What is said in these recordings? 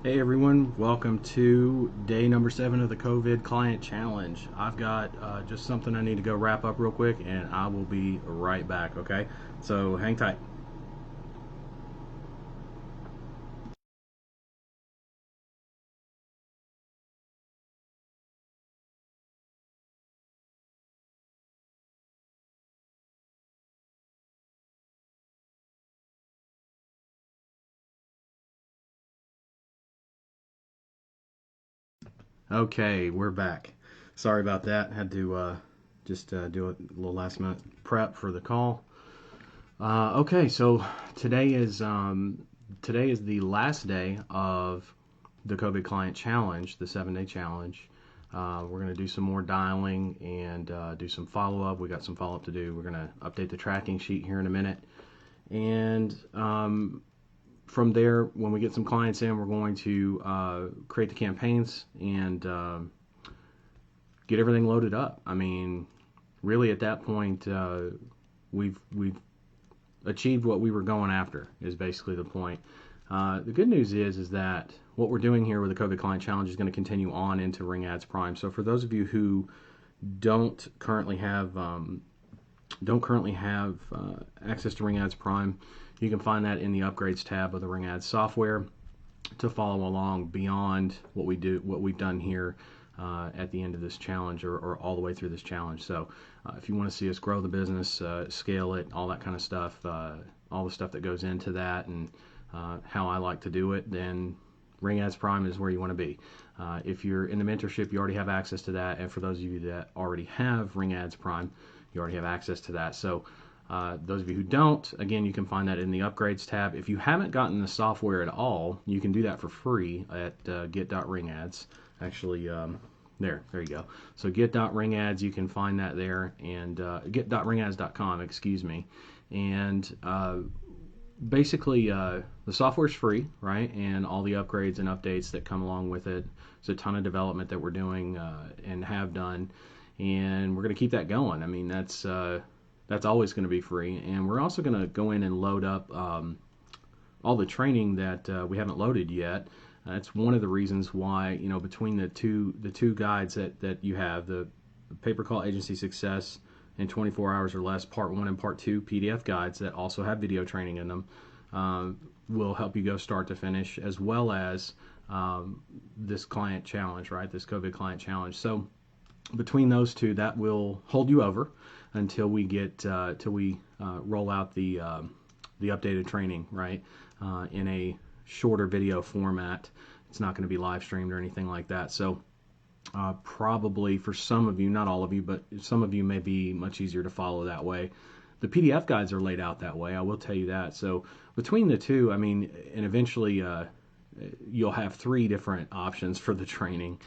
Hey everyone, welcome to day number 7 of the COVID Client Challenge. I've got just something I need to go wrap up real quick and I will be right back, okay? So hang tight. Okay, we're back. Sorry about that. Had to just do a little last minute prep for the call. Okay, so today is today is the last day of the COVID Client Challenge, the 7-day challenge. We're going to do some more dialing and do some follow up. We got some follow up to do. We're going to update the tracking sheet here in a minute. And from there, when we get some clients in, we're going to create the campaigns and get everything loaded up. I mean, really at that point, we've achieved what we were going after. Is basically the point. The good news is that what we're doing here with the COVID Client Challenge is going to continue on into Ring Ads Prime. So for those of you who don't currently have access to Ring Ads Prime, you can find that in the Upgrades tab of the Ring Ads software to follow along beyond what we've done here at the end of this challenge or all the way through this challenge. So if you want to see us grow the business, scale it, all that kind of stuff, all the stuff that goes into that and how I like to do it, then Ring Ads Prime is where you want to be. If you're in the mentorship, you already have access to that. And for those of you that already have Ring Ads Prime, you already have access to that. So those of you who don't, again, you can find that in the Upgrades tab. If you haven't gotten the software at all, you can do that for free at get.ringads. Actually, there you go. So get.ringads, you can find that there, and get.ringads.com, excuse me. And basically, the software is free, right? And all the upgrades and updates that come along with it. There's a ton of development that we're doing and have done, and we're going to keep that going. I mean, that's always going to be free, and we're also going to go in and load up all the training that we haven't loaded yet. That's one of the reasons why, between the two guides that you have, the pay-per-call agency success in 24 hours or less, part 1 and part 2 PDF guides that also have video training in them, will help you go start to finish, as well as this client challenge, right? This COVID client challenge. So between those two, that will hold you over until we roll out the updated training, right? In a shorter video format. It's not going to be live streamed or anything like that. So probably for some of you, not all of you, but some of you may be much easier to follow that way. The PDF guides are laid out that way, I will tell you that. So between the two, I mean, and eventually you'll have 3 different options for the training,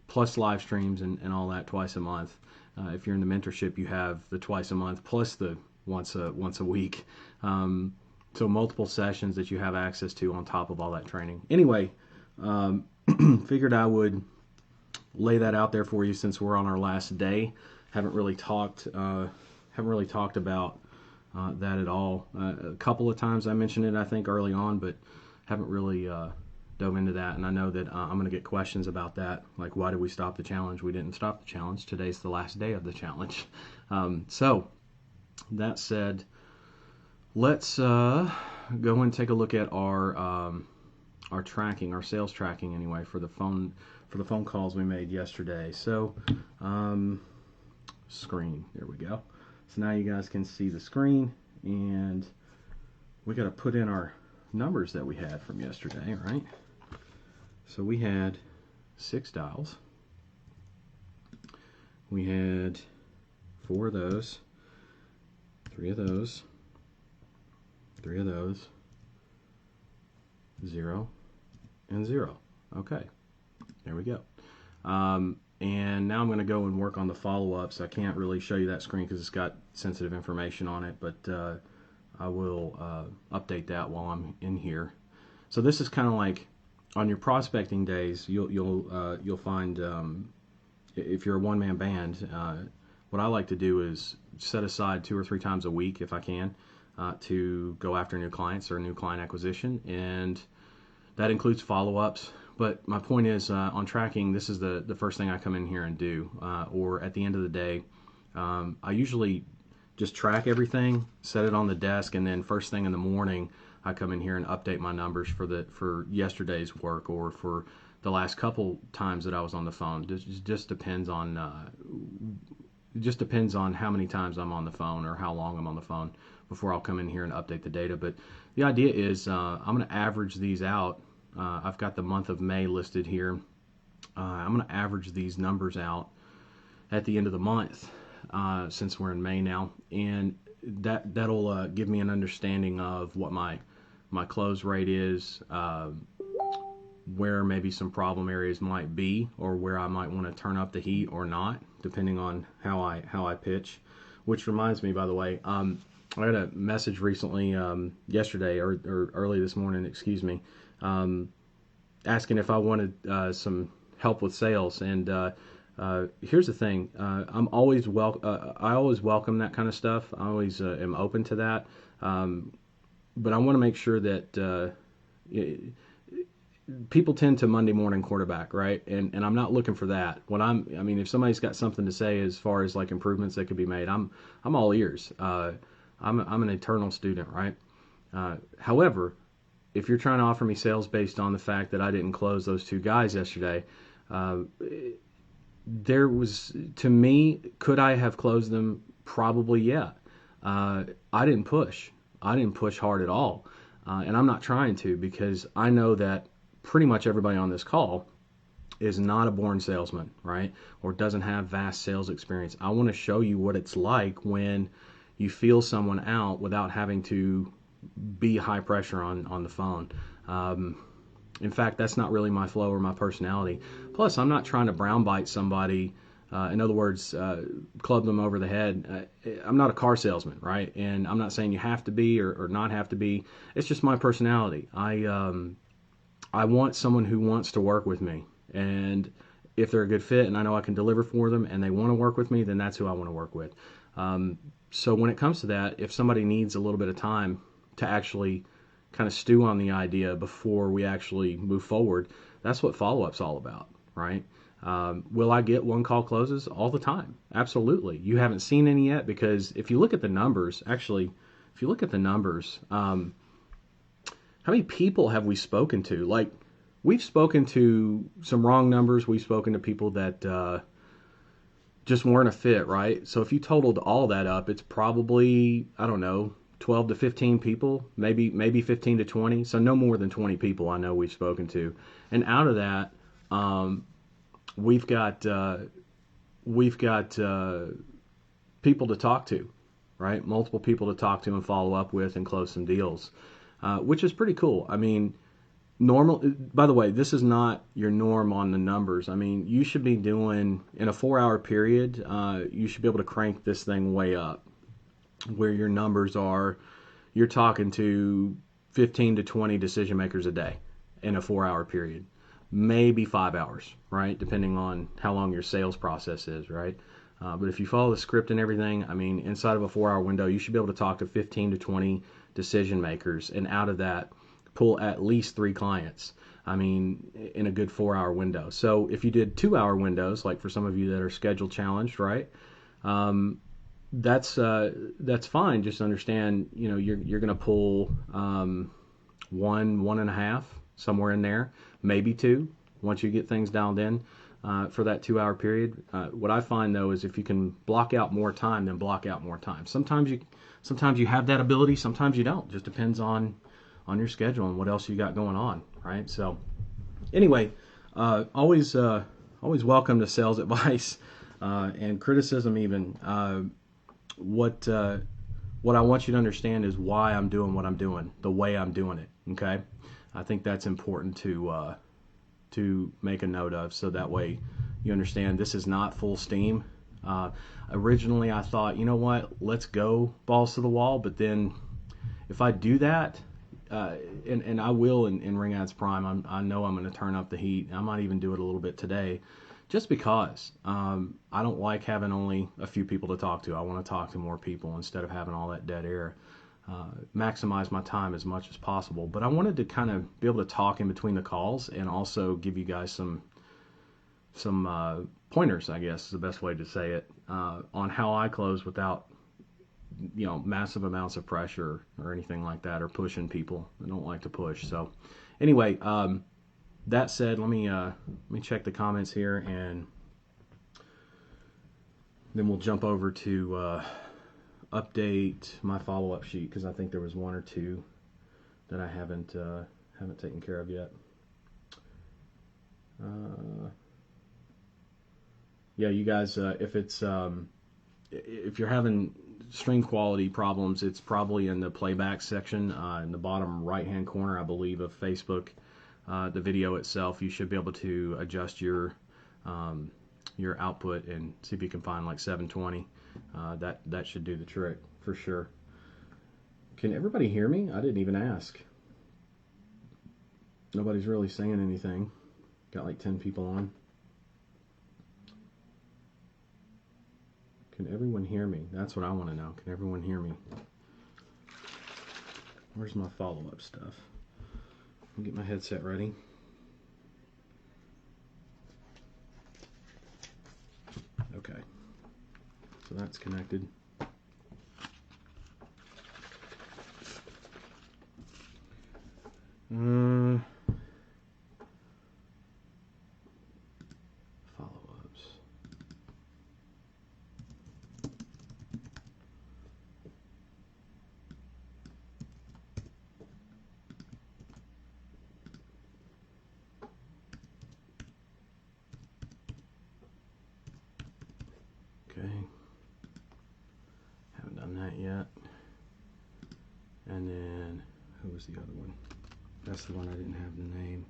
plus live streams and all that twice a month. If you're in the mentorship, you have the twice a month plus the once a week. So multiple sessions that you have access to on top of all that training. Anyway, figured I would lay that out there for you since we're on our last day. Haven't really talked about that at all. A couple of times I mentioned it, I think, early on, but haven't really dove into that. And I know that I'm going to get questions about that, like why did we stop the challenge? We didn't stop the challenge. Today's the last day of the challenge. So that said, let's go and take a look at our tracking, our sales tracking anyway, for the phone calls we made yesterday. So screen, there we go. So now you guys can see the screen, and we got to put in our numbers that we had from yesterday, right? So we had 6 dials. We had 4 of those, 3 of those, 3 of those, 0 and 0. Okay, there we go. And now I'm going to go and work on the follow-ups. I can't really show you that screen because it's got sensitive information on it, but I will update that while I'm in here. So this is kind of like on your prospecting days. You'll find if you're a one-man band, what I like to do is set aside 2 or 3 times a week, if I can, to go after new clients or new client acquisition. And That includes follow-ups. But my point is, on tracking, this is the first thing I come in here and do. Or at the end of the day, I usually just track everything, set it on the desk, and then first thing in the morning, I come in here and update my numbers for yesterday's work or for the last couple times that I was on the phone. It just depends on how many times I'm on the phone or how long I'm on the phone before I'll come in here and update the data. But the idea is I'm going to average these out. I've got the month of May listed here. I'm going to average these numbers out at the end of the month, since we're in May now, and that'll give me an understanding of what my close rate is, where maybe some problem areas might be, or where I might want to turn up the heat or not, depending on how I pitch. Which reminds me, by the way, I got a message recently, yesterday or early this morning, excuse me, asking if I wanted some help with sales. And here's the thing: I always welcome that kind of stuff. I always am open to that, but I want to make sure that people tend to Monday morning quarterback, right? And I'm not looking for that. If somebody's got something to say as far as like improvements that could be made, I'm all ears. I'm an eternal student, right? However, if you're trying to offer me sales based on the fact that I didn't close those two guys yesterday, there was, to me, could I have closed them? Probably, yeah. I didn't push. I didn't push hard at all. And I'm not trying to, because I know that pretty much everybody on this call is not a born salesman, right? Or doesn't have vast sales experience. I want to show you what it's like when you feel someone out without having to be high pressure on the phone. In fact, that's not really my flow or my personality. Plus, I'm not trying to brown bite somebody. In other words, club them over the head. I'm not a car salesman, right? And I'm not saying you have to be or not have to be. It's just my personality. I want someone who wants to work with me. And if they're a good fit and I know I can deliver for them and they want to work with me, then that's who I want to work with. So when it comes to that, if somebody needs a little bit of time to actually kind of stew on the idea before we actually move forward, that's what follow-up's all about, right? Will I get one call closes? All the time. Absolutely. You haven't seen any yet, because if you look at the numbers, how many people have we spoken to? Like, we've spoken to some wrong numbers. We've spoken to people that just weren't a fit, right? So if you totaled all that up, it's probably, I don't know, 12 to 15 people, maybe 15 to 20. So no more than 20 people I know we've spoken to. And out of that, we've got people to talk to, right? Multiple people to talk to and follow up with and close some deals, which is pretty cool. I mean, by the way, this is not your norm on the numbers. I mean, you should be doing, in a 4-hour period, you should be able to crank this thing way up, where your numbers are, you're talking to 15 to 20 decision makers a day in a 4-hour period, maybe 5 hours, right? Depending on how long your sales process is, right? But if you follow the script and everything, I mean, inside of a 4-hour window, you should be able to talk to 15 to 20 decision makers, and out of that, pull at least 3 clients. I mean, in a good 4-hour window. So if you did 2-hour windows, like for some of you that are schedule challenged, right? That's fine. Just understand, you're going to pull 1.5, somewhere in there, maybe 2, once you get things dialed in for that 2-hour period. What I find though is if you can block out more time, then block out more time. Sometimes you have that ability, sometimes you don't. Just depends on your schedule and what else you got going on, right? So anyway, always welcome to sales advice and criticism even. What I want you to understand is why I'm doing what I'm doing, the way I'm doing it. Okay, I think that's important to make a note of, so that way you understand this is not full steam. Originally, I thought, you know what, let's go balls to the wall. But then, if I do that, and I will in Ring Ads Prime, I know I'm going to turn up the heat. I might even do it a little bit today. Just because I don't like having only a few people to talk to. I want to talk to more people instead of having all that dead air. maximize my time as much as possible. But I wanted to kind of be able to talk in between the calls and also give you guys some pointers, I guess is the best way to say it, on how I close without massive amounts of pressure or anything like that, or pushing people. I don't like to push. So anyway, that said, let me check the comments here, and then we'll jump over to update my follow-up sheet, because I think there was one or two that I haven't taken care of yet. Yeah, you guys, if you're having stream quality problems, it's probably in the playback section in the bottom right-hand corner, I believe, of Facebook. The video itself, you should be able to adjust your output and see if you can find like 720. That should do the trick for sure. Can everybody hear me? I didn't even ask. Nobody's really saying anything. Got like 10 people on. Can everyone hear me? That's what I want to know. Can everyone hear me? Where's my follow-up stuff? I'll get my headset ready. Okay. So that's connected. Follow-ups. Okay. Haven't done that yet. And then, who was the other one? That's the one I didn't have the name.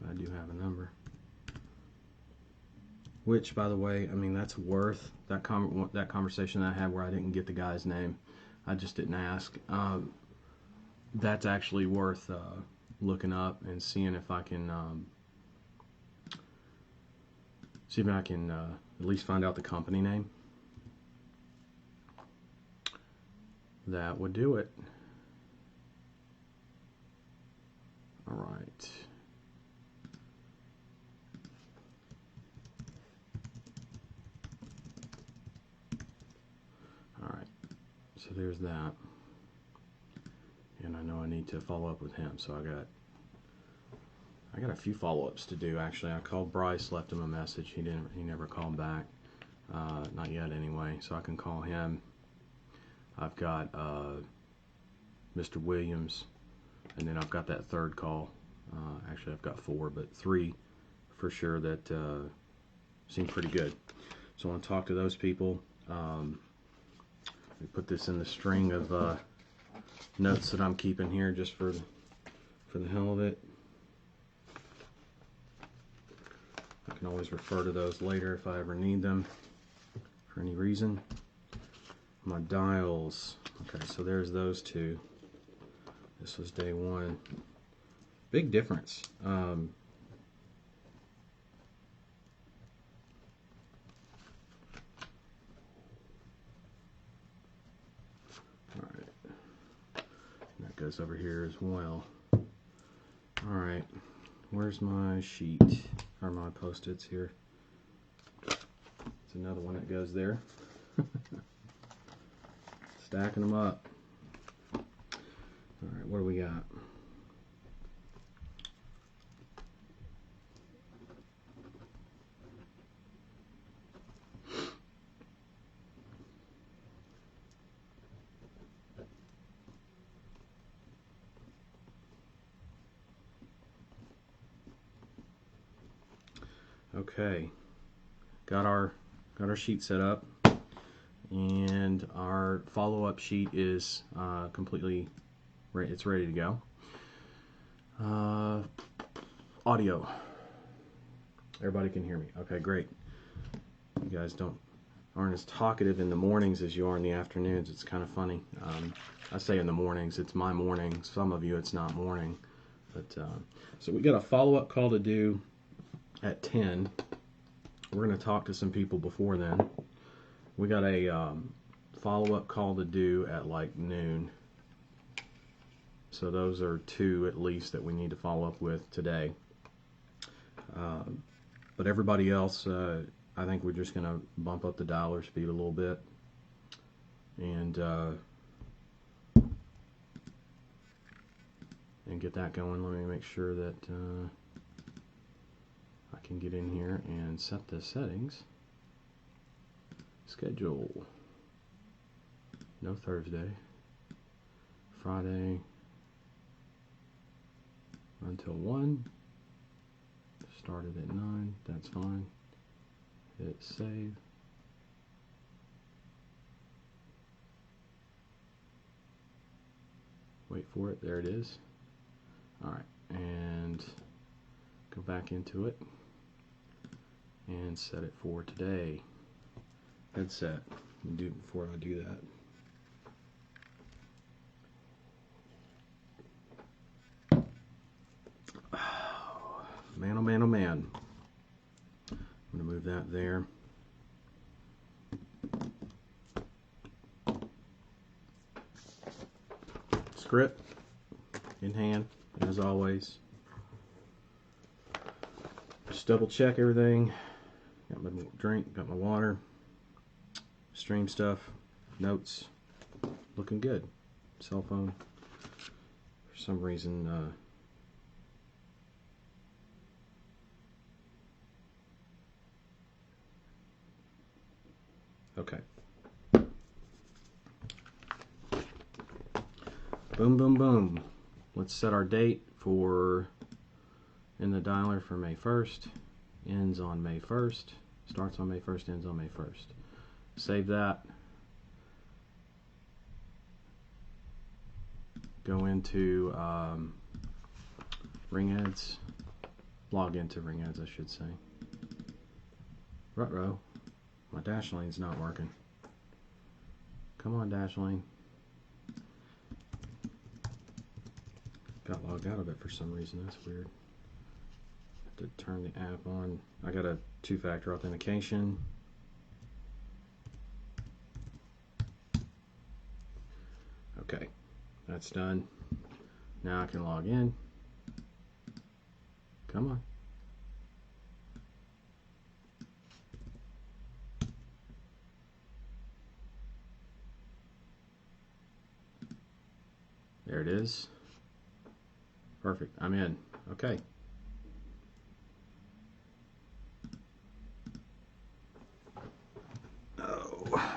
I do have a number. Which, by the way, I mean, that's worth that conversation that I had where I didn't get the guy's name. I just didn't ask. That's actually worth looking up and seeing if I can at least find out the company name. That would do it. All right. All right. So there's that. And I know I need to follow up with him. So I got a few follow-ups to do actually. I called Bryce, left him a message. He never called back. Not yet anyway. So I can call him. I've got Mr. Williams. And then I've got that third call. Actually, I've got 4, but 3 for sure that seem pretty good. So I want to talk to those people. Let me put this in the string of notes that I'm keeping here just for the hell of it. I can always refer to those later if I ever need them for any reason. My dials. Okay, so there's those 2. This was day 1. Big difference. All right. That goes over here as well. All right. Where's my sheet? Or my post-its here? It's another one that goes there. Stacking them up. All right, what do we got? Okay, got our sheet set up, and our follow-up sheet is completely ready. It's ready to go. Audio. Everybody can hear me. Okay, great. You guys aren't as talkative in the mornings as you are in the afternoons. It's kind of funny. I say in the mornings. It's my morning. Some of you, it's not morning. But so we got a follow-up call to do at 10. We're going to talk to some people before then. We got a follow-up call to do at like noon. So those are 2 at least that we need to follow up with today. But everybody else, I think we're just going to bump up the dialer speed a little bit. And get that going. Let me make sure that I can get in here and set the settings. Schedule. No Thursday. Friday until 1. Started at 9. That's fine. Hit save. Wait for it. There it is. Alright, and go back into it and set it for today. Headset. Before I do that. Man, oh man, oh man. I'm going to move that there. Script in hand, as always. Just double check everything. Got my drink, got my water. Stream stuff, notes. Looking good. Cell phone. For some reason, okay. Boom, boom, boom. Let's set our date for in the dialer for May 1st. Ends on May 1st. Starts on May 1st, ends on May 1st. Save that. Go into Ring-Eds. Log into Ring-Eds, I should say. Ruh-roh. My Dashlane's not working. Come on, Dashlane. Got logged out of it for some reason. That's weird. Have to turn the app on. I got a 2-factor authentication. Okay, that's done. Now I can log in. Come on. There it is. Perfect. I'm in. Okay. Oh.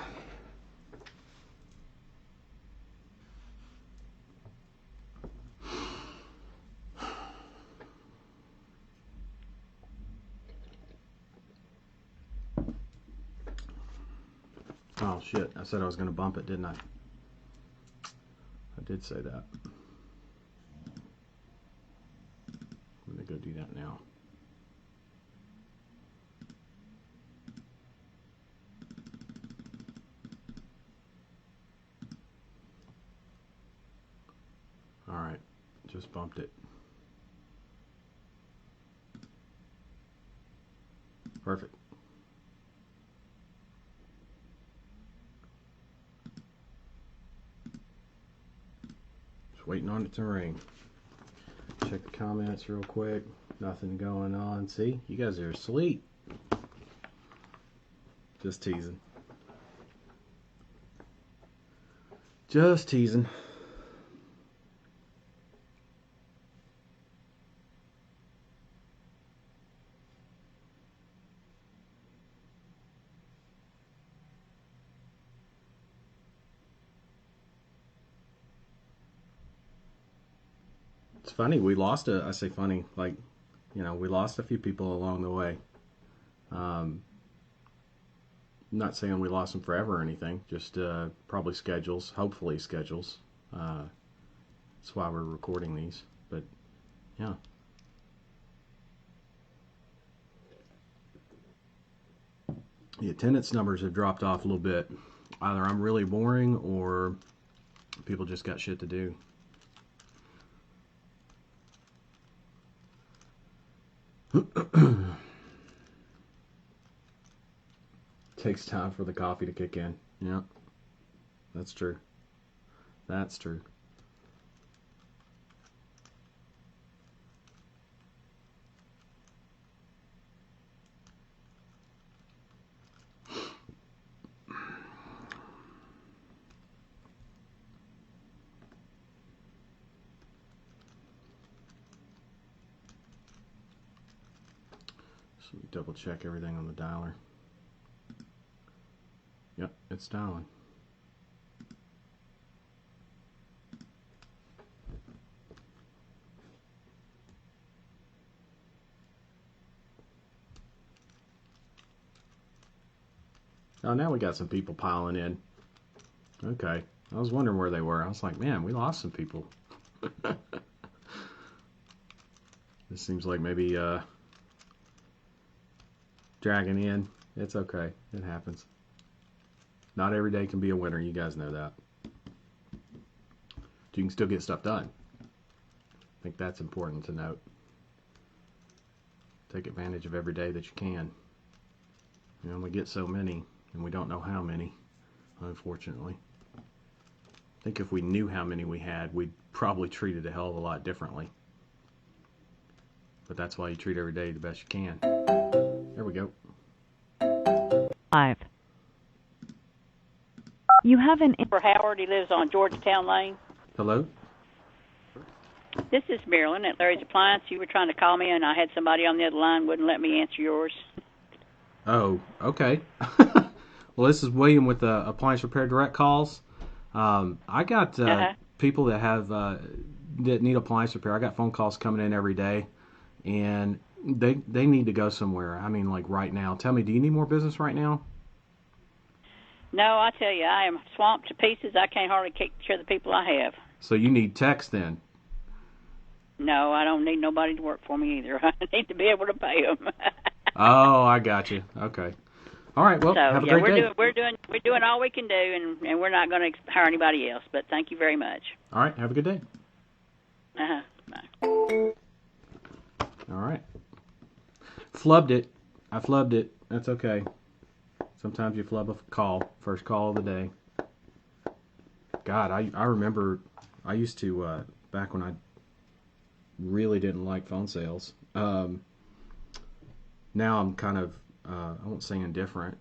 Oh shit. I said I was going to bump it, didn't I? I did say that. I'm going to go do that now. Alright, just bumped it. Perfect. Just waiting on it to ring. Check the comments real quick. Nothing going on. See, you guys are asleep. Just teasing. Just teasing. It's funny, we lost I say funny, like, you know, we lost a few people along the way. Not saying we lost them forever or anything, just probably schedules, hopefully schedules. That's why we're recording these, but yeah. The attendance numbers have dropped off a little bit. Either I'm really boring or people just got shit to do. Takes time for the coffee to kick in. Yeah. That's true. That's true. So double check everything on the dialer. Yep, it's dialing. Oh, now we got some people piling in. Okay. I was wondering where they were. I was like, man, we lost some people. This seems like maybe dragging in. It's okay. It happens. Not every day can be a winner. You guys know that. You can still get stuff done. I think that's important to note. Take advantage of every day that you can. You only get so many, and we don't know how many, unfortunately. I think if we knew how many we had, we'd probably treat it a hell of a lot differently. But that's why you treat every day the best you can. There we go. 5. You have an... For Howard, he lives on Georgetown Lane. Hello? This is Marilyn at Larry's Appliance. You were trying to call me, and I had somebody on the other line wouldn't let me answer yours. Oh, okay. Well, this is William with Appliance Repair Direct Calls. I got people that have that need appliance repair. I got phone calls coming in every day, and they need to go somewhere. I mean, like right now. Tell me, do you need more business right now? No, I tell you, I am swamped to pieces. I can't hardly take care of the people I have. So you need techs then? No, I don't need nobody to work for me either. I need to be able to pay them. Oh, I got you. Okay. All right. Well, so, have a great day. We're doing all we can do, and we're not going to hire anybody else. But thank you very much. All right. Have a good day. Bye. All right. Flubbed it. I flubbed it. That's okay. Sometimes you flub a call. First call of the day. God, I remember I used to, back when I really didn't like phone sales. Now I'm kind of, I won't say indifferent.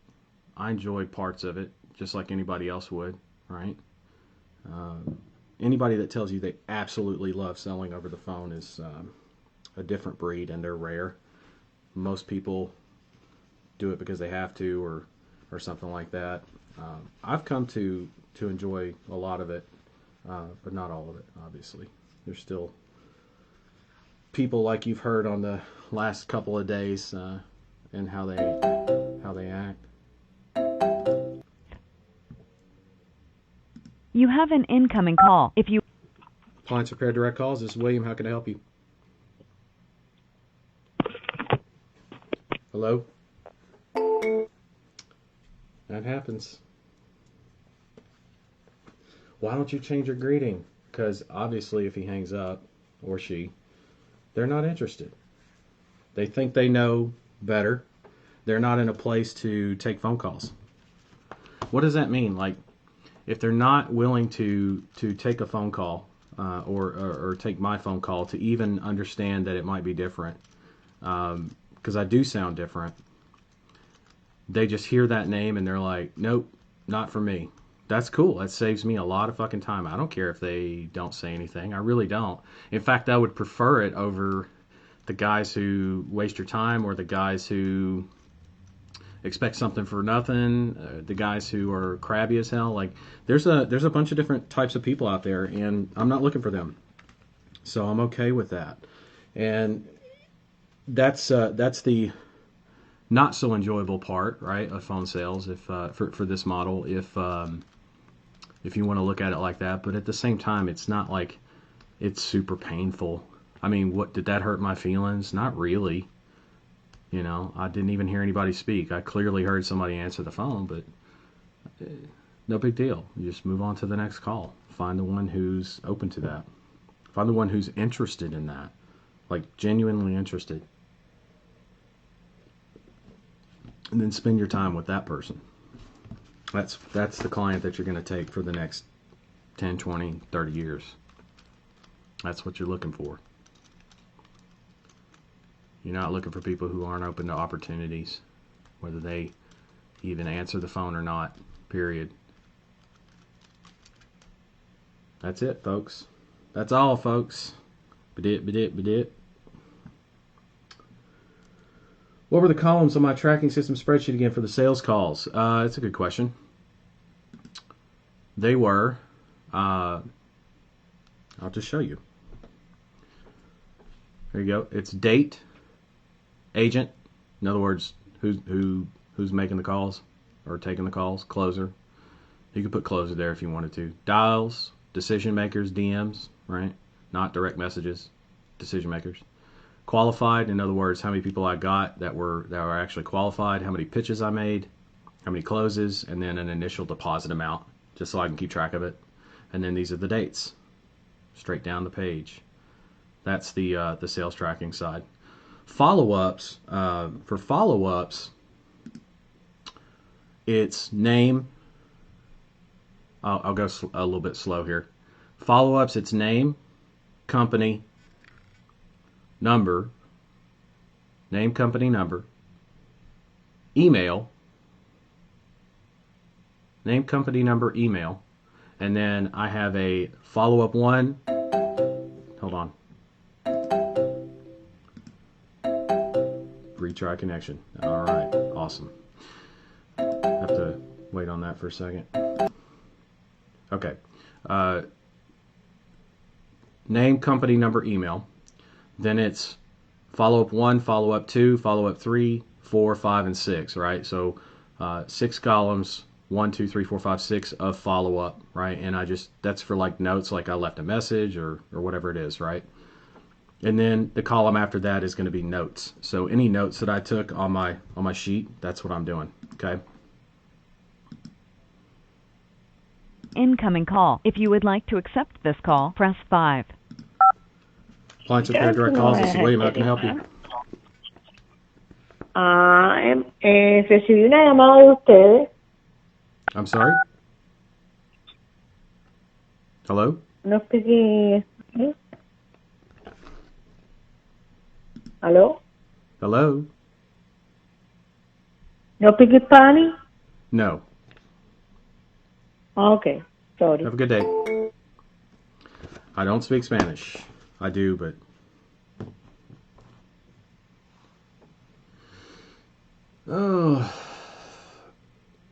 I enjoy parts of it, just like anybody else would, right? Anybody that tells you they absolutely love selling over the phone is a different breed, and they're rare. Most people do it because they have to, or something like that. I've come to enjoy a lot of it, but not all of it, obviously. There's still people like you've heard on the last couple of days, and how they act. You have an incoming call. If you... Appliance Repair Direct Calls, this is William. How can I help you? Hello? That happens. Why don't you change your greeting? Because obviously if he hangs up, or she, they're not interested. They think they know better. They're not in a place to take phone calls. What does that mean? Like, if they're not willing to take a phone call, or take my phone call to even understand that it might be different, because I do sound different, they just hear that name and they're like, nope, not for me. That's cool. That saves me a lot of fucking time. I don't care if they don't say anything. I really don't. In fact, I would prefer it over the guys who waste your time, or the guys who expect something for nothing, the guys who are crabby as hell. Like, there's a bunch of different types of people out there, and I'm not looking for them. So I'm okay with that. And that's the not so enjoyable part, right, of phone sales, if for this model, if you want to look at it like that. But at the same time, it's not like it's super painful. I mean, what, did that hurt my feelings? Not really. You know, I didn't even hear anybody speak. I clearly heard somebody answer the phone, but no big deal. You just move on to the next call. Find the one who's open to that. Find the one who's interested in that, like genuinely interested. And then spend your time with that person. That's the client that you're going to take for the next 10, 20, 30 years. That's what you're looking for. You're not looking for people who aren't open to opportunities, whether they even answer the phone or not, period. That's it, folks. That's all, folks. Ba-dit. What were the columns on my tracking system spreadsheet again for the sales calls? That's a good question. They were, I'll just show you. There you go. It's date, agent, in other words, who's making the calls or taking the calls, closer. You could put closer there if you wanted to. Dials, decision makers, DMs, right? Not direct messages, decision makers. Qualified, in other words, how many people I got that were actually qualified, how many pitches I made, how many closes, and then an initial deposit amount, just so I can keep track of it. And then these are the dates, straight down the page. That's the sales tracking side. Follow-ups, for follow-ups, it's name. I'll go a little bit slow here. Follow-ups, it's name, company, number, name, company, number, email, name, company, number, email, and then I have a follow-up one. Hold on. Retry connection. All right, awesome. Have to wait on that for a second. Okay. Name, company, number, email. Then it's follow-up 1, follow-up 2, follow-up 3, 4, 5, and 6, right? So 6 columns, 1, 2, 3, 4, 5, 6 of follow-up, right? And that's for like notes, like I left a message or whatever it is, right? And then the column after that is going to be notes. So any notes that I took on my sheet, that's what I'm doing, okay? Incoming call. If you would like to accept this call, press 5. Appliance Repair Direct Calls, this is William. How can I help you? Recibí una llamada de ustedes. I'm sorry? Hello? No speak. Hello? Hello? No speak Spanish? No. Okay, sorry. Have a good day. I don't speak Spanish. I do, but... Oh...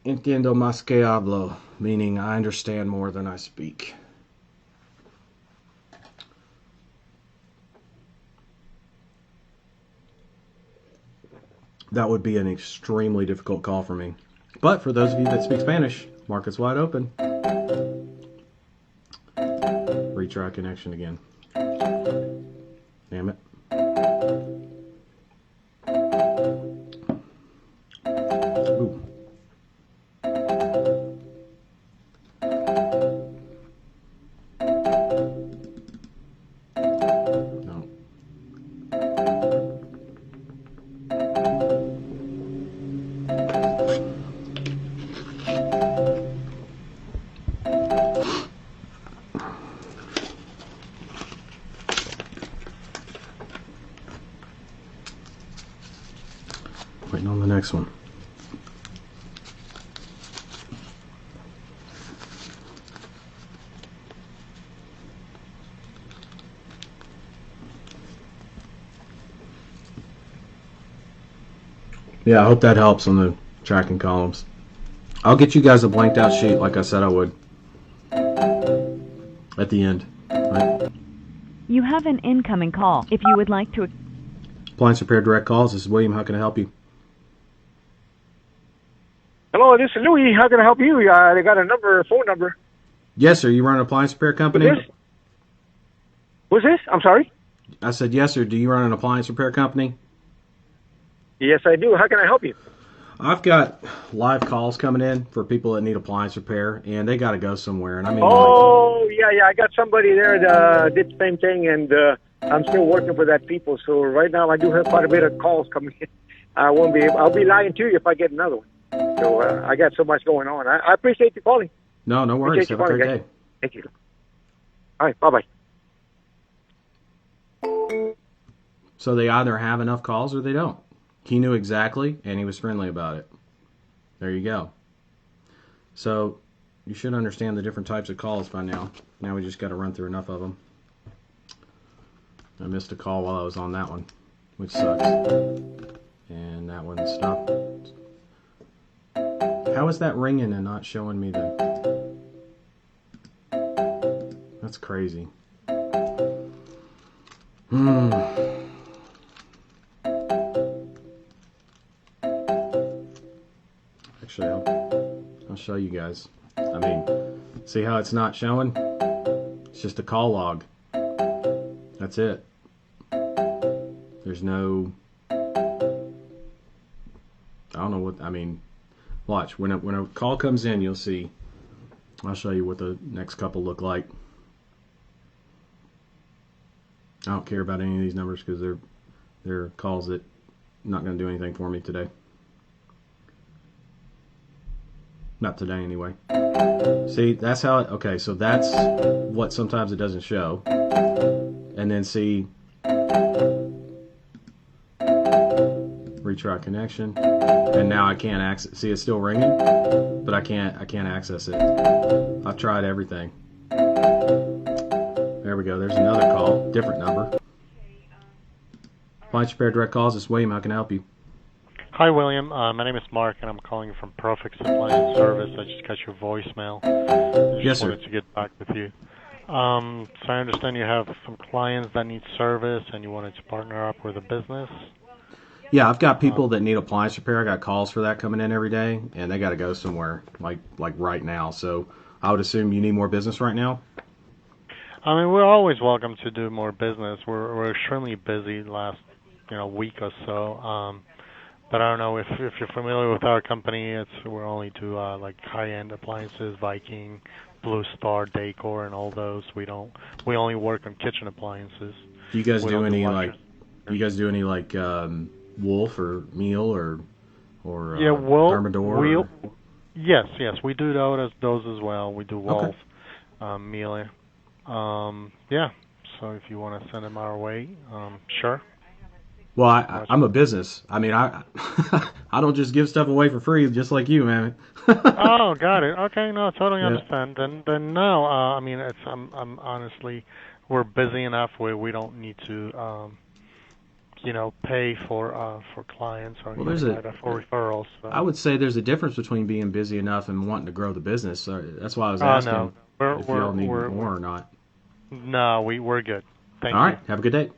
Entiendo más que hablo, meaning I understand more than I speak. That would be an extremely difficult call for me. But for those of you that speak Spanish, market's wide open. Retry connection again. Damn it. Ooh. No. Waiting on the next one. Yeah, I hope that helps on the tracking columns. I'll get you guys a blanked out sheet like I said I would at the end. Right? You have an incoming call. If you would like to... Appliance Repair Direct Calls, this is William. How can I help you? Hello, this is Louis. How can I help you? They got a phone number. Yes, sir. You run an appliance repair company? Who's this? I'm sorry? I said, yes, sir. Do you run an appliance repair company? Yes, I do. How can I help you? I've got live calls coming in for people that need appliance repair, and they got to go somewhere. And I mean, yeah. I got somebody there that did the same thing, and I'm still working for that people. So right now I do have quite a bit of calls coming in. I'll be lying to you if I get another one. So I got so much going on. I appreciate you calling. No worries. Appreciate Have you a great calling, day. Thank you. All right, bye-bye. So they either have enough calls or they don't. He knew exactly, and he was friendly about it. There you go. So you should understand the different types of calls by now. Now we just got to run through enough of them. I missed a call while I was on that one, which sucks. And that one stopped. How is that ringing and not showing me the... That's crazy. Actually, I'll show you guys. I mean, see how it's not showing? It's just a call log. That's it. There's no... I don't know what... I mean, watch. When a call comes in, you'll see. I'll show you what the next couple look like. I don't care about any of these numbers because they're calls that not going to do anything for me today. Not today, anyway. See, that's how okay, so that's what sometimes it doesn't show. And then see, retry connection. And now I can't access, see it's still ringing, but I can't access it. I've tried everything. There we go, there's another call, different number. Appliance Repair Direct Calls, this is William, how can I help you? Hi, William. My name is Mark, and I'm calling from Perfect Supply and Service. I just got your voicemail. Yes, sir. Wanted to get back with you. So I understand you have some clients that need service, and you wanted to partner up with a business. Yeah, I've got people that need appliance repair. I got calls for that coming in every day, and they got to go somewhere, like right now. So I would assume you need more business right now. I mean, we're always welcome to do more business. We're extremely busy last week or so. But I don't know if you're familiar with our company. We're only do like high-end appliances, Viking, Blue Star, Decor, and all those. We only work on kitchen appliances. Do you guys do any like Wolf or Miele or Thermador? Yes, we do those as well. We do Wolf, Miele. Yeah. So if you want to send them our way, sure. Well, I'm a business. I mean, I I don't just give stuff away for free, just like you, man. Oh, got it. Okay, no, totally understand. Then no, I mean, I'm honestly, we're busy enough where we don't need to, pay for clients or for referrals. So. I would say there's a difference between being busy enough and wanting to grow the business. So that's why I was asking if y'all need more or not. No, we're good. Thank you. All right, have a good day.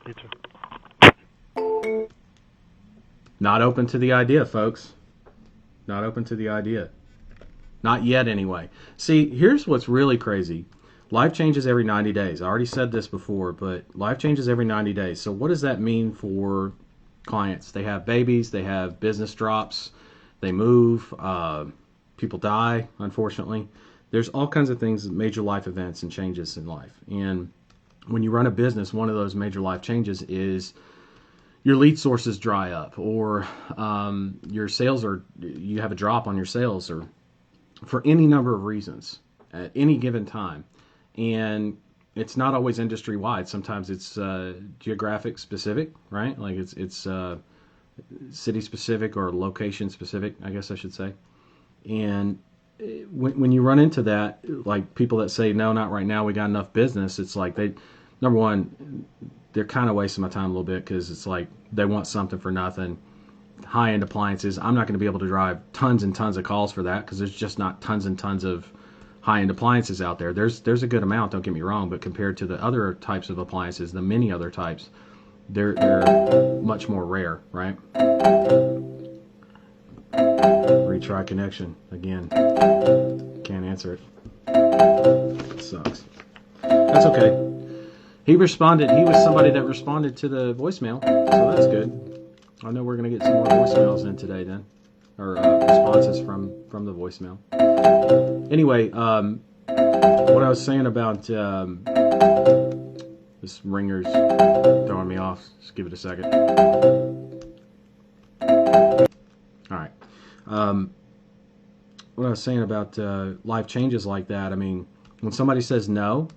You too. Not open to the idea, folks. Not open to the idea. Not yet, anyway. See, here's what's really crazy. Life changes every 90 days. I already said this before, but life changes every 90 days. So what does that mean for clients? They have babies. They have business drops. They move. People die, unfortunately. There's all kinds of things, major life events and changes in life. And when you run a business, one of those major life changes is your lead sources dry up, or your sales you have a drop on your sales, or for any number of reasons at any given time. And it's not always industry wide. Sometimes it's geographic specific, right? Like it's city specific or location specific, I guess I should say. And when you run into that, like people that say, no, not right now, we got enough business, it's like number one, they're kind of wasting my time a little bit because it's like they want something for nothing. High-end appliances, I'm not going to be able to drive tons and tons of calls for that because there's just not tons and tons of high-end appliances out there. There's a good amount, don't get me wrong, but compared to the other types of appliances, the many other types, they're much more rare, right? Retry connection again. Can't answer it. It sucks. That's okay. He responded. He was somebody that responded to the voicemail, so that's good. I know we're going to get some more voicemails in today then, or responses from the voicemail. Anyway, what I was saying about this ringer's throwing me off. Just give it a second. All right. What I was saying about life changes like that, I mean, when somebody says no,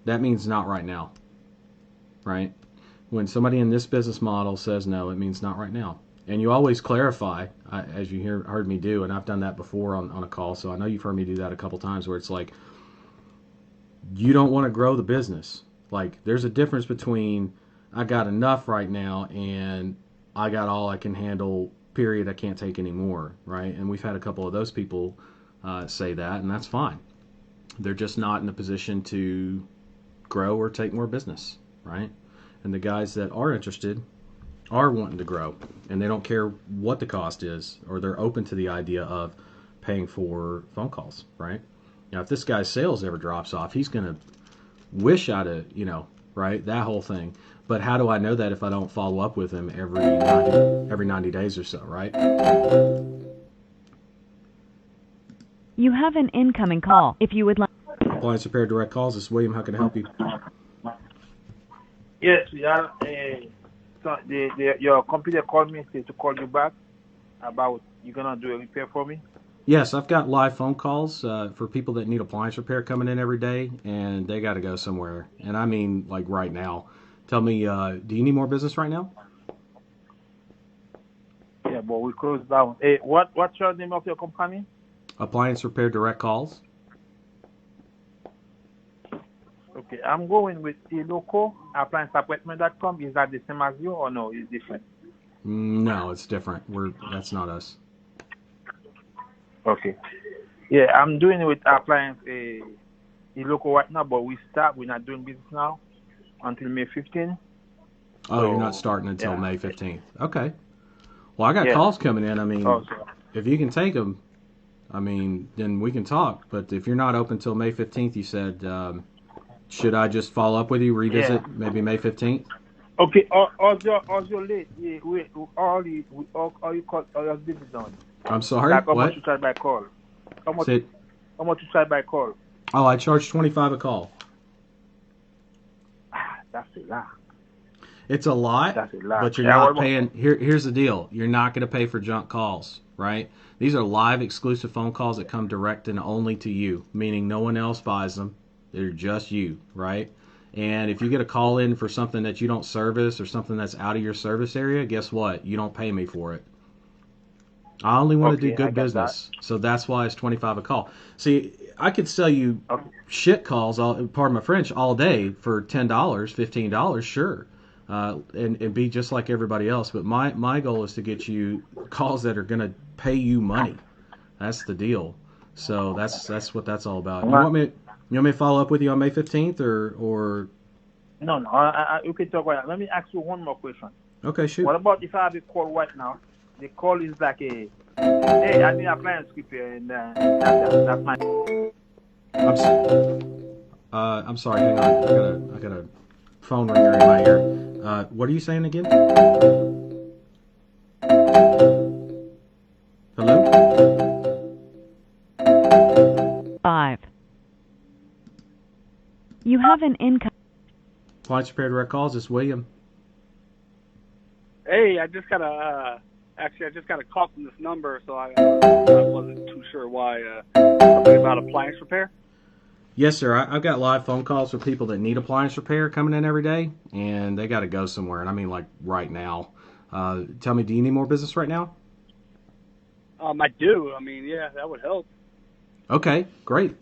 that means not right now, right? When somebody in this business model says no, it means not right now. And you always clarify, as you heard me do, and I've done that before on a call, so I know you've heard me do that a couple times, where it's like, you don't want to grow the business. Like, there's a difference between I got enough right now and I got all I can handle, period, I can't take any more, right? And we've had a couple of those people say that, and that's fine. They're just not in a position to grow or take more business, right? And the guys that are interested are wanting to grow, and they don't care what the cost is, or they're open to the idea of paying for phone calls, right? Now, if this guy's sales ever drops off, he's going to wish I'd have, right, that whole thing. But how do I know that if I don't follow up with him every 90 days or so, right? You have an incoming call. If you would like... Appliance Repair Direct Calls. This is William. How can I help you? Yes, yeah. Your computer called me to call you back about you're gonna do a repair for me. Yes, I've got live phone calls for people that need appliance repair coming in every day, and they got to go somewhere. And I mean, like right now. Tell me, do you need more business right now? Yeah, but we closed down. Hey, what's your name of your company? Appliance Repair Direct Calls. Okay, I'm going with eLoco, applianceappointment.com. Is that the same as you or no? It's different? No, it's different. That's not us. Okay. Yeah, I'm doing it with appliance eLoco right now, but we're not doing business now until May 15th. Oh, so, you're not starting until yeah. May 15th. Okay. Well, I got calls coming in. I mean, if you can take them, I mean, then we can talk. But if you're not open till May 15th, you said, should I just follow up with you, revisit maybe May 15th? Okay. Also late. Yeah, all you call all your business done. I'm sorry. Like how what? much you charge by call? How much you charge by call? Oh, I charge $25 a call. That's a lot. It's a lot, That's a lot. but you're not paying. Here's the deal. You're not going to pay for junk calls, right? These are live exclusive phone calls that come direct and only to you, meaning no one else buys them. They're just you, right? And if you get a call in for something that you don't service or something that's out of your service area, guess what? You don't pay me for it. I only want to do good business. So that's why it's $25 a call. See, I could sell you shit calls, pardon my French, all day for $10, $15, sure. And be just like everybody else. But my goal is to get you calls that are going to pay you money. That's the deal. So that's what that's all about. You want me to follow up with you on May 15th or? No. You can talk about that. Let me ask you one more question. Okay, shoot. What about if I have a call right now? The call is like hey, I need appliance repair, and that's my. I'm sorry. Hang on. I got a phone ringer in my ear. What are you saying again? Hello? 5. You have an income. Appliance Repair Direct Calls. This is William. Hey, I just got a call from this number, so I wasn't too sure why. Something about appliance repair? Yes, sir. I've got live phone calls for people that need appliance repair coming in every day, and they got to go somewhere, and I mean like right now. Tell me, do you need more business right now? I do. I mean, yeah, that would help. Okay, great.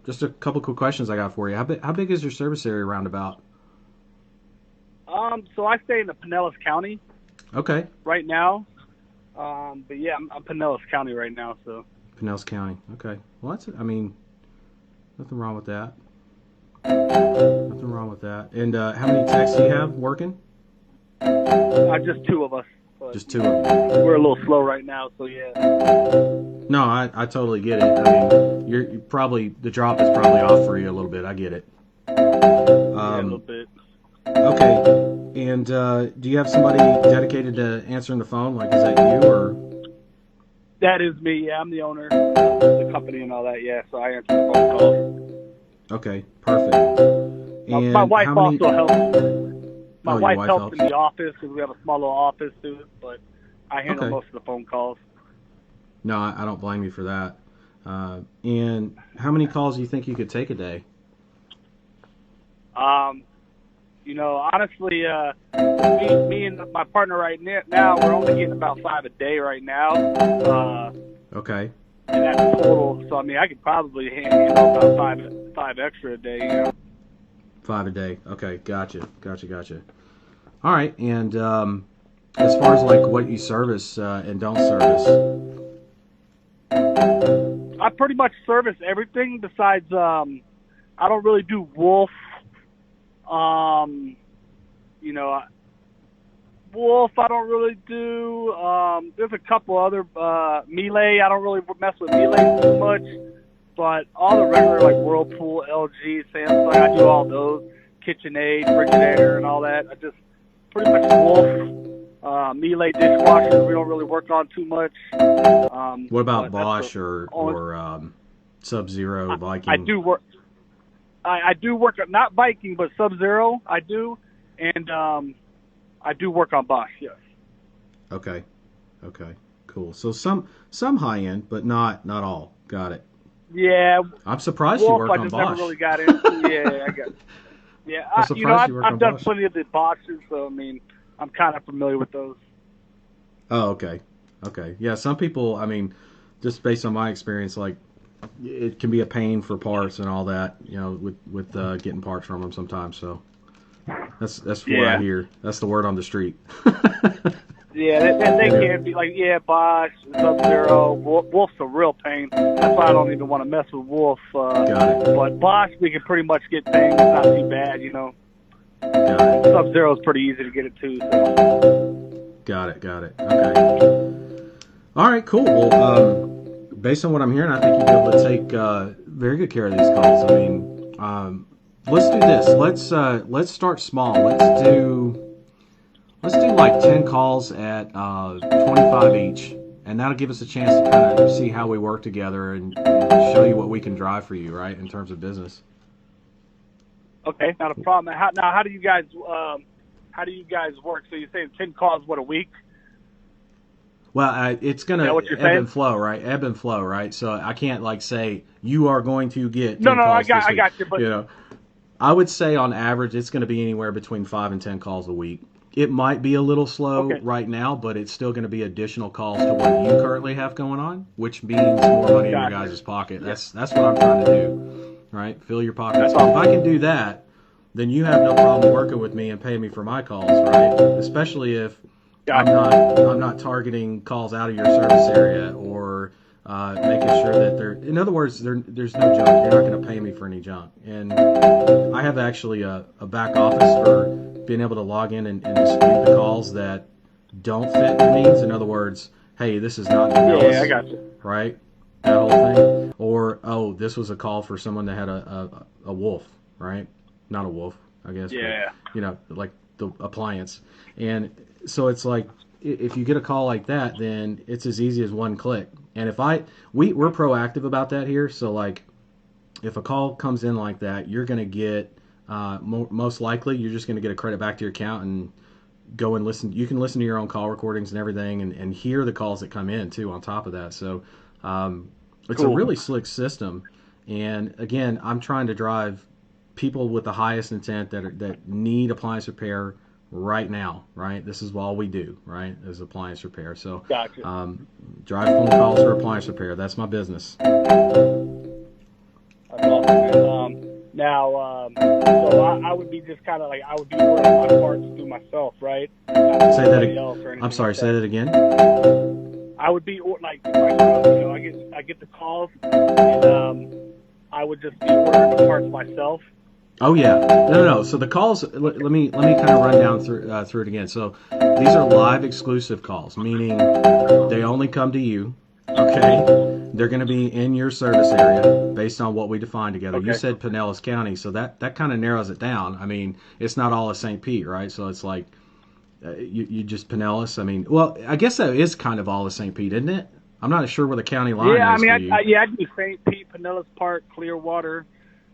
Just a couple quick questions I got for you. How big is your service area roundabout? So I stay in the Pinellas County. Okay. Right now. But yeah, I'm Pinellas County right now, so. Pinellas County. Okay. Well, nothing wrong with that. Nothing wrong with that. And how many techs do you have working? Just 2 of us. Just 2 of them. We're a little slow right now, so yeah. No, I totally get it. I mean, you're probably, the drop is probably off for you a little bit. I get it. Yeah, a little bit. Okay. And do you have somebody dedicated to answering the phone? Like, is that you or? That is me. Yeah, I'm the owner of the company and all that. Yeah, so I answer the phone calls. Okay, perfect. And my wife also helps. My your wife wife helps in the office because we have a small little office too. But I handle most of the phone calls. No, I don't blame you for that. And how many calls do you think you could take a day? Honestly, me and my partner right now, we're only getting about 5 a day right now. Okay. And that's total. So, I mean, I could probably handle about five extra a day, 5 a day. Okay, gotcha. All right, and as far as like what you service and don't service, I pretty much service everything besides I don't really do wolf. Wolf I don't really do. There's a couple other Melee. I don't really mess with Melee too much, but all the regular like Whirlpool, LG, Samsung, I do all those. KitchenAid, Frigidaire, and all that. I just pretty much Wolf. Melee dishwashers we don't really work on too much. what about Bosch or Sub-Zero, Viking? I do work. I do work not Viking but Sub-Zero. I do, and I do work on Bosch. Yes. Okay, cool. So some high end, but not all. Got it. Yeah. I'm surprised Wolf, you work I on just Bosch. never really got into. Yeah, I got. Yeah, I've done plenty of the Bosch's, so I mean, I'm kind of familiar with those. Oh, okay. Yeah, some people, I mean, just based on my experience, like, it can be a pain for parts and all that, with getting parts from them sometimes. So that's what I hear. That's the word on the street. Yeah, they can be like, Bosch, Sub-Zero, Wolf's a real pain. That's why I don't even want to mess with Wolf. Got it. But Bosch, we can pretty much get things. It's not too bad, Got it. Sub-Zero is pretty easy to get it too. So. Got it. Okay. All right, cool. Well, based on what I'm hearing, I think you'll be able to take very good care of these calls. I mean, let's do this. Let's start small. Let's do like 10 calls at 25 each, and that'll give us a chance to kind of see how we work together and show you what we can drive for you, right, in terms of business. Okay, not a problem. How do you guys work? So you're saying 10 calls a week? Well, it's going to ebb and flow, right? So I can't like say you are going to get 10 calls this week. I got you. But I would say on average it's going to be anywhere between 5 and 10 calls a week. It might be a little slow right now, but it's still going to be additional calls to what you currently have going on, which means more money in your guys' pocket. That's what I'm trying to do, right? Fill your pockets. If I can do that, then you have no problem working with me and paying me for my calls, right? Especially if I'm not targeting calls out of your service area or making sure that in other words, there's no junk. You're not going to pay me for any junk. And I have actually a back office for being able to log in and dispute the calls that don't fit the needs. In other words, hey, this is not Pinellas. Yeah, I got you. Right? That whole thing. Or, this was a call for someone that had a wolf, right? Not a wolf, I guess. Yeah. But, like the appliance. And so it's like, if you get a call like that, then it's as easy as one click. And we're proactive about that here. So like, if a call comes in like that, you're going to get, most likely, you're just going to get a credit back to your account and go and listen. You can listen to your own call recordings and everything and hear the calls that come in too on top of that. So it's a really slick system. And again, I'm trying to drive people with the highest intent that need appliance repair right now, right? This is all we do, right, is appliance repair. So gotcha. Drive phone calls for appliance repair. That's my business. That's awesome. Now, so I would be just kind of like, I would be ordering my parts through myself, right? Say that again. I'm sorry, say that again. I would be like, I get the calls, and I would just be ordering the parts myself. Oh yeah, no. So the calls. Let me kind of run down through it again. So these are live exclusive calls, meaning they only come to you. Okay, they're going to be in your service area based on what we define together. Okay. You said Pinellas County, so that kind of narrows it down. I mean, it's not all of St. Pete, right? So it's like you just Pinellas. I mean, well, I guess that is kind of all of St. Pete, isn't it? I'm not sure where the county line is. Yeah, I mean, for you. I do St. Pete, Pinellas Park, Clearwater.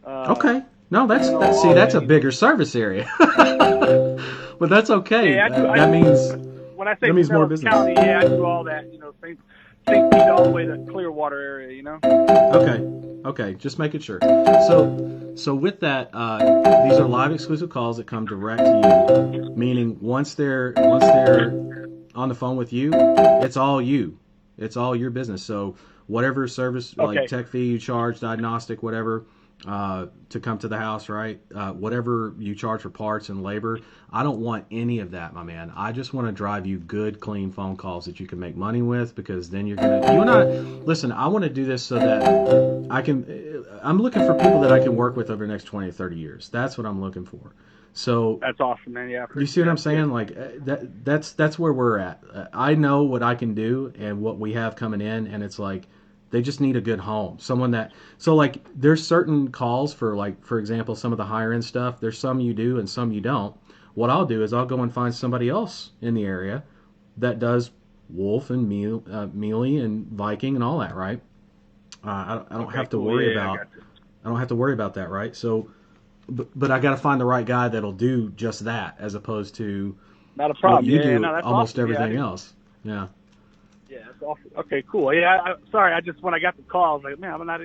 Okay. No, that's a bigger service area. But that's okay. Yeah, that means when I say that means more business. County, I do all that. St. Pete all the way to Clearwater area, you know? Okay, just making sure. So with that, these are live exclusive calls that come direct to you, meaning once they're on the phone with you, it's all you. It's all your business. So whatever service, like tech fee you charge, diagnostic, whatever, to come to the house, right? Whatever you charge for parts and labor, I don't want any of that, my man. I just want to drive you good, clean phone calls that you can make money with, because then you and I, listen, I want to do this so that I'm looking for people that I can work with over the next 20 or 30 years. That's what I'm looking for. So that's awesome, man. Yeah. You see what I'm saying? Like that's where we're at. I know what I can do and what we have coming in, and it's like, they just need a good home. Someone that, so like there's certain calls for, like, for example, some of the higher end stuff. There's some you do and some you don't. What I'll do is I'll go and find somebody else in the area that does Wolf and Mealy and Viking and all that, right? I don't have to worry about. I don't have to worry about that, right? So, but I got to find the right guy that'll do just that, as opposed to not a problem. You do that's almost awesome. everything else. Yeah. Yeah, that's awesome. Okay, cool. Yeah, sorry. I just, when I got the call, I was like, man, I'm not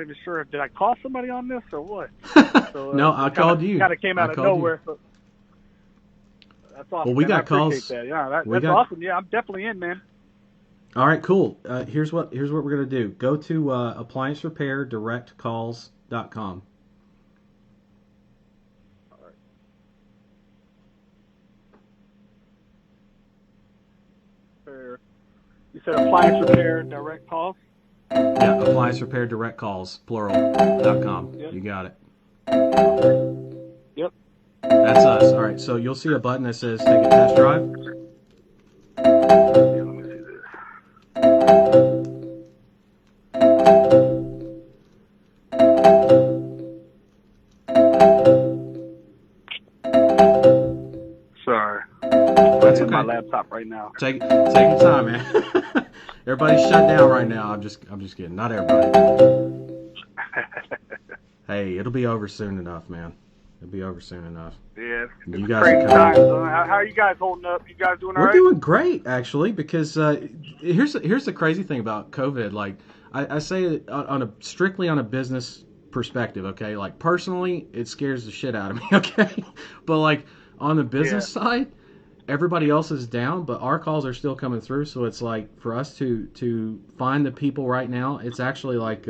even sure. Did I call somebody on this or what? So, no, I called you. Kind of came out of nowhere. So that's awesome. Well, we got I appreciate calls. That. Yeah, that's awesome. Yeah, I'm definitely in, man. All right, cool. Here's what we're gonna do. Go to appliancerepairdirectcalls.com. You said appliance repair direct calls? Yeah, appliance repair direct calls, plural.com. Yep. You got it. Yep. That's us. All right, so you'll see a button that says take a test drive. Yeah, let me see this. Sorry. That's okay. My laptop right now. Take your time, man. Everybody's shut down right now. I'm just kidding. Not everybody. Hey, it'll be over soon enough, man. It'll be over soon enough. Yeah, you guys crazy times. How are you guys holding up? You guys doing all right? We're doing great, actually, because here's the crazy thing about COVID. Like I say it strictly on a business perspective. Okay, like personally, it scares the shit out of me. Okay, but like on the business side, everybody else is down, but our calls are still coming through. So it's like, for us to find the people right now, it's actually like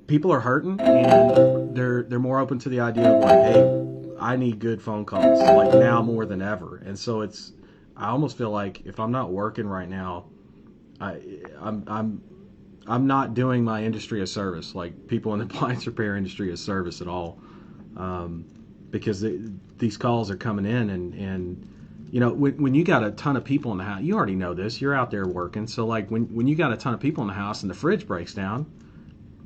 people are hurting, and they're more open to the idea of like, hey, I need good phone calls, like now more than ever. And so I almost feel like if I'm not working right now, I'm not doing my industry a service, like people in the appliance repair industry a service at all. Because these calls are coming in, and you know, when you got a ton of people in the house, you already know this, you're out there working, so like when you got a ton of people in the house and the fridge breaks down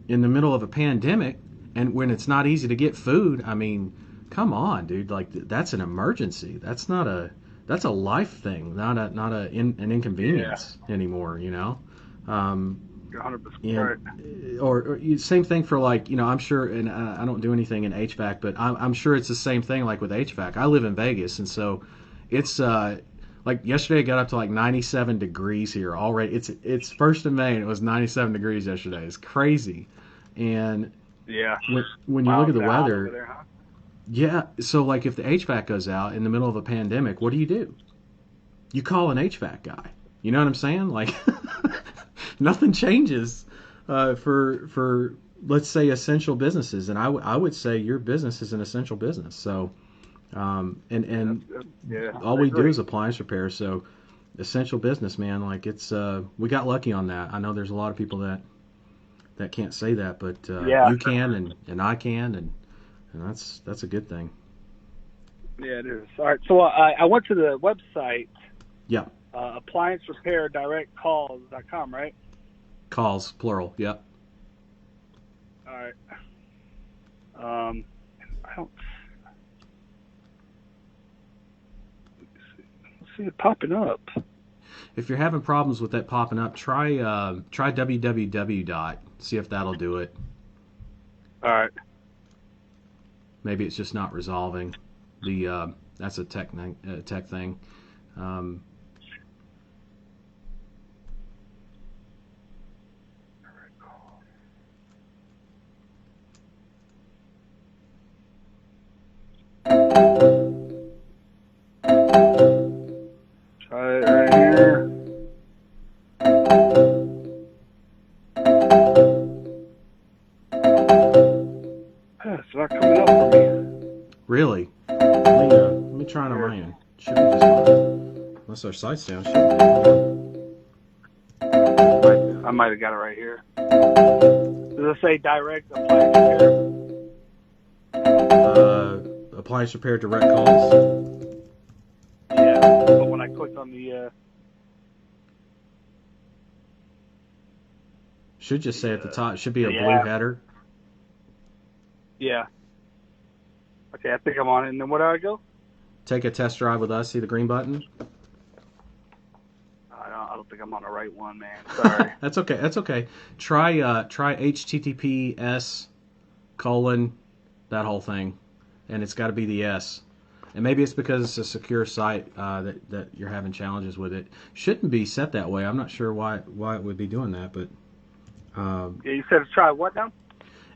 in the middle of a pandemic, and when it's not easy to get food, I mean, come on, dude, like that's an emergency. That's a life thing, not an inconvenience anymore, you know. 100% right. Or same thing for, like, you know, I'm sure, and I don't do anything in HVAC, but I'm sure it's the same thing like with HVAC. I live in Vegas, and so it's like yesterday it got up to like 97 degrees here already. It's 1st of May and it was 97 degrees yesterday. It's crazy. And when you look at the weather, there, huh? Yeah, so like if the HVAC goes out in the middle of a pandemic, what do? You call an HVAC guy. You know what I'm saying? Like nothing changes for let's say essential businesses, and I would say your business is an essential business. So all we do is appliance repair. So essential business, man. Like it's we got lucky on that. I know there's a lot of people that can't say that, but you can, and I can, and that's a good thing. Yeah, it is. All right, so I went to the website. Yeah. appliancerepairdirectcalls.com, right? Calls, plural. Yep. All right. I don't see it popping up. If you're having problems with that popping up, try www. See if that'll do it. All right. Maybe it's just not resolving. That's a tech thing. trying on my end. Should be just fine. Unless our site's down. Should be. I might have got it right here. Does it say direct appliance repair? Appliance repair direct calls. Yeah, but when I clicked on the Should just say at the top. Should be a yeah. blue header. yeah. Okay, I think I'm on it. And then where do I go? Take a test drive with us. See the green button. I don't think I'm on the right one, man. Sorry. That's okay. That's okay. Try HTTPS : that whole thing, and it's got to be the S. And maybe it's because it's a secure site that you're having challenges with it. Shouldn't be set that way. I'm not sure why it would be doing that, but Yeah, you said to try what now?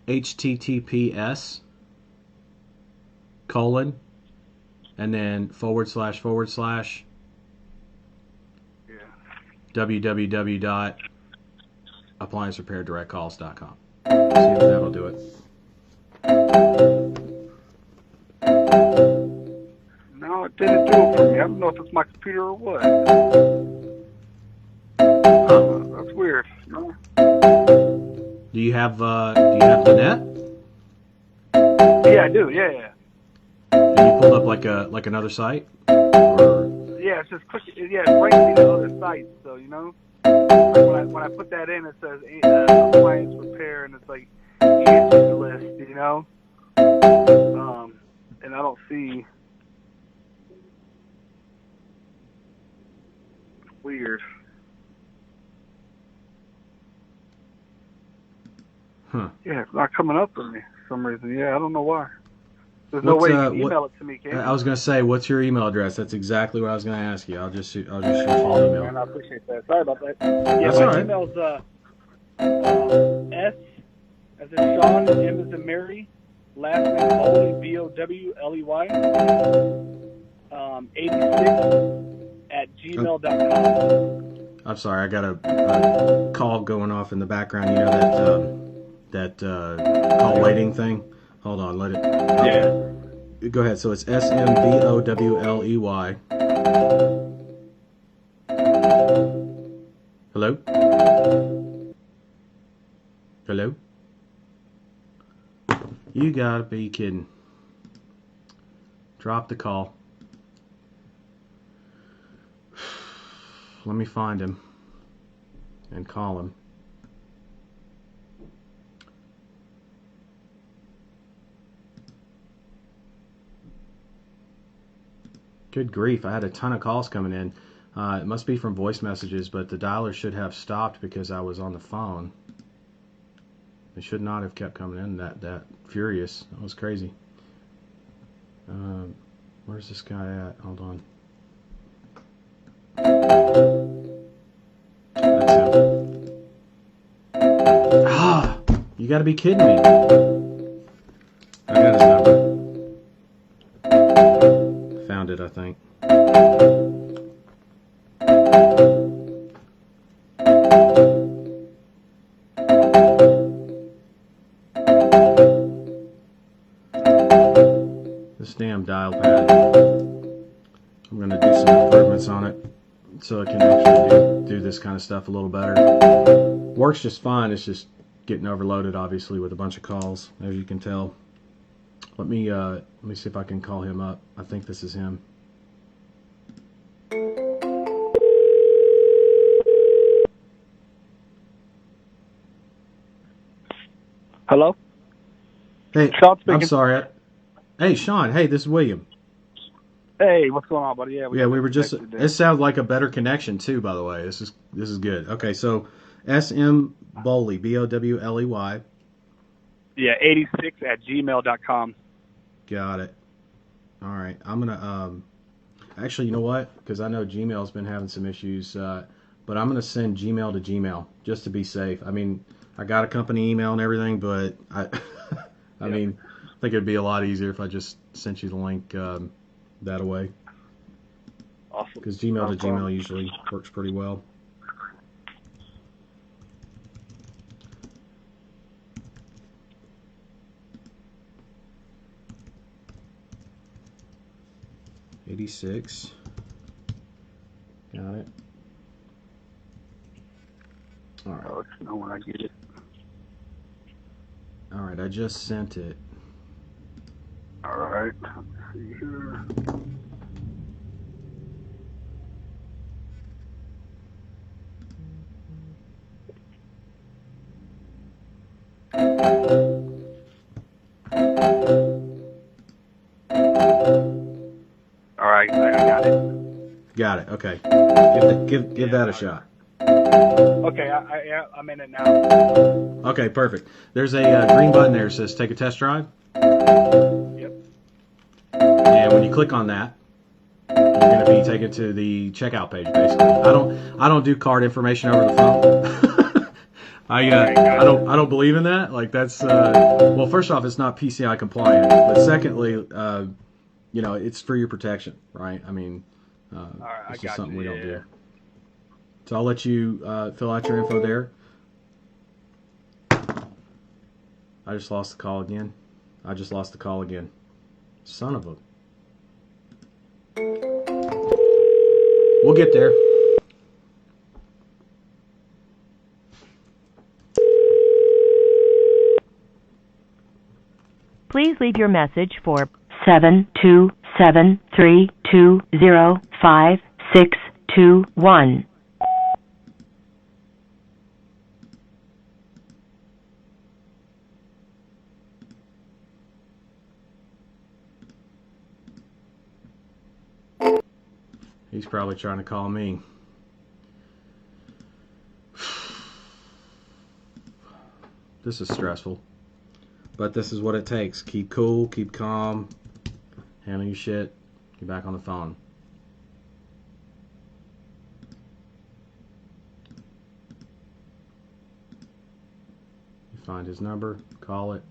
HTTPS : and then / www.appliancerepairdirectcalls.com. See if that'll do it. No, it didn't do it for me. I don't know if it's my computer or what. That's weird. No. Do you have the net? Yeah, I do. Yeah. And you pulled up like another site? Or Yeah, it's just click. Yeah, it brings me to other sites. So like when I put that in, it says appliance repair, and it's like answers list. And I don't see. Weird. Huh. Yeah, it's not coming up for me for some reason. Yeah, I don't know why. There's no way you can email it to me, can you? I was going to say, what's your email address? That's exactly what I was going to ask you. I'll just shoot you an email. Man, I appreciate that. Sorry about that. Yeah, That's my all right. email's S as in Sean, M as in Mary, last name Bowley, B-O-W-L-E-Y, 86@gmail.com. I'm sorry, I got a call going off in the background. You know that call waiting thing? Hold on, let it. Yeah. Go ahead. So it's SMBOWLEY. Hello? Hello? You gotta be kidding. Drop the call. Let me find him and call him. Good grief, I had a ton of calls coming in. It must be from voice messages, but the dialer should have stopped because I was on the phone. It should not have kept coming in that furious. That was crazy. Where's this guy at? Hold on. That's him. Ah! You gotta be kidding me. I got his number. Found it, I think. This damn dial pad. I'm gonna do some improvements on it so it can actually do this kind of stuff a little better. Works just fine. It's just getting overloaded, obviously, with a bunch of calls, as you can tell. Let me see if I can call him up. I think this is him. Hello? Hey, Sean speaking. I'm sorry. Hey, Sean. Hey, this is William. Hey, what's going on, buddy? Yeah, we were just. It sounds like a better connection too. By the way, this is good. Okay, so SM Bowley, BOWLEY. Yeah, 86@gmail.com. Got it. All right, I'm gonna. Actually, you know what? Because I know Gmail's been having some issues, but I'm gonna send Gmail to Gmail just to be safe. I mean, I got a company email and everything, but I mean, I think it'd be a lot easier if I just sent you the link that way. Awesome. Because Gmail to Gmail usually works pretty well. 86. Got it. All right. I'll let you know when I get it. All right, I just sent it. All right. Let's see here. All right, I got it. Got it. Okay. Give that a shot. Okay, I'm in it now. Okay, perfect. There's a green button there that says take a test drive. Yep. And when you click on that, you're going to be taken to the checkout page. Basically, I don't do card information over the phone. I don't believe in that. Like that's well, first off, it's not PCI compliant, but secondly, it's for your protection, right? I mean, it's just something we don't do. So I'll let you fill out your info there. I just lost the call again. Son of a... We'll get there. Please leave your message for 72732055621. He's probably trying to call me. This is stressful. But this is what it takes. Keep cool, keep calm, handle your shit, get back on the phone. You find his number, call it.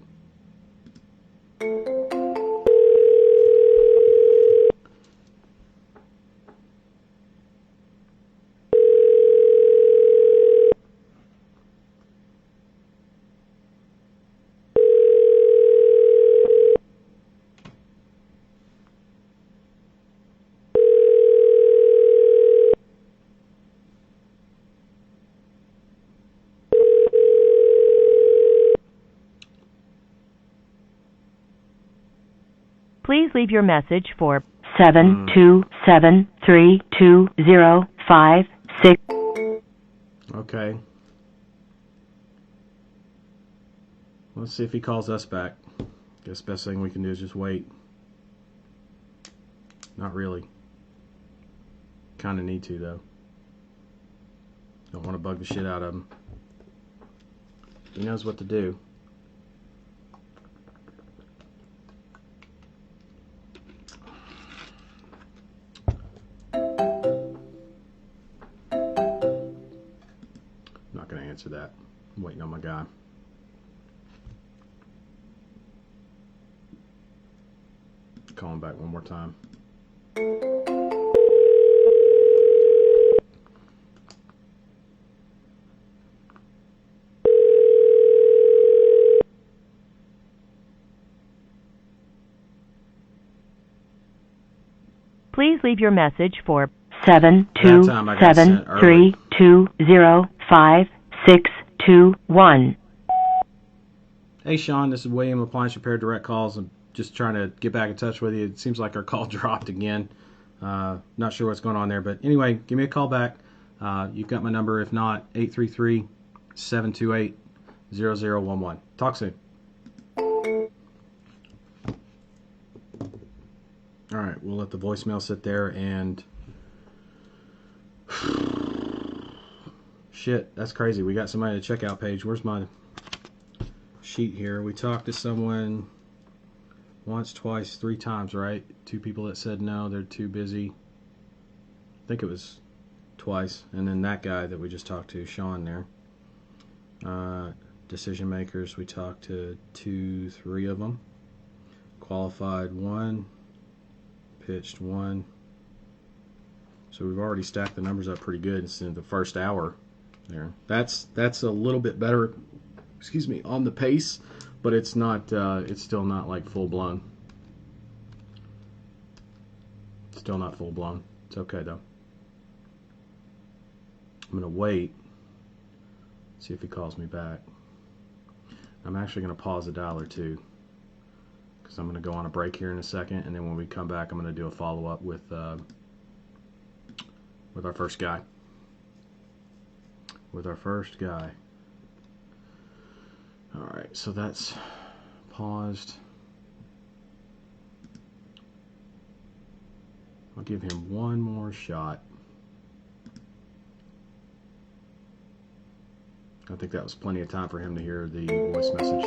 Please leave your message for 727320556. Okay. Let's see if he calls us back. Guess best thing we can do is just wait. Not really. Kind of need to though. Don't want to bug the shit out of him. He knows what to do. Not going to answer that. I'm waiting on my guy. Call him back one more time. Please leave your message for 72732055621. Hey Sean, this is William, Appliance Repair Direct Calls. I'm just trying to get back in touch with you. It seems like our call dropped again. Not sure what's going on there, but anyway, give me a call back. You've got my number. If not, 833-728-0011. Talk soon. All right, we'll let the voicemail sit there and... Shit, that's crazy. We got somebody at the checkout page. Where's my sheet here? We talked to someone once, twice, 3 times, right? 2 people that said no, they're too busy. I think it was twice. And then that guy that we just talked to, Sean there. Decision makers, we talked to 2, 3 of them. Qualified 1. Pitched 1. So we've already stacked the numbers up pretty good in the first hour there. That's a little bit better, excuse me, on the pace, but it's not it's still not like full blown. Still not full blown. It's okay though. I'm gonna wait. See if he calls me back. I'm actually gonna pause the dialer too, because I'm gonna go on a break here in a second, and then when we come back, I'm gonna do a follow up with our first guy. All right, so that's paused. I'll give him one more shot. I think that was plenty of time for him to hear the voice message.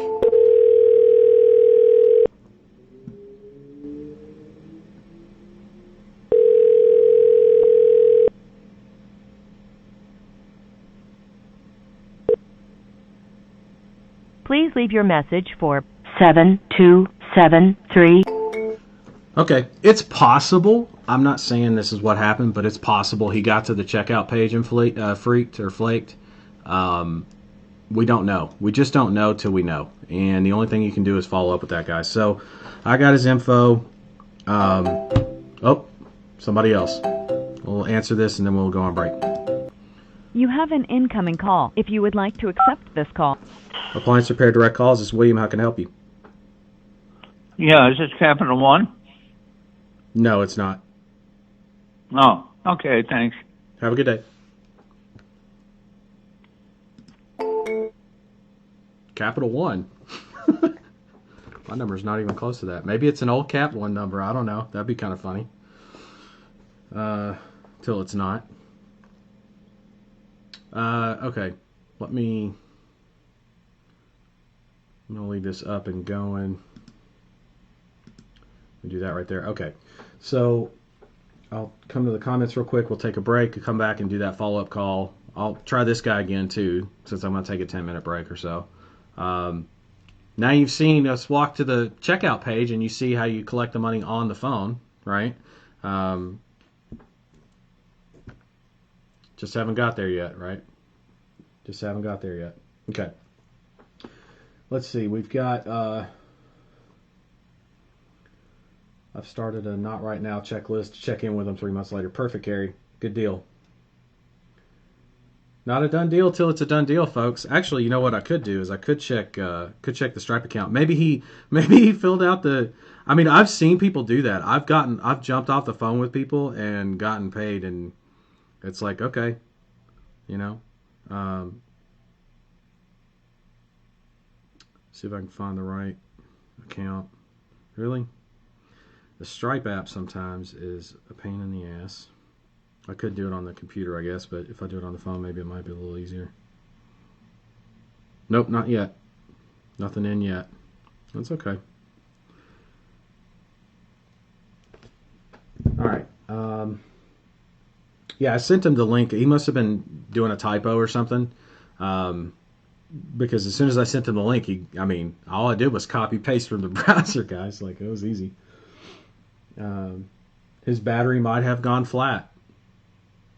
Please leave your message for 7273. Okay, it's possible. I'm not saying this is what happened, but it's possible he got to the checkout page and flaked. We don't know. We just don't know till we know. And the only thing you can do is follow up with that guy. So I got his info. Oh, somebody else. We'll answer this and then we'll go on break. You have an incoming call. If you would like to accept this call. Appliance Repair Direct Calls. This is William. How can I help you? Yeah, is this Capital One? No, it's not. Oh, okay, thanks. Have a good day. Capital One. My number's not even close to that. Maybe it's an old Cap One number. I don't know. That'd be kind of funny. Till it's not. Okay. I'm going to leave this up and going. We do that right there. Okay. So I'll come to the comments real quick. We'll take a break, come back and do that follow-up call. I'll try this guy again too, since I'm going to take a 10-minute break or so. Now you've seen us walk to the checkout page and you see how you collect the money on the phone, right? Just haven't got there yet, right? Just haven't got there yet. Okay. Let's see. We've got... I've started a not right now checklist to check in with them 3 months later. Perfect, Gary. Good deal. Not a done deal till it's a done deal, folks. Actually, you know what I could do is I could check the Stripe account. Maybe he filled out the. I mean, I've seen people do that. I've jumped off the phone with people and gotten paid, and it's like, okay, you know. See if I can find the right account. Really? The Stripe app sometimes is a pain in the ass. I could do it on the computer, I guess, but if I do it on the phone, maybe it might be a little easier. Nope, not yet. Nothing in yet. That's okay. All right. Yeah, I sent him the link. He must have been doing a typo or something. Because as soon as I sent him the link, all I did was copy paste from the browser, guys. Like, it was easy. His battery might have gone flat.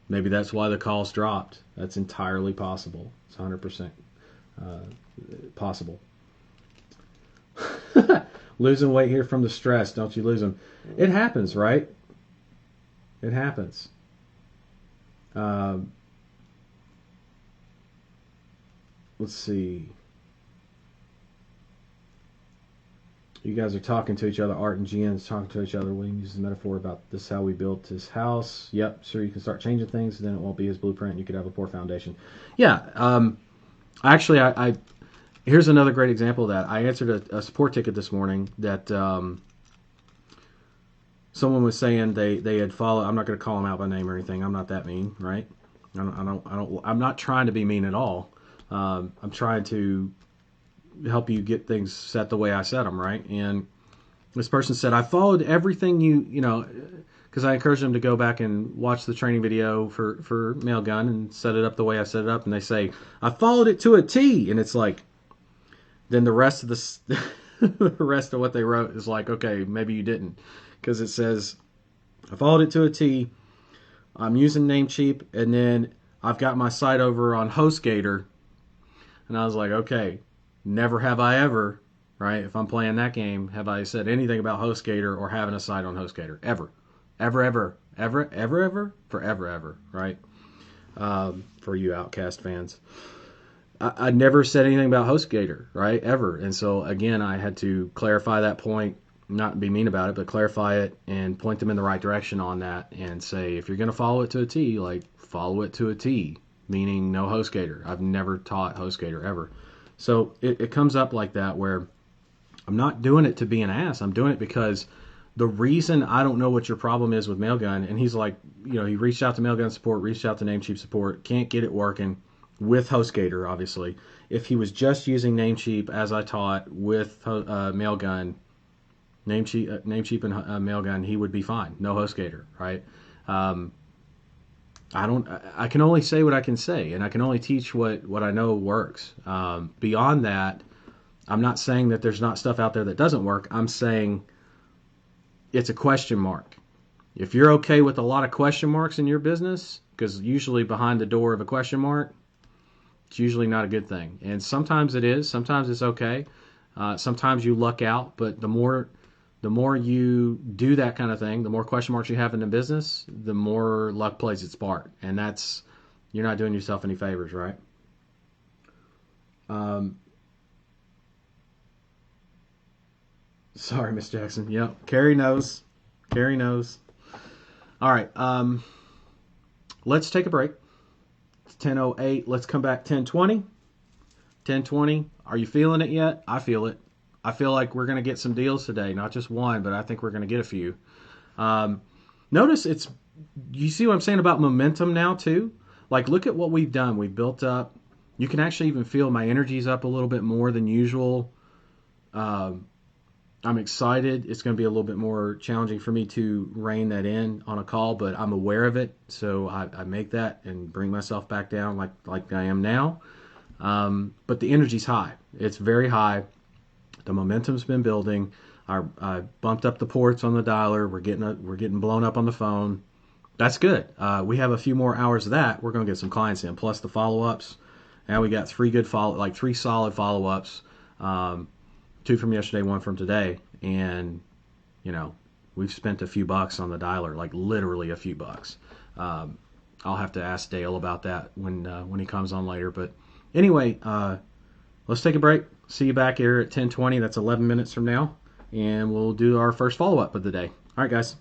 Maybe that's why the calls dropped. That's entirely possible. It's 100% possible. Losing weight here from the stress. Don't you lose them. It happens, right? It happens. Let's see. You guys are talking to each other. Art and Gian's talking to each other. William uses a metaphor about this is how we built his house. Yep, sure, you can start changing things, then it won't be his blueprint. You could have a poor foundation. Yeah, actually, I here's another great example of that. I answered a support ticket this morning that someone was saying they had followed. I'm not going to call them out by name or anything. I'm not that mean, right? I'm not trying to be mean at all. I'm trying to help you get things set the way I set them, right? And this person said, I followed everything you know, because I encouraged them to go back and watch the training video for Mailgun and set it up the way I set it up. And they say, I followed it to a T. And it's like, then the rest of the rest of what they wrote is like, okay, maybe you didn't. Because it says, I followed it to a T. I'm using Namecheap. And then I've got my site over on HostGator. And I was like, okay. Never have I ever, right, if I'm playing that game, have I said anything about HostGator or having a site on HostGator. Ever. forever, right? For you Outcast fans. I never said anything about HostGator, right? Ever. And so, again, I had to clarify that point, not be mean about it, but clarify it and point them in the right direction on that and say, if you're going to follow it to a T, like, follow it to a T, meaning no HostGator. I've never taught HostGator ever. So it comes up like that where I'm not doing it to be an ass. I'm doing it because the reason I don't know what your problem is with Mailgun, and he's like, he reached out to Mailgun support, reached out to Namecheap support, can't get it working with HostGator, obviously. If he was just using Namecheap as I taught with Mailgun, Namecheap and Mailgun, he would be fine. No HostGator, right? I can only say what I can say, and I can only teach what I know works. Beyond that, I'm not saying that there's not stuff out there that doesn't work. I'm saying it's a question mark. If you're okay with a lot of question marks in your business, because usually behind the door of a question mark, it's usually not a good thing. And sometimes it is. Sometimes it's okay. Sometimes you luck out. But the more you do that kind of thing, the more question marks you have in the business, the more luck plays its part. And you're not doing yourself any favors, right? Sorry, Miss Jackson. Yep. Carrie knows. All right. Let's take a break. It's 10:08. Let's come back 10:20. 10:20. Are you feeling it yet? I feel it. I feel like we're going to get some deals today. Not just one, but I think we're going to get a few. Notice you see what I'm saying about momentum now too? Like, look at what we've done. We've built up. You can actually even feel my energy's up a little bit more than usual. I'm excited. It's going to be a little bit more challenging for me to rein that in on a call, but I'm aware of it. So I make that and bring myself back down like I am now. But the energy's high. It's very high. The momentum's been building. I bumped up the ports on the dialer. We're getting blown up on the phone. That's good. We have a few more hours of that. We're going to get some clients in, plus the follow-ups. Now we got three solid follow-ups. 2 from yesterday, 1 from today, and we've spent a few bucks on the dialer, like literally a few bucks. I'll have to ask Dale about that when he comes on later. But anyway, let's take a break. See you back here at 10:20. That's 11 minutes from now, and we'll do our first follow-up of the day. All right, guys.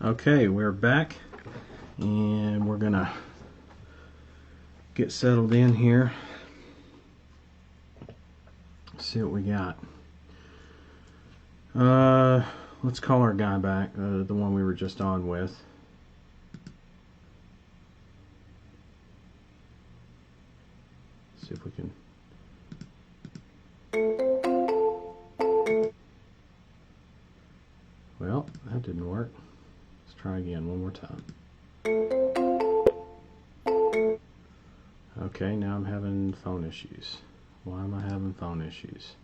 Okay, we're back, and we're gonna get settled in here. See what we got. Let's call our guy back, the one we were just on with. See if we can. Well, that didn't work. Let's try again one more time. Okay, now I'm having phone issues. Why am I having phone issues?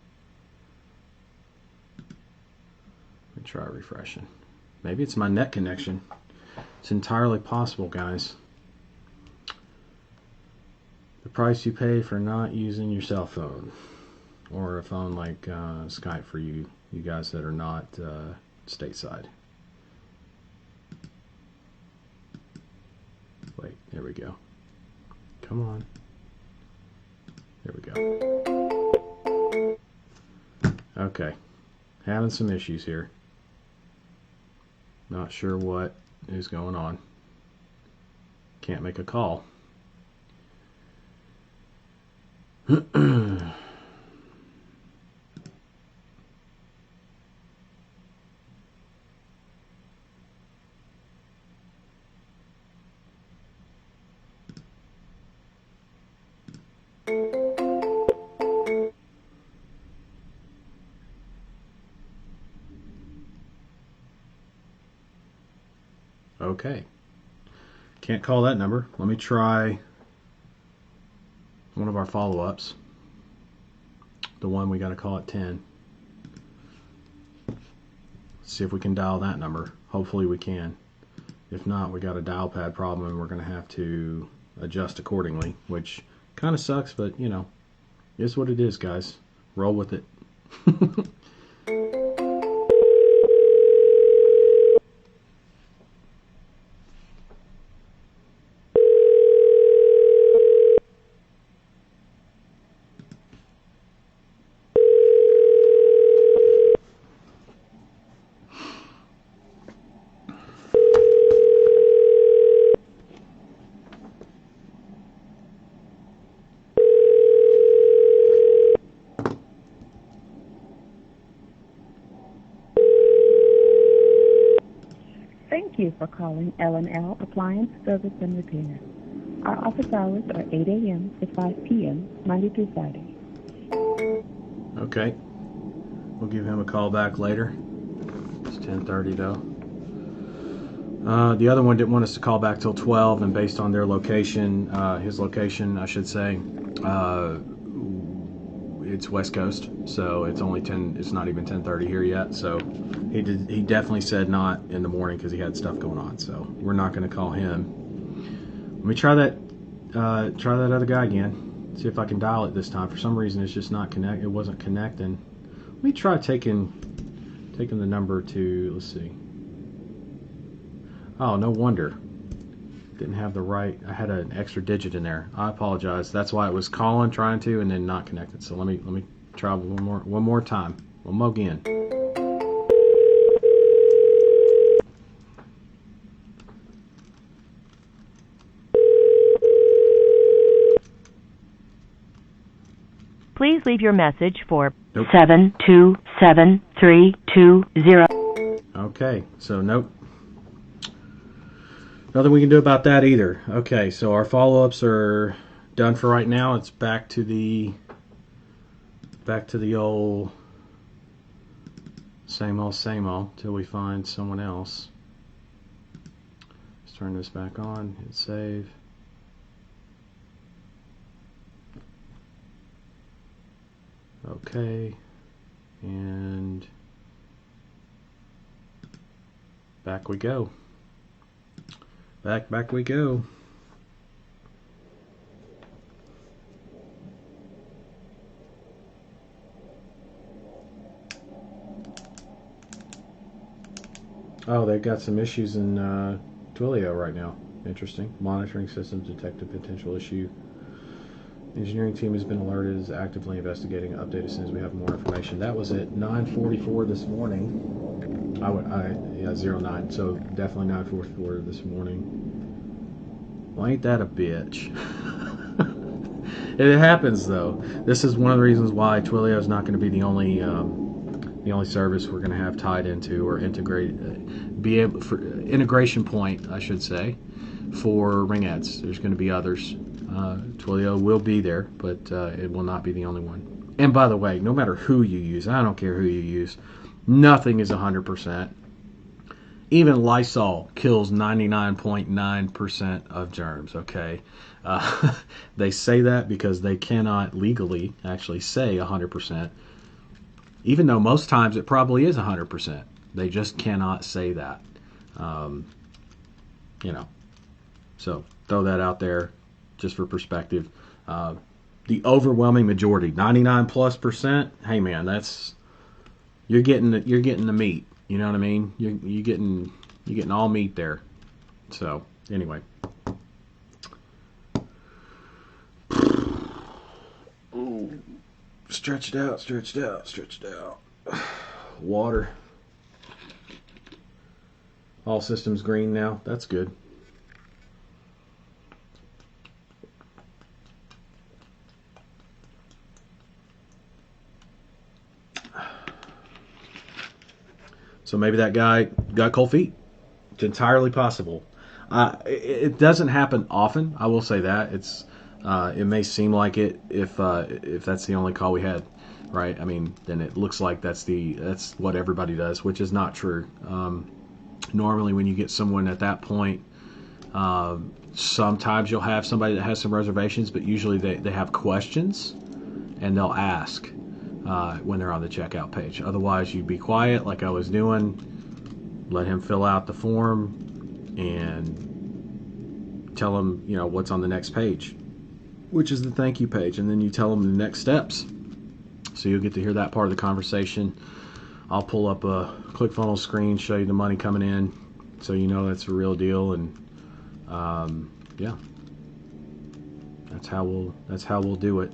Let me try refreshing. Maybe it's my net connection. It's entirely possible, guys. The price you pay for not using your cell phone, or a phone like Skype for you guys that are not stateside. Wait, there we go. Come on. There we go. Okay, having some issues here. Not sure what is going on. Can't make a call. Okay. Can't call that number. Let me try one of our follow-ups. The one we got to call at 10. See if we can dial that number. Hopefully we can. If not, we got a dial pad problem and we're going to have to adjust accordingly, which kind of sucks, but you know, it's what it is, guys. Roll with it. Thank you for calling L&L Appliance Service and Repair. Our office hours are 8 a.m. to 5 p.m. Monday through Friday. Okay. We'll give him a call back later. It's 10:30 though. The other one didn't want us to call back till 12, and based on their location, his location, I should say, it's West Coast, so it's only 10. It's not even 10:30 here yet. So he definitely said not in the morning because he had stuff going on. So we're not going to call him. Let me try that other guy again. See if I can dial it this time. For some reason, it's just not connect. It wasn't connecting. Let me try taking the number to. Let's see. Oh, no wonder. Didn't have the right. I had an extra digit in there. I apologize. That's why it was calling, trying to, and then not connected. So let me try one more time. One more again. Please leave your message for 727-320. Okay, so nope. Nothing we can do about that either. Okay, so our follow-ups are done for right now. It's back to the old same old till we find someone else. Let's turn this back on, hit save. Okay, and back we go. Back we go. Oh, they've got some issues in Twilio right now. Interesting. Monitoring systems detect a potential issue. The engineering team has been alerted, is actively investigating. Update as soon as we have more information. That was at 9:44 this morning. Yeah, 09. So definitely 944 this morning. Well, ain't that a bitch? It happens though. This is one of the reasons why Twilio is not going to be the only service we're going to have tied into or integrate, be able for integration point, I should say, for ring ads. There's going to be others. Twilio will be there, but it will not be the only one. And by the way, no matter who you use, I don't care who you use, nothing is 100%. Even Lysol kills 99.9% of germs, okay? They say that because they cannot legally actually say 100%, even though most times it probably is 100%. They just cannot say that. So throw that out there just for perspective. The overwhelming majority, 99+%, hey man, that's you're getting the meat. You know what I mean? You're getting all meat there. So anyway, ooh, stretched out. Water. All systems green now. That's good. So maybe that guy got cold feet. It's entirely possible. It doesn't happen often. I will say that. It may seem like it if that's the only call we had, right? I mean, then it looks like that's what everybody does, which is not true. Normally, when you get someone at that point, sometimes you'll have somebody that has some reservations, but usually they have questions, and they'll ask. When they're on the checkout page. Otherwise, you'd be quiet like I was doing, let him fill out the form, and tell him, what's on the next page, which is the thank you page, and then you tell him the next steps. So you'll get to hear that part of the conversation. I'll pull up a ClickFunnels screen, show you the money coming in, so you know that's a real deal, and yeah, that's how we'll do it.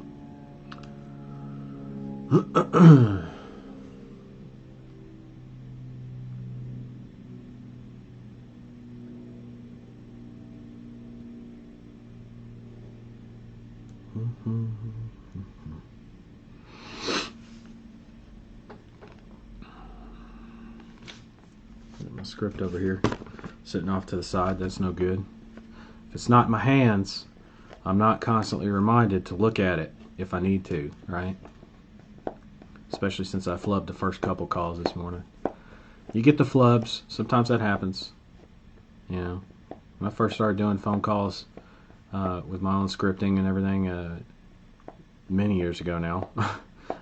My script over here sitting off to the side, that's no good. If it's not in my hands, I'm not constantly reminded to look at it if I need to, right? Especially since I flubbed the first couple calls this morning. You get the flubs. Sometimes that happens. When I first started doing phone calls with my own scripting and everything many years ago now.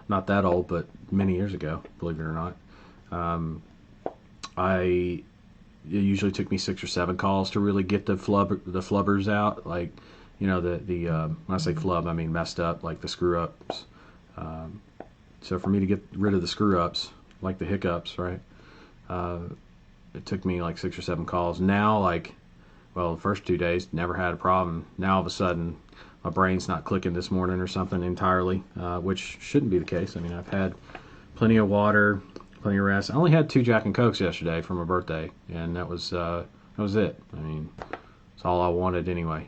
Not that old, but many years ago, believe it or not. It usually took me 6 or 7 calls to really get the flubbers out. Like, when I say flub, I mean messed up, like the screw ups. So for me to get rid of the screw-ups, like the hiccups, right, it took me like 6 or 7 calls. Now, the first 2 days, never had a problem. Now, all of a sudden, my brain's not clicking this morning or something entirely, which shouldn't be the case. I mean, I've had plenty of water, plenty of rest. I only had 2 Jack and Cokes yesterday for my birthday, and that was it. I mean, it's all I wanted anyway.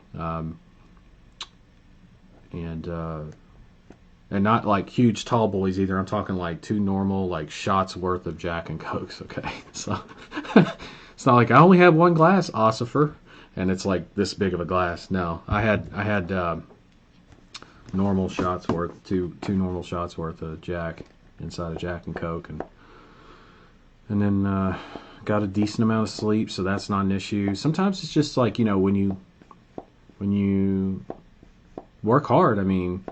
And not like huge tall boys either. I'm talking like 2 normal shots worth of Jack and Cokes. Okay, so it's not like I only have 1 glass, Ossifer, and it's like this big of a glass. No, I had normal shots worth, two normal shots worth of Jack inside a Jack and Coke, and then got a decent amount of sleep, so that's not an issue. Sometimes it's just like when you work hard. I mean,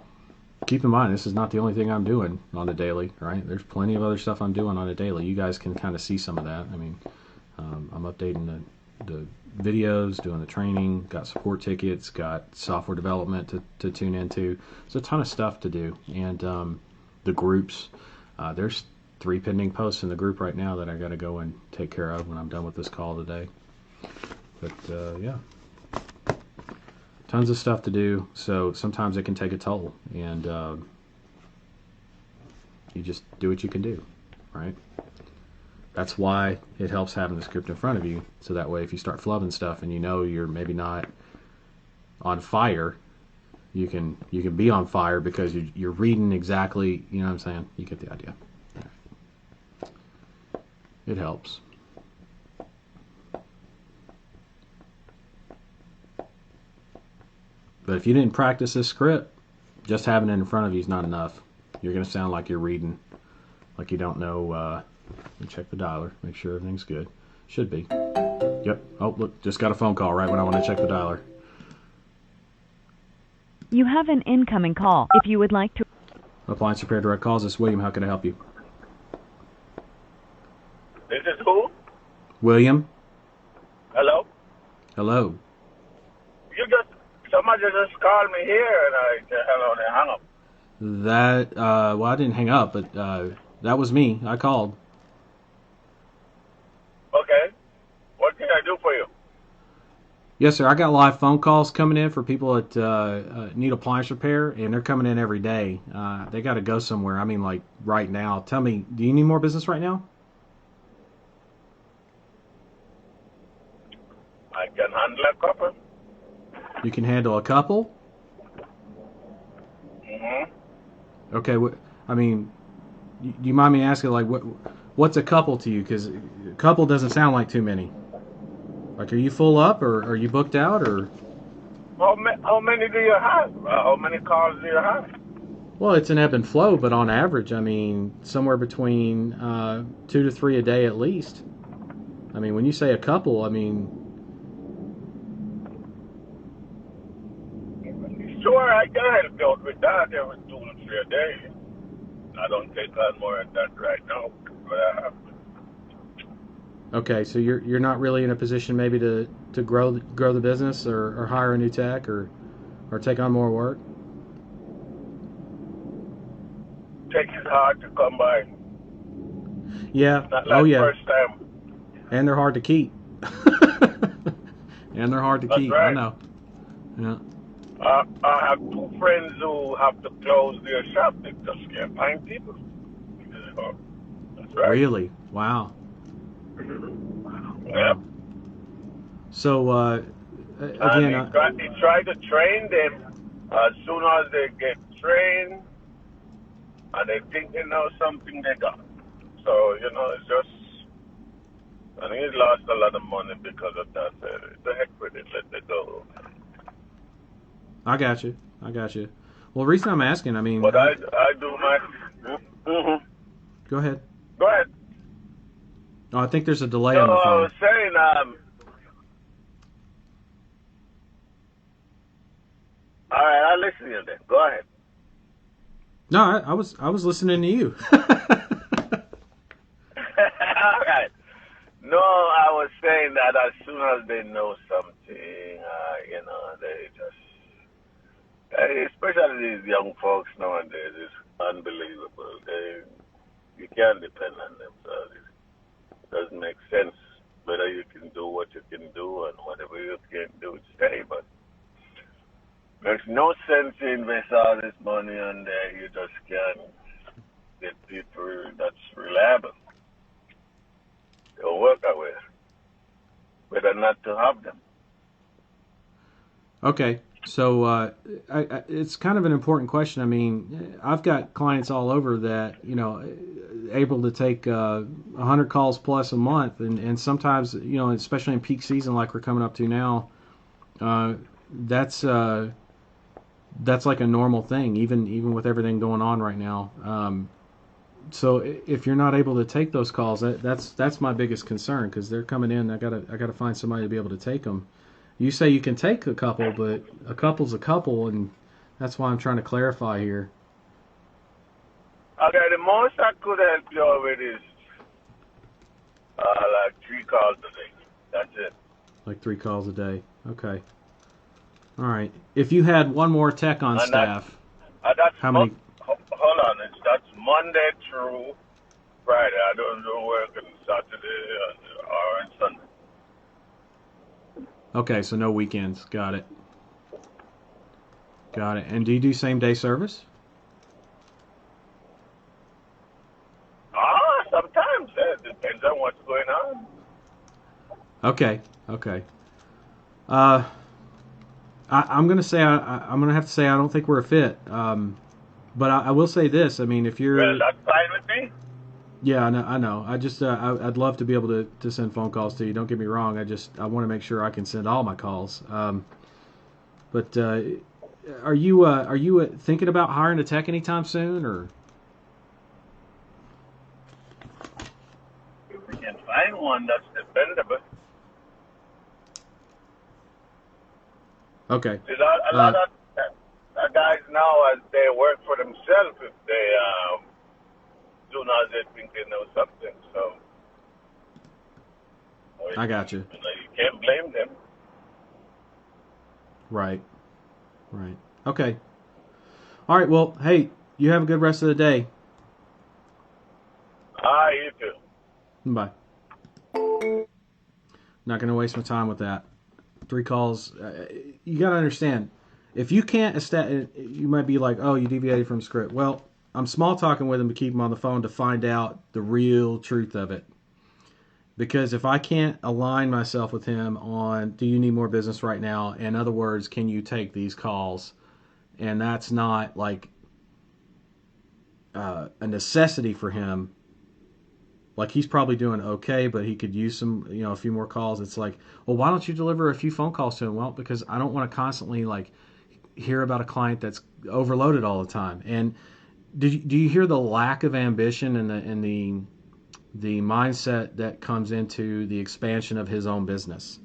keep in mind, this is not the only thing I'm doing on a daily, right? There's plenty of other stuff I'm doing on a daily. You guys can kind of see some of that. I mean, I'm updating the videos, doing the training, got support tickets, got software development to tune into. There's a ton of stuff to do. And the groups, there's 3 pending posts in the group right now that I got to go and take care of when I'm done with this call today. But yeah. Tons of stuff to do, so sometimes it can take a toll, and you just do what you can do, right? That's why it helps having the script in front of you, so that way if you start flubbing stuff and you know you're maybe not on fire, you can be on fire because you're reading exactly, you know what I'm saying? You get the idea. It helps. But if you didn't practice this script, just having it in front of you is not enough. You're going to sound like you're reading, like you don't know. Let me check the dialer, make sure everything's good. Should be. Yep. Oh, look, just got a phone call right when I want to check the dialer. You have an incoming call. If you would like to... Appliance Repair Direct Calls. This is William. How can I help you? This is who? William? Hello? Hello. Somebody just called me here and I said hello and I hung up. That, well, I didn't hang up, but that was me. I called. Okay. What can I do for you? Yes, sir. I got live phone calls coming in for people that need appliance repair, and they're coming in every day. They got to go somewhere. I mean, like right now. Tell me, do you need more business right now? I can handle a couple. You can handle a couple? Mm-hmm. Okay. I mean, do you mind me asking, like, what's a couple to you? Because a couple doesn't sound like too many. Like, are you full up, or are you booked out, or? How many do you have? How many calls do you have? Well, it's an ebb and flow, but on average, I mean, somewhere between 2 to 3 a day at least. I mean, when you say a couple, I mean... Sure, I can help you out with that every 2 to 3 a day. I don't take on more than that right now, but I have to. Okay, so you're not really in a position maybe to grow the business or hire a new tech or take on more work? Tech is hard to come by. Yeah. Not like oh yeah. First time. And they're hard to keep. And they're hard to That's keep. right. I know. Yeah. I have 2 friends who have to close their shop. They just can't find people. So, that's right. Really? Wow. Yeah. So again, he tried to train them. As soon as they get trained and they think they know something, they got. So it's just. I think he lost a lot of money because of that. The heck with it, let it go. I got you. Well, the reason I'm asking, I mean... But I do my... Mm-hmm. Go ahead. Go ahead. Oh, I think there's a delay on the phone. I was saying, all right, I'll listen to you then. Go ahead. No, I was listening to you. All right. No, I was saying that as soon as they know something, they just... especially these young folks nowadays, it's unbelievable. You can't depend on them. So it doesn't make sense whether you can do what you can do and whatever you can't do, stay. But makes no sense to invest all this money on there. You just can't get people that's reliable. They'll work away. Better not to have them. Okay. So it's kind of an important question. I mean, I've got clients all over that, able to take 100 calls plus a month. And sometimes, especially in peak season like we're coming up to now, that's like a normal thing, even with everything going on right now. So if you're not able to take those calls, that's my biggest concern, because they're coming in. I gotta find somebody to be able to take them. You say you can take a couple, but a couple's a couple, and that's why I'm trying to clarify here. Okay, the most I could help you with is like 3 calls a day. That's it. Like 3 calls a day. Okay. All right. If you had one more tech on staff, that's how many? Hold on, that's Monday through Friday. I don't do work on Saturday or on Sunday. Okay, so no weekends. Got it. And do you do same day service? Sometimes. It depends on what Okay. I'm gonna say I'm gonna have to say I don't think we're a fit. But I will say this. I mean, if you're Well, that's fine with me. yeah, I know. I just I'd love to be able to send phone calls to you. Don't get me wrong. I want to make sure I can send all my calls. But are you thinking about hiring a tech anytime soon, or? If we can find one that's dependable. Okay. See, a lot of guys now, as they work for themselves, if they do not, they think they know something. So I got you. You can't blame them. Right. Okay. All right. Well, hey, you have a good rest of the day. You too. Bye. Not going to waste my time with that. 3 calls. You got to understand, if you can't you might be like, oh, you deviated from script. Well, I'm small talking with him to keep him on the phone to find out the real truth of it. Because if I can't align myself with him on, do you need more business right now? In other words, can you take these calls? And that's not like a necessity for him. Like, he's probably doing okay, but he could use some, a few more calls. It's like, well, why don't you deliver a few phone calls to him? Well, because I don't want to constantly hear about a client that's overloaded all the time. And do you hear the lack of ambition and the mindset that comes into the expansion of his own business?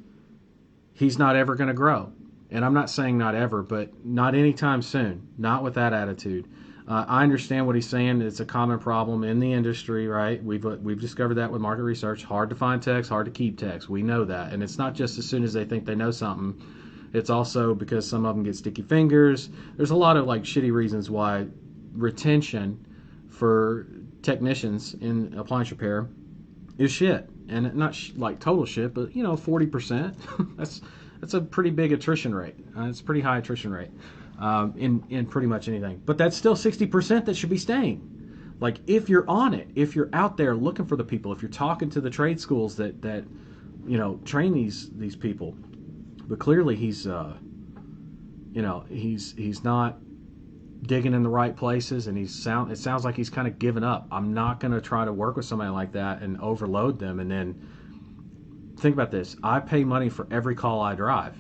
He's not ever going to grow. And I'm not saying not ever, but not anytime soon. Not with that attitude. I understand what he's saying. It's a common problem in the industry, right? We've discovered that with market research. Hard to find techs, hard to keep techs. We know that. And it's not just as soon as they think they know something. It's also because some of them get sticky fingers. There's a lot of shitty reasons why retention for technicians in appliance repair is shit. And not total shit, but 40%. That's a pretty big attrition rate. It's a pretty high attrition rate. In pretty much anything. But that's still 60% that should be staying. If you're on it, if you're out there looking for the people, if you're talking to the trade schools that train these people. But clearly he's not digging in the right places, and it sounds like he's kind of given up. I'm not going to try to work with somebody like that and overload them. And then think about this. I pay money for every call I drive.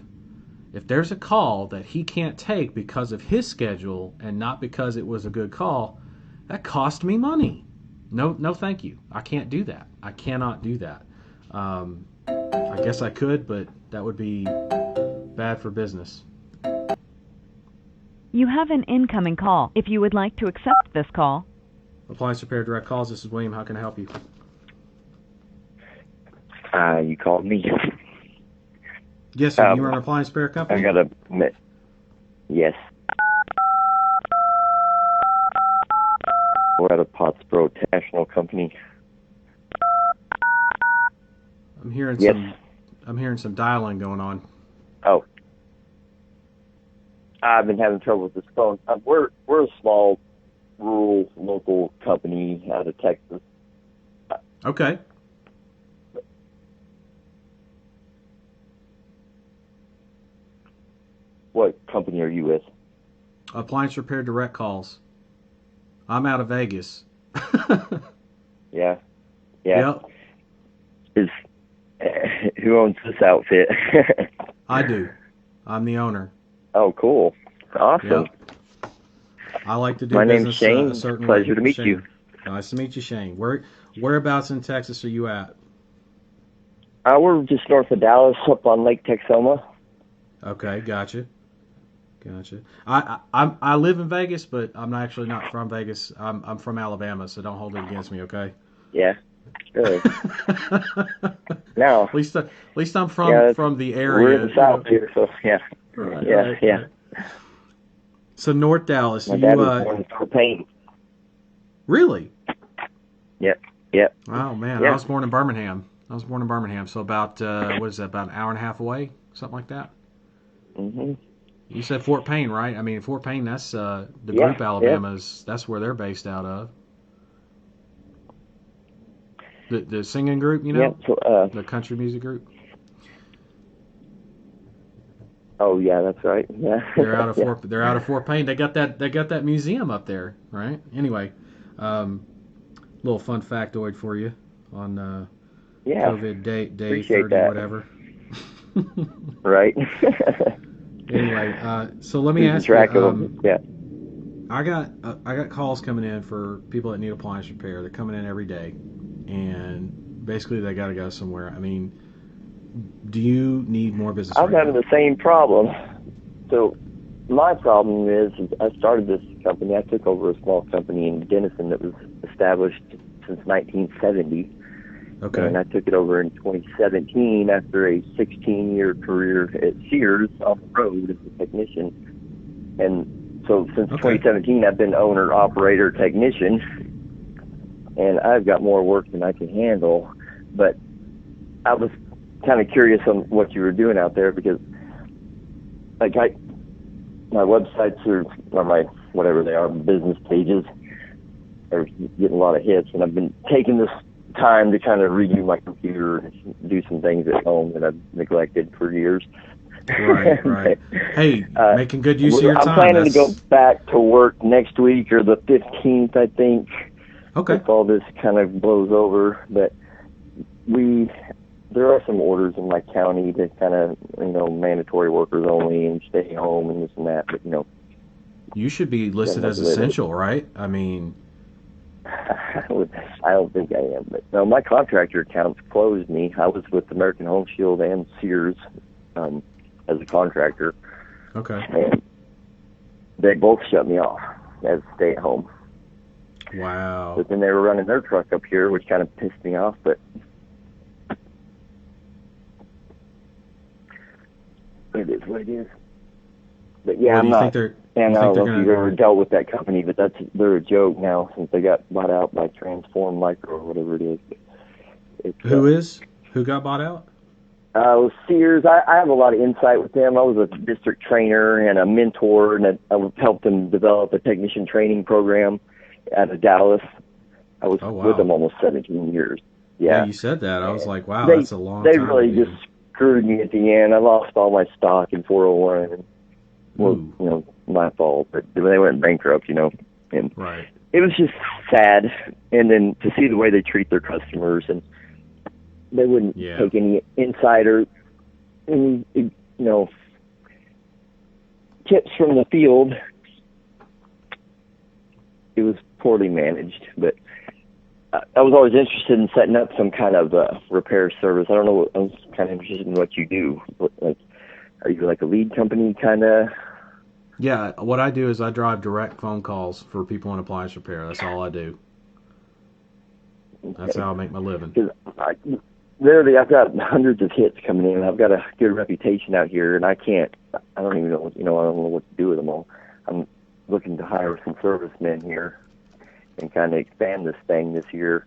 If there's a call that he can't take because of his schedule and not because it was a good call, that cost me money. No, thank you. I can't do that. I cannot do that. I guess I could, but that would be bad for business. You have an incoming call. If you would like to accept this call. Appliance Repair Direct Calls. This is William. How can I help you? You called me. Yes, sir. You are an appliance repair company? Yes. We're at a Pottsboro National Company. I'm hearing some dialing going on. Oh. I've been having trouble with this phone. We're a small, rural, local company out of Texas. Okay. What company are you with? Appliance Repair Direct Calls. I'm out of Vegas. Yeah. Yep. Who owns this outfit? I do. I'm the owner. Oh, cool. Awesome. Yep. I like to do My business name's Shane. a certain Pleasure way. to meet Shane. you. Nice to meet you, Shane. Whereabouts in Texas are you at? We're just north of Dallas, up on Lake Texoma. Okay, gotcha. I live in Vegas, but I'm actually not from Vegas. I'm from Alabama, so don't hold it against me, okay? Yeah. Good. No. At least I'm from the area. We're in the south here, so yeah. Right. Yeah. So North Dallas. My dad was born in Fort Payne. Really? Yep. Oh man, Yeah. I was born in Birmingham. So about what is that? About an hour and a half away, something like that. Mhm. You said Fort Payne, right? I mean, Fort Payne. That's the group Alabama's. That's where they're based out of. The singing group, Yeah. So, the country music group. Oh yeah, that's right. Yeah. They're out of Fort. They're out of Fort Payne. They got that museum up there, right? Anyway, little fun factoid for you on COVID day Appreciate 30 that. whatever. Right. Anyway, so let me Keeping ask track you. of them. Yeah. I got calls coming in for people that need appliance repair. They're coming in every day, and basically they got to go somewhere. I mean, do you need more business? I'm having the same problem. So my problem is I started this company. I took over a small company in Denison that was established since 1970. Okay. And I took it over in 2017 after a 16-year career at Sears on the road as a technician. And so since 2017, I've been owner, operator, technician, and I've got more work than I can handle. But I was kind of curious on what you were doing out there because, like, my websites or my whatever they are, business pages, are getting a lot of hits, and I've been taking this time to kind of redo my computer and do some things at home that I've neglected for years. Right. Hey, making good use of your time. I'm planning to go back to work next week or the 15th, I think. Okay. If all this kind of blows over, but there are some orders in my county that kind of, mandatory workers only and stay home and this and that, but you should be listed as essential, right? I mean, I don't think I am, but no, my contractor accounts closed me. I was with American Home Shield and Sears as a contractor. Okay. And they both shut me off as stay at home. Wow. But then they were running their truck up here, which kind of pissed me off, but it is what it is. But yeah, I'm not. And I don't know if you've ever dealt with that company, but they're a joke now since they got bought out by Transform Micro or whatever it is. Who got bought out? Sears. I have a lot of insight with them. I was a district trainer and a mentor, and I helped them develop a technician training program out of Dallas. I was with them almost 17 years. Yeah, you said that. I was like, wow, that's a long time. They really just screwed me at the end. I lost all my stock in 401. And, well, my fault, but they went bankrupt, and right. It was just sad. And then to see the way they treat their customers, and they wouldn't take any insider, any, tips from the field. It was poorly managed, but I was always interested in setting up some kind of repair service. I don't know. I was kind of interested in what you do. Like, are you like a lead company kind of? Yeah, what I do is I drive direct phone calls for people in appliance repair. That's all I do. That's how I make my living. Literally, I've got hundreds of hits coming in. I've got a good reputation out here, and I don't even know, I don't know what to do with them all. I'm looking to hire some servicemen here and kind of expand this thing this year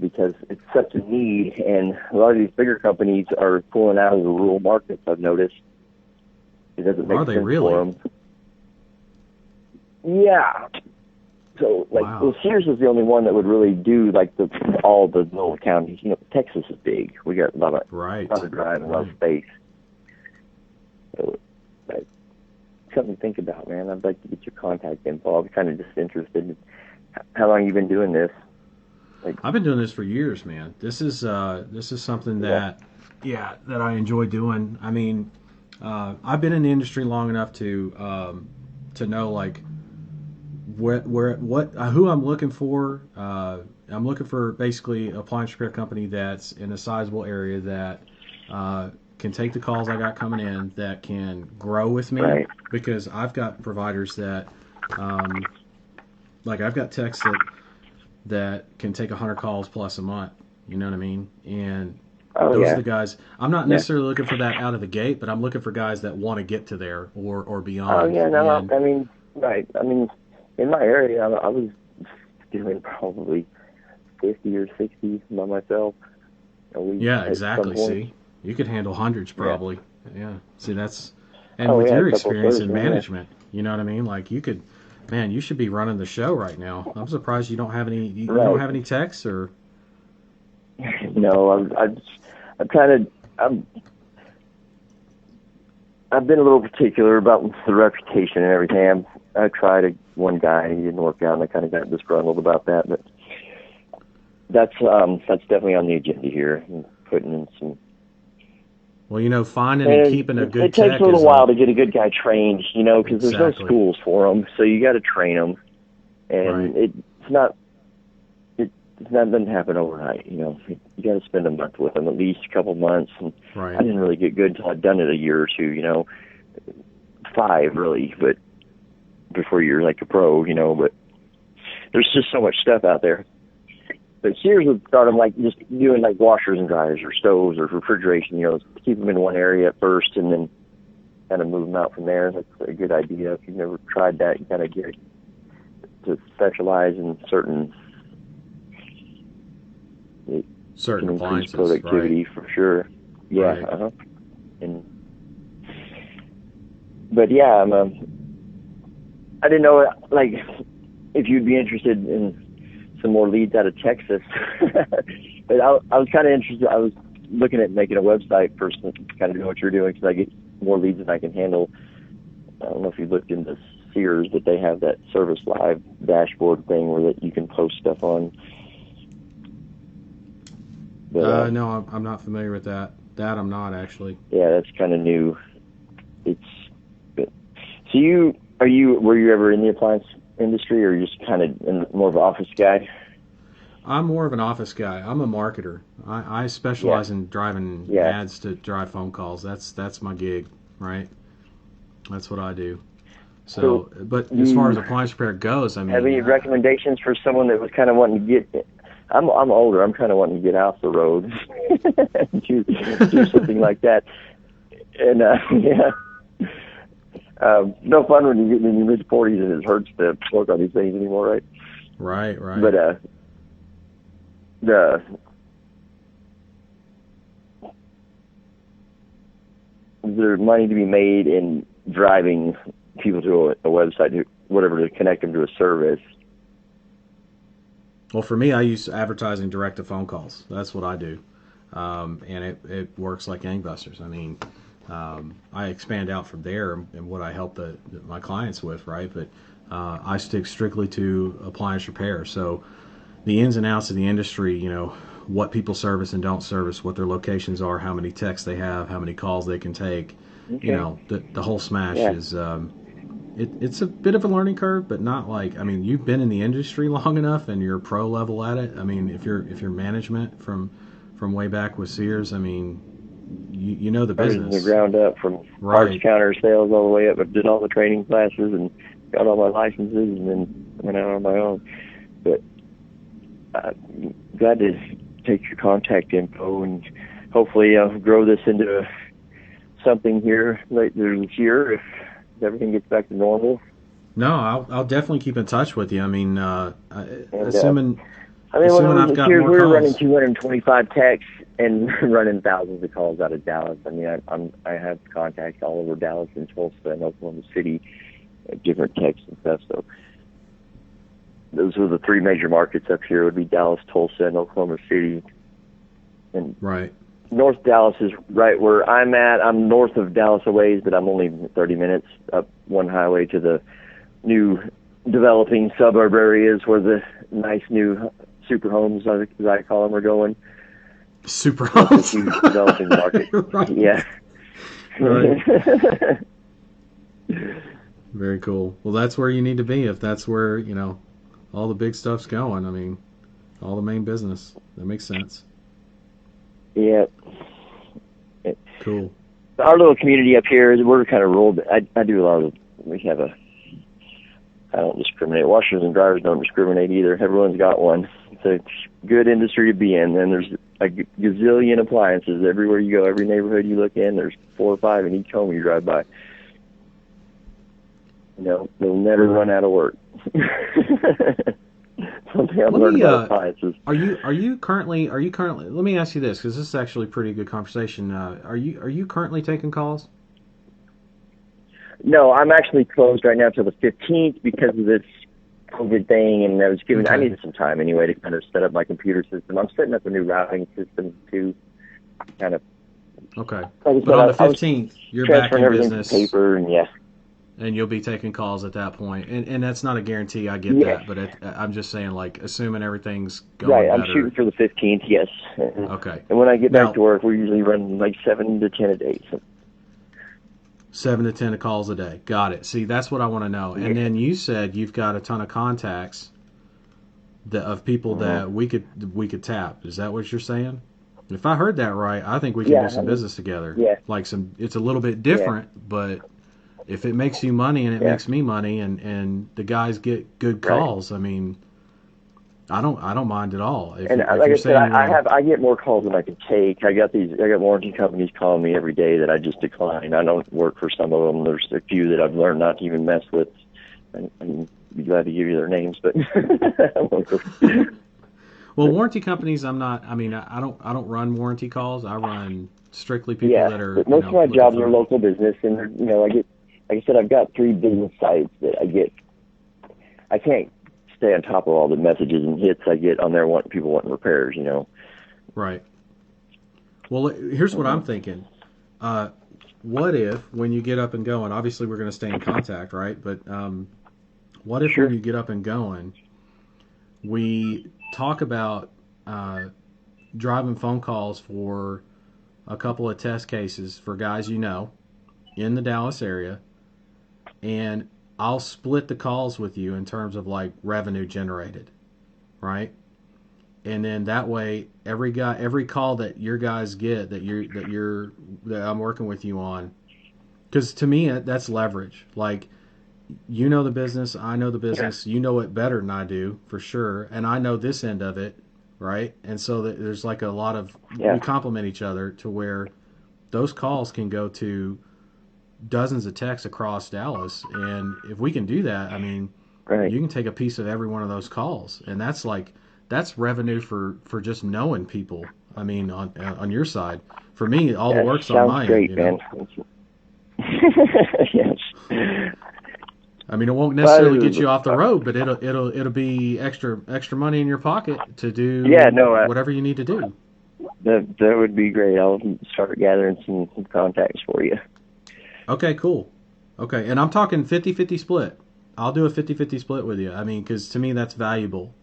because it's such a need, and a lot of these bigger companies are pulling out of the rural markets, I've noticed. It doesn't make sense for them. Yeah. So, Sears is the only one that would really do, all the little counties. Texas is big. We got a lot of drive and a lot of space. So, something to think about, man. I'd like to get your contact info. I'm kind of just interested. How long have you been doing this? I've been doing this for years, man. This is something that I enjoy doing. I mean, I've been in the industry long enough to know who I'm looking for. I'm looking for basically an appliance repair company that's in a sizable area that can take the calls I got coming in, that can grow with me, because I've got providers that I've got techs that can take 100 calls plus a month. You know what I mean? And those are the guys. I'm not necessarily looking for that out of the gate, but I'm looking for guys that want to get to there or beyond. Oh yeah, no, I mean, right. I mean, in my area, I was doing probably 50 or 60 by myself. Yeah, exactly. See, you could handle hundreds probably. Yeah. See, that's with your experience in management, you know what I mean? You could, man, you should be running the show right now. I'm surprised you don't have any. You don't have any techs or. No, I've been a little particular about the reputation and everything. I tried one guy, he didn't work out, and I kind of got disgruntled about that. But that's definitely on the agenda here. Putting in some. Well, finding and keeping a good it takes tech a little is while to get a good guy trained, because there's no schools for them, so you got to train them, and right. It doesn't happen overnight. You got to spend a month with them, at least a couple months. And right. I didn't really get good until I'd done it a year or two. 5 really, but before you're like a pro, But there's just so much stuff out there. But Sears would start them like just doing like washers and dryers or stoves or refrigeration. Keep them in one area at first and then kind of move them out from there. That's a good idea. If you've never tried that, you kind of get to specialize in certain appliances, productivity, right. for sure. Yeah. Right. But yeah, I didn't know like if you'd be interested in some more leads out of Texas. But I was kind of interested. I was looking at making a website first to kind of do what you're doing because I get more leads than I can handle. I don't know if you looked into Sears, but they have that Service Live dashboard thing where that you can post stuff on. But, no, I'm not familiar with that. That I'm not actually. Yeah, that's kind of new. So were you ever in the appliance industry, or are you just kind of more of an office guy? I'm more of an office guy. I'm a marketer. I specialize in driving ads to drive phone calls. That's my gig, right? That's what I do. So but as far as appliance repair goes, I mean, have any recommendations for someone that was kind of wanting to get? I'm older. I'm kind of wanting to get off the road, do something like that, and yeah. No fun when you get in your mid-40s and it hurts to work on these things anymore, right? Right. But there's money to be made in driving people to a website, whatever, to connect them to a service. Well, for me, I use advertising direct to phone calls. That's what I do, and it works like gangbusters. I mean. I expand out from there and what I help my clients with, right? But I stick strictly to appliance repair. So the ins and outs of the industry, what people service and don't service, what their locations are, how many techs they have, how many calls they can take, the whole smash is it's a bit of a learning curve, but not like, I mean, you've been in the industry long enough and you're pro level at it. I mean, if you're management from way back with Sears, I mean, you know the business. From the ground up, from parts counter sales all the way up. I did all the training classes and got all my licenses and then went out on my own. But I'm glad to take your contact info and hopefully grow this into something here later this year if everything gets back to normal. No, I'll definitely keep in touch with you. I mean, assuming when I've got more calls. We were running 225 techs and running thousands of calls out of Dallas. I mean, I have contacts all over Dallas and Tulsa and Oklahoma City, different techs and stuff. So those were the 3 major markets up here. It would be Dallas, Tulsa, and Oklahoma City. And right. North Dallas is right where I'm at. I'm north of Dallas a ways, but I'm only 30 minutes up one highway to the new developing suburb areas where the nice new super homes, as I call them, are going. Super homes. Developing market. Right. Yeah. Right. Very cool. Well, that's where you need to be if that's where, all the big stuff's going. I mean, all the main business. That makes sense. Yeah. Cool. Our little community up here, we're kind of rural. I do a lot of, I don't discriminate. Washers and dryers don't discriminate either. Everyone's got one. It's a good industry to be in. And there's a gazillion appliances everywhere you go. Every neighborhood you look in, there's 4 or 5 in each home you drive by. They'll never run out of work. Something I've learned about appliances. Are you currently? Let me ask you this, because this is actually a pretty good conversation. Are you currently taking calls? No, I'm actually closed right now till the 15th because of this COVID thing, and I needed some time anyway to kind of set up my computer system. I'm setting up a new routing system too, kind of Okay. Like I said, But on the I was 15th, you're back transferring in everything to business, paper, and yeah. and you'll be taking calls at that point. And that's not a guarantee. I get Yeah. that, but I'm just saying, like, assuming everything's going Right, better. I'm shooting for the 15th, yes. Okay. And when I get Now- back to work, we usually run like 7 to 10 a day. So. 7 to 10 calls a day. Got it. See, that's what I want to know. And then you said you've got a ton of contacts of people that we could tap. Is that what you're saying? If I heard that right, I think we can do some business together. Yeah. Like it's a little bit different, but if it makes you money and it makes me money and the guys get good calls, I mean, I don't mind at all. If, And if like you're I said, saying I get more calls than I can take. I got warranty companies calling me every day that I just decline. I don't work for some of them. There's a few that I've learned not to even mess with. And be glad to give you their names, but well, warranty companies, I don't run warranty calls. I run strictly people that are. But most of my jobs are local business, and I get, like I said, I've got 3 business sites that I get. I can't stay on top of all the messages and hits I get on there people wanting repairs. Right. Well, here's what I'm thinking. What if when you get up and going? Obviously, we're going to stay in contact, right? But what if when you get up and going, we talk about driving phone calls for a couple of test cases for guys in the Dallas area, and I'll split the calls with you in terms of like revenue generated, right? And then that way, every call that your guys get that I'm working with you on, because to me that's leverage. Like, you know the business, I know the business, you know it better than I do for sure, and I know this end of it, right? And so there's like a lot of we complement each other to where those calls can go to dozens of texts across Dallas, and if we can do that, I mean, you can take a piece of every one of those calls, and that's revenue for just knowing people. I mean, on your side, for me, all the work's on mine. Sounds great, man. Yes. I mean, it won't necessarily get you off the road, but it'll be extra money in your pocket to do whatever you need to do. That would be great. I'll start gathering some contacts for you. Okay, cool. Okay, and I'm talking 50-50 split. I'll do a 50-50 split with you. I mean, because to me that's valuable,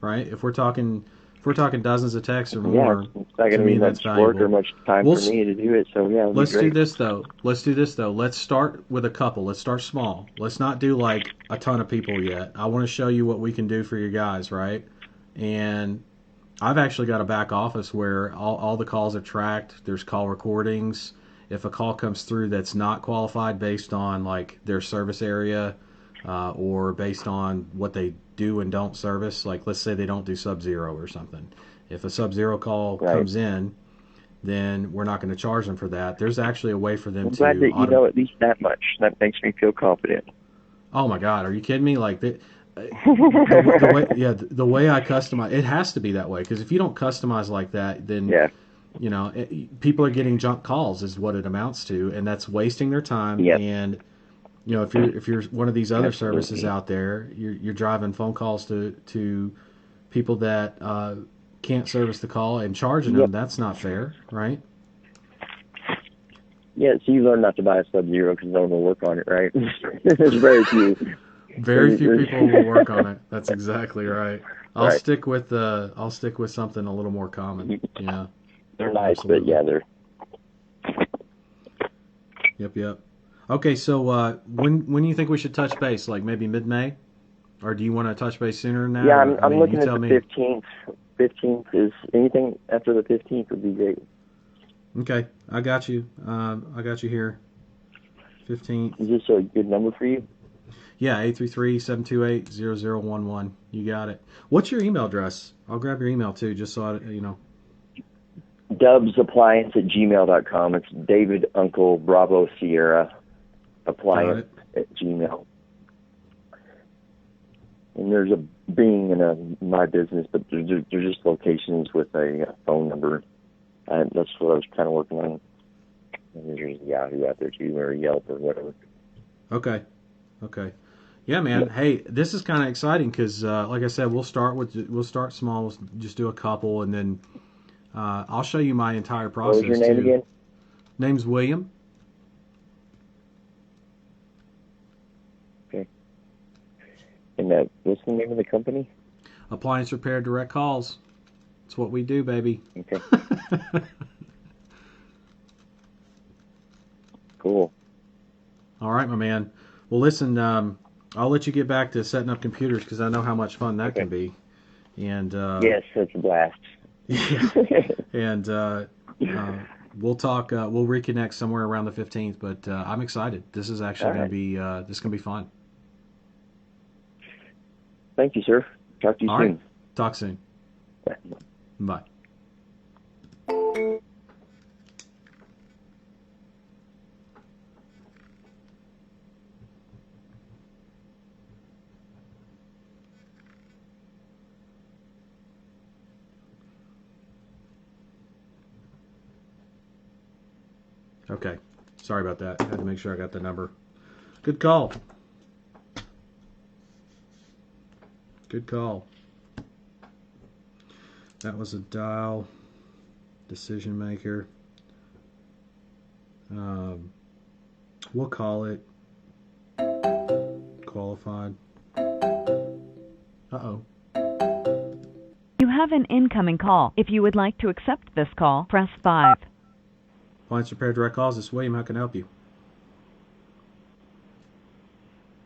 right? If we're talking dozens of texts or more, it's not going to be much work or much time for me to do it. So let's do this though. Let's start with a couple. Let's start small. Let's not do like a ton of people yet. I want to show you what we can do for your guys, right? And I've actually got a back office where all the calls are tracked. There's call recordings. If a call comes through that's not qualified based on like their service area or based on what they do and don't service, like let's say they don't do Sub-Zero or something. If a Sub-Zero call comes in, then we're not going to charge them for that. There's actually a way for them to. I'm glad that you know at least that much. That makes me feel confident. Oh my God, are you kidding me? Like the way I customize, it has to be that way, because if you don't customize like that, then people are getting junk calls is what it amounts to, and that's wasting their time. And if you're one of these other services out there, you're driving phone calls to people that can't service the call and charging them. That's not fair, right? Yeah, so you learn not to buy a Sub-Zero because no one will work on it, right? There's very few. Very few people will work on it. That's exactly right. I'll stick with something a little more common. Yeah. They're nice, but they're. Yep. Okay, so when do you think we should touch base? Like maybe mid-May, or do you want to touch base sooner than that? Yeah, I'm looking at the 15th. 15th is anything after the 15th would be great. Okay, I got you. I got you here. 15th. Is this a good number for you? Yeah, 833-728-0011. You got it. What's your email address? I'll grab your email too, just so DubsAppliance@gmail.com. It's David Uncle Bravo Sierra Appliance at Gmail. And there's a Bing and a My Business, but they're just locations with a phone number. That's what I was kind of working on. And there's Yahoo out there too, or Yelp or whatever. Okay. Yeah, man. Hey, this is kind of exciting because, like I said, we'll start small. We'll just do a couple, and then I'll show you my entire process. What was your name again? Name's William. Okay. And what's the name of the company? Appliance Repair Direct Calls. It's what we do, baby. Okay. Cool. All right, my man. Well, listen, I'll let you get back to setting up computers because I know how much fun that can be. And yes, it's a blast. Yeah. And we'll talk. We'll reconnect somewhere around the 15th. But I'm excited. This is actually going to be this is going to be fun. Thank you, sir. Talk to you All soon. right. Talk soon. Bye. Okay. Sorry about that. I had to make sure I got the number. Good call. Good call. That was a dial decision maker. We'll call it qualified. Uh-oh. You have an incoming call. If you would like to accept this call, press 5. Appliance Repair Direct Calls. This is William. How can I help you?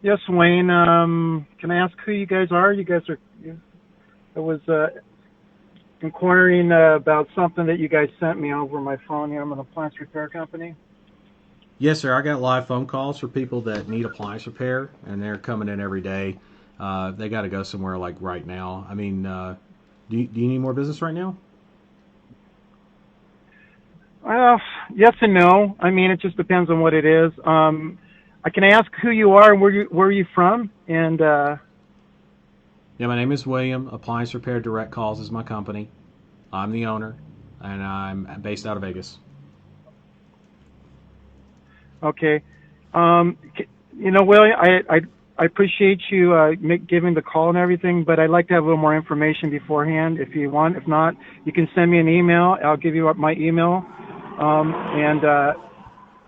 Yes, Wayne. Can I ask who you guys are? You guys are. I was inquiring about something that you guys sent me over my phone here. I'm an appliance repair company. Yes, sir. I got live phone calls for people that need appliance repair, and they're coming in every day. They got to go somewhere like right now. I mean, do you need more business right now? Yes and no. I mean, it just depends on what it is. I can ask who you are and where are you from? And yeah, my name is William. Appliance Repair Direct Calls is my company. I'm the owner, and I'm based out of Vegas. Okay. You know, William, I appreciate you giving the call and everything, but I'd like to have a little more information beforehand if you want. If not, you can send me an email. I'll give you my email.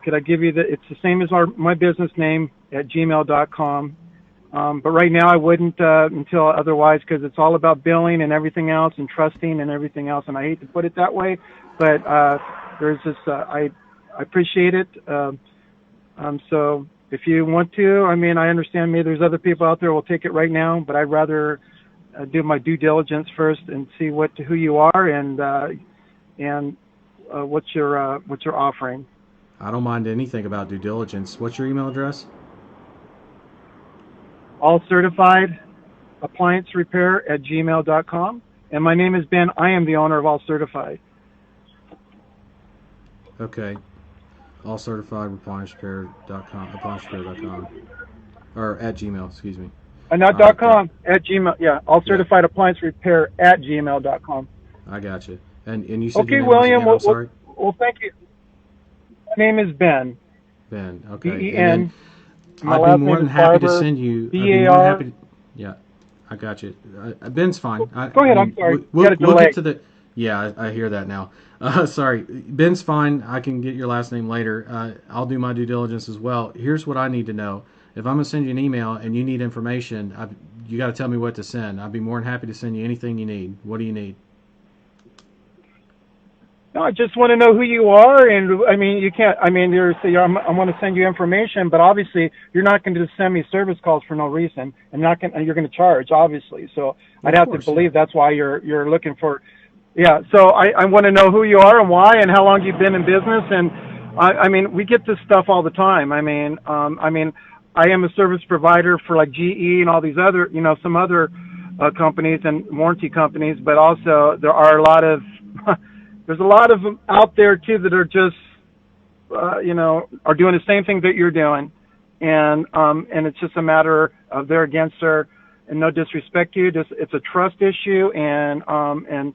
Could I give you it's the same as my business name at gmail.com. But right now I wouldn't until otherwise, because it's all about billing and everything else and trusting and everything else. And I hate to put it that way, but there's this, I appreciate it. So if you want to, I mean, I understand maybe there's other people out there who will take it right now, but I'd rather do my due diligence first and see who you are and what you're offering. I don't mind anything about due diligence. What's your email address? All certified appliance repair at gmail.com. And my name is Ben. I am the owner of All Certified. Okay. All certified appliance repair.com. Or at Gmail, excuse me. Not .com, at Gmail. Yeah, All Certified Appliance Repair at gmail.com. I got you. And you said okay, your name William. was again, I'm sorry. Well, thank you. My name is Ben. Ben. Okay. B-E-N. I'd be more than happy to send you. B-A-R. Yeah, I got you. Ben's fine. Go ahead. I'm sorry. We'll get to the. Yeah, I hear that now. Sorry, Ben's fine. I can get your last name later. I'll do my due diligence as well. Here's what I need to know. If I'm gonna send you an email and you need information, you got to tell me what to send. I'd be more than happy to send you anything you need. What do you need? No, I just want to know who you are, and I mean, you can't. I mean, I want to send you information, but obviously, you're not going to just send me service calls for no reason, and you're going to charge, obviously. So I'd have to believe that's why you're looking for. Yeah. So I want to know who you are and why, and how long you've been in business, and I mean, we get this stuff all the time. I mean, I am a service provider for like GE and all these other, some other companies and warranty companies, but also there are a lot of there's a lot of them out there too that are just, are doing the same thing that you're doing, and it's just a matter of they're against her, and no disrespect to you, just it's a trust issue and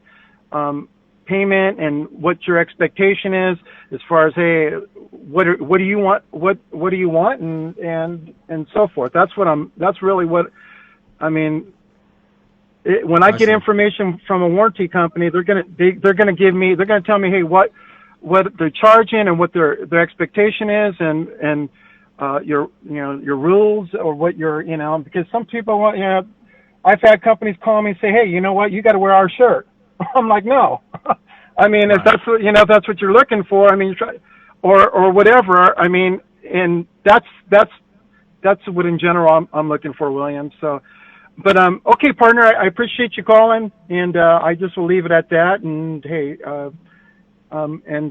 payment and what your expectation is as far as hey, what do you want, what do you want, and so forth. That's really what I mean. When I get information from a warranty company, they're gonna tell me, hey, what what they're charging and what their expectation is, and your rules, or what your, because some people want, I've had companies call me and say, hey, you know what, you got to wear our shirt. I'm like, no. I mean, if that's what, if that's what you're looking for, I mean, or whatever. I mean, and that's what in general I'm looking for, William. So, but okay, partner, I appreciate you calling, and I just will leave it at that. And hey, and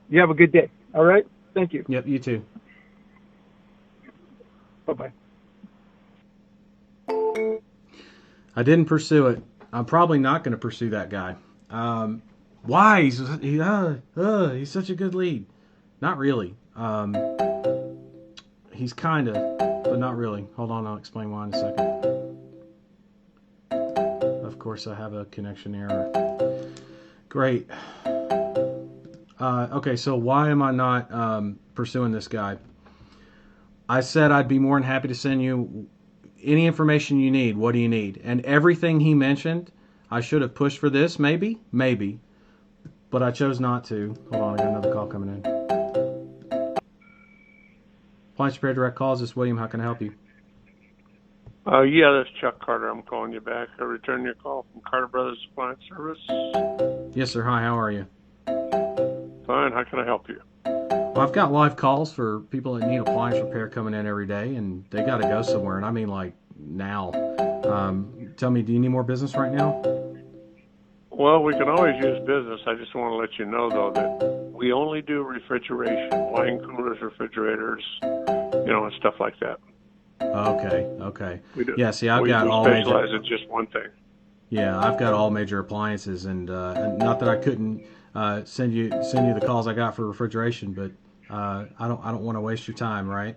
you have a good day. All right, thank you. Yep, you too. Bye-bye. I didn't pursue it. I'm probably not going to pursue that guy. Why? He's such a good lead. Not really. He's kind of, but not really. Hold on, I'll explain why in a second. Of course, I have a connection error. Great. Okay, so why am I not pursuing this guy? I said I'd be more than happy to send you any information you need. What do you need? And everything he mentioned, I should have pushed for this, maybe, but I chose not to. Hold on, I got another call coming in. Appliance Repair Direct Calls. This is William. How can I help you? Yeah, that's Chuck Carter. I'm calling you back. I returned your call from Carter Brothers Appliance Service. Yes, sir. Hi, how are you? Fine. How can I help you? Well, I've got live calls for people that need appliance repair coming in every day, and they got to go somewhere, and I mean like now. Tell me, do you need more business right now? Well, we can always use business. I just want to let you know, though, that we only do refrigeration, wine coolers, refrigerators, and stuff like that. Okay. We do. Yeah, see, I've we got all major. Specialize in just one thing. Yeah, I've got all major appliances, and not that I couldn't send you the calls I got for refrigeration, but I don't want to waste your time, right?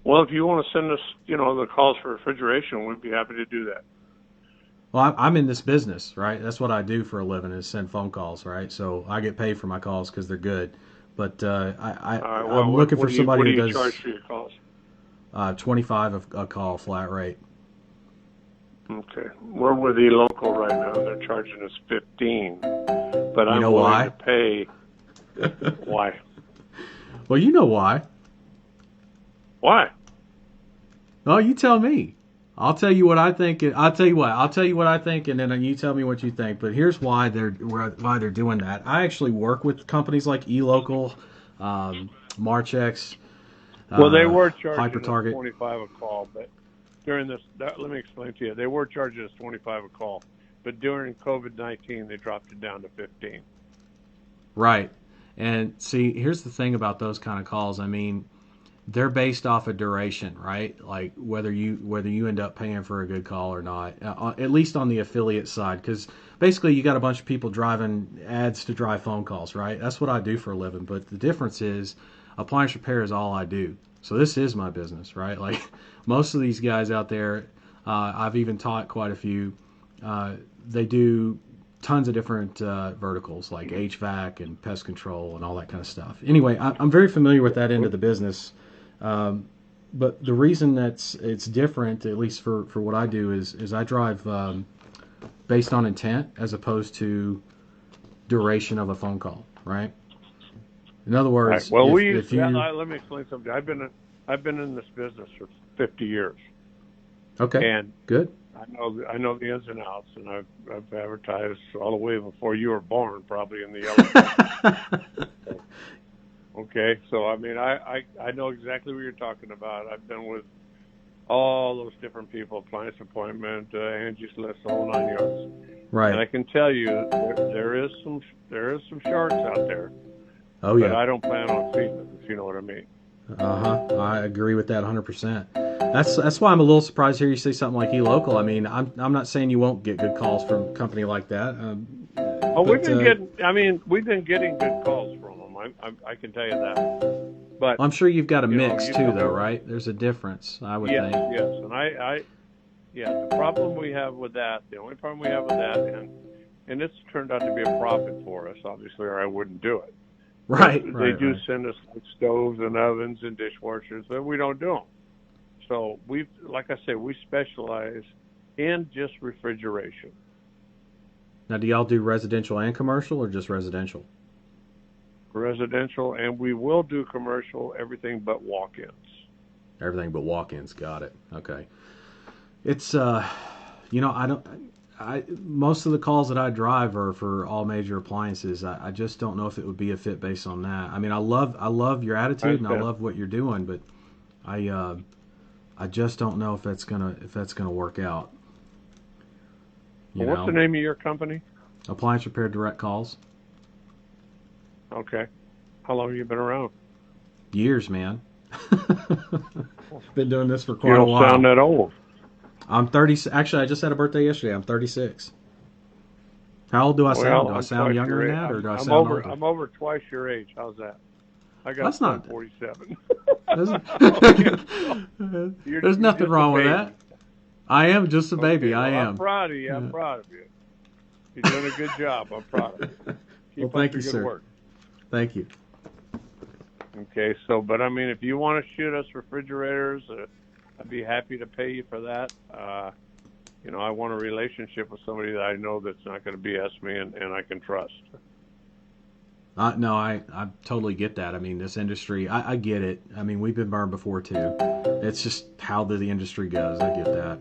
Well, if you want to send us, the calls for refrigeration, we'd be happy to do that. Well, I'm in this business, right? That's what I do for a living, is send phone calls, right? So I get paid for my calls because they're good. But I'm looking for somebody who does. What do you charge for your calls? $25 a call, flat rate. Okay, we're with the local right now. They're charging us $15, but I'm willing to pay. Why? Well, you know why. Why? Oh, you tell me. I'll tell you what I think. I'll tell you what I think, and then you tell me what you think. But here's why they're doing that. I actually work with companies like eLocal, Marchex. Well, they were charging us HyperTarget. $25 a call, but during this, let me explain to you. They were charging us $25 a call, but during COVID-19, they dropped it down to $15. Right, and see, here's the thing about those kind of calls. I mean, they're based off of duration, right? Like whether you end up paying for a good call or not, at least on the affiliate side, because basically you got a bunch of people driving ads to drive phone calls, right? That's what I do for a living. But the difference is, appliance repair is all I do. So this is my business, right? Like most of these guys out there, I've even taught quite a few. They do tons of different verticals like HVAC and pest control and all that kind of stuff. Anyway, I'm very familiar with that end of the business. But the reason it's different, at least for what I do, is I drive based on intent as opposed to duration of a phone call, right? In other words, right. Well, let me explain something. I've been in this business for 50 years. Okay. And good. I know the ins and outs, and I've advertised all the way before you were born, probably in the yellow. Okay, so I mean, I know exactly what you're talking about. I've been with all those different people, Appliance Appointment, Angie's List, the whole 9 yards. Right. And I can tell you there is some sharks out there. Oh yeah. But I don't plan on feeding them, if you know what I mean. I agree with that 100%. That's why I'm a little surprised to hear you say something like eLocal. I mean, I'm not saying you won't get good calls from a company like that. We've been getting good calls from them. I can tell you that. But I'm sure you've got a mix too, though, right? There's a difference, I would think. Yes, and the problem we have with that, and it's turned out to be a profit for us, obviously, or I wouldn't do it. Right. They do send us stoves and ovens and dishwashers, but we don't do them. So like I say, we specialize in just refrigeration. Now, do y'all do residential and commercial, or just residential? residential, and we will do commercial, everything but walk-ins. Everything but walk-ins. Got it. Okay. It's most of the calls that I drive are for all major appliances. I just don't know if it would be a fit based on that. I mean, I love your attitude and I love what you're doing, but I just don't know if that's gonna work out. What's the name of your company? Appliance Repair Direct Calls. Okay. How long have you been around? Years, man. Been doing this for quite a while. You don't sound that old. I'm 30. Actually, I just had a birthday yesterday. I'm 36. How old do I sound? Do I sound younger than that, or do I sound older? I'm over twice your age. How's that? I got That's not 47. There's nothing wrong with that. I am just a baby. Well, I am. I'm proud of you. I'm proud of you. You're doing a good job. I'm proud of you. Keep Thank you, up the good sir. work. Thank you. Okay, but I mean, if you want to shoot us refrigerators, I'd be happy to pay you for that. I want a relationship with somebody that I know that's not going to BS me and I can trust. No, I totally get that. I mean, this industry, I get it. I mean, we've been burned before too. It's just how the industry goes. I get that.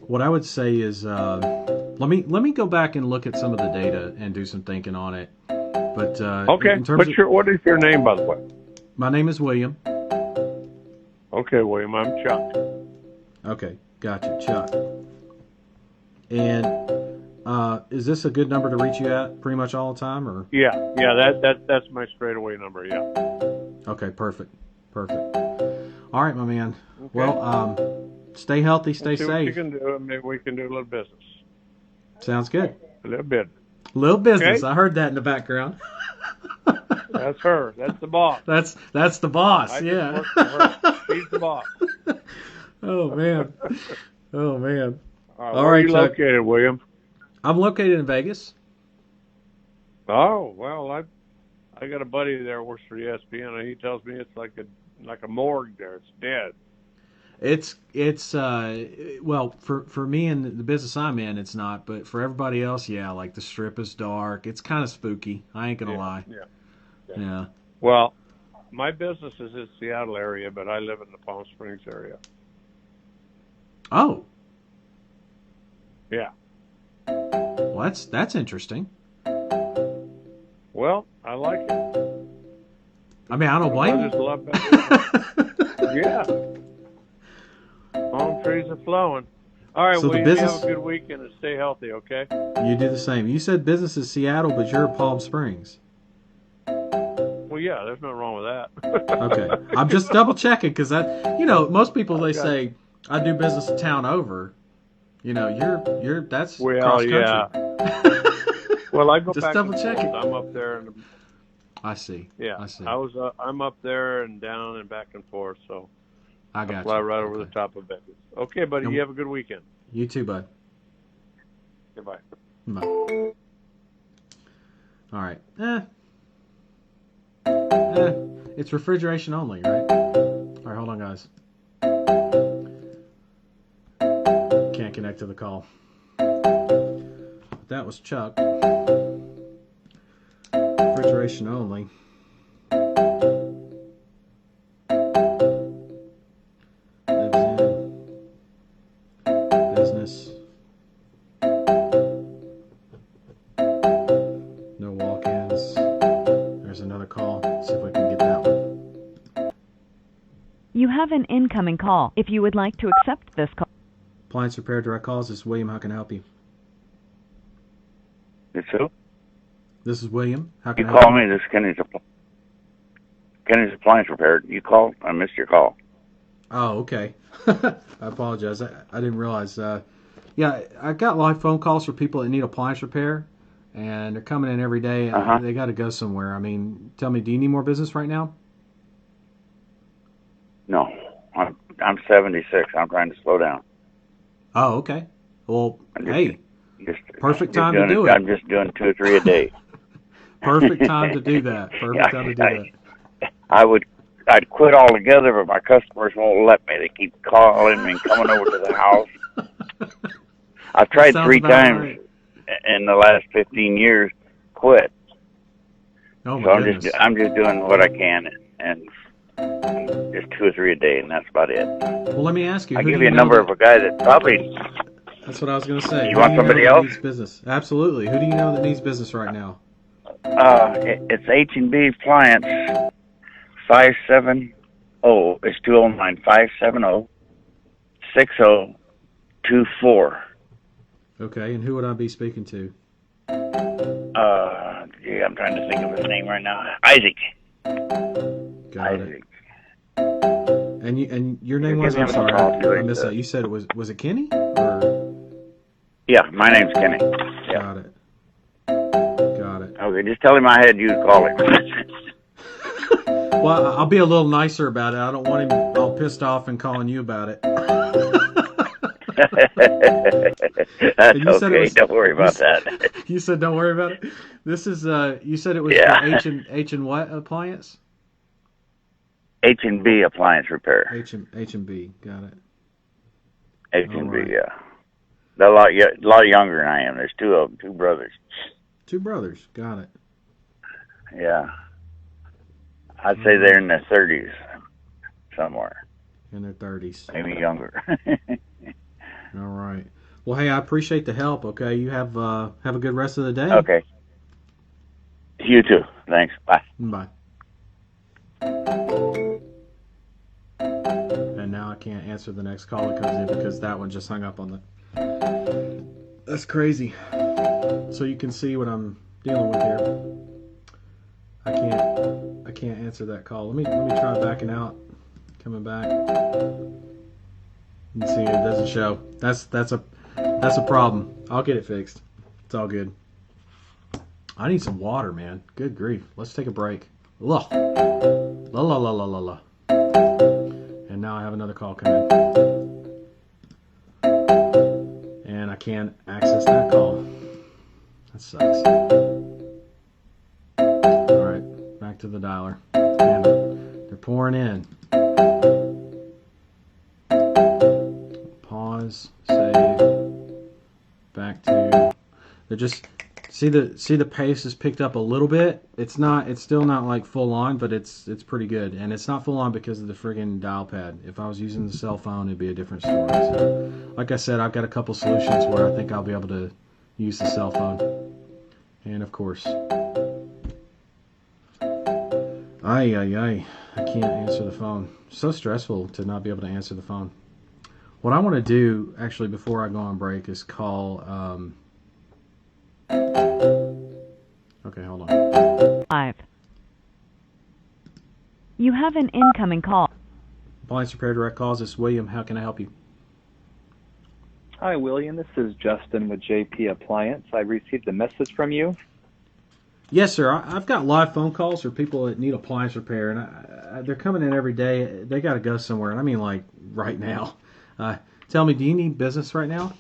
What I would say is, let me go back and look at some of the data and do some thinking on it. But okay, in terms what is your name, by the way? My name is William. Okay, William, I'm Chuck. Okay, gotcha, Chuck. And is this a good number to reach you at pretty much all the time, or? Yeah, that's my straightaway number. Yeah. Okay, perfect. All right, my man. Okay. Well, stay healthy, stay safe. What you can do. Maybe we can do a little business. Sounds good. A little bit. Little business. Okay. I heard that in the background. That's her. That's the boss. That's the boss. I yeah. Work for her. She's the boss. Oh man. All right, where are you Chuck. located, William? I'm located in Vegas. Oh well, I got a buddy there who works for ESPN, and he tells me it's like a morgue there. It's dead. It's well, for me and the business I'm in, it's not, but for everybody else, yeah, like the Strip is dark. It's kind of spooky. I ain't gonna lie. Yeah. Well, my business is in the Seattle area, but I live in the Palm Springs area. Oh. Yeah. Well, that's interesting. Well, I like it. I mean, I don't blame you. I just love that. Yeah. Palm trees are flowing. All right, so well, you have a good weekend and stay healthy, okay? You do the same. You said business is Seattle, but you're Palm Springs. Well, yeah, there's nothing wrong with that. Okay. I'm just double checking because most people, they say, I do business a town over. That's cross country. Yeah. Well, I go just back double and check forth. it. I'm up there. I see. Yeah. I see. I'm up there and down and back and forth, so I got fly you. right over the top of Vegas. Okay, buddy. You have a good weekend. You too, bud. Goodbye. Bye. All right. It's refrigeration only, right? All right, hold on, guys. Can't connect to the call. That was Chuck. Refrigeration only. Lives in business. No walk-ins. There's another call. Let's see if we can get that one. You have an incoming call. If you would like to accept this call. Appliance Repair Direct Calls. This is William. How can I help you? It's who? This is William. How You can I help call me. This is Kenny's Appliance Repair. You called? I missed your call. Oh, okay. I apologize. I didn't realize. Yeah, I got live phone calls for people that need appliance repair, and they're coming in every day, and they got to go somewhere. I mean, tell me, do you need more business right now? No, I'm 76. I'm trying to slow down. Oh, okay. Well, perfect I'm time to do it. I'm just doing 2 or 3 a day. Perfect time to do that. Perfect time to do that. I'd quit altogether, but my customers won't let me. They keep calling me and coming over to the house. I've tried 3 times in the last 15 years, quit. Oh, So my I'm goodness. I'm just doing what I can, and just 2 or 3 a day, and that's about it. Well, let me ask you. I who give do you a know number that- of a guy that probably. That's what I was going to say. You Who want do you know somebody that else? needs business? Absolutely. Who do you know that needs business right now? It's H&B Appliance 570. It's 209-570-6024. Okay, and who would I be speaking to? Gee, I'm trying to think of his name right now. Isaac. Got Isaac. it. And your name Yeah, was? give I'm him a sorry, call, too. I missed that. You said it was it Kenny? Or? Yeah, my name's Kenny. Yeah. Got it. Got it. Okay, just tell him I had you call him. Well, I'll be a little nicer about it. I don't want him all pissed off and calling you about it. That's And you said it okay. was- Don't worry about that. You said don't worry about it. This is you said it was Yeah. for H and what appliance? H&B Appliance Repair. H and B. Got it. H&B, Alright. yeah. They're a lot younger than I am. There's 2 of them, 2 brothers. 2 brothers. Got it. Yeah. I'd say they're in their 30s somewhere. In their 30s. Maybe younger. All right. Well, hey, I appreciate the help. Okay, you have a good rest of the day. Okay. You too. Thanks. Bye. Bye. And now I can't answer the next call that comes in because that one just hung up on the. That's crazy. So you can see what I'm dealing with here. I can't answer that call. Let me try backing out, coming back. You see, it doesn't show. That's a problem. I'll get it fixed. It's all good. I need some water, man. Good grief. Let's take a break. La la la la la la. And now I have another call coming. And I can't access that call. That sucks. Alright, back to the dialer. And they're pouring in. Pause, save, back to. They're just see the pace has picked up a little bit. It's still not like full on, but it's pretty good. And it's not full on because of the friggin' dial pad. If I was using the cell phone, it'd be a different story. So, like I said, I've got a couple solutions where I think I'll be able to use the cell phone. And of course, I can't answer the phone. So stressful to not be able to answer the phone. What I want to do, actually, before I go on break, is call. Okay, hold on. 5. You have an incoming call. Appliance Repair Direct Calls. This is William. How can I help you? Hi, William. This is Justin with JP Appliance. I received a message from you. Yes, sir. I've got live phone calls for people that need appliance repair, and they're coming in every day. They got to go somewhere, and I mean like right now. Tell me, do you need business right now?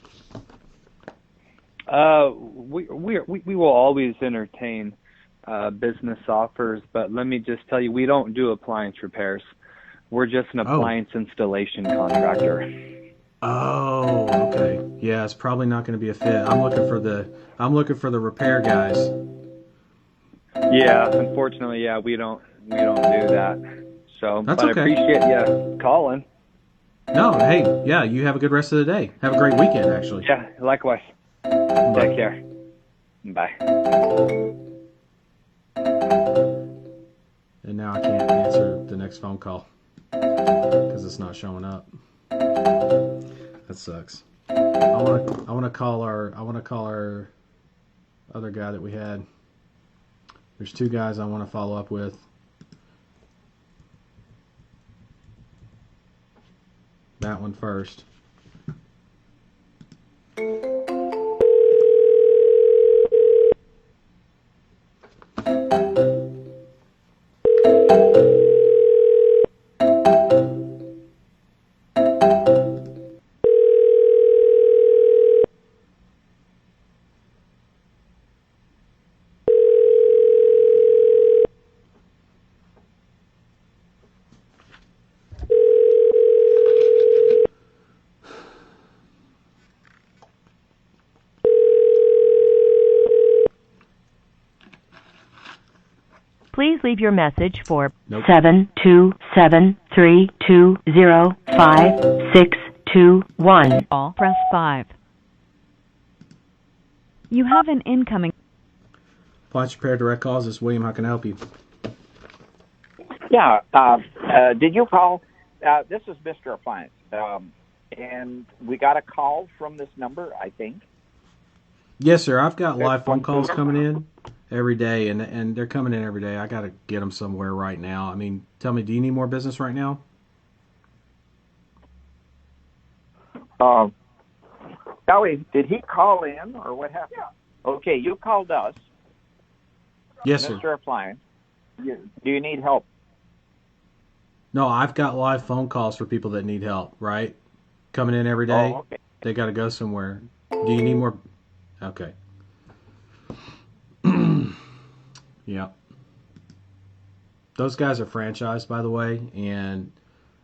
We will always entertain business offers, but let me just tell you, we don't do appliance repairs. We're just an appliance installation contractor. Oh, okay. Yeah, it's probably not going to be a fit. I'm looking for the repair guys. Yeah, unfortunately, yeah, we don't do that. So, That's but okay. I appreciate you calling. No, hey, yeah, you have a good rest of the day. Have a great weekend, actually. Yeah, likewise. Take care. Bye. And now I can't answer the next phone call because it's not showing up. That sucks. I want to call our other guy that we had. There's 2 guys I want to follow up with. That one first. Please leave your message for Nope. 72732205621. Call, press 5. You have an incoming. Appliance Repair Direct Calls. This is William. How can I help you? Yeah, did you call? This is Mr. Appliance, and we got a call from this number, I think. Yes, sir. I've got live phone calls coming in every day, and they're coming in every day. I got to get them somewhere right now. I mean, tell me, do you need more business right now? Ellie, did he call in, or what happened? Yeah. Okay, you called us. Yes, sir. Mr. Appliance. Do you need help? No, I've got live phone calls for people that need help, right? Coming in every day. Oh, okay. They got to go somewhere. Do you need more? Okay. Yeah. Those guys are franchised, by the way, and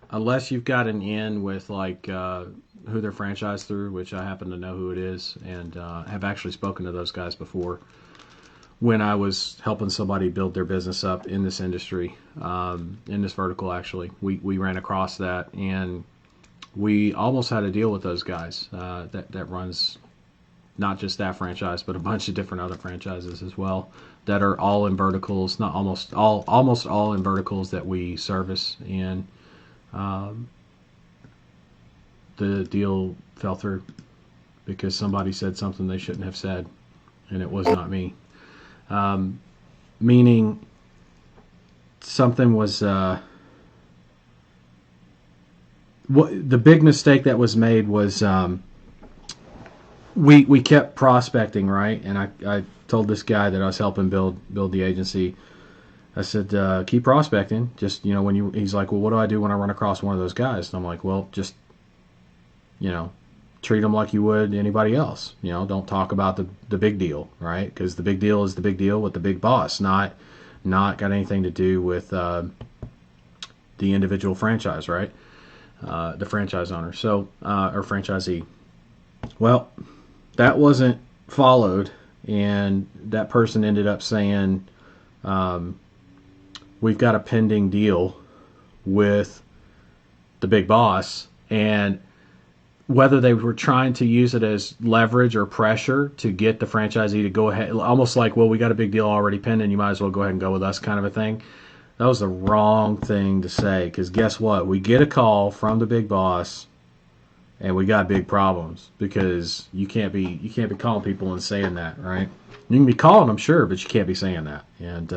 unless you've got an in with like who they're franchised through, which I happen to know who it is, and have actually spoken to those guys before when I was helping somebody build their business up in this industry, in this vertical actually. We ran across that, and we almost had a deal with those guys that runs not just that franchise, but a bunch of different other franchises as well that are all in verticals, not almost all in verticals that we service, and the deal fell through because somebody said something they shouldn't have said, and it was not me. Meaning something was what the big mistake that was made was we kept prospecting, right? And I told this guy that I was helping build the agency, I said, keep prospecting. Just, he's like, well, what do I do when I run across one of those guys? And I'm like, well, just, treat them like you would anybody else. Don't talk about the big deal, right? Because the big deal is the big deal with the big boss, not got anything to do with the individual franchise, right? The franchise owner, or franchisee. Well, that wasn't followed, and that person ended up saying, we've got a pending deal with the big boss, and whether they were trying to use it as leverage or pressure to get the franchisee to go ahead, almost like, well, we got a big deal already pending, you might as well go ahead and go with us kind of a thing. That was the wrong thing to say, because guess what? We get a call from the big boss, and we got big problems, because you can't be calling people and saying that, right? You can be calling them, sure, but you can't be saying that. And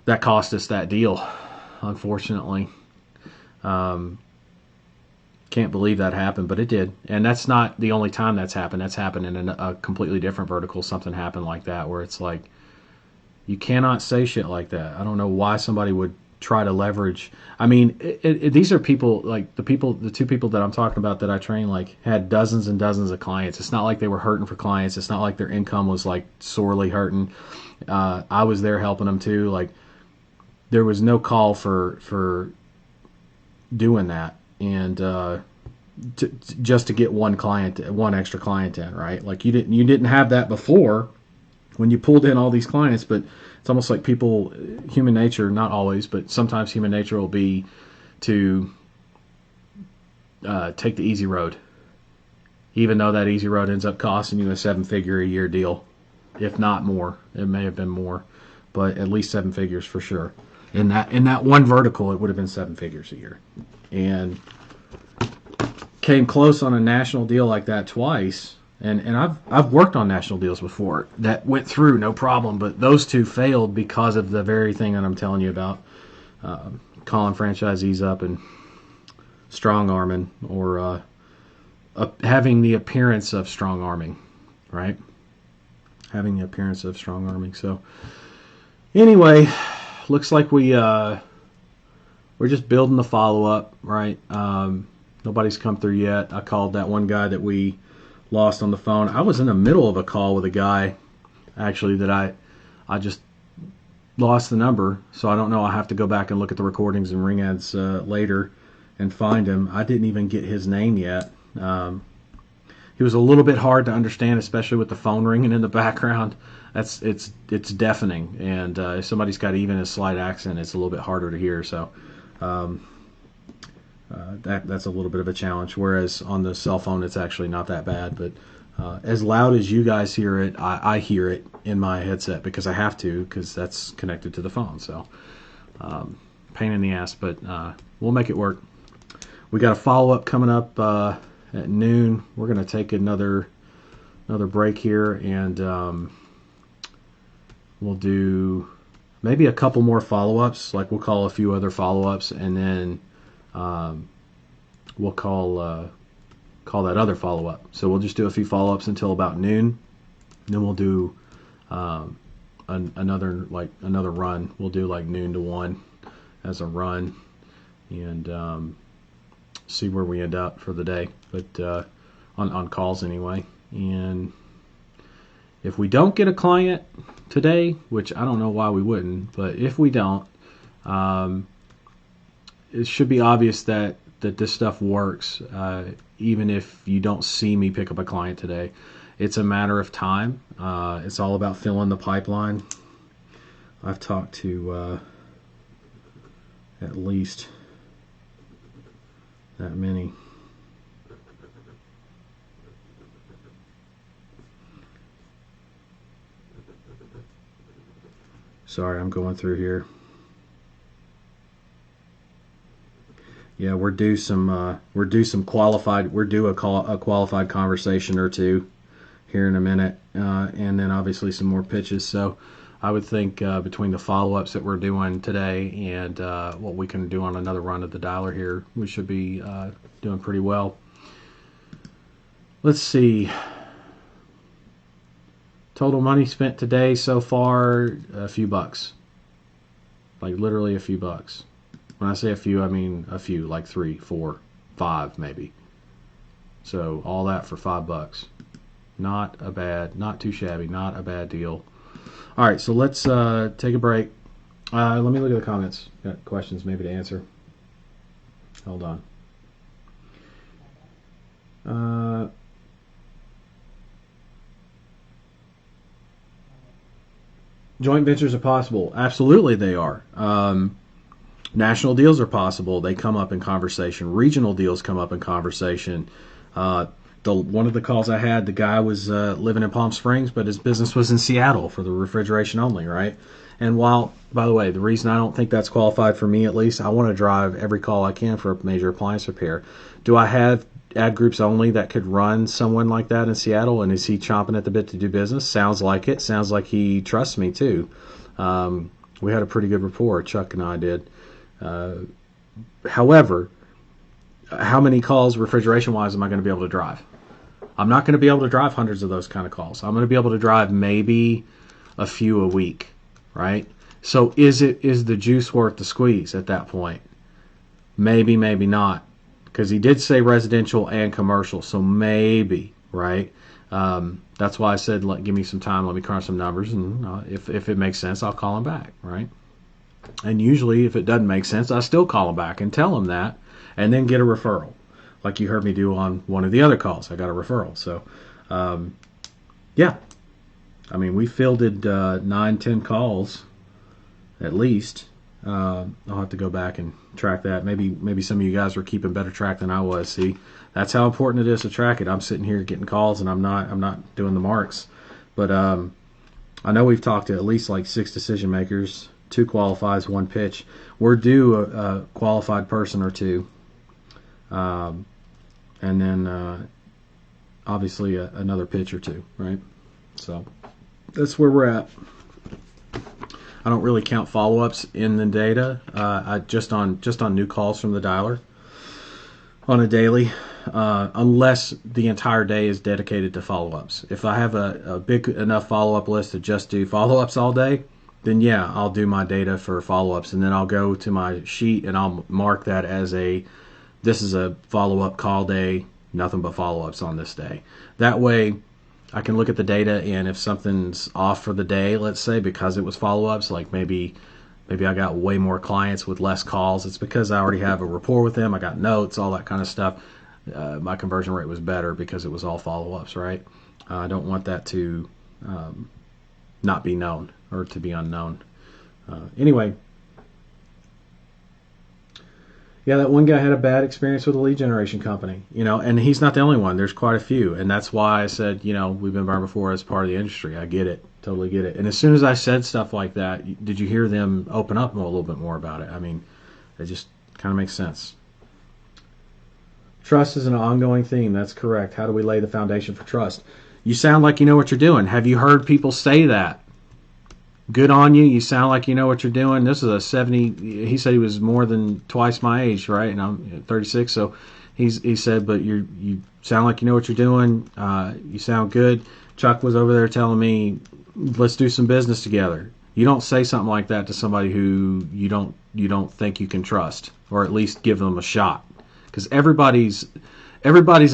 that cost us that deal, unfortunately. Can't believe that happened, but it did. And that's not the only time that's happened. That's happened in a completely different vertical. Something happened like that, where it's like, you cannot say shit like that. I don't know why somebody would try to leverage. I mean, these are people, like the two people that I'm talking about that I train, like, had dozens and dozens of clients. It's not like they were hurting for clients. It's not like their income was like sorely hurting. I was there helping them too. Like, there was no call for doing that, and just to get one extra client in, right? Like, you didn't have that before when you pulled in all these clients, but it's almost like people, human nature, not always, but sometimes human nature will be to take the easy road, even though that easy road ends up costing you a 7-figure a year deal, if not more. It may have been more, but at least 7 figures for sure. In that one vertical, it would have been 7 figures a year, and came close on a national deal like that twice. And I've worked on national deals before that went through no problem, but those two failed because of the very thing that I'm telling you about, calling franchisees up and strong arming, or having the appearance of strong arming, right? Having the appearance of strong arming. So anyway, looks like we're just building the follow up, right? Nobody's come through yet. I called that one guy that we lost on the phone. I was in the middle of a call with a guy, actually, that I just lost the number, so I don't know. I have to go back and look at the recordings and ring ads later and find him. I didn't even get his name yet. he was a little bit hard to understand, especially with the phone ringing in the background. It's deafening, and if somebody's got even a slight accent, it's a little bit harder to hear. So that's a little bit of a challenge. Whereas on the cell phone, it's actually not that bad. But as loud as you guys hear it, I hear it in my headset because I have to, because that's connected to the phone. So pain in the ass, but we'll make it work. We got a follow-up coming up at noon. We're going to take another break here, and we'll do maybe a couple more follow-ups. Like we'll call a few other follow-ups, and then we'll call that other follow-up. So we'll just do a few follow-ups until about noon. Then we'll do another run. We'll do like noon to 1 as a run, and see where we end up for the day. But on calls anyway. And if we don't get a client today, which I don't know why we wouldn't, but if we don't, it should be obvious that this stuff works, even if you don't see me pick up a client today. It's a matter of time. It's all about filling the pipeline. I've talked to at least that many. Sorry, I'm going through here. Yeah, we're due a qualified conversation or two here in a minute, and then obviously some more pitches. So I would think between the follow-ups that we're doing today and what we can do on another run of the dialer here, we should be doing pretty well. Let's see. Total money spent today so far, a few bucks. Like literally a few bucks. When I say a few, I mean a few, like 3, 4, 5 maybe. So all that for $5. Not too shabby, not a bad deal. All right, so let's take a break. Let me look at the comments. Got questions maybe to answer. Hold on. Joint ventures are possible. Absolutely they are. National deals are possible. They come up in conversation. Regional deals come up in conversation. One of the calls I had, the guy was living in Palm Springs, but his business was in Seattle for the refrigeration only, right? And while, by the way, the reason I don't think that's qualified for me, at least, I want to drive every call I can for a major appliance repair. Do I have ad groups only that could run someone like that in Seattle? And is he chomping at the bit to do business? Sounds like it. Sounds like he trusts me too. We had a pretty good rapport, Chuck and I did. However, how many calls refrigeration-wise am I going to be able to drive? I'm not going to be able to drive hundreds of those kind of calls. I'm going to be able to drive maybe a few a week, right? So is the juice worth the squeeze at that point? Maybe, maybe not. Because he did say residential and commercial, so maybe, right? That's why I said, give me some time, let me crunch some numbers, and if it makes sense, I'll call him back, right? And usually, if it doesn't make sense, I still call him back and tell him that, and then get a referral, like you heard me do on one of the other calls. I got a referral. So, yeah. I mean, we fielded 9-10 calls, at least. I'll have to go back and track that. Maybe some of you guys were keeping better track than I was. See, that's how important it is to track it. I'm sitting here getting calls, and I'm not doing the marks. But I know we've talked to at least like 6 decision makers, 2 qualifies, 1 pitch. We're due a qualified person or 2, and then obviously another pitch or 2, right? So that's where we're at. I don't really count follow-ups in the data. I just on new calls from the dialer on a daily, unless the entire day is dedicated to follow-ups. If I have a big enough follow-up list to just do follow-ups all day, then yeah, I'll do my data for follow-ups, and then I'll go to my sheet and I'll mark that as this is a follow-up call day, nothing but follow-ups on this day. That way, I can look at the data, and if something's off for the day, let's say, because it was follow-ups, like maybe I got way more clients with less calls, it's because I already have a rapport with them, I got notes, all that kind of stuff. my conversion rate was better because it was all follow-ups, right? I don't want that to not be known or to be unknown. Anyway, yeah, that one guy had a bad experience with a lead generation company, and he's not the only one. There's quite a few, and that's why I said, we've been burned before as part of the industry. I get it, totally get it. And as soon as I said stuff like that, did you hear them open up a little bit more about it? I mean, it just kind of makes sense. Trust is an ongoing theme. That's correct. How do we lay the foundation for trust? You sound like you know what you're doing. Have you heard people say that? Good on you. You sound like you know what you're doing. This is a 70. He said he was more than twice my age, right? And I'm 36. So he said, but you sound like you know what you're doing. You sound good. Chuck was over there telling me, let's do some business together. You don't say something like that to somebody who you don't think you can trust, or at least give them a shot. Because everybody's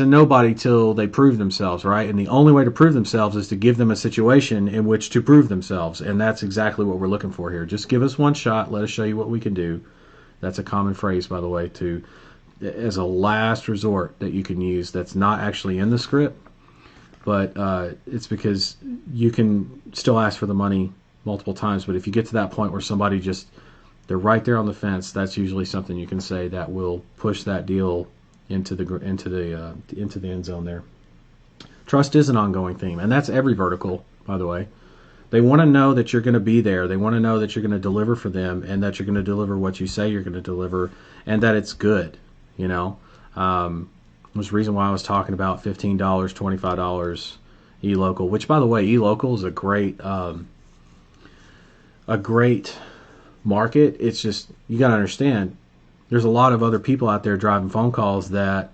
a nobody till they prove themselves, right? And the only way to prove themselves is to give them a situation in which to prove themselves. And that's exactly what we're looking for here. Just give us one shot. Let us show you what we can do. That's a common phrase, by the way, as a last resort that you can use that's not actually in the script. But it's because you can still ask for the money multiple times. But if you get to that point where somebody they're right there on the fence, that's usually something you can say that will push that deal into the end zone there. Trust is an ongoing theme, and that's every vertical, by the way. They want to know that you're going to be there. They want to know that you're going to deliver for them, and that you're going to deliver what you say you're going to deliver, and that it's good. There's a reason why I was talking about $15, $25 eLocal, which, by the way, eLocal is a great market. It's just, you got to understand, there's a lot of other people out there driving phone calls that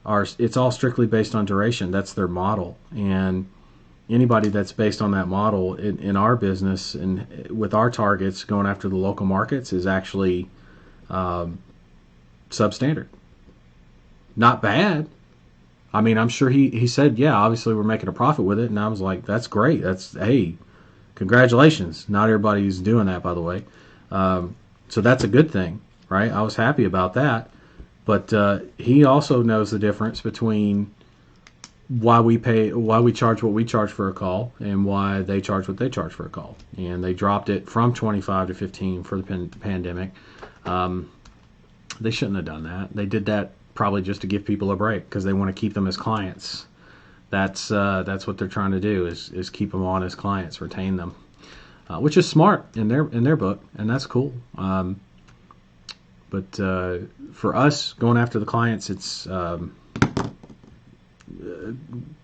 it's all strictly based on duration. That's their model. And anybody that's based on that model in our business and with our targets going after the local markets is actually substandard. Not bad. I mean, I'm sure he said, yeah, obviously we're making a profit with it. And I was like, that's great. Hey, congratulations. Not everybody's doing that, by the way. So that's a good thing, right? I was happy about that. But he also knows the difference between why we charge what we charge for a call and why they charge what they charge for a call. And they dropped it from 25 to 15 for the pandemic. They shouldn't have done that. They did that probably just to give people a break because they want to keep them as clients. That's what they're trying to do is keep them on as clients, retain them, which is smart in their book, and that's cool. But for us going after the clients, it's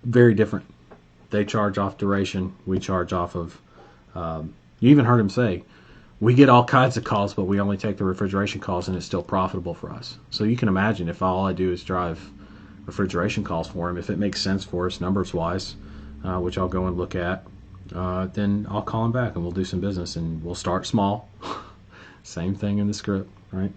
very different. They charge off duration. We charge off of. You even heard him say, we get all kinds of calls, but we only take the refrigeration calls, and it's still profitable for us. So you can imagine if all I do is drive refrigeration calls for him, if it makes sense for us numbers-wise, which I'll go and look at, then I'll call him back and we'll do some business, and we'll start small. Same thing in the script, right?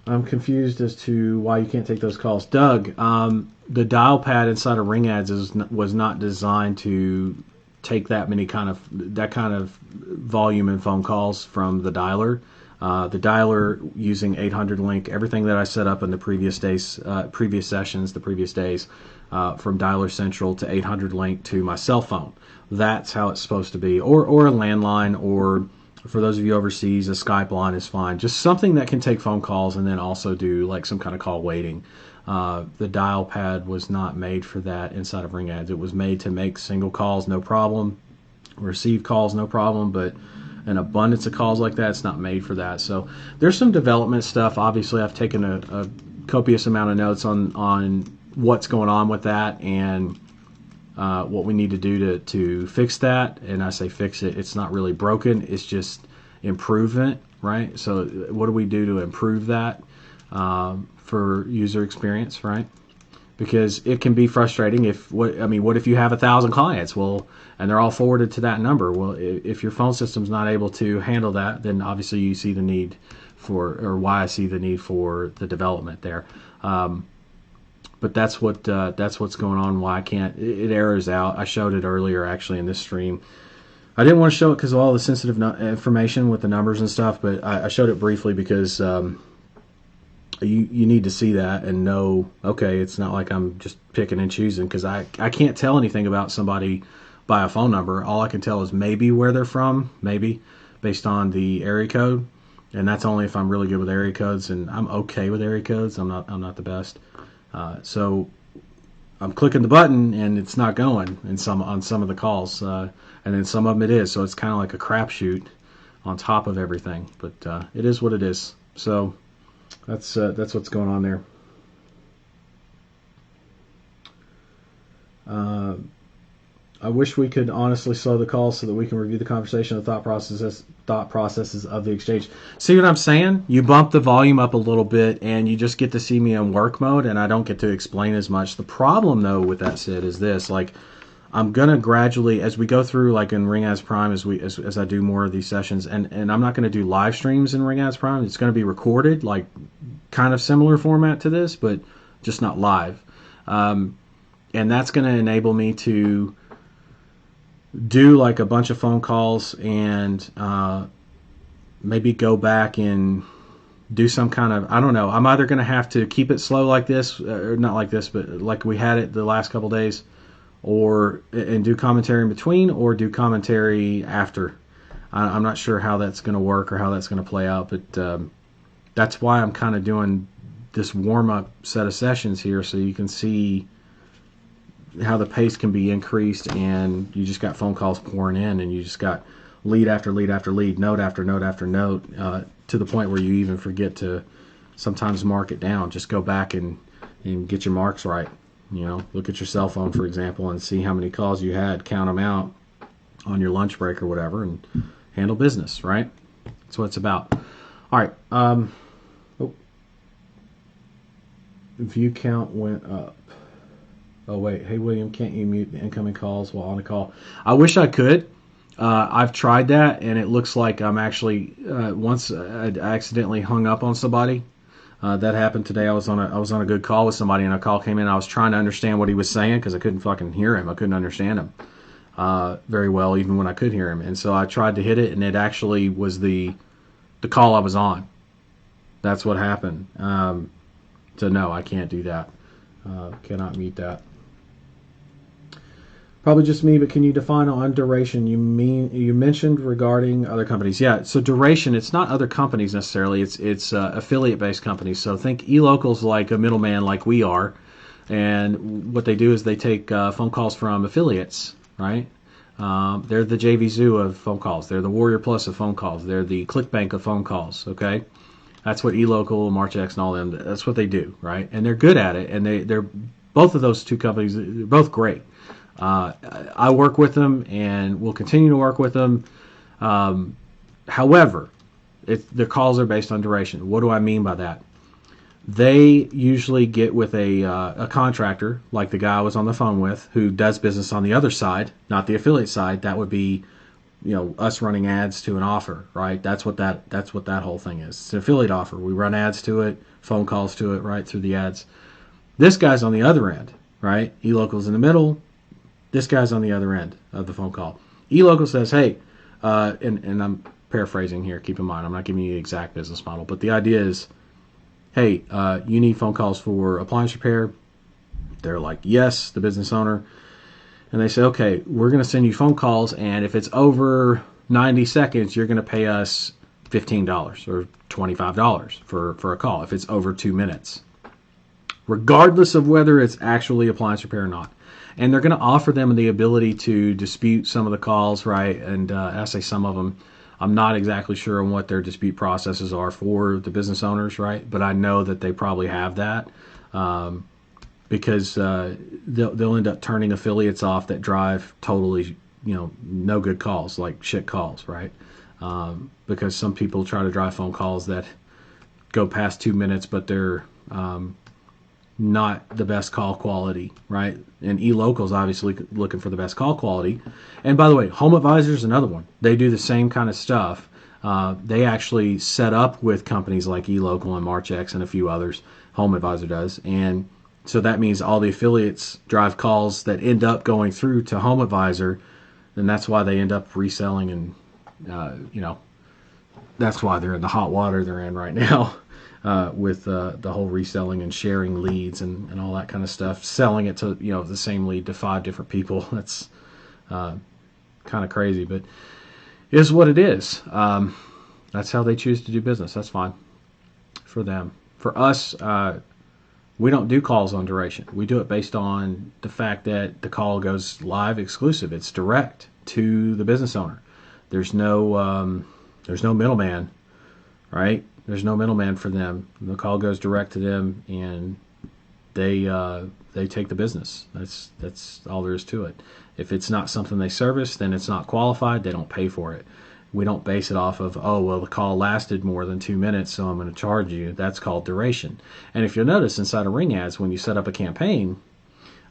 I'm confused as to why you can't take those calls. Doug, the dial pad inside of Ring Ads was not designed to take that kind of volume in phone calls from the dialer. The dialer using 800 link, everything that I set up in the previous days, previous sessions, the previous days, from Dialer Central to 800 link to my cell phone. That's how it's supposed to be, or a landline, or for those of you overseas, a Skype line is fine. Just something that can take phone calls and then also do like some kind of call waiting. The dial pad was not made for that inside of Ring Ads. It was made to make single calls, no problem, receive calls, no problem, but an abundance of calls like that, it's not made for that. So there's some development stuff. Obviously, I've taken a copious amount of notes on what's going on with that and what we need to do to fix that. And I say fix it. It's not really broken. It's just improvement, right? So what do we do to improve that for user experience, right? Because it can be frustrating what if you have 1,000 clients, and they're all forwarded to that number? Well, if your phone system's not able to handle that, then obviously you see the need why I see the need for the development there. But that's what's going on. Why I can't, it errors out. I showed it earlier actually in this stream. I didn't want to show it because of all the sensitive information with the numbers and stuff, but I showed it briefly because you need to see that and know, okay, it's not like I'm just picking and choosing, because I can't tell anything about somebody by a phone number. All I can tell is maybe where they're from, maybe based on the area code, and that's only if I'm really good with area codes, and I'm okay with area codes. I'm not the best. So I'm clicking the button and it's not going on some of the calls, and then some of them it is. So it's kind of like a crapshoot on top of everything. But it is what it is. So that's what's going on there. I wish we could honestly slow the call so that we can review the conversation, the thought processes of the exchange. See what I'm saying? You bump the volume up a little bit, and you just get to see me in work mode, and I don't get to explain as much. The problem, though, with that, Sid, is this: like, I'm gonna gradually, as we go through, like in Ring Ads Prime, as I do more of these sessions, and I'm not gonna do live streams in Ring Ads Prime. It's gonna be recorded, like kind of similar format to this, but just not live. And that's gonna enable me to do like a bunch of phone calls and maybe go back and do some kind of, I don't know, I'm either going to have to keep it slow like this, or not like this, but like we had it the last couple days, and do commentary in between, or do commentary after. I'm not sure how that's going to work or how that's going to play out, but that's why I'm kind of doing this warm-up set of sessions here, so you can see how the pace can be increased, and you just got phone calls pouring in, and you just got lead after lead after lead, note after note after note, to the point where you even forget to sometimes mark it down. Just go back and get your marks right. You know, look at your cell phone, for example, and see how many calls you had, count them out on your lunch break or whatever, and handle business, right? That's what it's about. All right. View count went up. Oh, wait. Hey, William, can't you mute the incoming calls while on a call? I wish I could. I've tried that, and it looks like I'm actually, once I accidentally hung up on somebody. That happened today. I was on a good call with somebody, and a call came in. I was trying to understand what he was saying because I couldn't fucking hear him. I couldn't understand him very well, even when I could hear him. And so I tried to hit it, and it actually was the call I was on. That's what happened. So no, I can't do that. Cannot mute that. Probably just me, but can you define on duration? You mentioned regarding other companies. Yeah, so duration, it's not other companies necessarily. It's affiliate-based companies. So think eLocal's like a middleman like we are, and what they do is they take phone calls from affiliates, right? They're the JV Zoo of phone calls. They're the Warrior Plus of phone calls. They're the ClickBank of phone calls, okay? That's what eLocal, MarchX, and all them, that's what they do, right? And they're good at it, and they're both of those two companies, they're both great. I work with them, and will continue to work with them. However, their calls are based on duration. What do I mean by that? They usually get with a contractor, like the guy I was on the phone with, who does business on the other side, not the affiliate side. That would be, us running ads to an offer, right? That's what that whole thing is. It's an affiliate offer. We run ads to it, phone calls to it, right, through the ads. This guy's on the other end, right? eLocal's in the middle. This guy's on the other end of the phone call. eLocal says, hey, and I'm paraphrasing here, keep in mind, I'm not giving you the exact business model, but the idea is, hey, you need phone calls for appliance repair. They're like, yes, the business owner. And they say, okay, we're going to send you phone calls, and if it's over 90 seconds, you're going to pay us $15 or $25 for a call if it's over 2 minutes, regardless of whether it's actually appliance repair or not. And they're going to offer them the ability to dispute some of the calls, right? And I say some of them. I'm not exactly sure on what their dispute processes are for the business owners, right? But I know that they probably have that. Because they'll end up turning affiliates off that drive totally, no good calls, like shit calls, right? Because some people try to drive phone calls that go past 2 minutes, but they're not the best call quality, right? And eLocal's obviously looking for the best call quality. And by the way, HomeAdvisor is another one. They do the same kind of stuff. They actually set up with companies like eLocal and MarchX and a few others. HomeAdvisor does, and so that means all the affiliates drive calls that end up going through to HomeAdvisor, and that's why they end up reselling, and that's why they're in the hot water they're in right now. with the whole reselling and sharing leads and all that kind of stuff, selling it to the same lead to 5 different people. That's kind of crazy, but it is what it is. That's how they choose to do business. That's fine for them. For us, we don't do calls on duration. We do it based on the fact that the call goes live exclusive. It's direct to the business owner. There's no middleman, right? There's no middleman for them. The call goes direct to them, and they take the business. That's all there is to it. If it's not something they service, then it's not qualified. They don't pay for it. We don't base it off of, oh, well, the call lasted more than 2 minutes, so I'm going to charge you. That's called duration. And if you'll notice inside of Ring Ads, when you set up a campaign,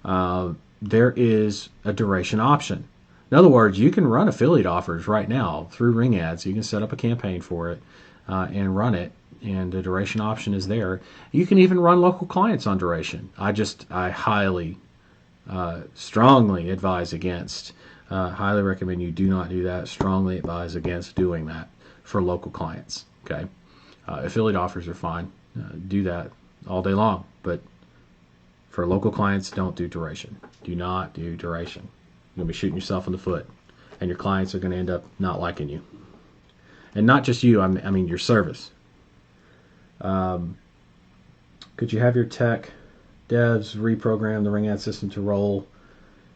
there is a duration option. In other words, you can run affiliate offers right now through Ring Ads. You can set up a campaign for it and run it, and the duration option is there. You can even run local clients on duration. I highly, strongly advise against. Highly recommend you do not do that. Strongly advise against doing that for local clients. Okay, affiliate offers are fine. Do that all day long, but for local clients, don't do duration. Do not do duration. You're going to be shooting yourself in the foot, and your clients are going to end up not liking you. And not just you, I mean your service. Could you have your tech devs reprogram the Ring Ad system to roll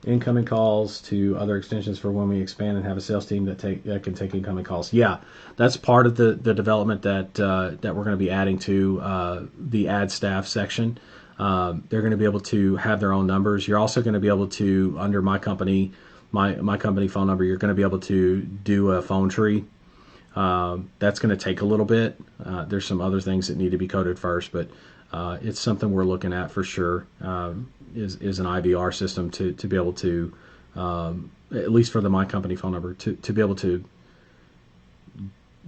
incoming calls to other extensions for when we expand and have a sales team that can take incoming calls? Yeah, that's part of the development that we're going to be adding to the ad staff section. They're going to be able to have their own numbers. You're also going to be able to, under my company phone number, you're going to be able to do a phone tree. That's going to take a little bit. There's some other things that need to be coded first, but it's something we're looking at for sure. Is an IVR system to be able to, at least for the my company phone number, to be able to,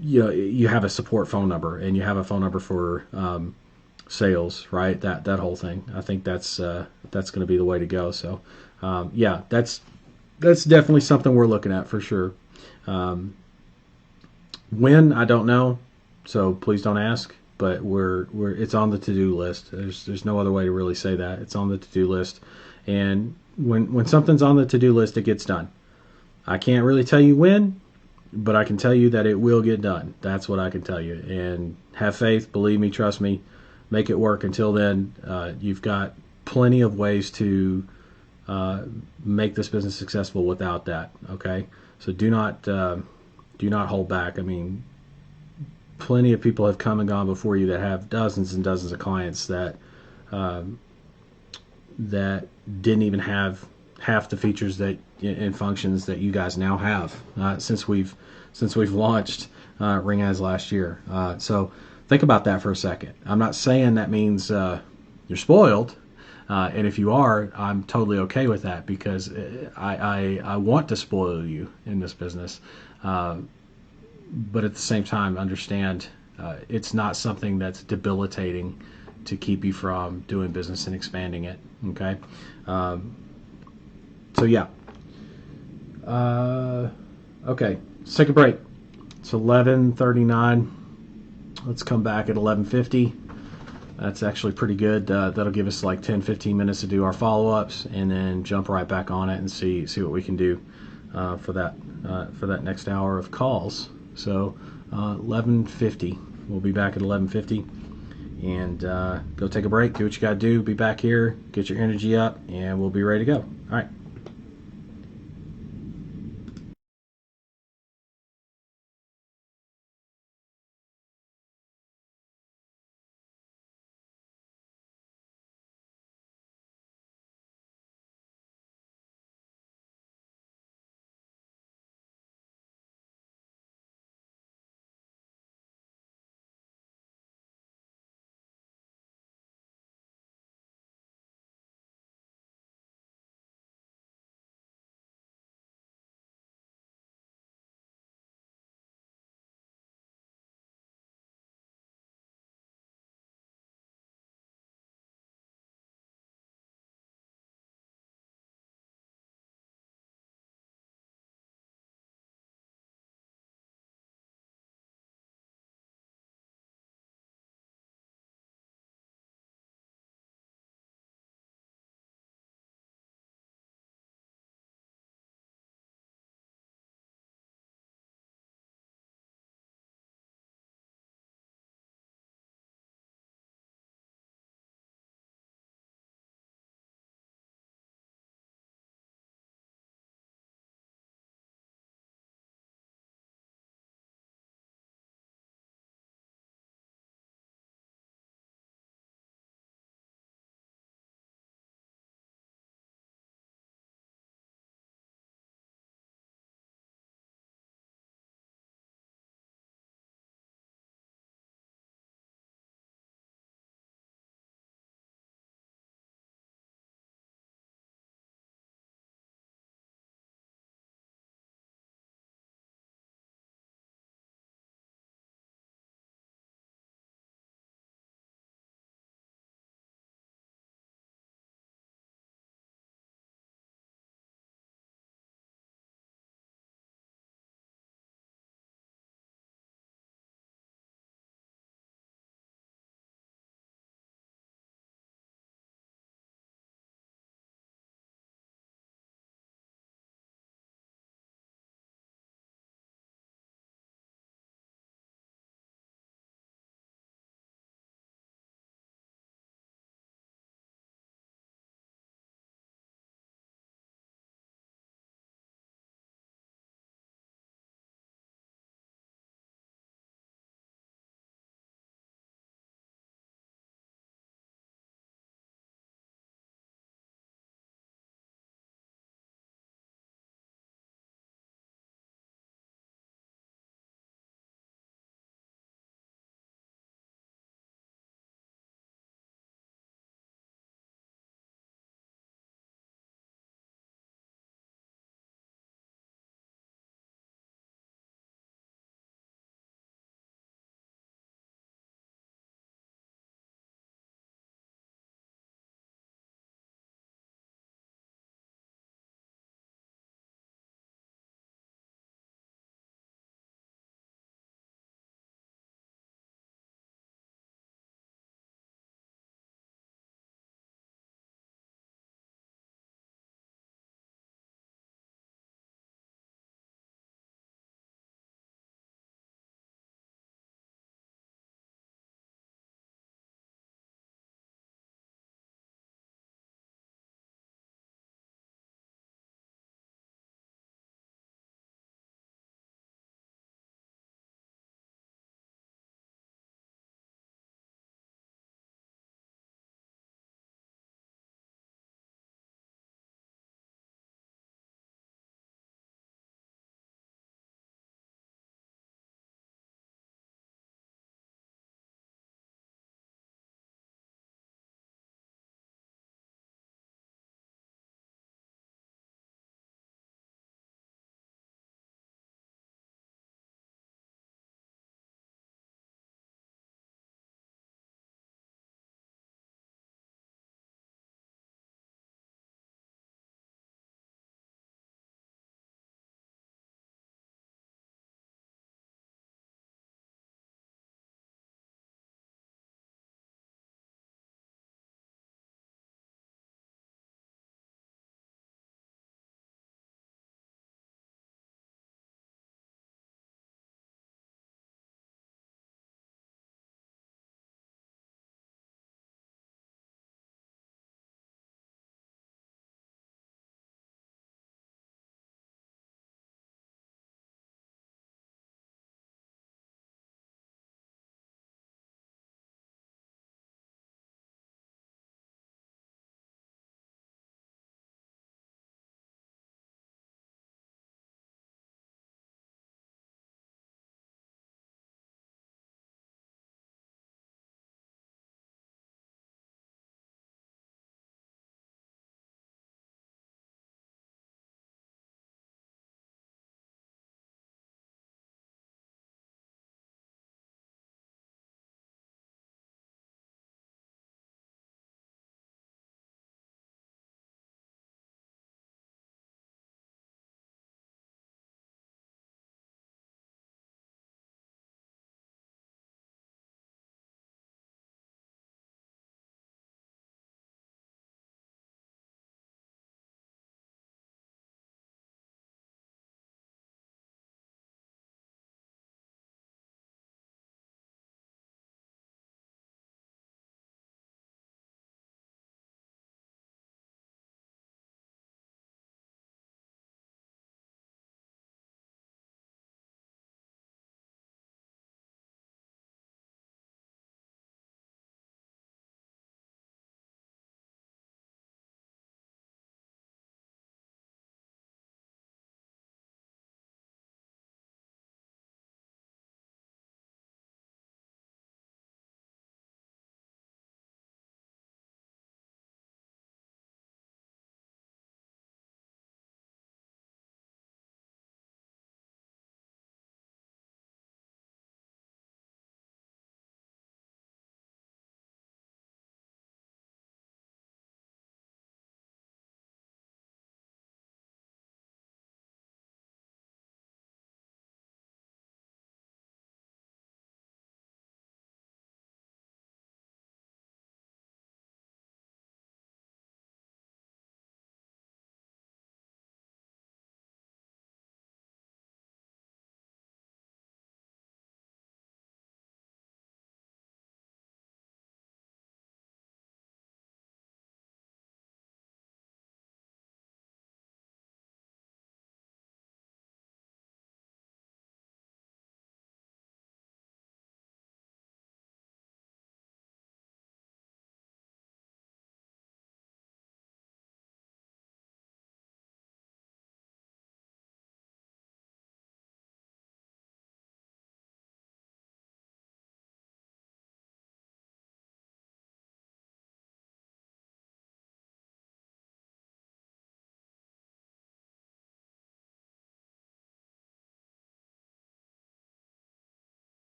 you have a support phone number and you have a phone number for sales, right? That whole thing. I think that's going to be the way to go. So yeah, that's definitely something we're looking at for sure. When, I don't know, so please don't ask. But it's on the to-do list. There's no other way to really say that. It's on the to-do list, and when something's on the to-do list, it gets done. I can't really tell you when, but I can tell you that it will get done. That's what I can tell you. And have faith, believe me, trust me, make it work. Until then, you've got plenty of ways to make this business successful without that. Okay, so do not hold back. I mean, plenty of people have come and gone before you that have dozens and dozens of clients that didn't even have half the features and functions that you guys now have since we've launched Ring Ads last year. So think about that for a second. I'm not saying that means you're spoiled, and if you are, I'm totally okay with that, because I want to spoil you in this business. But at the same time, understand it's not something that's debilitating to keep you from doing business and expanding it. Okay, so yeah. Okay, let's take a break. It's 11:39. Let's come back at 11:50. That's actually pretty good. That'll give us like 10-15 minutes to do our follow-ups, and then jump right back on it and see what we can do for that next hour of calls. So 11:50. We'll be back at 11:50, and go take a break. Do what you got to do. Be back here. Get your energy up, and we'll be ready to go. All right.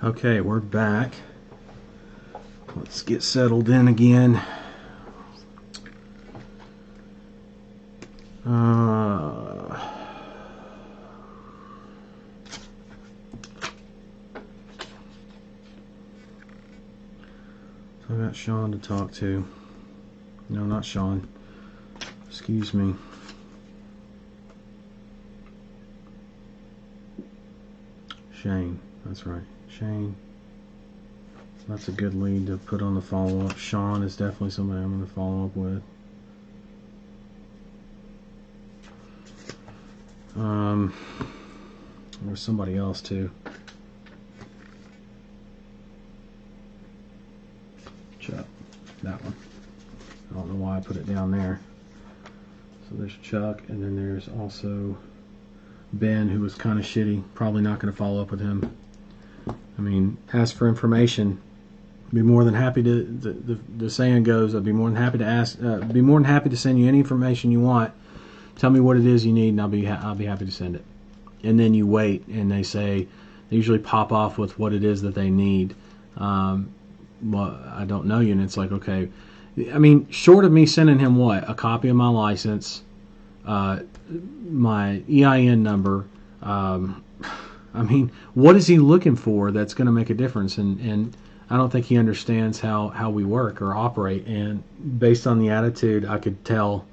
Okay, we're back. Let's get settled in again. So I got Sean to talk to. No, not Sean. Excuse me. Shane. That's right. Shane. That's a good lead to put on the follow-up. Sean is definitely somebody I'm going to follow up with. There's somebody else too. Chuck. That one. I don't know why I put it down there. So there's Chuck, and then there's also Ben, who was kind of shitty. Probably not going to follow up with him. I mean, ask for information. Be more than happy to. The saying goes, "I'd be more than happy to ask. Be more than happy to send you any information you want. Tell me what it is you need, and I'll be happy to send it." And then you wait, and they usually pop off with what it is that they need. Well, I don't know you, and it's like, okay. I mean, short of me sending him what? A copy of my license, my EIN number. I mean, what is he looking for that's going to make a difference? And I don't think he understands how we work or operate. And based on the attitude, I could tell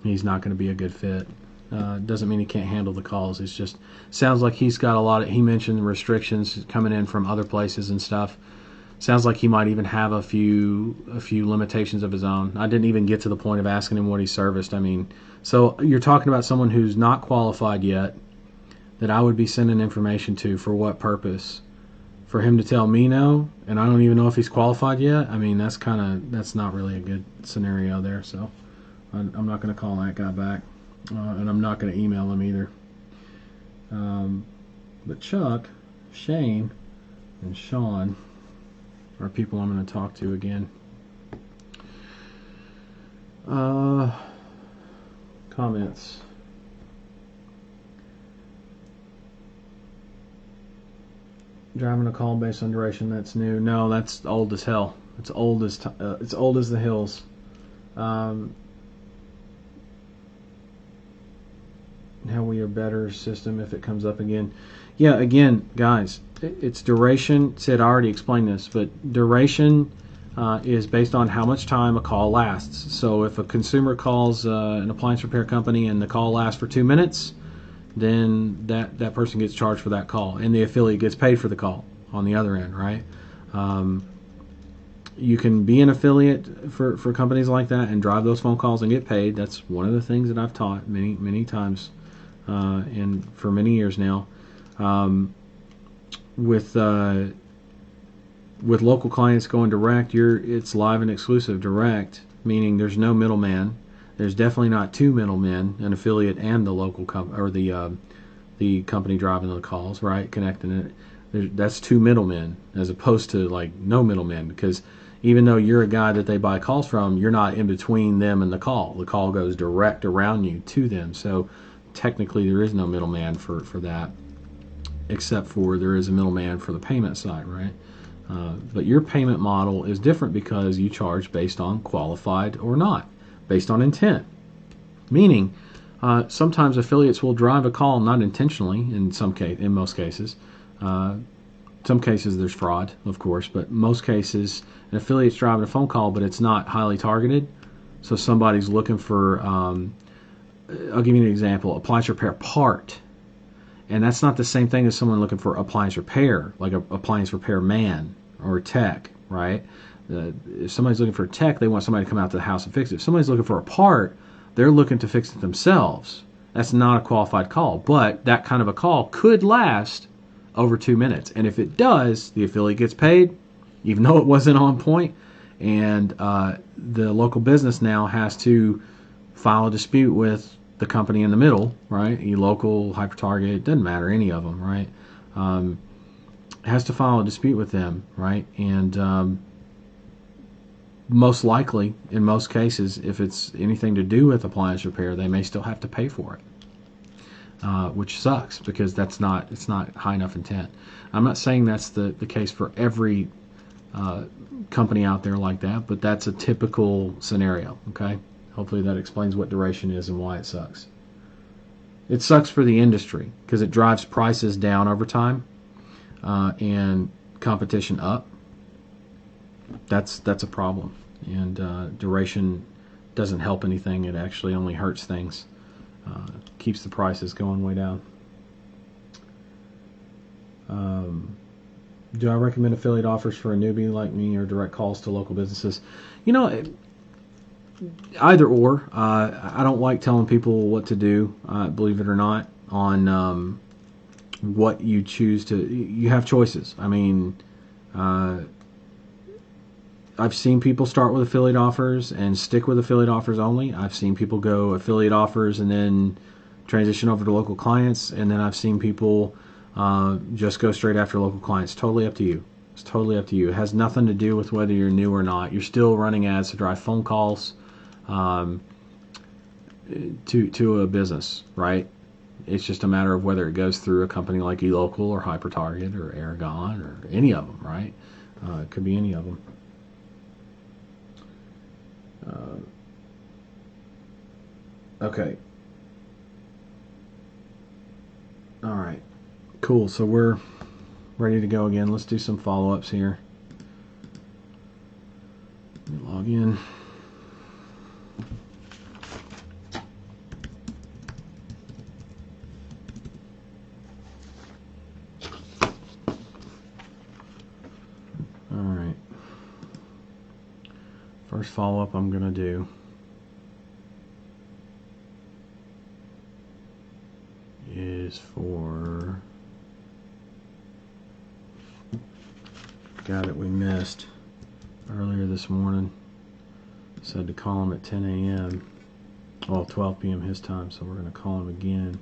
he's not going to be a good fit. Doesn't mean he can't handle the calls. It's just sounds like he's got a lot of. He mentioned restrictions coming in from other places and stuff. Sounds like he might even have a few limitations of his own. I didn't even get to the point of asking him what he serviced. I mean, so you're talking about someone who's not qualified yet, that I would be sending information to for what purpose? For him to tell me no, and I don't even know if he's qualified yet. I mean, that's not really a good scenario there. So I'm not going to call that guy back, and I'm not going to email him either. But Chuck, Shane, and Sean are people I'm going to talk to again. Comments. Driving a call based on duration, that's new. No, that's old as hell. It's old as the hills. How we are better system if it comes up again. Yeah, again, guys, it's duration. Sid, I already explained this, but duration is based on how much time a call lasts. So if a consumer calls an appliance repair company and the call lasts for 2 minutes, then that person gets charged for that call, and the affiliate gets paid for the call on the other end, right? You can be an affiliate for companies like that and drive those phone calls and get paid. That's one of the things that I've taught many times and for many years now. With local clients going direct, it's live and exclusive direct, meaning there's no middleman. There's definitely not two middlemen, an affiliate and the local the company driving the calls, right? Connecting it. That's two middlemen as opposed to like no middlemen, because even though you're a guy that they buy calls from, you're not in between them and the call. The call goes direct around you to them. So technically there is no middleman for that, except for there is a middleman for the payment side, right? But your payment model is different because you charge based on qualified or not, based on intent. Meaning, sometimes affiliates will drive a call not intentionally. In most cases, some cases there's fraud, of course, but most cases an affiliate's driving a phone call, but it's not highly targeted. So somebody's looking for, I'll give you an example, appliance repair part. And that's not the same thing as someone looking for appliance repair, like a appliance repair man or tech, right? If somebody's looking for a tech, they want somebody to come out to the house and fix it. If somebody's looking for a part, they're looking to fix it themselves. That's not a qualified call, but that kind of a call could last over 2 minutes. And if it does, the affiliate gets paid, even though it wasn't on point, and the local business now has to file a dispute with the company in the middle, right? eLocal, HyperTarget, doesn't matter, any of them, right? Has to file a dispute with them, right? And most likely, in most cases, if it's anything to do with appliance repair, they may still have to pay for it. which sucks because it's not high enough intent. I'm not saying that's the case for every company out there like that, but that's a typical scenario. Okay, hopefully that explains what duration is and why it sucks. It sucks for the industry because it drives prices down over time and competition up. That's a problem, and duration doesn't help anything. It actually only hurts things. Keeps the prices going way down. Do I recommend affiliate offers for a newbie like me or direct calls to local businesses? You know, either or. I don't like telling people what to do, believe it or not, on what you choose to. You have choices. I mean, I've seen people start with affiliate offers and stick with affiliate offers only. I've seen people go affiliate offers and then transition over to local clients, and then I've seen people just go straight after local clients. Totally up to you. It's totally up to you. It has nothing to do with whether you're new or not. You're still running ads to drive phone calls to a business, right? It's just a matter of whether it goes through a company like eLocal or HyperTarget or Aragon or any of them, right? It could be any of them. Okay. All right. Cool. So we're ready to go again. Let's do some follow-ups here. Let me log in. All right. First follow-up I'm going to do is for the guy that we missed earlier this morning. Said to call him at 10 a.m. Well, 12 p.m. his time, so we're going to call him again.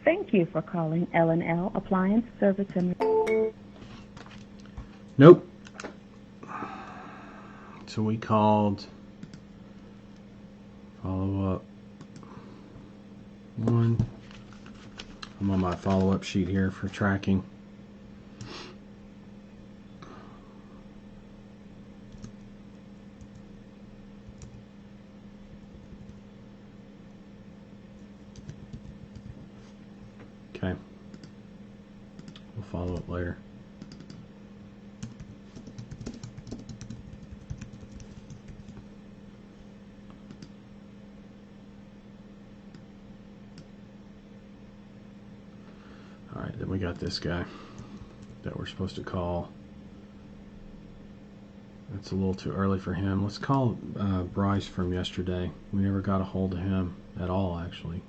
Thank you for calling L&L Appliance Service and... Nope. So we called follow-up 1. I'm on my follow-up sheet here for tracking. Okay. We'll follow up later. All right, then we got this guy that we're supposed to call. It's a little too early for him. Let's call Bryce from yesterday. We never got a hold of him at all, actually.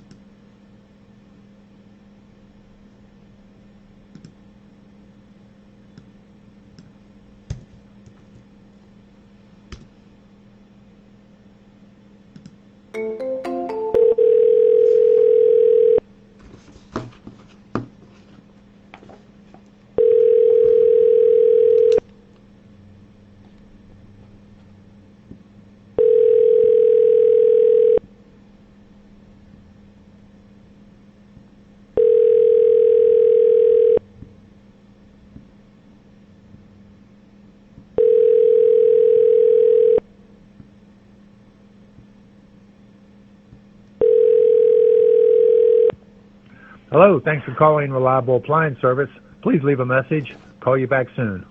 Hello, thanks for calling Reliable Appliance Service. Please leave a message. Call you back soon.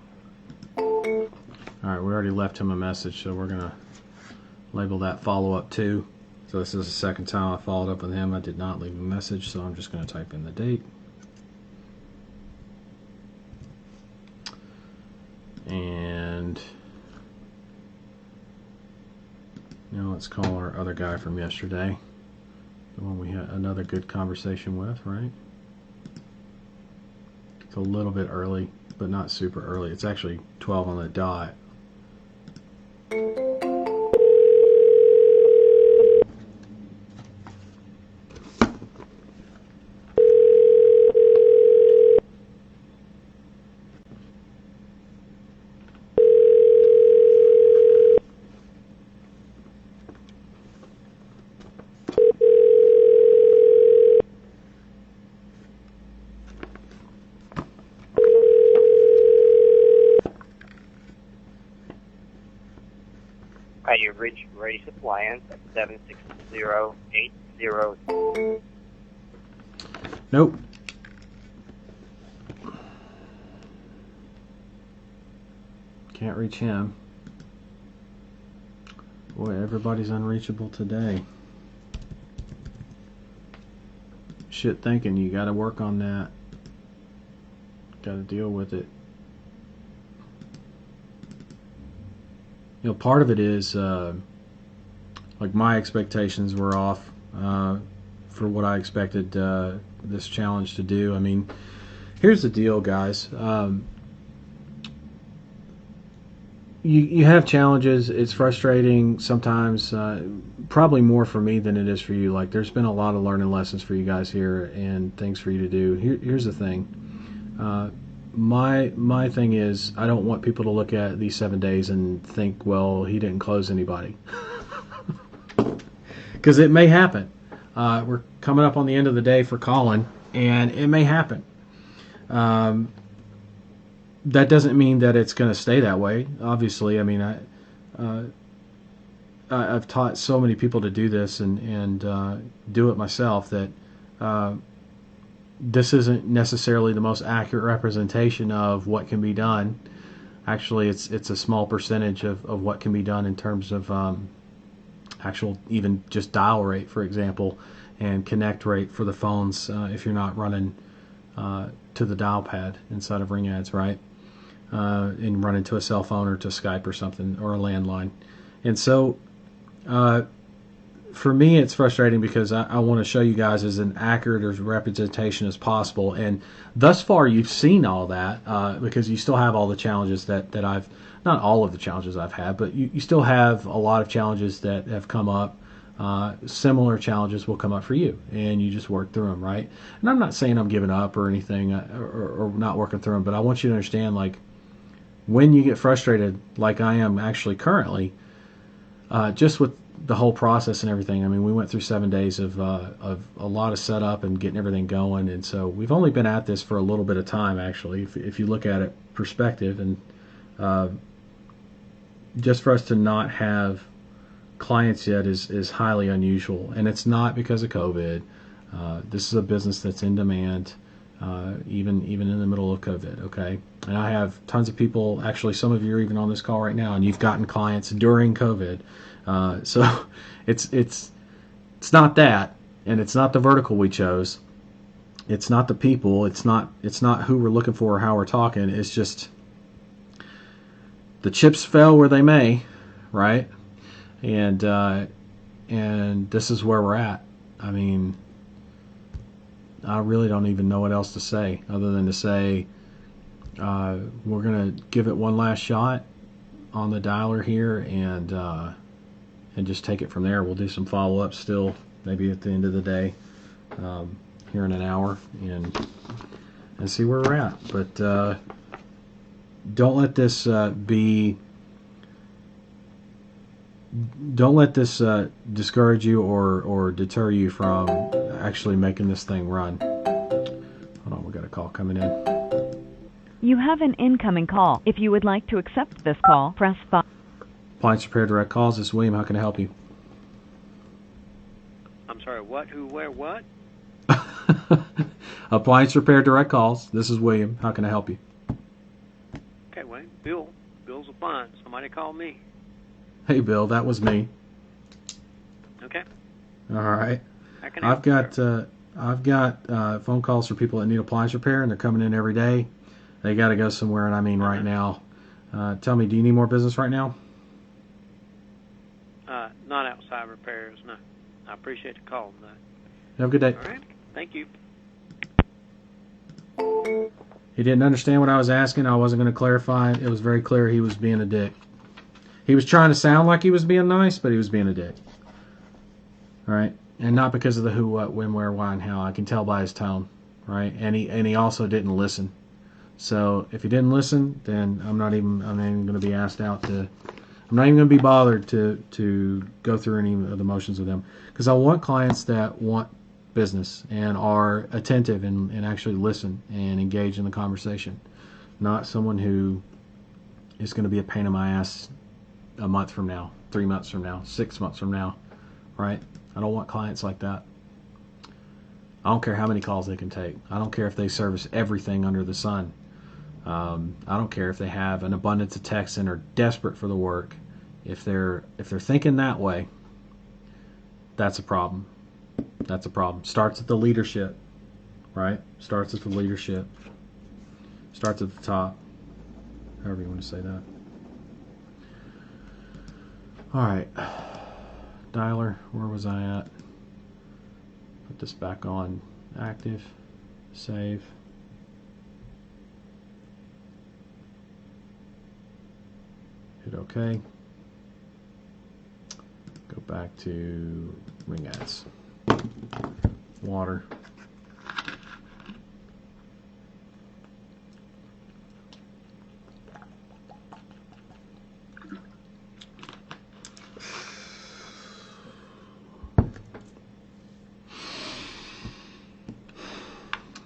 All right, we already left him a message, so we're going to label that follow-up 2. So this is the second time I followed up with him. I did not leave a message, so I'm just going to type in the date. And let's call our other guy from yesterday, the one we had another good conversation with, right? It's a little bit early, but not super early. It's actually 12 on the dot. You've reached Race Appliance at 76080. Nope. Can't reach him. Boy, everybody's unreachable today. Shit thinking, you gotta work on that. Gotta deal with it. You know, part of it is like my expectations were off for what I expected this challenge to do. I mean, here's the deal, guys. You have challenges. It's frustrating sometimes, probably more for me than it is for you. Like, there's been a lot of learning lessons for you guys here and things for you to do. Here's the thing. My thing is, I don't want people to look at these 7 days and think, well, he didn't close anybody. Because it may happen. We're coming up on the end of the day for Colin, and it may happen. That doesn't mean that it's going to stay that way. Obviously, I mean, I've taught so many people to do this and do it myself that this isn't necessarily the most accurate representation of what can be done. Actually, it's a small percentage of what can be done in terms of actual, even just dial rate, for example, and connect rate for the phones if you're not running to the dial pad inside of RingAds, right? And run into a cell phone or to Skype or something, or a landline. And so for me, it's frustrating because I want to show you guys as an accurate as representation as possible. And thus far, you've seen all that because you still have all the challenges that I've, not all of the challenges I've had, but you still have a lot of challenges that have come up. Similar challenges will come up for you, and you just work through them, right? And I'm not saying I'm giving up or anything or not working through them, but I want you to understand, like, when you get frustrated, like I am actually currently, just with the whole process and everything. I mean, we went through 7 days of a lot of setup and getting everything going, and so we've only been at this for a little bit of time, actually, if you look at it perspective. And just for us to not have clients yet is highly unusual, and it's not because of COVID. This is a business that's in demand, even in the middle of COVID. Okay, and I have tons of people. Actually, some of you are even on this call right now, and you've gotten clients during COVID. So it's not that, and it's not the vertical we chose. It's not the people. It's not who we're looking for or how we're talking. It's just the chips fell where they may, right? And this is where we're at. I mean, I really don't even know what else to say other than to say we're gonna give it one last shot on the dialer here and just take it from there. We'll do some follow-up still, maybe at the end of the day, here in an hour, and see where we're at. But don't let this discourage you or deter you from actually making this thing run. Hold on, we got a call coming in. You have an incoming call. If you would like to accept this call, press 5. Appliance Repair Direct Calls. This is William. How can I help you? I'm sorry, what, who, where, what? Appliance Repair Direct Calls. This is William. How can I help you? Okay, Wayne. Bill's Appliance. Somebody called me. Hey, Bill. That was me. Okay. All right. How can I help I've got phone calls for people that need appliance repair, and they're coming in every day. They got to go somewhere, and I mean right now. Tell me, do you need more business right now? not outside repairs. No. I appreciate the call tonight. Have a good day. All right. Thank you. He didn't understand what I was asking. I wasn't going to clarify it. It was very clear he was being a dick. He was trying to sound like he was being nice, but he was being a dick. All right? And not because of the who, what, when, where, why, and how. I can tell by his tone. Right? And he also didn't listen. So if he didn't listen, then I'm not even going to be asked out to. I'm not even going to be bothered to go through any of the motions with them, because I want clients that want business and are attentive and actually listen and engage in the conversation, not someone who is going to be a pain in my ass a month from now, 3 months from now, 6 months from now, right? I don't want clients like that. I don't care how many calls they can take. I don't care if they service everything under the sun. I don't care if they have an abundance of texts and are desperate for the work. If they're thinking that way, that's a problem. That's a problem. Starts at the leadership, right? Starts at the leadership. Starts at the top. However you want to say that. All right. Dialer, where was I at? Put this back on active. Save. Hit OK. Go back to ring ads. Water.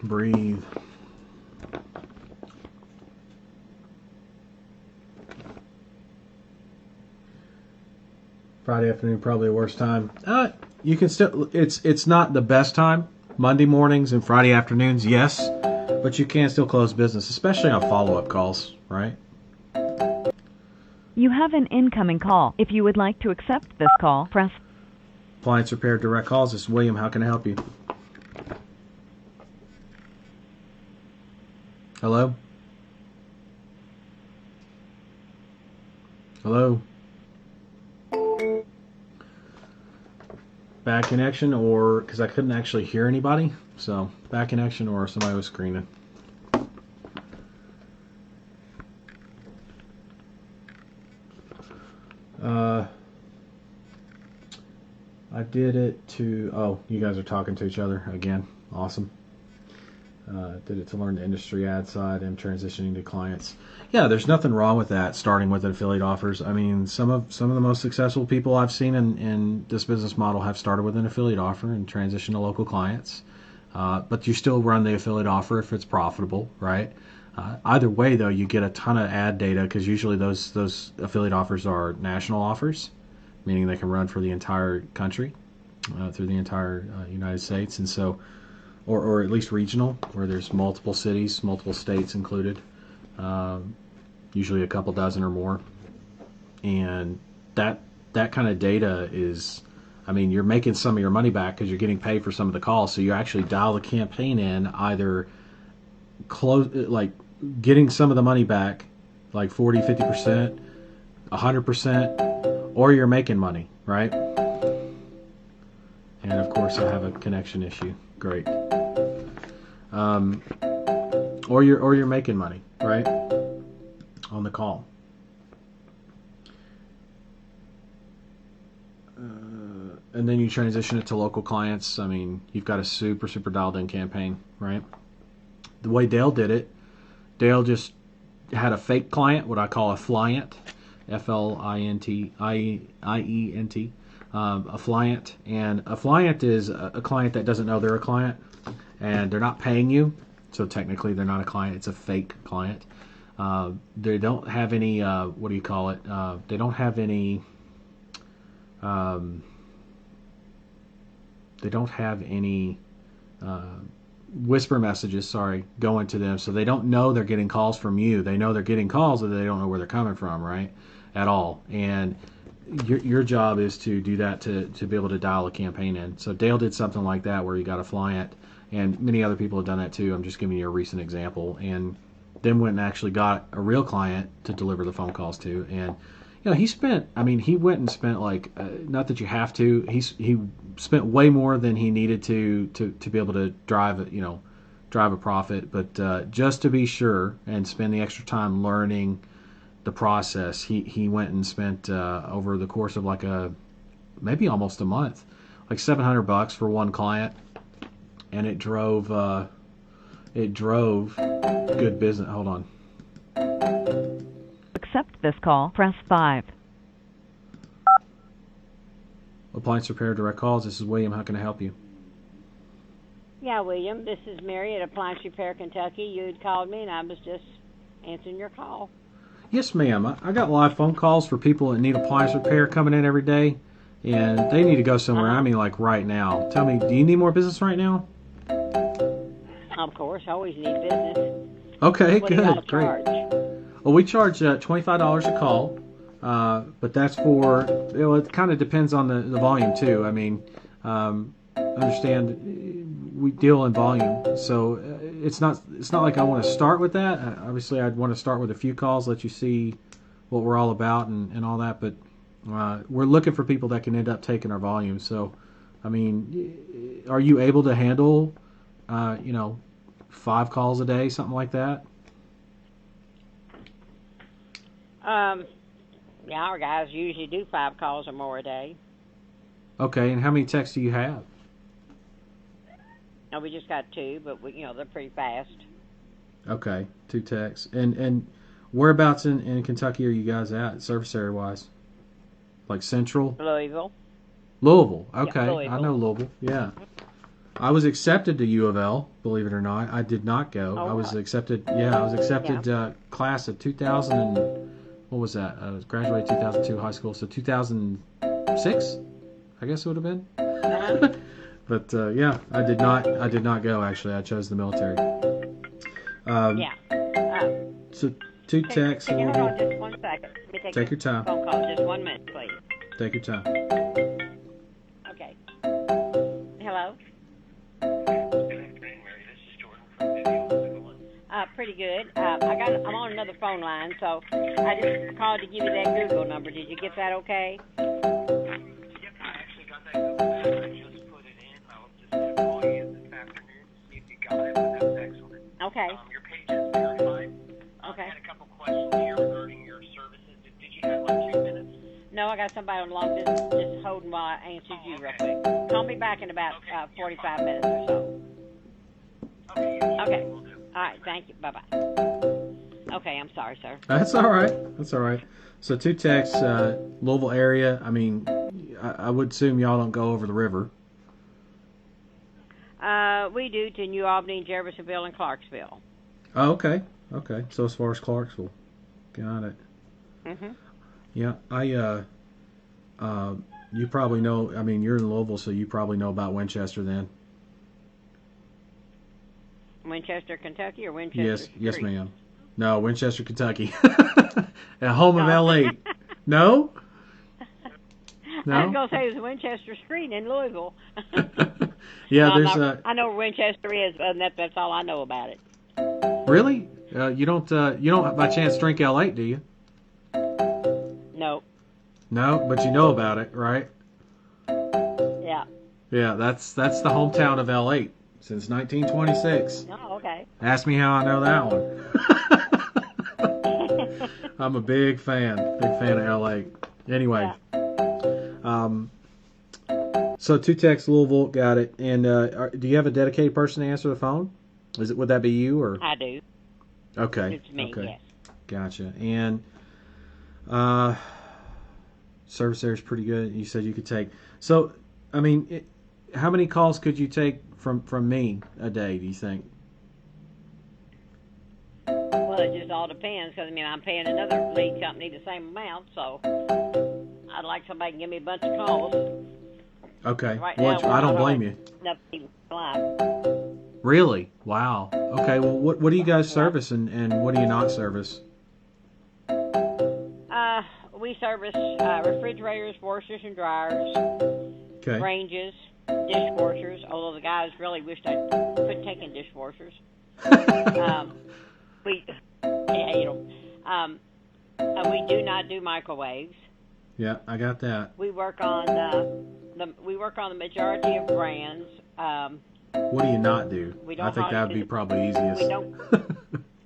Breathe. Friday afternoon, probably the worst time. You can still, it's not the best time. Monday mornings and Friday afternoons, yes, but you can still close business, especially on follow-up calls, right? You have an incoming call. If you would like to accept this call, press Appliance Repair Direct Calls. This is William. How can I help you? Hello? Hello? Bad connection, or because I couldn't actually hear anybody, so bad connection or somebody was screaming. I did it to, oh, you guys are talking to each other again. Awesome. Did it to learn the industry ad side and transitioning to clients. Yeah, there's nothing wrong with that, starting with affiliate offers. I mean, some of the most successful people I've seen in this business model have started with an affiliate offer and transitioned to local clients. But you still run the affiliate offer if it's profitable, right? Either way, though, you get a ton of ad data, because usually those affiliate offers are national offers, meaning they can run for the entire country, through the entire United States, and so, or at least regional, where there's multiple cities, multiple states included, usually a couple dozen or more, and that kind of data is, I mean, you're making some of your money back because you're getting paid for some of the calls, so you actually dial the campaign in, either close, like getting some of the money back, like 40, 50%, 100%, or you're making money, right? And of course I have a connection issue. Great. Or you're making money, right? On the call. And then you transition it to local clients. I mean, you've got a super dialed in campaign, right? The way Dale did it, Dale just had a fake client, what I call a flyant, F-L-I-N-T, I-E-N-T, a flyant. And a flyant is a client that doesn't know they're a client, and they're not paying you, so technically they're not a client. It's a fake client. They don't have any, what do you call it? They don't have any, whisper messages, going to them, so they don't know they're getting calls from you. They know they're getting calls, but they don't know where they're coming from, right? At all. And your job is to do that, to be able to dial a campaign in. So Dale did something like that where you got a flyant, and many other people have done that too. I'm just giving you a recent example. And then went and actually got a real client to deliver the phone calls to. And he spent. I mean, he went and spent like, not that you have to. He spent way more than he needed to be able to drive a profit. But just to be sure and spend the extra time learning the process, he went and spent over the course of like maybe almost a month, like $700 for one client, and it drove good business. Hold on. Accept this call, press 5. Appliance Repair Direct Calls. This is William. How can I help you? Yeah, William, this is Mary at Appliance Repair Kentucky. You had called me, and I was just answering your call. Yes, ma'am. I got live phone calls for people that need appliance repair coming in every day, and they need to go somewhere. I mean, like right now. Tell me, do you need more business right now? Of course, I always need business. Okay, What do y'all good, great. charge? Well, we charge $25 a call, but that's for, it kind of depends on the volume too. I mean, understand we deal in volume, so it's not like I want to start with that. Obviously, I'd want to start with a few calls, let you see what we're all about and all that, but we're looking for people that can end up taking our volume. So, I mean, are you able to handle, 5 calls a day, something like that? Yeah, our guys usually do 5 calls or more a day. Okay, and how many texts do you have? No, we just got 2, but they're pretty fast. Okay, 2 texts. And whereabouts in Kentucky are you guys at, service area wise? Like Central? Louisville. Louisville. Okay, Yeah, Louisville. I know Louisville. Yeah. I was accepted to U of L, believe it or not. I did not go. Oh, I was really? accepted. Yeah, I was accepted class of 2000 and what was that? I was graduated 2002 high school, so 2006, I guess it would have been. But yeah, I did not go actually. I chose the military. Yeah. So 2 texts. Can you hold on just 1 second? Let me Take your time. Phone call, just 1 minute, please. Take your time. Okay. Hello. Pretty good. I'm on another phone line, so I just called to give you that Google number. Did you get that okay? Yep, I actually got that Google number. I just put it in. I'll just call you this afternoon to see if you got it, but that's excellent. Okay. Your page is verified. Okay. I had a couple questions here regarding your services. Did you have like 2 minutes? No, I got somebody on long distance just holding while I answered you real quick. Call me back in about 45 minutes or so. Okay. All right, thank you. Bye-bye. Okay, I'm sorry, sir. That's all right. That's all right. So 2 texts, Louisville area. I mean, I would assume y'all don't go over the river. We do to New Albany, Jeffersonville, and Clarksville. Oh, okay. Okay. So as far as Clarksville. Got it. Mhm. Yeah, you probably know, I mean, you're in Louisville, so you probably know about Winchester then. Winchester, Kentucky, or Winchester Yes, Street? ma'am. No, Winchester, Kentucky. At home of L8. No? No? I was going to say it was Winchester Street in Louisville. Yeah, No, there's I know where Winchester is, and that's all I know about it. Really? You don't by chance drink L8, do you? No. No, but you know about it, right? Yeah. Yeah, that's the hometown of L8 since 1926. Oh, okay. Ask me how I know that one. I'm a big fan of L8. Anyway, so 2 texts, Louisville, got it. And do you have a dedicated person to answer the phone? Would that be you or? I do. Okay. It's me. Okay. Yes. Gotcha. And service area is pretty good. You said you could take. So, I mean, how many calls could you take from me a day, do you think? Well, it just all depends, because, I'm paying another lead company the same amount, so I'd like somebody to give me a bunch of calls. Okay. Right Well, now, I don't blame you. Enough to keep alive. Really? Wow. Okay. Well, what do you guys service and what do you not service? We service refrigerators, washers and dryers, Okay. ranges, dishwashers, although the guys really wished I quit taking dishwashers. We hate them. We do not do microwaves. Yeah, I got that. We work on the majority of brands. What do you not do? We I don't think that would be probably easiest. We don't.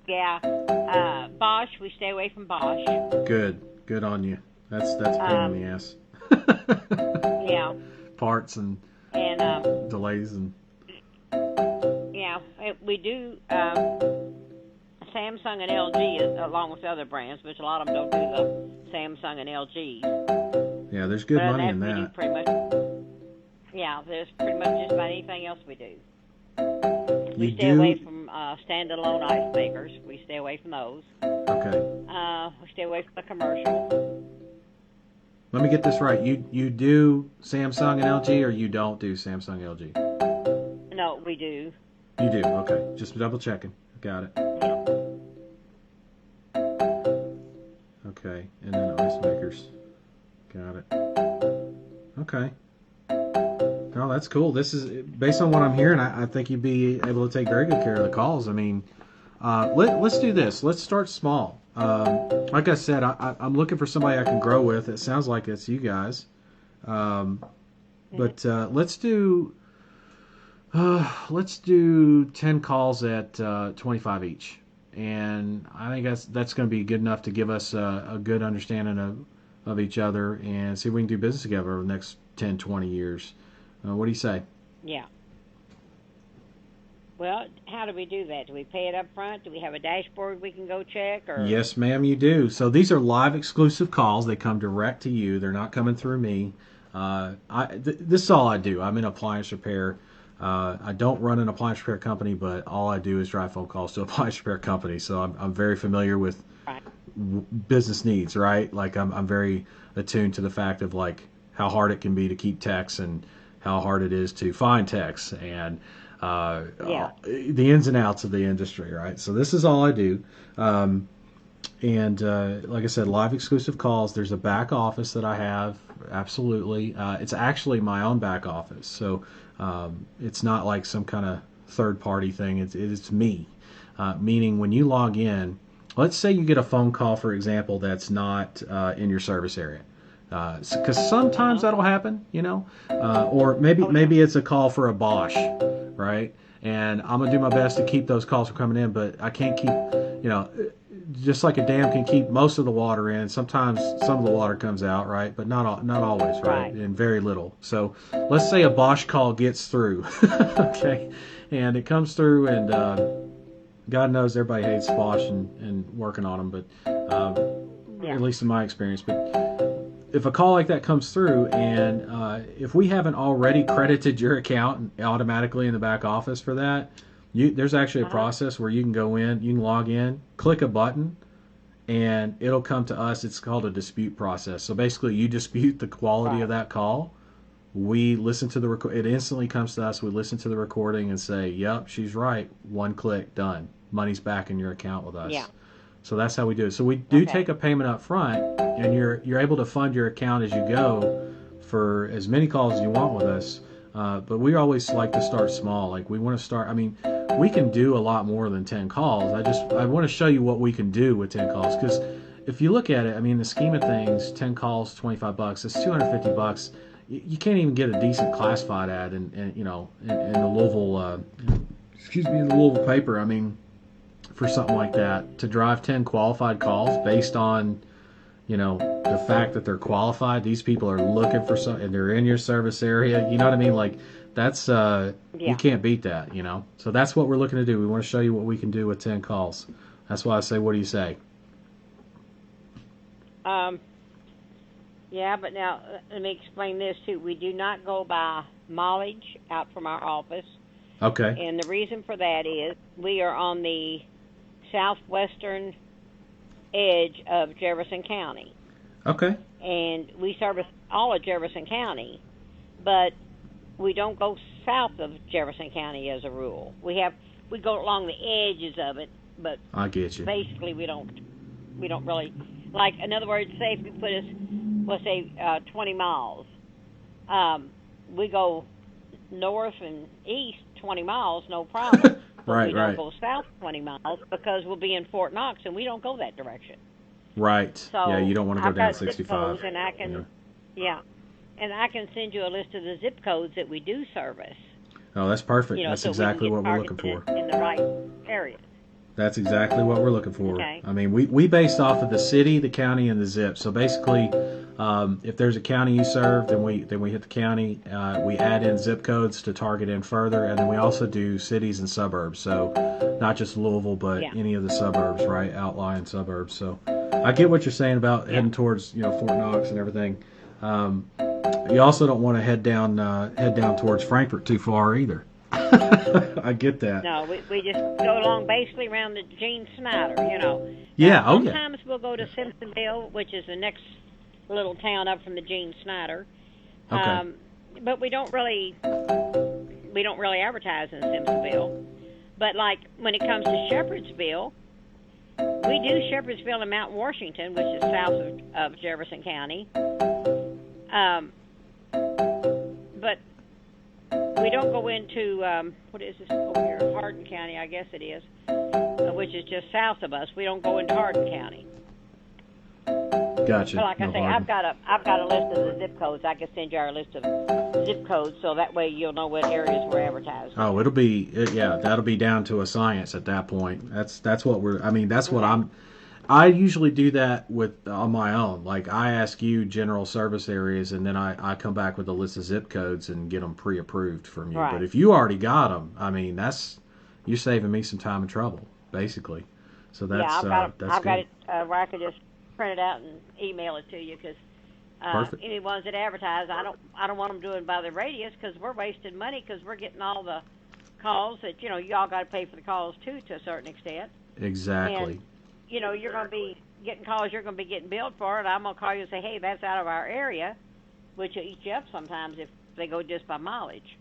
Yeah, Bosch. We stay away from Bosch. Good on you. That's a pain in the ass. Yeah. Parts and delays and. Yeah, we do. Samsung and LG, along with other brands, which a lot of them don't do the Samsung and LGs. Yeah, there's good But money in we that. do pretty much. Yeah, there's pretty much just about anything else we do. We stay away from standalone ice makers. We stay away from those. Okay. We stay away from the commercial. Let me get this right. You do Samsung and LG, or you don't do Samsung LG? No, we do. You do. Okay. Just double checking. Got it. Okay. And then ice makers. Got it. Okay. Oh, that's cool. This is based on what I'm hearing. I think you'd be able to take very good care of the calls. I mean, let's do this. Let's start small. Like I said, I'm looking for somebody I can grow with. It sounds like it's you guys. But let's do 10 calls at 25 each, and I think that's going to be good enough to give us a good understanding of each other and see if we can do business together over the next 10, 20 years. What do you say? Yeah. Well, how do we do that? Do we pay it up front? Do we have a dashboard we can go check? Or? Yes, ma'am, you do. So these are live exclusive calls. They come direct to you. They're not coming through me. This is all I do. I'm in appliance repair. I don't run an appliance repair company, but all I do is drive phone calls to appliance repair companies. So I'm very familiar with business needs, right? Like I'm very attuned to the fact of like how hard it can be to keep techs and how hard it is to find techs and the ins and outs of the industry, right? So this is all I do. And like I said, live exclusive calls. There's a back office that I have. Absolutely. It's actually my own back office. So it's not like some kind of third party thing. It's me. Meaning when you log in, let's say you get a phone call, for example, that's not in your service area. Because sometimes that'll happen, you know, or maybe it's a call for a Bosch, right? And I'm gonna do my best to keep those calls from coming in, but I can't keep, you know, just like a dam can keep most of the water in. Sometimes some of the water comes out, right? But not always, right? And very little. So let's say a Bosch call gets through, okay, and it comes through, and God knows everybody hates Bosch and working on them, but at least in my experience, but. If a call like that comes through and if we haven't already credited your account automatically in the back office for that, there's actually a process where you can go in, you can log in, click a button, and it'll come to us. It's called a dispute process. So basically you dispute the quality of that call. We listen to it instantly comes to us. We listen to the recording and say, yep, she's right. One click, done. Money's back in your account with us. Yeah. So that's how we do it. So we do take a payment up front, and you're able to fund your account as you go for as many calls as you want with us. But we always like to start small. Like we want to start. I mean, we can do a lot more than 10 calls. I want to show you what we can do with 10 calls, because if you look at it, I mean, the scheme of things, 10 calls, $25. It's $250. You can't even get a decent classified ad, in the Louisville, the Louisville paper. I mean. For something like that, to drive 10 qualified calls based on, you know, the fact that they're qualified. These people are looking for something, and they're in your service area. You know what I mean? Like that's you can't beat that. You know. So that's what we're looking to do. We want to show you what we can do with 10 calls. That's why I say, what do you say? Yeah, but now let me explain this too. We do not go by mileage out from our office. Okay. And the reason for that is we are on the southwestern edge of Jefferson County. Okay. And we service all of Jefferson County, but we don't go south of Jefferson County as a rule. We go along the edges of it, but I get you. Basically we don't really, like, in other words, say if you put us, let's say 20 miles, we go north and east 20 miles, no problem. But we don't go south 20 miles because we'll be in Fort Knox, and we don't go that direction. Right. So yeah, you don't want to go I've down got zip 65. codes, and I can, and I can send you a list of the zip codes that we do service. Oh, that's perfect. You know, That's so exactly we what can we're get looking for. targeted in the right areas. That's exactly what we're looking for. Okay. I mean, we based off of the city, the county, and the zip. So basically, if there's a county you serve, then we hit the county. We add in zip codes to target in further, and then we also do cities and suburbs. So not just Louisville, but any of the suburbs, right? Outlying suburbs. So I get what you're saying about heading towards Fort Knox and everything. You also don't want to head down towards Frankfort too far either. I get that. No, we just go along basically around the Gene Snyder, Yeah, Now, oh yeah. sometimes we'll go to Simpsonville, which is the next little town up from the Gene Snyder. Okay. But we don't really advertise in Simpsonville. But like when it comes to Shepherdsville, we do Shepherdsville in Mount Washington, which is south of Jefferson County. But we don't go into, what is this over here? Hardin County, I guess it is, which is just south of us. We don't go into Hardin County. Gotcha. But like I say, I've got a list of the zip codes. I can send you our list of zip codes, so that way you'll know what areas we're advertising. Oh, that'll be down to a science at that point. That's what I usually do that on my own. Like I ask you general service areas, and then I come back with a list of zip codes and get them pre-approved from you. Right. But if you already got them, I mean, you're saving me some time and trouble, basically. So that's I've that's got good. it where I could just print it out and email it to you, because Perfect. any ones that advertise, I don't want them doing by the radius, because we're wasting money, because we're getting all the calls that you all got to pay for the calls too, to a certain extent. Exactly. And, you're going to be getting calls, you're going to be getting billed for it. I'm going to call you and say, hey, that's out of our area, which will eat you up sometimes if they go just by mileage.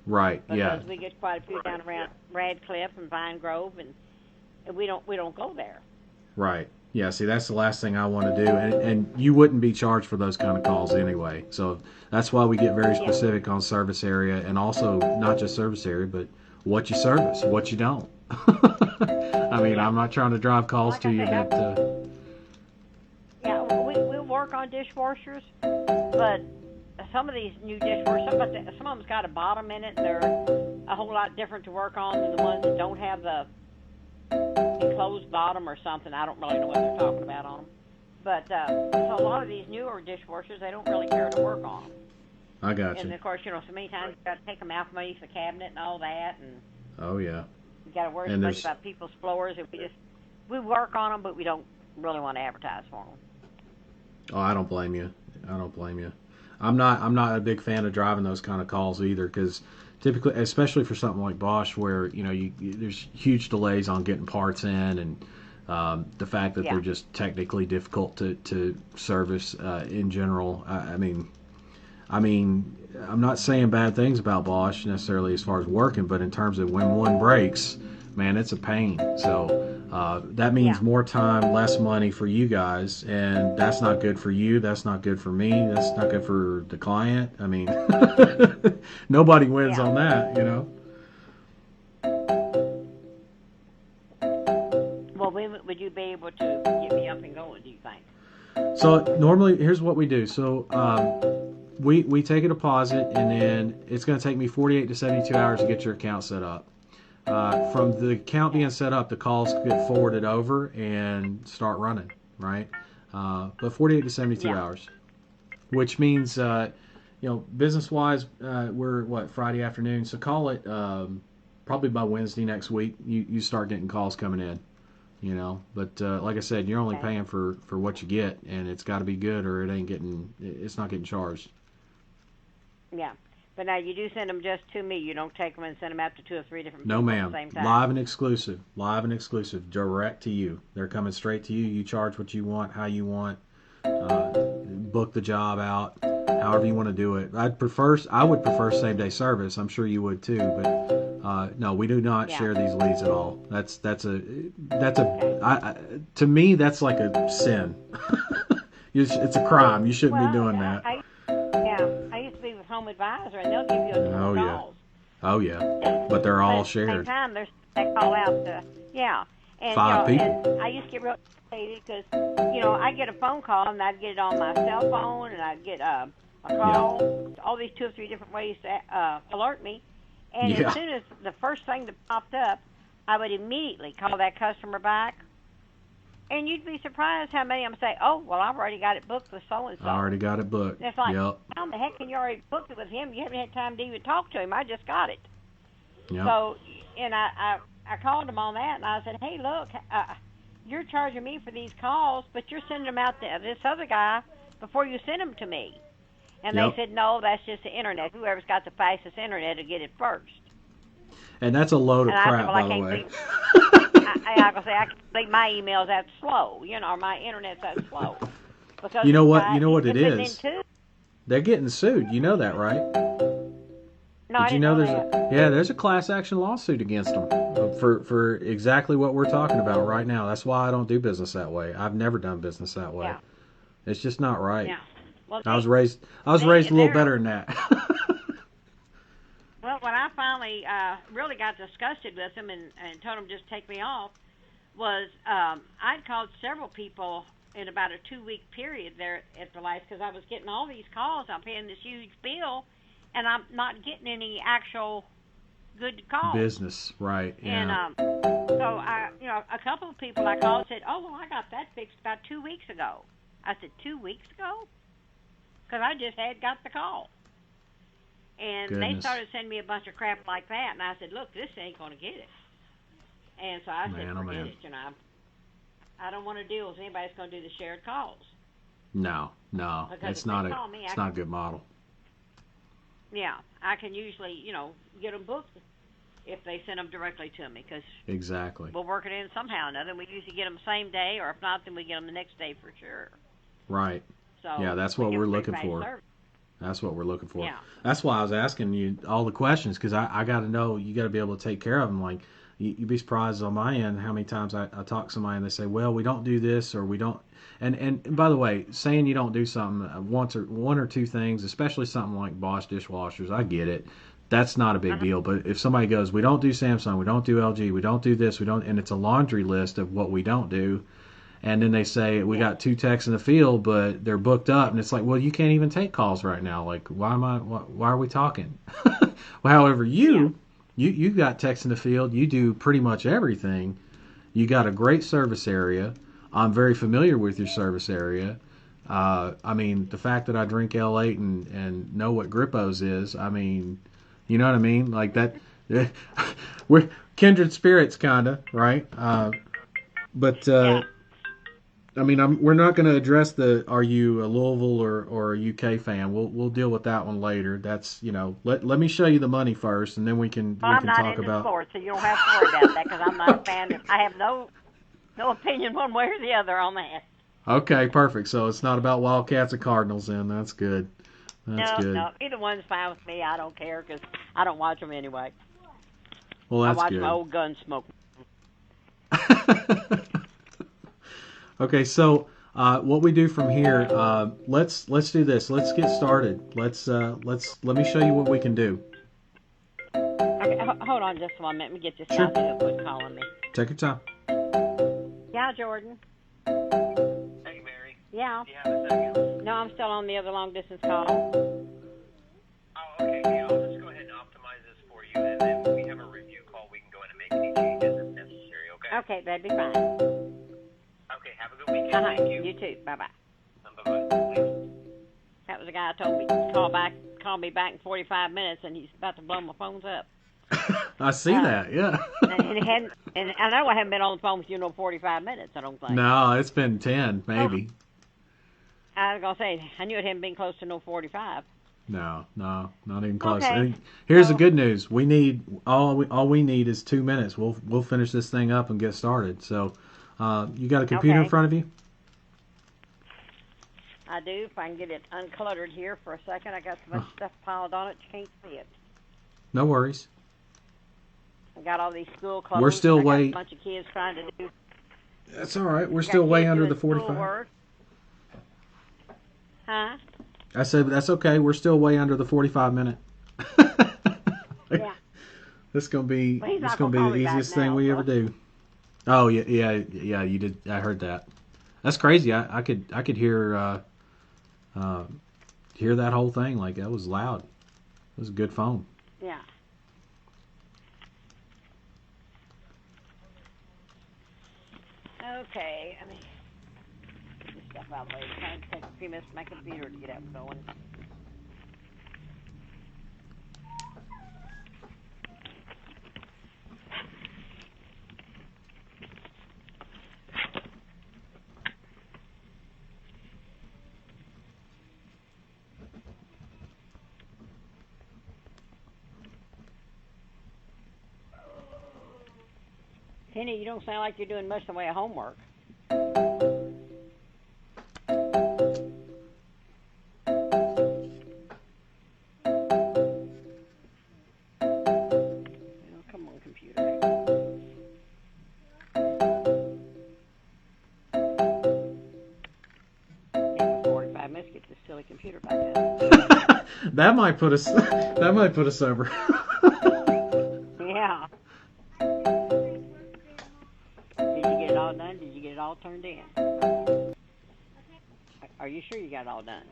Right. Because we get quite a few down around Radcliffe and Vine Grove, and we don't go there. Right. Yeah, see, that's the last thing I want to do, and you wouldn't be charged for those kind of calls anyway. So that's why we get very specific on service area, and also not just service area, but what you service, what you don't. I mean, I'm not trying to drive calls Like to I you say, that. we'll work on dishwashers, but some of these new dishwashers, some of them's got a bottom in it, and they're a whole lot different to work on than the ones that don't have the enclosed bottom or something. I don't really know what they're talking about on them. But so a lot of these newer dishwashers, they don't really care to work on them. I got And you. of course, so many times you got to take them out from underneath the cabinet and all that, and Oh yeah. you got to worry And so much there's- about people's floors. And we work on them, but we don't really want to advertise for them. Oh, I don't blame you. I'm not a big fan of driving those kind of calls either, because typically, especially for something like Bosch, where there's huge delays on getting parts in, and the fact that they're just technically difficult to service in general. I mean, I'm not saying bad things about Bosch necessarily as far as working, but in terms of when one breaks, man, it's a pain. So that means more time, less money for you guys, and that's not good for you. That's not good for me. That's not good for the client. I mean, nobody wins on that, Well, when would you be able to get me up and going, do you think? So normally, here's what we do. So we take a deposit, and then it's going to take me 48 to 72 hours to get your account set up. From the account being set up, the calls get forwarded over and start running, right? But 48 to 72 hours, which means, business-wise, we're Friday afternoon. So call it probably by Wednesday next week. You start getting calls coming in, But like I said, you're only paying for what you get, and it's got to be good, or it's not getting charged. Yeah. But now you do send them just to me. You don't take them and send them out to 2 or 3 different No, people ma'am. at the same time. Live and exclusive, direct to you. They're coming straight to you. You charge what you want, how you want. Book the job out, however you want to do it. I would prefer same day service. I'm sure you would too. But no, we do not share these leads at all. To me, that's like a sin. It's a crime. You shouldn't be doing that. I used to be with Home Advisor, and they'll give you a calls. Oh yeah, but they're all But at the same shared. time, they call out to, And, 5 you know, people. And I used to get real irritated because, you know, I'd get a phone call and I'd get it on my cell phone and I'd get a call, all these 2 or 3 different ways to alert me. And Yeah. as soon as the first thing that popped up, I would immediately call that customer back. And you'd be surprised how many of them say, oh, well, I've already got it booked with so-and-so. I already got it booked. And it's like, Yep. how in the heck can you already book it with him? You haven't had time to even talk to him. I just got it. Yep. So, and I called him on that, and I said, hey, look, you're charging me for these calls, but you're sending them out to this other guy before you send them to me. And Yep. they said, no, that's just the Internet. Whoever's got the fastest Internet will get it first. And that's a load of And I said, crap, well, I by the can't way. I can say I can't believe my email's that slow, you know, or my Internet's that slow. Because You know what? I- You know what it it's been is? in two. They're getting sued. You know that, right? No, I Did you didn't know that. there's a class action lawsuit against them for exactly what we're talking about right now. That's why I don't do business that way. I've never done business that way. Yeah. It's just not right. Yeah. Well, I was raised a little they're- better than that. Well, when I finally really got disgusted with them and told them just take me off, was I'd called several people in about a 2-week period there at the lights because I was getting all these calls. I'm paying this huge bill, and I'm not getting any actual good calls. Business, right? Yeah. And so a couple of people I called said, "Oh, well, I got that fixed about 2 weeks ago." I said, 2 weeks ago? Because I just had got the call. And they Goodness. started sending me a bunch of crap like that, and I said, look, this ain't going to get it. And so I said, Man, oh, forget man. it, you know. I don't want to deal with anybody that's going to do the shared calls. No, Because it's if not they a call me, it's not a good model. Yeah, I can usually, you know, get them booked if they send them directly to me, because Exactly. we'll work it in somehow or another. We usually get them the same day, or if not, then we get them the next day for sure. Right. So Yeah, that's we what get we're pretty looking fast for. service. That's what we're looking for. Yeah. That's why I was asking you all the questions, because I got to know, you got to be able to take care of them. Like, you'd be surprised on my end how many times I talk to somebody and they say, well, we don't do this, or we don't. And by the way, saying you don't do something one or two things, especially something like Bosch dishwashers, I get it. That's not a big deal. But if somebody goes, we don't do Samsung, we don't do LG, we don't do this, we don't, and it's a laundry list of what we don't do, and then they say we got 2 techs in the field, but they're booked up, and it's like, well, you can't even take calls right now. Like, why are we talking? Well, however, you got techs in the field. You do pretty much everything. You got a great service area. I'm very familiar with your service area. I mean, the fact that I drink L8 and know what Grippos is, I mean, you know what I mean? Like that, we're kindred spirits, kinda, right? But I mean, we're not going to address are you a Louisville or a UK fan? We'll deal with that one later. That's, you know, let me show you the money first, and then we can Well, I'm not talk into about. sports, so you don't have to worry about that, because I'm not a fan. I have no opinion one way or the other on that. Okay, perfect. So it's not about Wildcats and Cardinals, then. That's good. That's good. No, either one's fine with me. I don't care, because I don't watch them anyway. Well, that's I watch good. my old Gunsmoke. Okay, so what we do from here? Let's do this. Let's get started. Let me show you what we can do. Okay, hold on just 1 minute. Let me get this Sure. guy who quit calling me. Take your time. Yeah, Jordan. Hey, Mary. Yeah. Do you have a second? No, I'm still on the other long distance call. Oh, okay. Yeah, I'll just go ahead and optimize this for you, and then when we have a review call, we can go ahead and make any changes if necessary, okay? Okay, that'd be fine. Okay, have a good weekend. Thank you. You too. Bye-bye. Bye-bye. That was a guy who told me to call me back in 45 minutes, and he's about to blow my phones up. I see that. Yeah. and I know I haven't been on the phone with you 45 minutes, I don't think. No, it's been 10, maybe. I was going to say, I knew it hadn't been close to 45. No, not even close. Okay. And here's the good news: we need all we need is 2 minutes. We'll finish this thing up and get started. So, you got a computer in Okay. front of you? I do. If I can get it uncluttered here for a second. I got so much stuff piled on it, you can't see it. No worries. I got all these school clothes. We're still I got way- a bunch of kids trying to do. That's all right. We're got still way kids under doing the 45. schoolwork. Huh? I said that's okay. We're still way under the 45 minute. Yeah. This gonna be Well, he's this not gonna be gonna call the me back easiest thing now, we so. ever do. Oh yeah. You did. I heard that. That's crazy. I could hear hear that whole thing. Like that was loud. It was a good phone. Yeah. Okay. I mean, get this stuff out of the way. It's going to take a few minutes for my computer to get up and going. Penny, you don't sound like you're doing much in the way of homework. Oh, come on, computer. 45 minutes, get this silly computer back up. That might put us. That might put us over. Yeah. Did you get it all done? Did you get it all turned in? Are you sure you got it all done?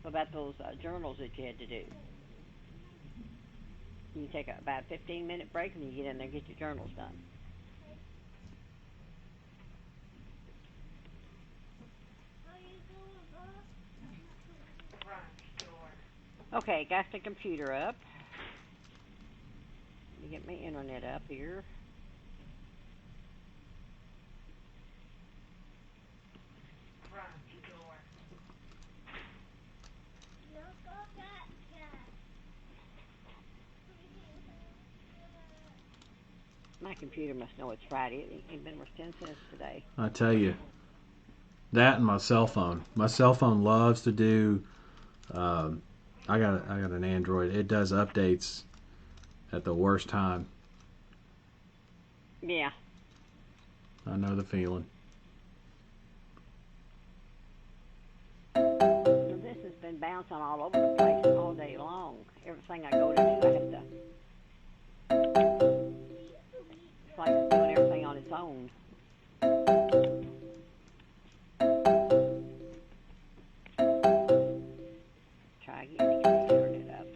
What about those journals that you had to do? You take about a 15-minute break and you get in there and get your journals done. Okay, got the computer up. Let me get my internet up here. My computer must know it's Friday. It ain't been worth 10 cents today. I tell you, that and my cell phone. My cell phone loves to do. I got an Android. It does updates at the worst time. Yeah. I know the feeling. So this has been bouncing all over the place all day long. Everything I go to do, I have to. It's like it's doing everything on its own. Try again to get the internet up.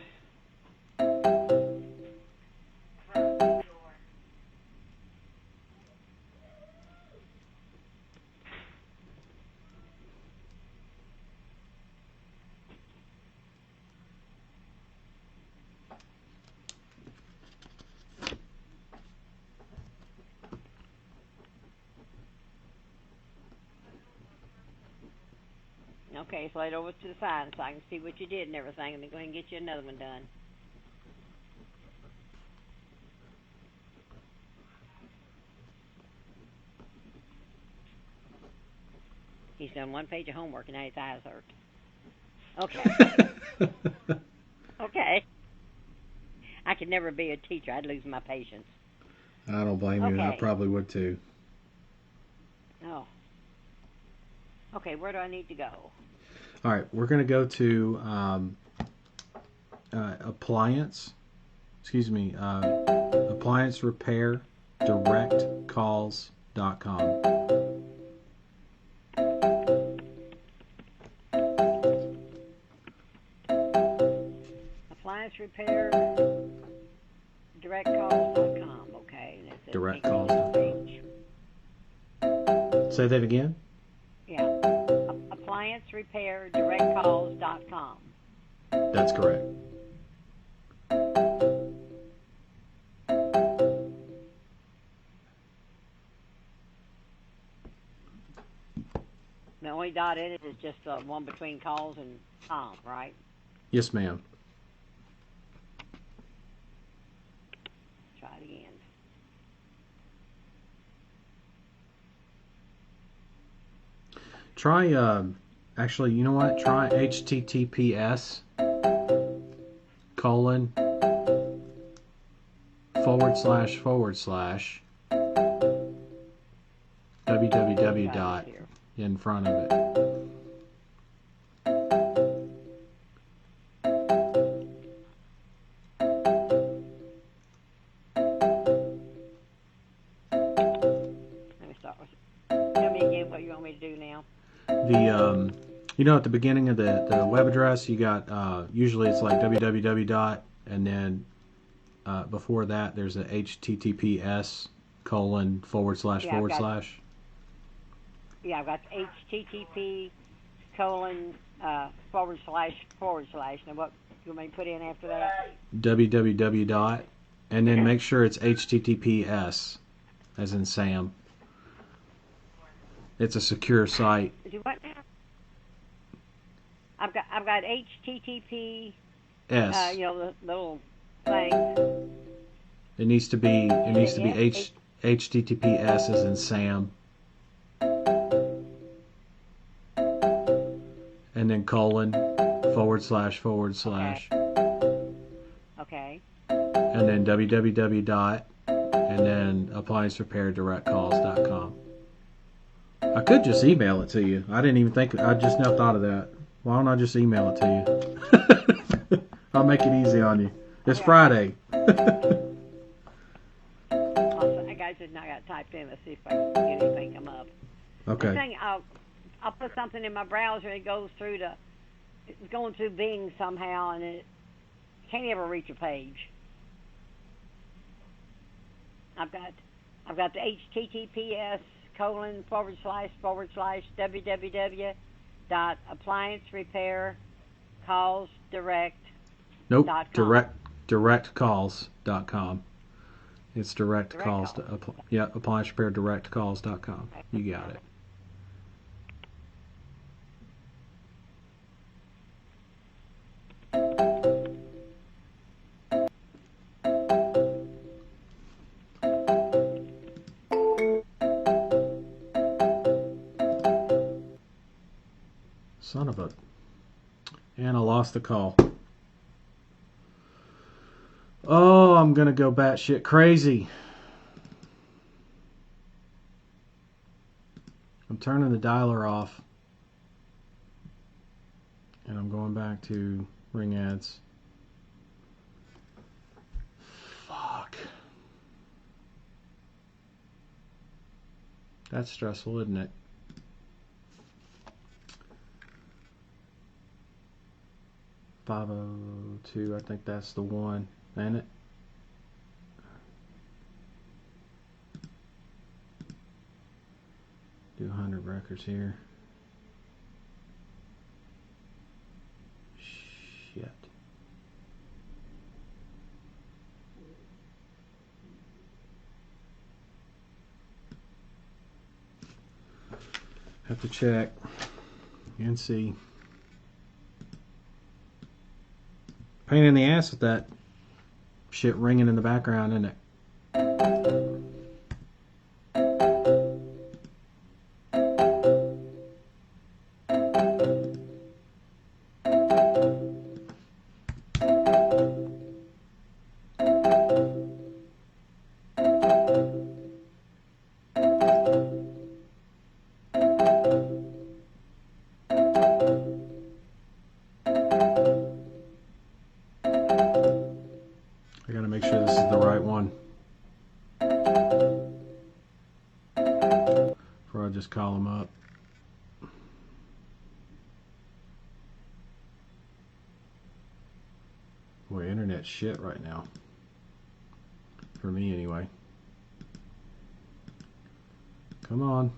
Okay, slide over to the side so I can see what you did and everything, and then go ahead and get you another one done. He's done one page of homework and now his eyes hurt. Okay. Okay. I could never be a teacher. I'd lose my patience. I don't blame you. I Okay. probably would too. Oh. Okay, where do I need to go? All right, we're going to go to appliance repair directcalls.com. Appliance repair directcalls.com. Okay. And it's Directcalls.com. Say that again. Yeah. Appliance repair directcalls.com. That's correct. The only dot in it is just the one between calls and com, right? Yes, ma'am. Try it again. Try, actually, you know what? Try https colon // www dot in front of it. At the beginning of the web address, you got usually it's like www dot, and then before that there's a https colon forward slash forward slash. Yeah, I've got http colon forward slash forward slash. Now what you want me to put in after that? www dot, and then make sure it's https as in Sam. It's a secure site. Do what now? I've got HTTP. S. The little thing. It needs to be HTTPS as in Sam. And then colon forward slash. Okay. And then www dot, and then appliancerepairdirectcalls.com. I could just email it to you. I didn't even think. I just now thought of that. Why don't I just email it to you? I'll make it easy on you. It's Friday. I guys just now got typed in. Let's see if I can get anything come up. Okay. The thing, I'll put something in my browser and it goes through it's going through Bing somehow and it can't ever reach a page. I've got the HTTPS colon forward slash www.appliancerepaircallsdirect. Nope. Directcalls.com. It's direct calls. Appliancerepairdirectcalls.com. You got it. Son of a... And I lost the call. Oh, I'm gonna go batshit crazy. I'm turning the dialer off. And I'm going back to ring ads. Fuck. That's stressful, isn't it? $502, I think that's the one, ain't it? Do 100 records here. Shit. Have to check and see. Pain in the ass with that shit ringing in the background, isn't it? Call them up. Boy, internet's shit right now. For me, anyway. Come on.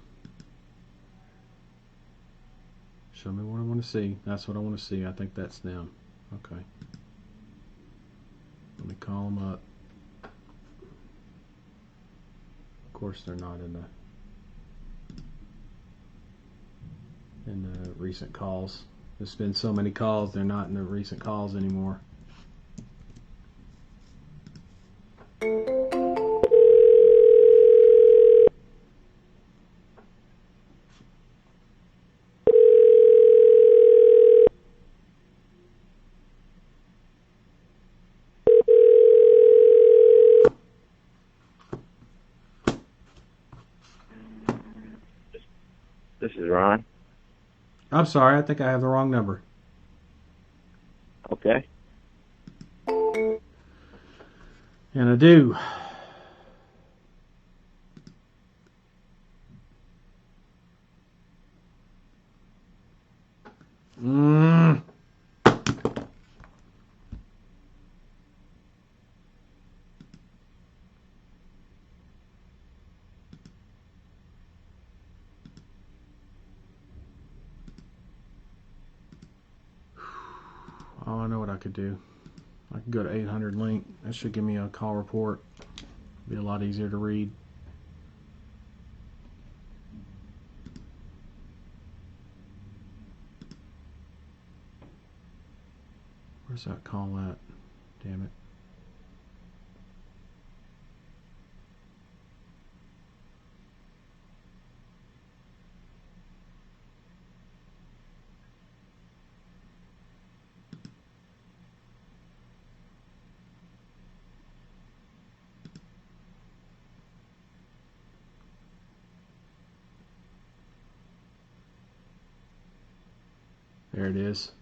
Show me what I want to see. That's what I want to see. I think that's them. Okay. Let me call them up. Of course, they're not in the recent calls. There's been so many calls, they're not in the recent calls anymore. This is Ron. I'm sorry, I think I have the wrong number. Okay. And I do. Oh, I know what I could do. I could go to 800 link. That should give me a call report. Be a lot easier to read. Where's that call at? Damn it. There it is.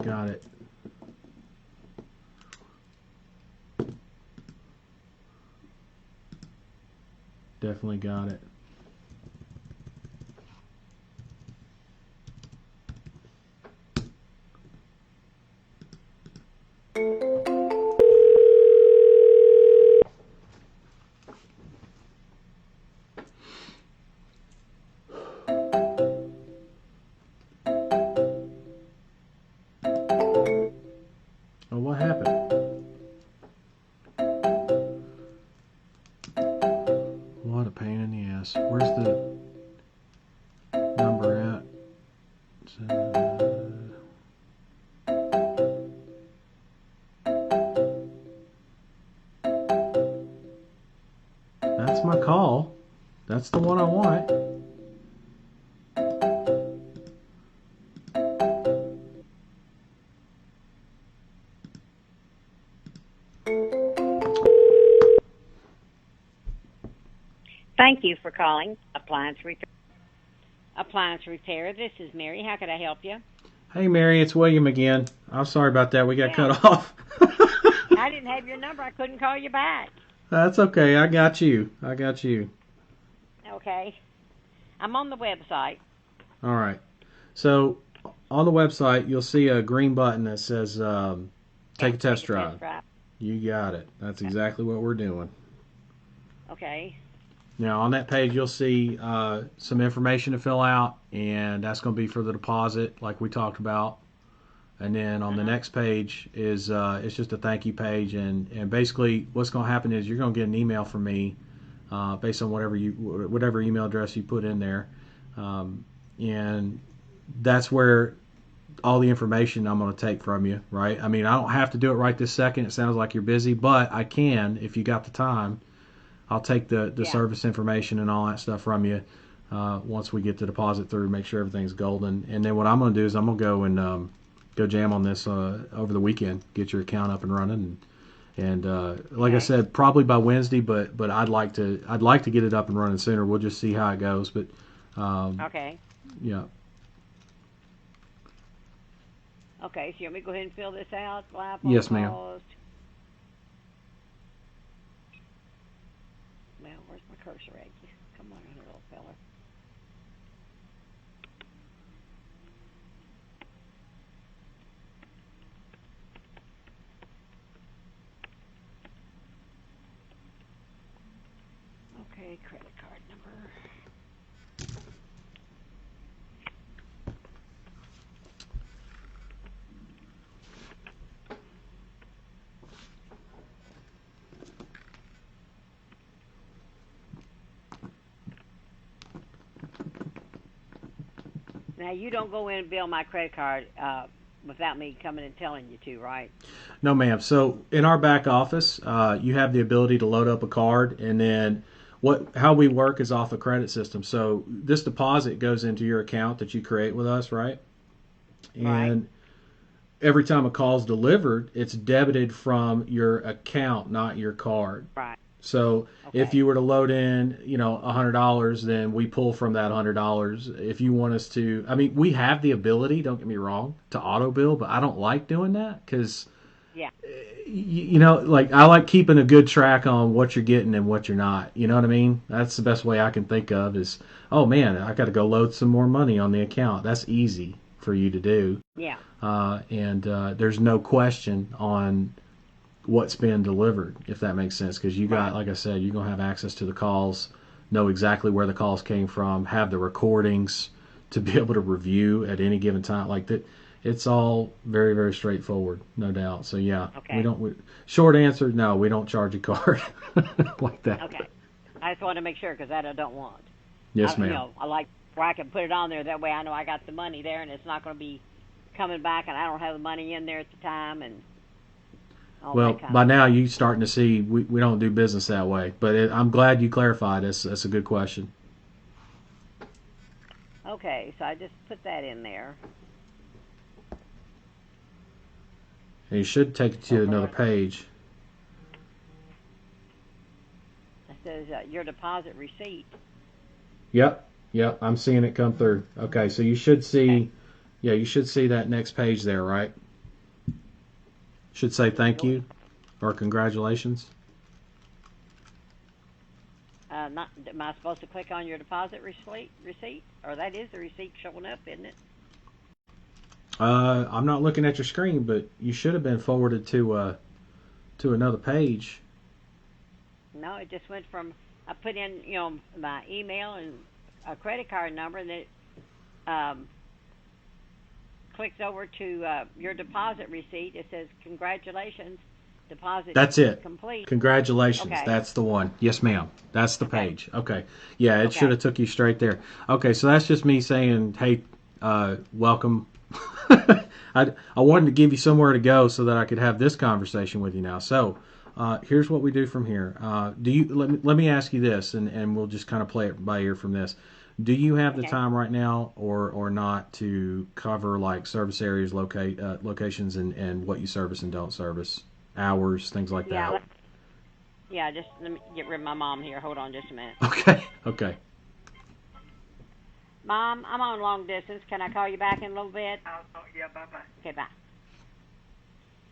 Got it. Definitely got it. Oh, what happened? What a pain in the ass. Where's the number at? That's my call. That's the one I want. Thank you for calling Appliance Repair. Appliance Repair. This is Mary. How can I help you? Hey Mary, it's William again. I'm sorry about that. We got cut off. I didn't have your number. I couldn't call you back. That's okay. I got you. I got you. Okay. I'm on the website. All right. So on the website, you'll see a green button that says take a test drive. You got it. That's exactly what we're doing. Okay. Now on that page, you'll see some information to fill out, and that's going to be for the deposit, like we talked about. And then on the next page is it's just a thank you page, and basically what's going to happen is you're going to get an email from me based on whatever email address you put in there, and that's where all the information I'm going to take from you. Right? I mean, I don't have to do it right this second. It sounds like you're busy, but I can if you got the time. I'll take the service information and all that stuff from you once we get the deposit through, make sure everything's golden. And then what I'm going to do is I'm going to go and go jam on this over the weekend, get your account up and running. And like I said, probably by Wednesday, but I'd like to get it up and running sooner. We'll just see how it goes. But okay. Yeah. Okay, so you want me to go ahead and fill this out? Live Yes, ma'am. calls. Well, where's my cursor at? Come on, little fella. Okay, credit card number. Now, you don't go in and bill my credit card without me coming and telling you to, right? No, ma'am. So in our back office, you have the ability to load up a card, and then how we work is off a credit system. So this deposit goes into your account that you create with us, right? And every time a call is delivered, it's debited from your account, not your card. Right. So if you were to load in, $100, then we pull from that $100. If you want us to, I mean, we have the ability, don't get me wrong, to auto bill, but I don't like doing that because, like I like keeping a good track on what you're getting and what you're not. You know what I mean? That's the best way I can think of is, oh man, I got to go load some more money on the account. That's easy for you to do. Yeah. And there's no question on what's been delivered, if that makes sense, because you got, like I said, you're going to have access to the calls, know exactly where the calls came from, have the recordings to be able to review at any given time. Like that, it's all very, very straightforward, no doubt. So yeah, Okay. we don't. Short answer, no, we don't charge a card like that. Okay. I just want to make sure because that I don't want. Yes, ma'am. You know, I like where I can put it on there. That way I know I got the money there and it's not going to be coming back and I don't have the money in there at the time and all Well, that kind by of now you starting to see we don't do business that way. But I'm glad you clarified. That's a good question. Okay, so I just put that in there. And you should take it to another page. It says your deposit receipt. Yep, I'm seeing it come through. Okay, so you should see, yeah, you should see that next page there, right? Should say thank you or congratulations. Not, am I supposed to click on your deposit receipt? Or that is the receipt showing up, isn't it? I'm not looking at your screen, but you should have been forwarded to another page. No, it just went from, I put in, you know, my email and a credit card number, and it clicks over to your deposit receipt. It says, congratulations, deposit That's it. complete. Congratulations. Okay. That's the one. Yes, ma'am. That's the page. Okay. Yeah, it Okay. should have took you straight there. Okay, so that's just me saying, hey, welcome. I wanted to give you somewhere to go so that I could have this conversation with you now. So here's what we do from here. Let me ask you this, and we'll just kind of play it by ear from this. Do you have the time right now or not to cover like service areas, locations, and what you service and don't service, hours, things like that? Yeah, just let me get rid of my mom here. Hold on just a minute. Okay. Mom, I'm on long distance. Can I call you back in a little bit? Yeah, bye-bye. Okay, bye.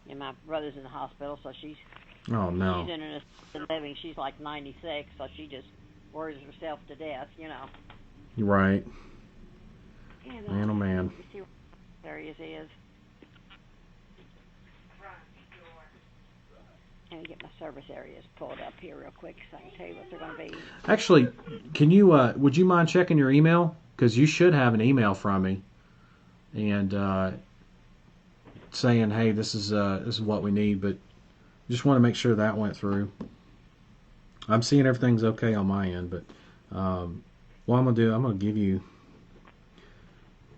And my brother's in the hospital, so she's Oh, no. she's in an assisted living. She's like 96, so she just worries herself to death, you know. You're right. And, Man, oh, man. Let me see what areas is. Let me get my service areas pulled up here real quick so I can tell you what they're going to be. Actually, can you? Would you mind checking your email? Because you should have an email from me, and saying, "Hey, this is what we need." But just want to make sure that went through. I'm seeing everything's okay on my end, but what I'm gonna do, I'm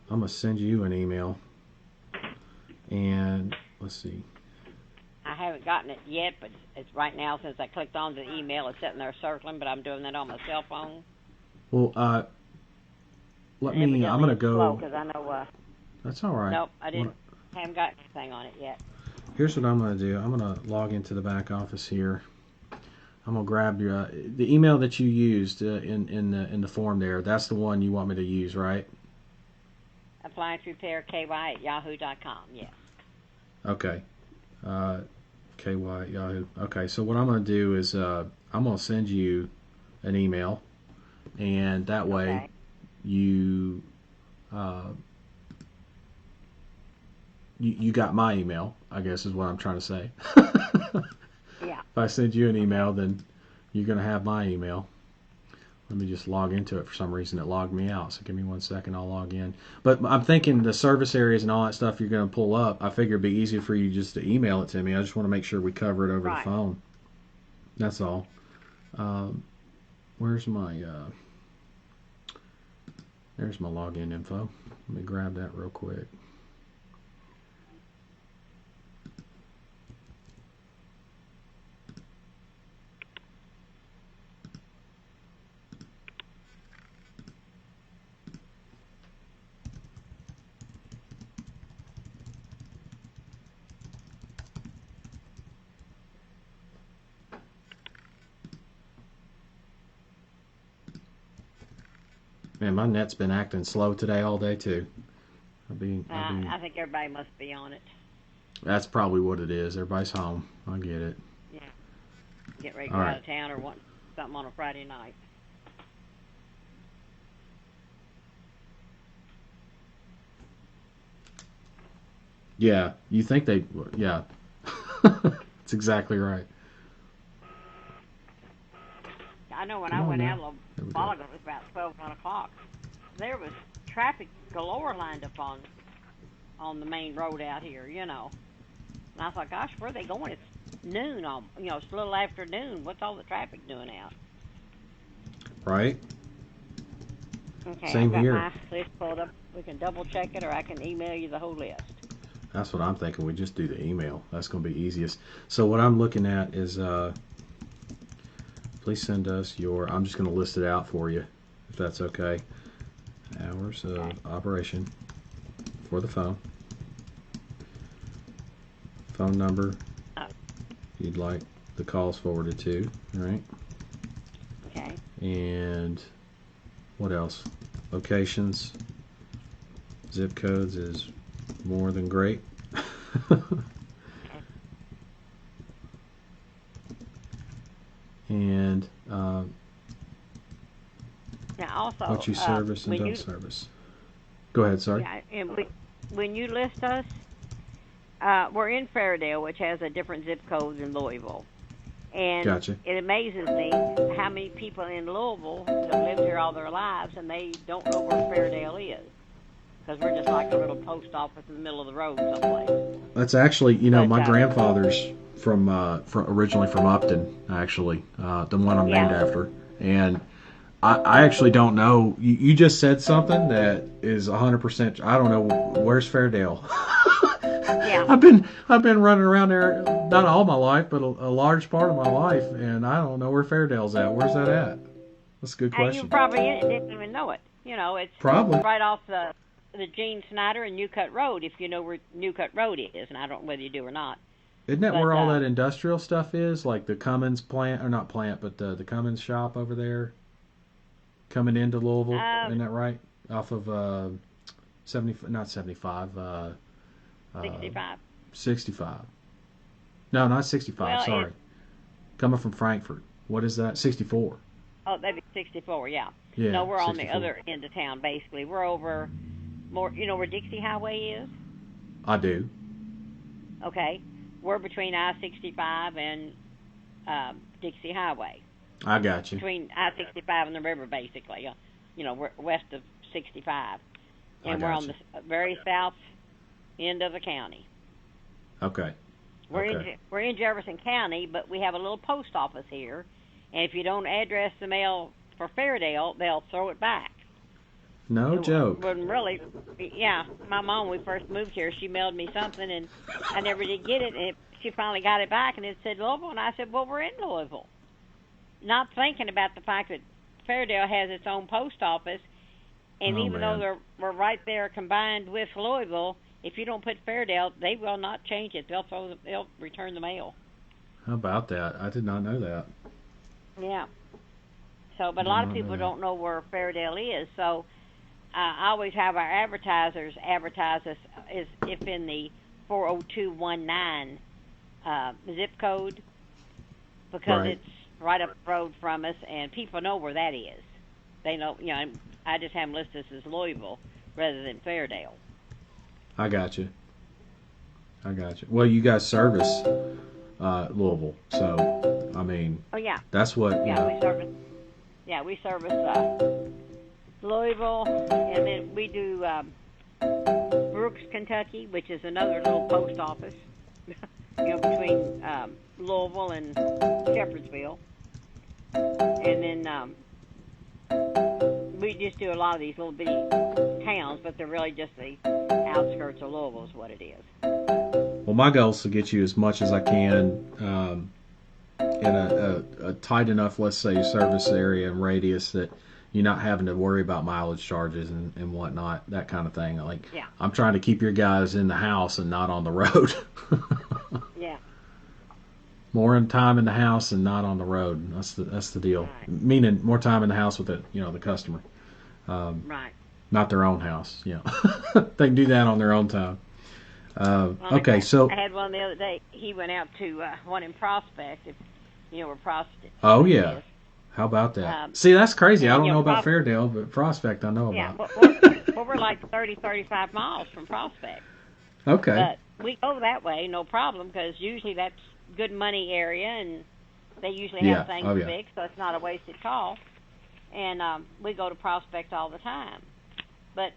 gonna send you an email, and let's see. I haven't gotten it yet, but it's right now since I clicked on the email. It's sitting there circling, but I'm doing that on my cell phone. Well, I'm gonna go. Because I know. That's all right. Nope, I didn't. Haven't got anything on it yet. Here's what I'm gonna do. I'm gonna log into the back office here. I'm gonna grab your the email that you used in the form there. That's the one you want me to use, right? Appliance repair KY@yahoo.com. Yes. Okay. KY at Yahoo. Okay. So what I'm gonna do is I'm gonna send you an email, and that way you you got my email, I guess is what I'm trying to say. Yeah. If I send you an email, then you're going to have my email. Let me just log into it. For some reason, it logged me out. So give me 1 second. I'll log in. But I'm thinking the service areas and all that stuff you're going to pull up, I figure it'd be easier for you just to email it to me. I just want to make sure we cover it over the phone. That's all. Where's my... there's my login info. Let me grab that real quick. Man, my net's been acting slow today all day too. I think everybody must be on it. That's probably what it is. Everybody's home. I get it. Yeah. Get ready to All go right. out of town or want something on a Friday night. Yeah, you think they... Yeah. That's exactly right. I know when Come I on went now. out a little while ago, it was about 12, 1 o'clock. There was traffic galore lined up on the main road out here, you know. And I thought, gosh, where are they going? It's noon, it's a little after noon. What's all the traffic doing out? Right. Okay, Same I've got here. my list pulled up. We can double check it, or I can email you the whole list. That's what I'm thinking. We just do the email. That's going to be easiest. So what I'm looking at is, please send us your, I'm just going to list it out for you, if that's okay. Hours of operation for the phone. Phone number you'd like the calls forwarded to, right? Okay. And what else? Locations, zip codes is more than great. And now also, what you service and don't service. Go ahead, sorry. Yeah, and when you list us, we're in Fairdale, which has a different zip code than Louisville. And Gotcha. it amazes me how many people in Louisville have lived here all their lives and they don't know where Fairdale is. Because we're just like a little post office in the middle of the road someplace. That's actually, But, my grandfather's from originally from Upton, actually, the one I'm named after. And I actually don't know. You just said something that is 100%. I don't know where's Fairdale. Yeah. I've been running around there not all my life, but a large part of my life, and I don't know where Fairdale's at. Where's that at? That's a good And question. you probably didn't even know it. It's Probably. right off the Gene Snyder and New Cut Road, if you know where New Cut Road is, and I don't know whether you do or not. Isn't that But, where all that industrial stuff is? Like the Cummins plant, or not plant, but the Cummins shop over there, coming into Louisville. Isn't that right? Off of 65. 65. 65. No, not 65. Well, sorry. Coming from Frankfurt. What is that? 64. Oh, that'd be 64, yeah. Yeah, No, we're on 64. the other end of town, basically. We're over more, where Dixie Highway is? I do. Okay. We're between I-65 and Dixie Highway. I got you. Between I-65 and the river, basically. We're west of 65. And we're got on you. the very south end of the county. Okay. We're in Jefferson County, but we have a little post office here. And if you don't address the mail for Fairdale, they'll throw it back. No joke. Wouldn't really. Yeah, my mom, when we first moved here, she mailed me something, and I never did get it. And she finally got it back, and it said Louisville, and I said, well, we're in Louisville. Not thinking about the fact that Fairdale has its own post office, and even though we're right there combined with Louisville, if you don't put Fairdale, they will not change it. They'll return the mail. How about that? I did not know that. Yeah. So, but a lot of people don't know where Fairdale is. So, I always have our advertisers advertise us if in the 40219 zip code, because Right. it's right up the road from us, and people know where that is. They know, I just have them listed as Louisville rather than Fairdale. I got you. Well, you guys service Louisville, so I mean. Oh yeah. That's what. We service. Yeah, we service Louisville, and then we do Brooks, Kentucky, which is another little post office. Between Louisville and Shepherdsville, and then we just do a lot of these little bitty towns, but they're really just the outskirts of Louisville is what it is. Well, my goal is to get you as much as I can in a tight enough, let's say, service area and radius that you're not having to worry about mileage charges and whatnot, that kind of thing. Like, yeah. I'm trying to keep your guys in the house and not on the road. Yeah. More time in the house and not on the road. That's the deal. Right. Meaning more time in the house with the customer. Right. Not their own house. They can do that on their own time. Okay, so. I had one the other day. He went out to one in Prospect. Where Prospect. Oh yeah. How about that? See, that's crazy. I don't know about Fairdale, but Prospect I know about. Well, we're like 30, 35 miles from Prospect. Okay. But we go that way, no problem, because usually that's good money area, and they usually have things fixed, so it's not a wasted call. And we go to Prospect all the time. But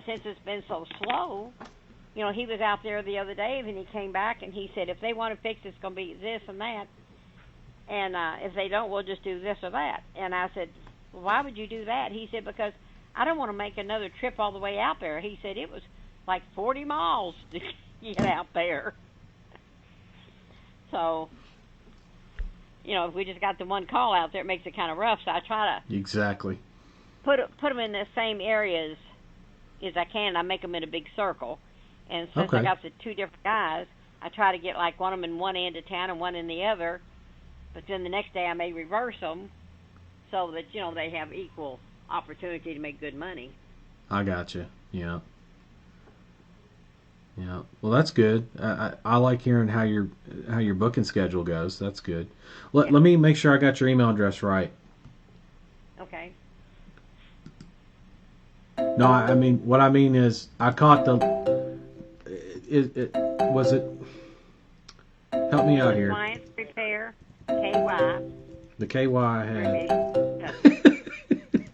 since it's been so slow, you know, he was out there the other day and he came back and he said, if they want to fix it, it's going to be this and that. And if they don't, we'll just do this or that. And I said, well, why would you do that? He said, because I don't want to make another trip all the way out there. He said it was like 40 miles to get out there. So, you know, if we just got the one call out there, it makes it kind of rough. So I try to Exactly. put them in the same areas as I can. I make them in a big circle. And since I Okay. got the two different guys, I try to get like one of them in one end of town and one in the other. But then the next day I may reverse them so that, you know, they have equal opportunity to make good money. I got you. Yeah. Yeah. Well, that's good. I like hearing how your booking schedule goes. That's good. Let me make sure I got your email address right. Okay. No, I mean what I mean is I caught the. Was it? Help me out here. Appliance Repair, KY. The KY I had.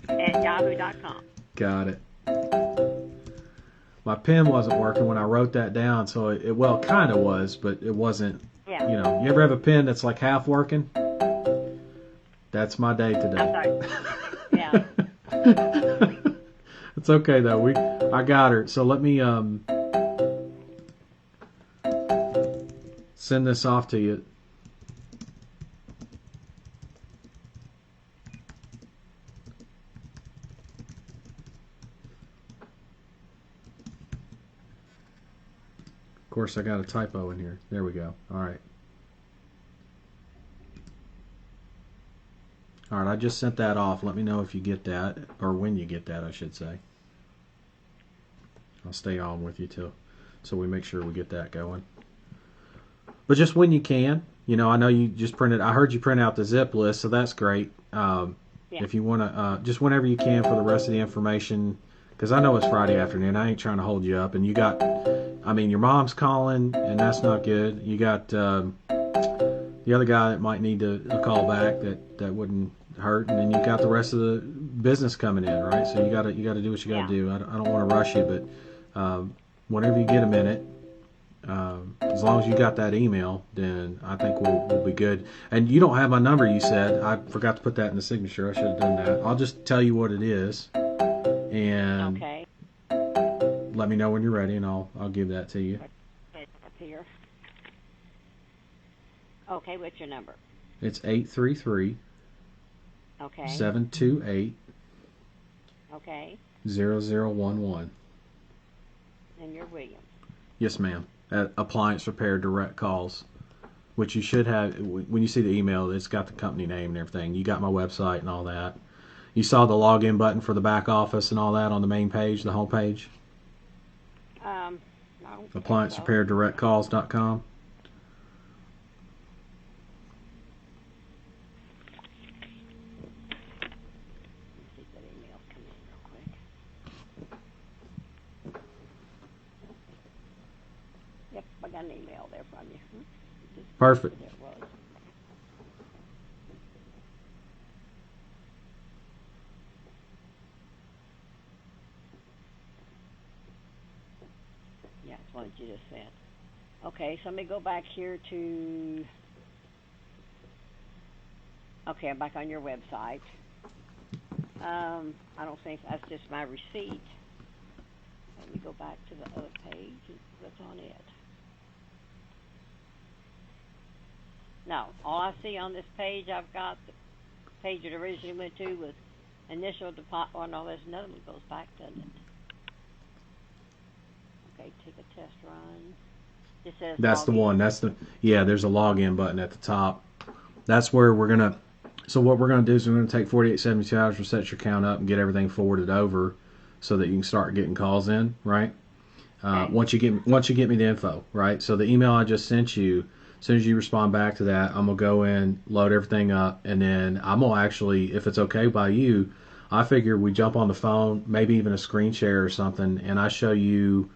At yahoo.com. Got it. My pen wasn't working when I wrote that down, so it well, it kind of was, but it wasn't. Yeah. You know, you ever have a pen that's like half working? That's my day today. I'm sorry. Yeah. It's okay though. I got her. So let me send this off to you. Of course, I got a typo in here. There we go. All right. All right, I just sent that off. Let me know if you get that, or when you get that, I should say. I'll stay on with you too, so we make sure we get that going. But just when you can, you know, I know you just printed. I heard you print out the zip list, so that's great. If you want to, just whenever you can for the rest of the information, because I know it's Friday afternoon. I ain't trying to hold you up, and you got. I mean, your mom's calling, and that's not good. You got the other guy that might need a call back that wouldn't hurt, and then you got the rest of the business coming in, right? So you got to do what you got to do. I don't want to rush you, but whenever you get a minute, as long as you got that email, then I think we'll be good. And you don't have my number, you said. I forgot to put that in the signature. I should have done that. I'll just tell you what it is, and Okay. let me know when you're ready, and I'll give that to you. It's up here. Okay, what's your number? It's 833 Okay. 728 Okay. 0011. And you're William. Yes, ma'am. At Appliance Repair Direct Calls, which you should have. When you see the email, it's got the company name and everything. You got my website and all that. You saw the login button for the back office and all that on the main page, the home page? No. ApplianceRepairDirectCalls.com. See if that email's come in real quick. Yep, I got an email there from you. Just Perfect. there it was. Yeah, it's what you just said. Okay, so let me go back here to. Okay, I'm back on your website. I don't think that's just my receipt. Let me go back to the other page. What's on it? No, all I see on this page, I've got the page it originally went to was initial deposit. Oh no, there's another one that goes back, doesn't it? Okay, take a test run. It says That's the login. one. There's a login button at the top. That's where we're gonna. So what we're gonna do is we're gonna take 48, 72 hours to set your account up and get everything forwarded over, so that you can start getting calls in, right? Once you get me the info, right? So the email I just sent you, as soon as you respond back to that, I'm gonna go in, load everything up, and then I'm gonna actually, if it's okay by you, I figure we jump on the phone, maybe even a screen share or something, and I show you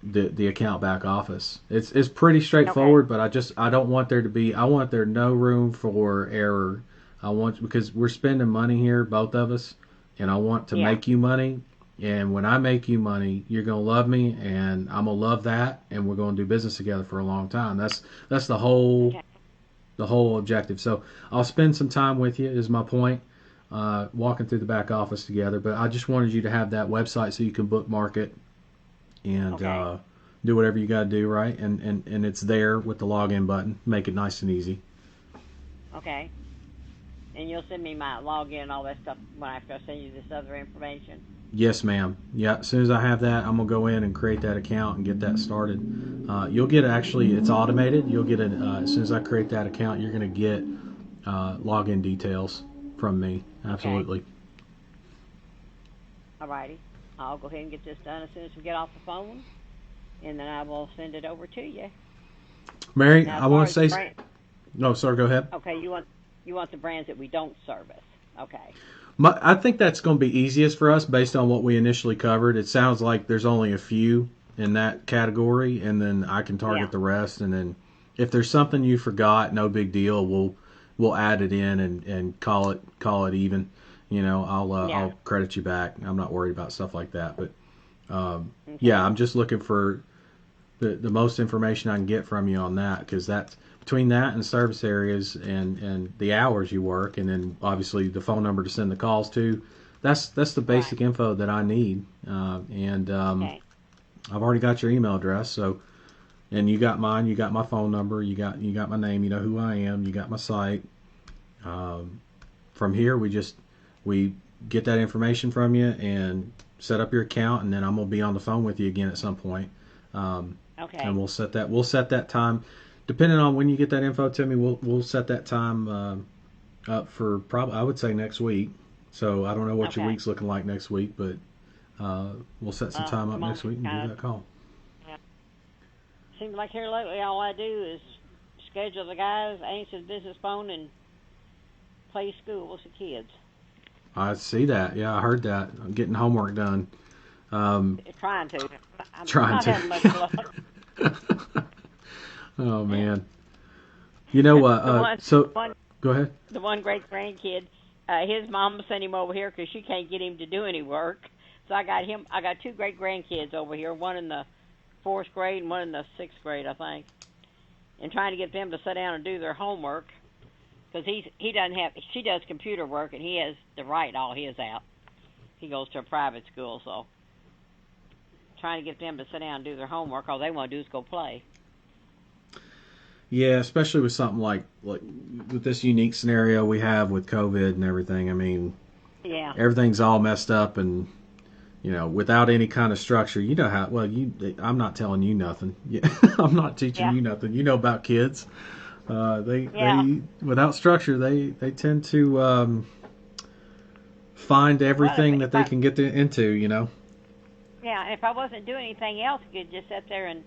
the account back office. It's pretty straightforward, but I don't want there to be. I want there no room for error. Because we're spending money here, both of us, and I want to make you money, And when I make you money, you're going to love me, and I'm going to love that, and we're going to do business together for a long time. That's the whole objective. So I'll spend some time with you is my point, walking through the back office together. But I just wanted you to have that website so you can bookmark it and do whatever you got to do, right? And it's there with the login button. Make it nice and easy. Okay. And you'll send me my login and all that stuff when I send you this other information. Yes, ma'am. Yeah, as soon as I have that, I'm going to go in and create that account and get that started. You'll get it's automated. You'll get it as soon as I create that account, you're going to get login details from me. Absolutely. All righty. I'll go ahead and get this done as soon as we get off the phone, and then I will send it over to you. Mary, Now, I want to say... No, sorry, go ahead. Okay, you want the brands that we don't service. Okay. I think that's going to be easiest for us based on what we initially covered. It sounds like there's only a few in that category, and then I can target the rest. And then if there's something you forgot, no big deal. We'll add it in and call it even. You know, I'll credit you back. I'm not worried about stuff like that. But yeah, I'm just looking for the most information I can get from you on that, because that's between that and service areas and the hours you work, and then obviously the phone number to send the calls to. That's the basic info that I need. I've already got your email address, so, and you got mine, you got my phone number, you got my name, you know who I am, you got my site. From here, we get that information from you and set up your account, and then I'm gonna be on the phone with you again at some point. And we'll set that time. Depending on when you get that info to me, we'll set that time up for probably, I would say, next week. So I don't know what your week's looking like next week, but we'll set some time up next week and do that call. Seems like here lately all I do is schedule the guys, answer the business phone, and play school with the kids. I see that. Yeah, I heard that. I'm getting homework done. Trying to. I'm trying not to. having much luck. Oh man. You know what? Go ahead. The one great grandkid, his mom sent him over here because she can't get him to do any work. So I got two great grandkids over here, one in the 4th grade and one in the 6th grade, I think. And trying to get them to sit down and do their homework, because she does computer work and he has to write all his out. He goes to a private school, so trying to get them to sit down and do their homework, all they want to do is go play. Yeah, especially with something like with this unique scenario we have with COVID and everything. I mean, everything's all messed up, and you know, without any kind of structure, you know how. Well, I'm not telling you nothing. I'm not teaching you nothing. You know about kids. They without structure, they tend to find everything that they can get into. You know. Yeah, and if I wasn't doing anything else, I could just sit there and,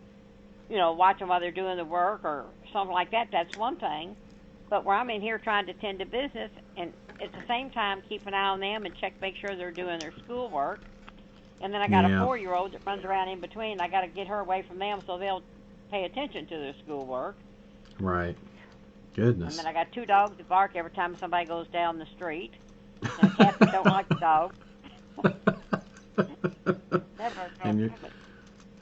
you know, watch them while they're doing the work or something like that. That's one thing. But where I'm in here trying to tend to business, and at the same time keep an eye on them and make sure they're doing their schoolwork. And then I got a 4-year-old that runs around in between. I got to get her away from them so they'll pay attention to their schoolwork. Right. Goodness. And then I got 2 dogs that bark every time somebody goes down the street, and a cat that don't like the dog.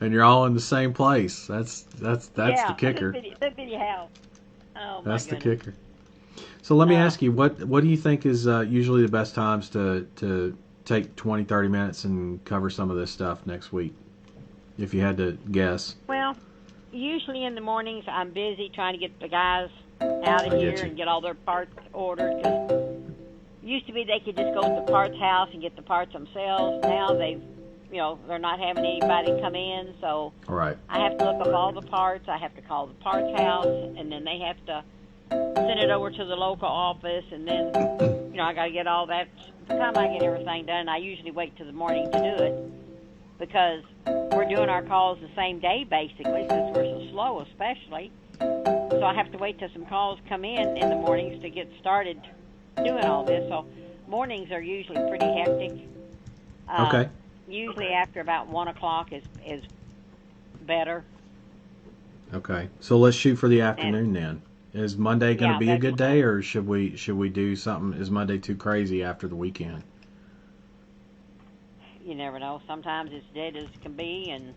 And you're all in the same place. That's the kicker. The bitty house. Oh, that's the kicker. So let me ask you, what do you think is usually the best times to take 20, 30 minutes and cover some of this stuff next week, if you had to guess? Well, usually in the mornings I'm busy trying to get the guys out of here and get all their parts ordered. Cause used to be they could just go to the parts house and get the parts themselves. Now they're not having anybody come in, so I have to look up all the parts. I have to call the parts house, and then they have to send it over to the local office, and then, you know, I got to get all that. By the time I get everything done, I usually wait till the morning to do it, because we're doing our calls the same day, basically, since we're so slow, especially. So I have to wait till some calls come in the mornings to get started doing all this. So mornings are usually pretty hectic. Okay. Usually after about 1 o'clock is better. Okay, so let's shoot for the afternoon then. Is Monday going to be a good day, or should we do something? Is Monday too crazy after the weekend? you never know. Sometimes it's dead as can be, and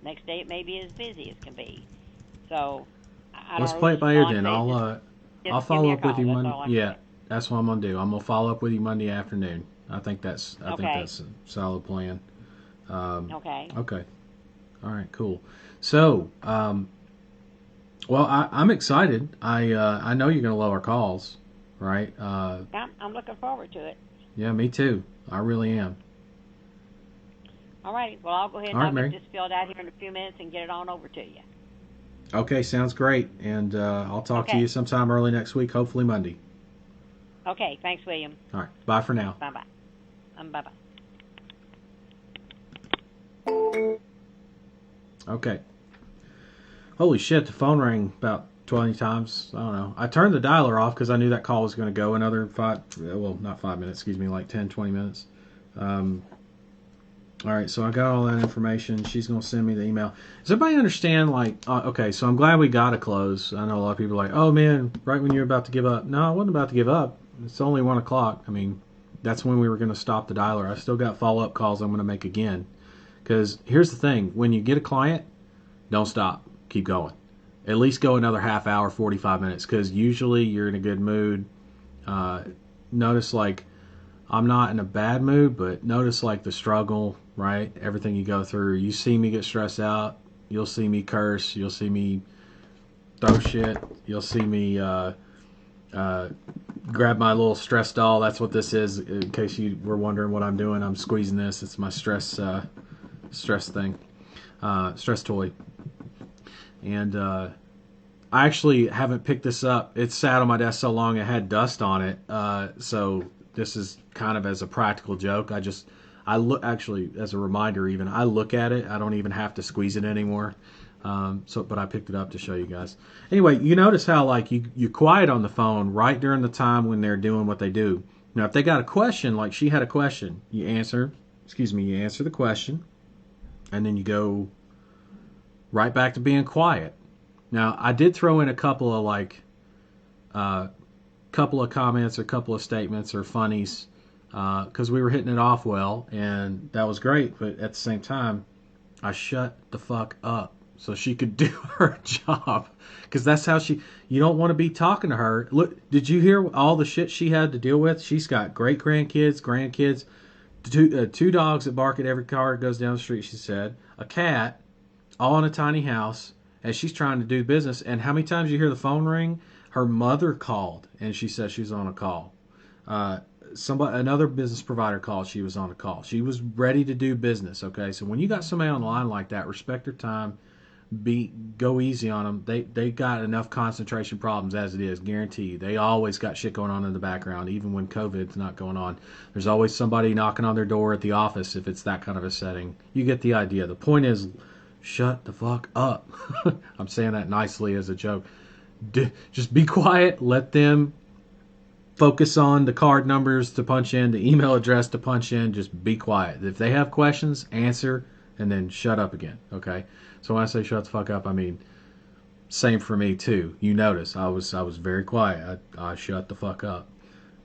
next day it may be as busy as can be. So I Let's don't play know, it by ear just then. I'll I'll give me follow a up with call. you That's Monday. all I can Yeah, say. that's what I'm gonna do. I'm gonna follow up with you Monday afternoon. I think that's Okay. a solid plan. Okay. Okay. All right. Cool. So, well, I'm excited. I know you're gonna lower calls, right? Yeah, I'm looking forward to it. Yeah, me too. I really am. All right. Well, I'll go ahead and All right, I'll Mary. get this filled out here in a few minutes and get it on over to you. Okay, sounds great. And I'll talk to Okay. you sometime early next week, hopefully Monday. Okay. Thanks, William. All right. Bye for now. Bye-bye. Bye-bye. Okay. Holy shit, the phone rang about 20 times. I don't know. I turned the dialer off because I knew that call was going to go another not 5 minutes, excuse me, like 10, 20 minutes. All right, so I got all that information. She's going to send me the email. Does everybody understand, okay, so I'm glad we got a close. I know a lot of people are like, oh man, right when you're about to give up. No, I wasn't about to give up. It's only 1 o'clock. I mean, that's when we were going to stop the dialer. I still got follow-up calls I'm going to make again. Because here's the thing. When you get a client, don't stop. Keep going. At least go another half hour, 45 minutes. Because usually you're in a good mood. Notice, I'm not in a bad mood, but notice, the struggle, right? Everything you go through. You see me get stressed out. You'll see me curse. You'll see me throw shit. You'll see me grab my little stress doll. That's what this is. In case you were wondering what I'm doing, I'm squeezing this. It's my stress thing, stress toy. And I actually haven't picked this up. It sat on my desk so long it had dust on it. So this is kind of as a practical joke. I look, actually, as a reminder even, I look at it. I don't even have to squeeze it anymore. But I picked it up to show you guys. Anyway, you notice how you quiet on the phone right during the time when they're doing what they do. Now, if they got a question, like she had a question, you answer the question, and then you go right back to being quiet. Now, I did throw in a couple of comments or couple of statements or funnies because we were hitting it off well, and that was great. But at the same time, I shut the fuck up so she could do her job, because that's how you don't want to be talking to her. Look, did you hear all the shit she had to deal with? She's got great grandkids, two dogs that bark at every car that goes down the street, she said, a cat, all in a tiny house, as she's trying to do business. And how many times you hear the phone ring? Her mother called, and she said she was on a call. Another business provider called, she was on a call. She was ready to do business, okay? So when you got somebody on the line like that, respect their time, go easy on them. They got enough concentration problems as it is, guarantee you. They always got shit going on in the background, even when COVID's not going on. There's always somebody knocking on their door at the office if it's that kind of a setting. You get the idea. The point is, shut the fuck up. I'm saying that nicely as a joke. Just be quiet. Let them focus on the card numbers to punch in, the email address to punch in. Just be quiet. If they have questions, answer, and then shut up again, okay? So when I say shut the fuck up, I mean same for me too. You notice I was very quiet. I shut the fuck up.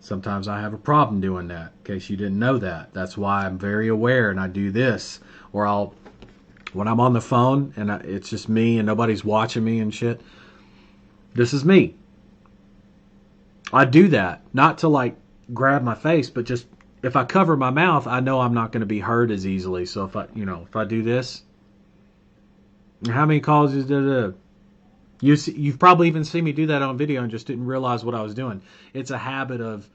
Sometimes I have a problem doing that, in case you didn't know that. That's why I'm very aware, and I do this. Or when I'm on the phone and it's just me and nobody's watching me and shit, this is me. I do that, not to grab my face, but just if I cover my mouth, I know I'm not going to be heard as easily. So if I do this, how many calls is there? You've probably even seen me do that on video and just didn't realize what I was doing. It's a habit of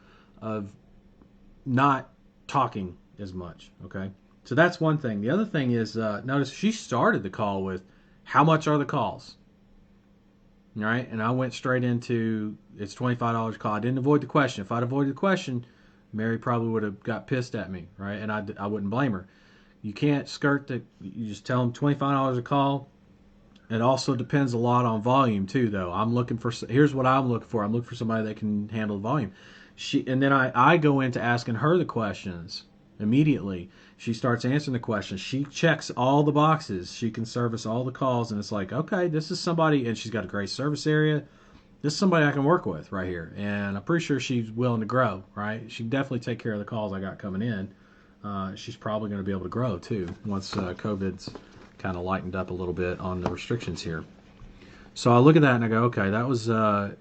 not talking as much, okay? So that's one thing. The other thing is, notice she started the call with, how much are the calls? All right, and I went straight into, it's $25 call. I didn't avoid the question. If I'd avoided the question, Mary probably would have got pissed at me, right? And I wouldn't blame her. You can't skirt you just tell them $25 a call. It also depends a lot on volume too, though. Here's what I'm looking for. I'm looking for somebody that can handle the volume. And then I go into asking her the questions immediately. She starts answering the questions. She checks all the boxes. She can service all the calls, and it's like, okay, this is somebody, and she's got a great service area. This is somebody I can work with right here, and I'm pretty sure she's willing to grow, right? She can definitely take care of the calls I got coming in. she's probably going to be able to grow too once COVID's kind of lightened up a little bit on the restrictions here. So I look at that and I go, okay, that was a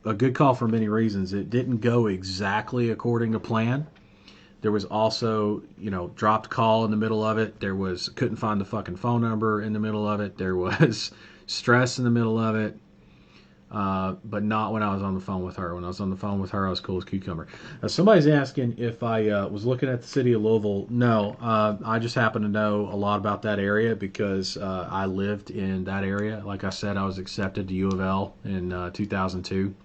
good call for many reasons. It didn't go exactly according to plan. There was also, dropped call in the middle of it. There was, couldn't find the fucking phone number in the middle of it. There was stress in the middle of it. But not when I was on the phone with her. When I was on the phone with her, I was cool as cucumber. Somebody's asking if I was looking at the city of Louisville. No, I just happen to know a lot about that area because I lived in that area. Like I said, I was accepted to U of L in 2002.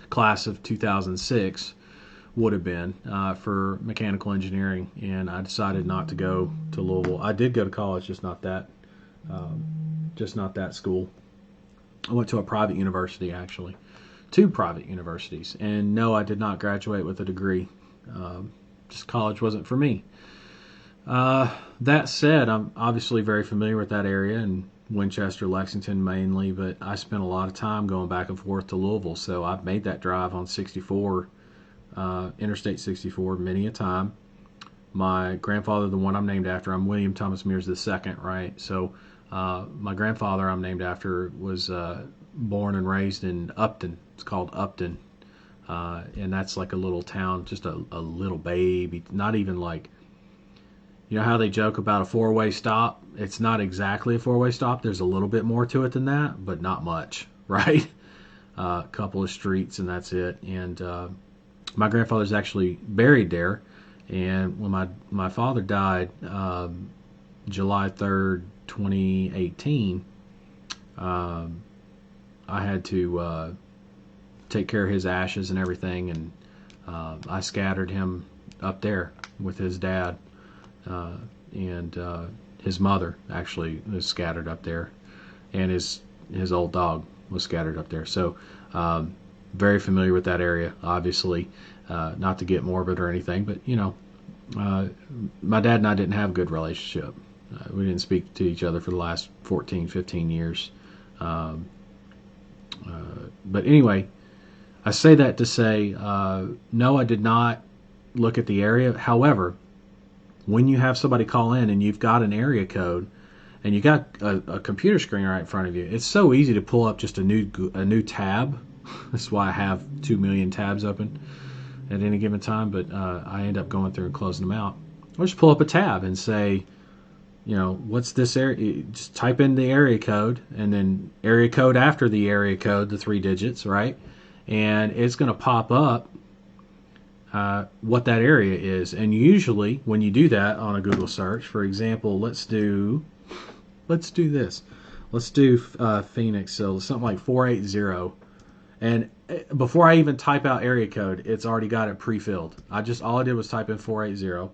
Class of 2006 would have been for mechanical engineering, and I decided not to go to Louisville. I did go to college, just not that school. I went to a private university, actually. 2 private universities. And no, I did not graduate with a degree. Just college wasn't for me. That said, I'm obviously very familiar with that area and Winchester, Lexington mainly, but I spent a lot of time going back and forth to Louisville. So I've made that drive on 64, Interstate 64, many a time. My grandfather, the one I'm named after, I'm William Thomas Mears II, right? So my grandfather I'm named after was born and raised in Upton. It's called Upton. And that's like a little town, just a little baby, not even like, how they joke about a 4-way stop? It's not exactly a 4-way stop. There's a little bit more to it than that, but not much, right? A couple of streets and that's it. And my grandfather's actually buried there. And when my father died, July 3rd, 2018, I had to take care of his ashes and everything, and I scattered him up there with his dad, and his mother actually was scattered up there, and his old dog was scattered up there. So very familiar with that area, obviously. Not to get morbid or anything, but my dad and I didn't have a good relationship. We didn't speak to each other for the last 14, 15 years. But anyway, I say that to say, no, I did not look at the area. However, when you have somebody call in and you've got an area code and you got a computer screen right in front of you, it's so easy to pull up just a new tab. That's why I have 2 million tabs open at any given time, but I end up going through and closing them out. I'll just pull up a tab and say, what's this area? Just type in the area code and then area code after the area code, the 3 digits, right? And it's going to pop up what that area is. And usually when you do that on a Google search, for example, let's do this. Let's do Phoenix, so something like 480. And before I even type out area code, it's already got it pre-filled. All I did was type in 480.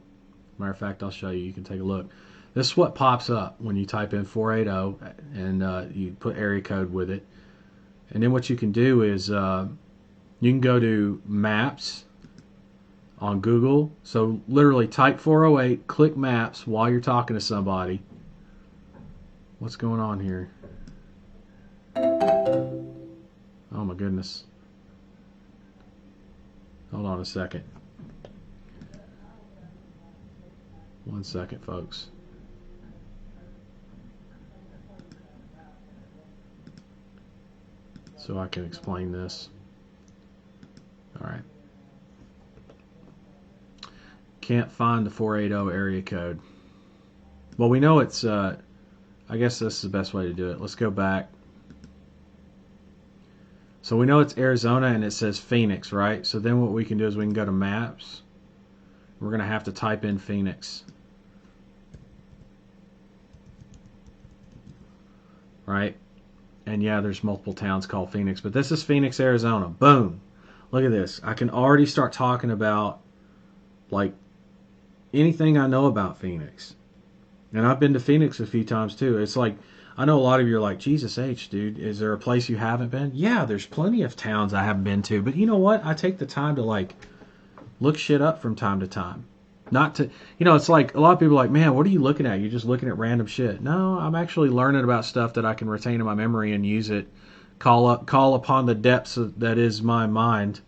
Matter of fact, I'll show you. You can take a look. This is what pops up when you type in 480 and you put area code with it. And then what you can do is you can go to Maps on Google. So literally type 408, click Maps while you're talking to somebody. What's going on here? Oh my goodness. Hold on a second. 1 second, folks. So I can explain this. All right. Can't find the 480 area code. Well, we know it's, I guess this is the best way to do it. Let's go back. So we know it's Arizona and it says Phoenix, right? So then what we can do is we can go to Maps. We're going to have to type in Phoenix. Right? And yeah, there's multiple towns called Phoenix, but this is Phoenix, Arizona. Boom. Look at this. I can already start talking about like anything I know about Phoenix. And I've been to Phoenix a few times too. It's like, I know a lot of you are like, Jesus H, dude, is there a place you haven't been? Yeah, there's plenty of towns I haven't been to, but you know what? I take the time to like look shit up from time to time. Not to, it's like a lot of people are like, man, what are you looking at? You're just looking at random shit. No, I'm actually learning about stuff that I can retain in my memory and use it, call upon the depths that is my mind,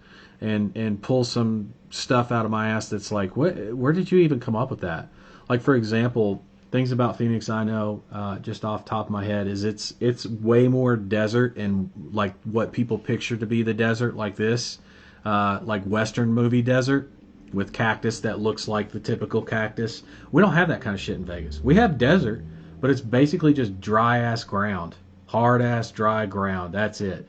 and pull some stuff out of my ass that's like, where did you even come up with that? Like, for example, things about Phoenix I know, just off the top of my head, is it's way more desert and like what people picture to be the desert, like this, like Western movie desert with cactus that looks like the typical cactus. We don't have that kind of shit in Vegas. We have desert, but it's basically just dry ass ground, hard ass dry ground. That's it.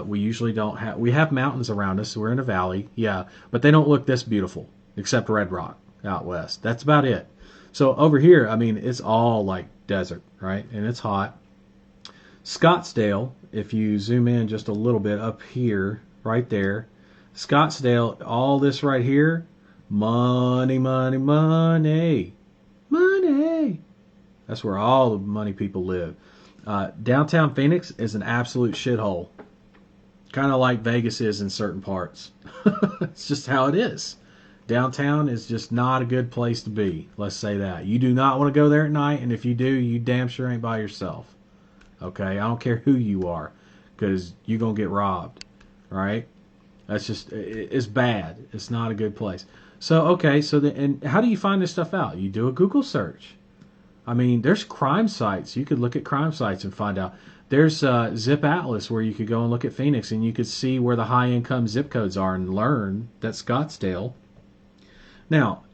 We usually don't have. We have mountains around us. So we're in a valley, yeah, but they don't look this beautiful except Red Rock out west. That's about it. So over here, I mean, it's all like desert, right? And it's hot. Scottsdale, if you zoom in just a little bit up here, right there, Scottsdale, all this right here, money, money, money, money. That's where all the money people live. Downtown Phoenix is an absolute shithole. Kind of like Vegas is in certain parts. It's just how it is. Downtown is just not a good place to be. Let's say that. You do not want to go there at night, and if you do, you damn sure ain't by yourself. Okay? I don't care who you are, because you're going to get robbed. Right? That's just, it's bad. It's not a good place. So, okay, and how do you find this stuff out? You do a Google search. I mean, there's crime sites. You could look at crime sites and find out. There's Zip Atlas where you could go and look at Phoenix and you could see where the high-income zip codes are and learn that Scottsdale. Now,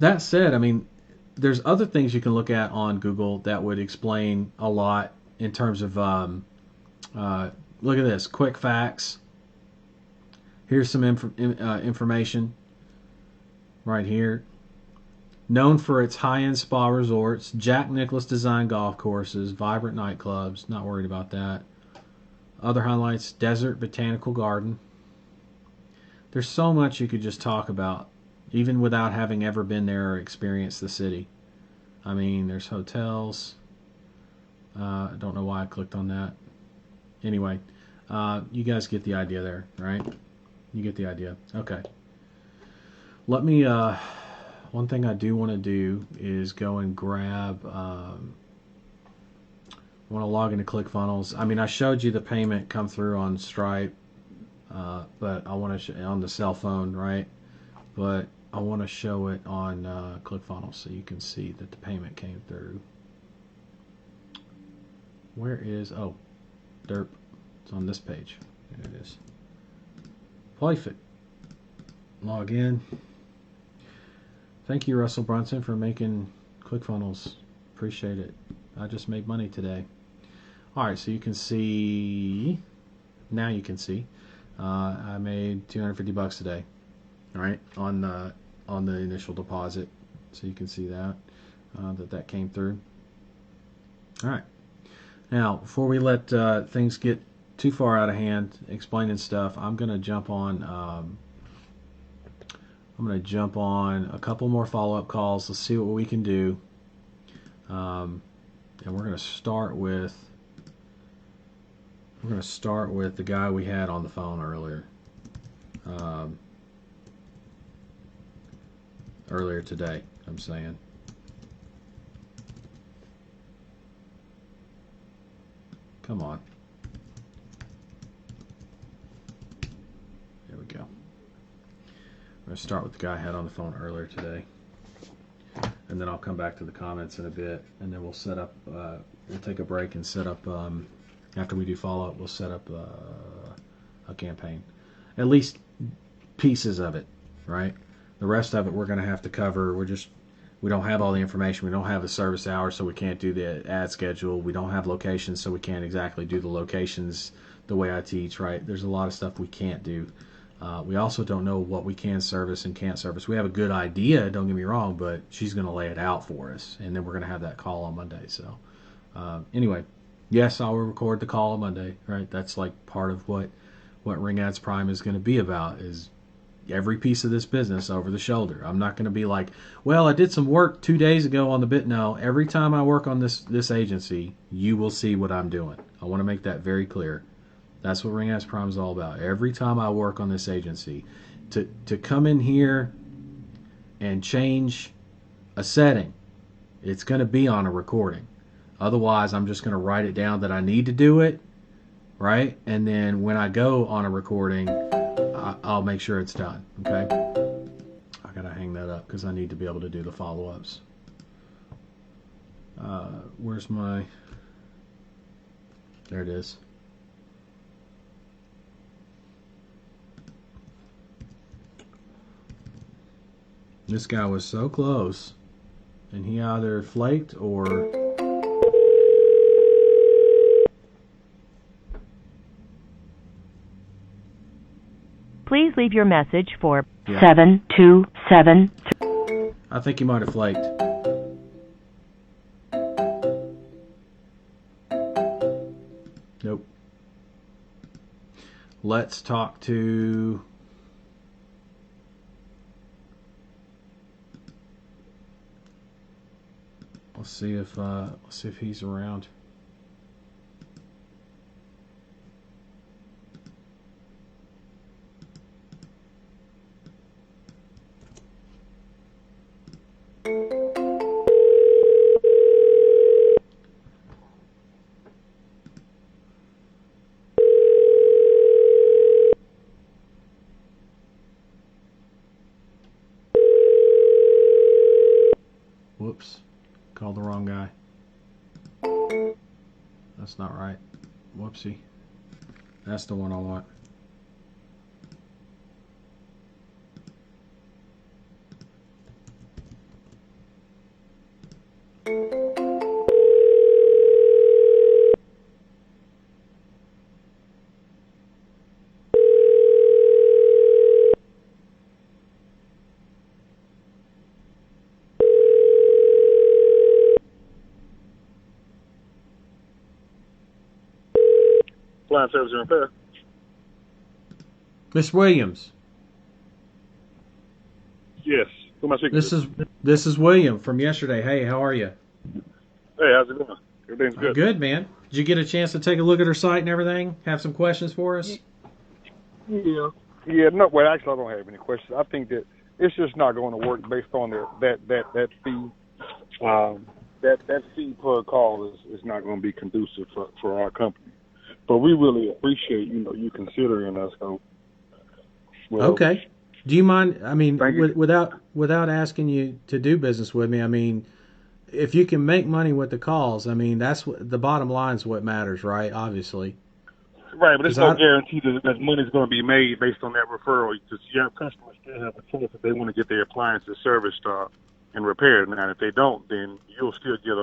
that said, I mean, there's other things you can look at on Google that would explain a lot in terms of, look at this, quick facts. Here's some information right here. Known for its high-end spa resorts, Jack Nicklaus designed golf courses, vibrant nightclubs, not worried about that. Other highlights, Desert Botanical Garden. There's so much you could just talk about, even without having ever been there or experienced the city. I mean, there's hotels. I don't know why I clicked on that. Anyway, you guys get the idea there, right? You get the idea. Okay. Let me... one thing I do want to do is go and grab, I want to log into ClickFunnels. I mean, I showed you the payment come through on Stripe, but I want to, on the cell phone, right? But I want to show it on ClickFunnels so you can see that the payment came through. Where is, oh, derp, it's on this page. There it is. Playfit. Log in. Thank you, Russell Brunson, for making ClickFunnels. Appreciate it. I just made money today. Alright, so you can see, now you can see, I made $250 today, alright, on the initial deposit. So you can see that, that came through. Alright, now, before we let things get too far out of hand explaining stuff, I'm going to jump on a couple more follow-up calls. Let's see what we can do. And we're going to start with the guy we had on the phone earlier. Earlier today, I'm saying. Come on. There we go. I'm going to start with the guy I had on the phone earlier today, and then I'll come back to the comments in a bit, and then we'll set up, we'll take a break and set up, after we do follow-up, we'll set up a campaign. At least pieces of it, right? The rest of it we're going to have to cover. We don't have all the information. We don't have the service hours, so we can't do the ad schedule. We don't have locations, so we can't exactly do the locations the way I teach, right? There's a lot of stuff we can't do. We also don't know what we can service and can't service. We have a good idea, don't get me wrong, but she's going to lay it out for us, and then we're going to have that call on Monday. So anyway, yes, I'll record the call on Monday, right? That's like part of what Ring Ads Prime is going to be about, is every piece of this business over the shoulder. I'm not going to be like, well, I did some work 2 days ago on the bit. No, every time I work on this agency, you will see what I'm doing. I want to make that very clear. That's what Ring Ads Prime is all about. Every time I work on this agency, to come in here and change a setting, it's going to be on a recording. Otherwise, I'm just going to write it down that I need to do it, right? And then when I go on a recording, I'll make sure it's done. Okay. I gotta hang that up because I need to be able to do the follow-ups. Where's my? There it is. This guy was so close, and he either flaked or. Please leave your message for Yeah. 727. I think he might have flaked. Nope. Let's talk to. Let's see if he's around. Whoops. Called the wrong guy. That's not right. Whoopsie. That's the one I want. Appliance service and repair. Miss Williams. Yes. Who am I speaking to? This is William from yesterday. Hey, how are you? Hey, how's it going? Everything's good. Good, man. Did you get a chance to take a look at our site and everything? Have some questions for us? Yeah. Yeah. No. Well, actually, I don't have any questions. I think that it's just not going to work based on that fee. That fee per call is not going to be conducive for our company. But we really appreciate you considering us. So. Well, Okay. Do you mind? I mean, without asking you to do business with me, I mean, if you can make money with the calls, I mean, that's what the bottom line is. What matters, right? Obviously. Right, but there's 'Cause no guarantee that money's going to be made based on that referral. Because your customers still have a choice if they want to get their appliances serviced and repaired. Now, if they don't, then you'll still get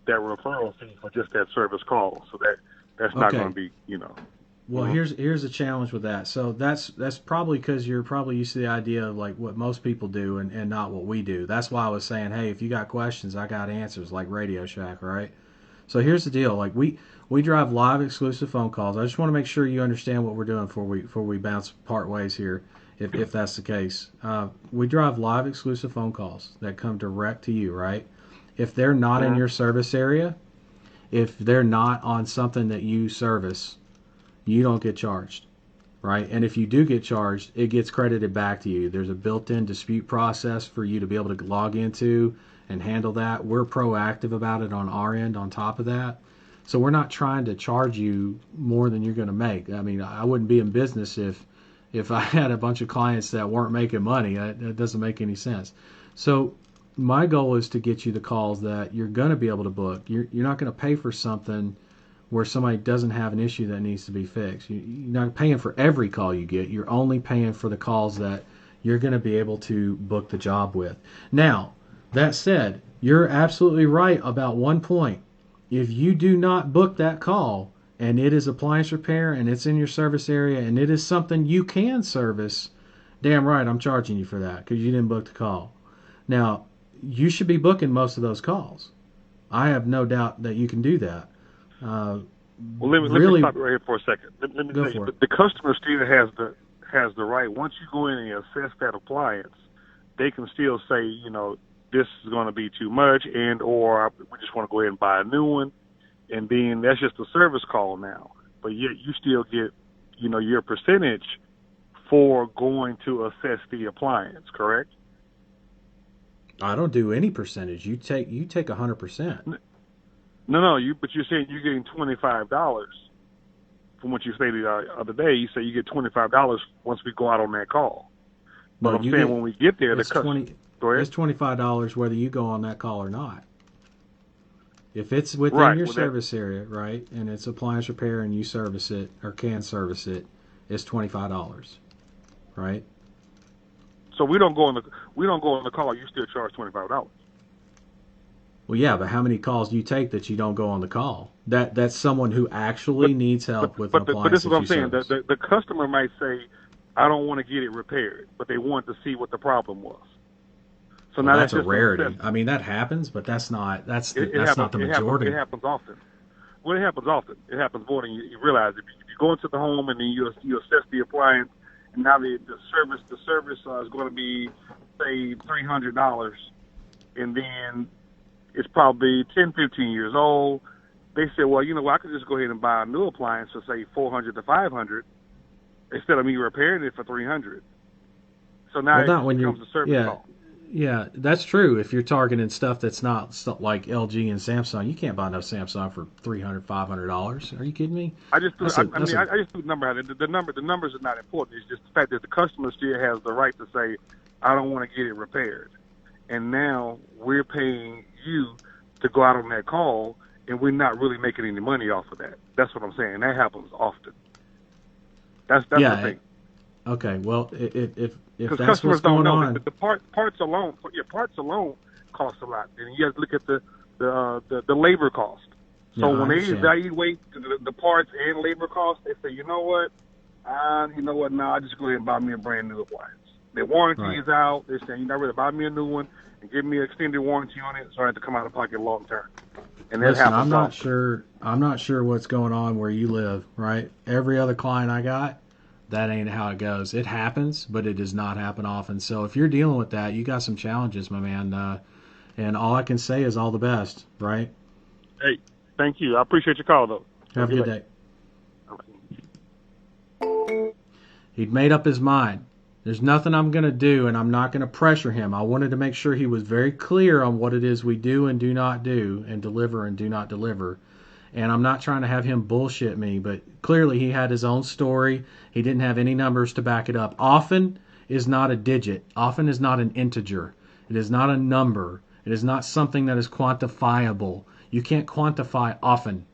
that referral fee for just that service call. So that's not Okay. going to be, Well, here's a challenge with that. So that's probably because you're probably used to the idea of like what most people do and not what we do. That's why I was saying, hey, if you got questions, I got answers, like Radio Shack, right? So here's the deal: like we drive live exclusive phone calls. I just want to make sure you understand what we're doing before we bounce part ways here, if that's the case. We drive live exclusive phone calls that come direct to you, right? If they're not in your service area, if they're not on something that you service, you don't get charged, right? And if you do get charged, it gets credited back to you. There's a built-in dispute process for you to be able to log into and handle that. We're proactive about it on our end on top of that. So we're not trying to charge you more than you're going to make. I mean, I wouldn't be in business if I had a bunch of clients that weren't making money. That doesn't make any sense. So my goal is to get you the calls that you're going to be able to book. You're not going to pay for something where somebody doesn't have an issue that needs to be fixed. You're not paying for every call you get. You're only paying for the calls that you're going to be able to book the job with. Now, that said, you're absolutely right about one point. If you do not book that call and it is appliance repair and it's in your service area and it is something you can service, damn right I'm charging you for that because you didn't book the call. Now, you should be booking most of those calls. I have no doubt that you can do that. well, let me stop you right here for a second. Let me Go tell you, for it. the customer still has the right. Once you go in and assess that appliance, they can still say, this is going to be too much, or we just want to go ahead and buy a new one, and then that's just a service call now. But yet you still get, your percentage for going to assess the appliance, correct? I don't do any percentage. You take 100%. No, but you're saying you're getting $25 from what you stated the other day, you say you get $25 once we go out on that call. But No, I'm you saying get- when we get there, the it's customer. 20 Go ahead. It's $25 whether you go on that call or not. If it's within Right, your well, that- service area, right, and it's appliance repair and you service it or can service it, it's $25, right? So we don't go on the call. You still charge $25. Well, yeah, but how many calls do you take that you don't go on the call? That's someone who actually needs help with an But appliance this is what I'm that you saying. service. The customer might say, "I don't want to get it repaired," but they want to see what the problem was. So Well, now that's a just an rarity. assessment. I mean, that happens, but that's not It not the happens- majority. It happens often. Well, it happens often. It happens more than you realize. If you go into the home and then you assess the appliance, and now the service is going to be say $300, and then it's probably 10, 15 years old. They say, well, you know, I could just go ahead and buy a new appliance for say $400 to $500 instead of me repairing it for $300. So now Well, not it when you're- becomes a service yeah. call. Yeah, that's true. If you're targeting stuff that's not stuff like LG and Samsung, you can't buy no Samsung for $300, $500. Are you kidding me? I just threw, That's a- I that's mean, a- I just threw the number out. The numbers are not important. It's just the fact that the customer still has the right to say, I don't want to get it repaired. And now we're paying you to go out on that call, and we're not really making any money off of that. That's what I'm saying. That happens often. That's yeah. the thing. Okay. Well, if Because that's customers what's going don't know on, that the parts alone cost a lot, and you have to look at the labor cost. So Yeah, I when they understand. evaluate the parts and labor costs, they say, you know what, now I just go ahead and buy me a brand new appliance. Their warranty Right. is out. They're saying, rather buy me a new one and give me an extended warranty on it, so I have to come out of pocket long term. And that listen, happens I'm not often. sure. I'm not sure what's going on where you live. Right. Every other client I got, that ain't how it goes. It happens, but it does not happen often. So if you're dealing with that, you got some challenges, my man. And all I can say is all the best. Right. Hey, thank you. I appreciate your call, though. Have a good day. He'd made up his mind. There's nothing I'm going to do, and I'm not going to pressure him. I wanted to make sure he was very clear on what it is we do and do not do, and deliver and do not deliver. And I'm not trying to have him bullshit me, but clearly he had his own story. He didn't have any numbers to back it up. Often is not a digit. Often is not an integer. It is not a number. It is not something that is quantifiable. You can't quantify often.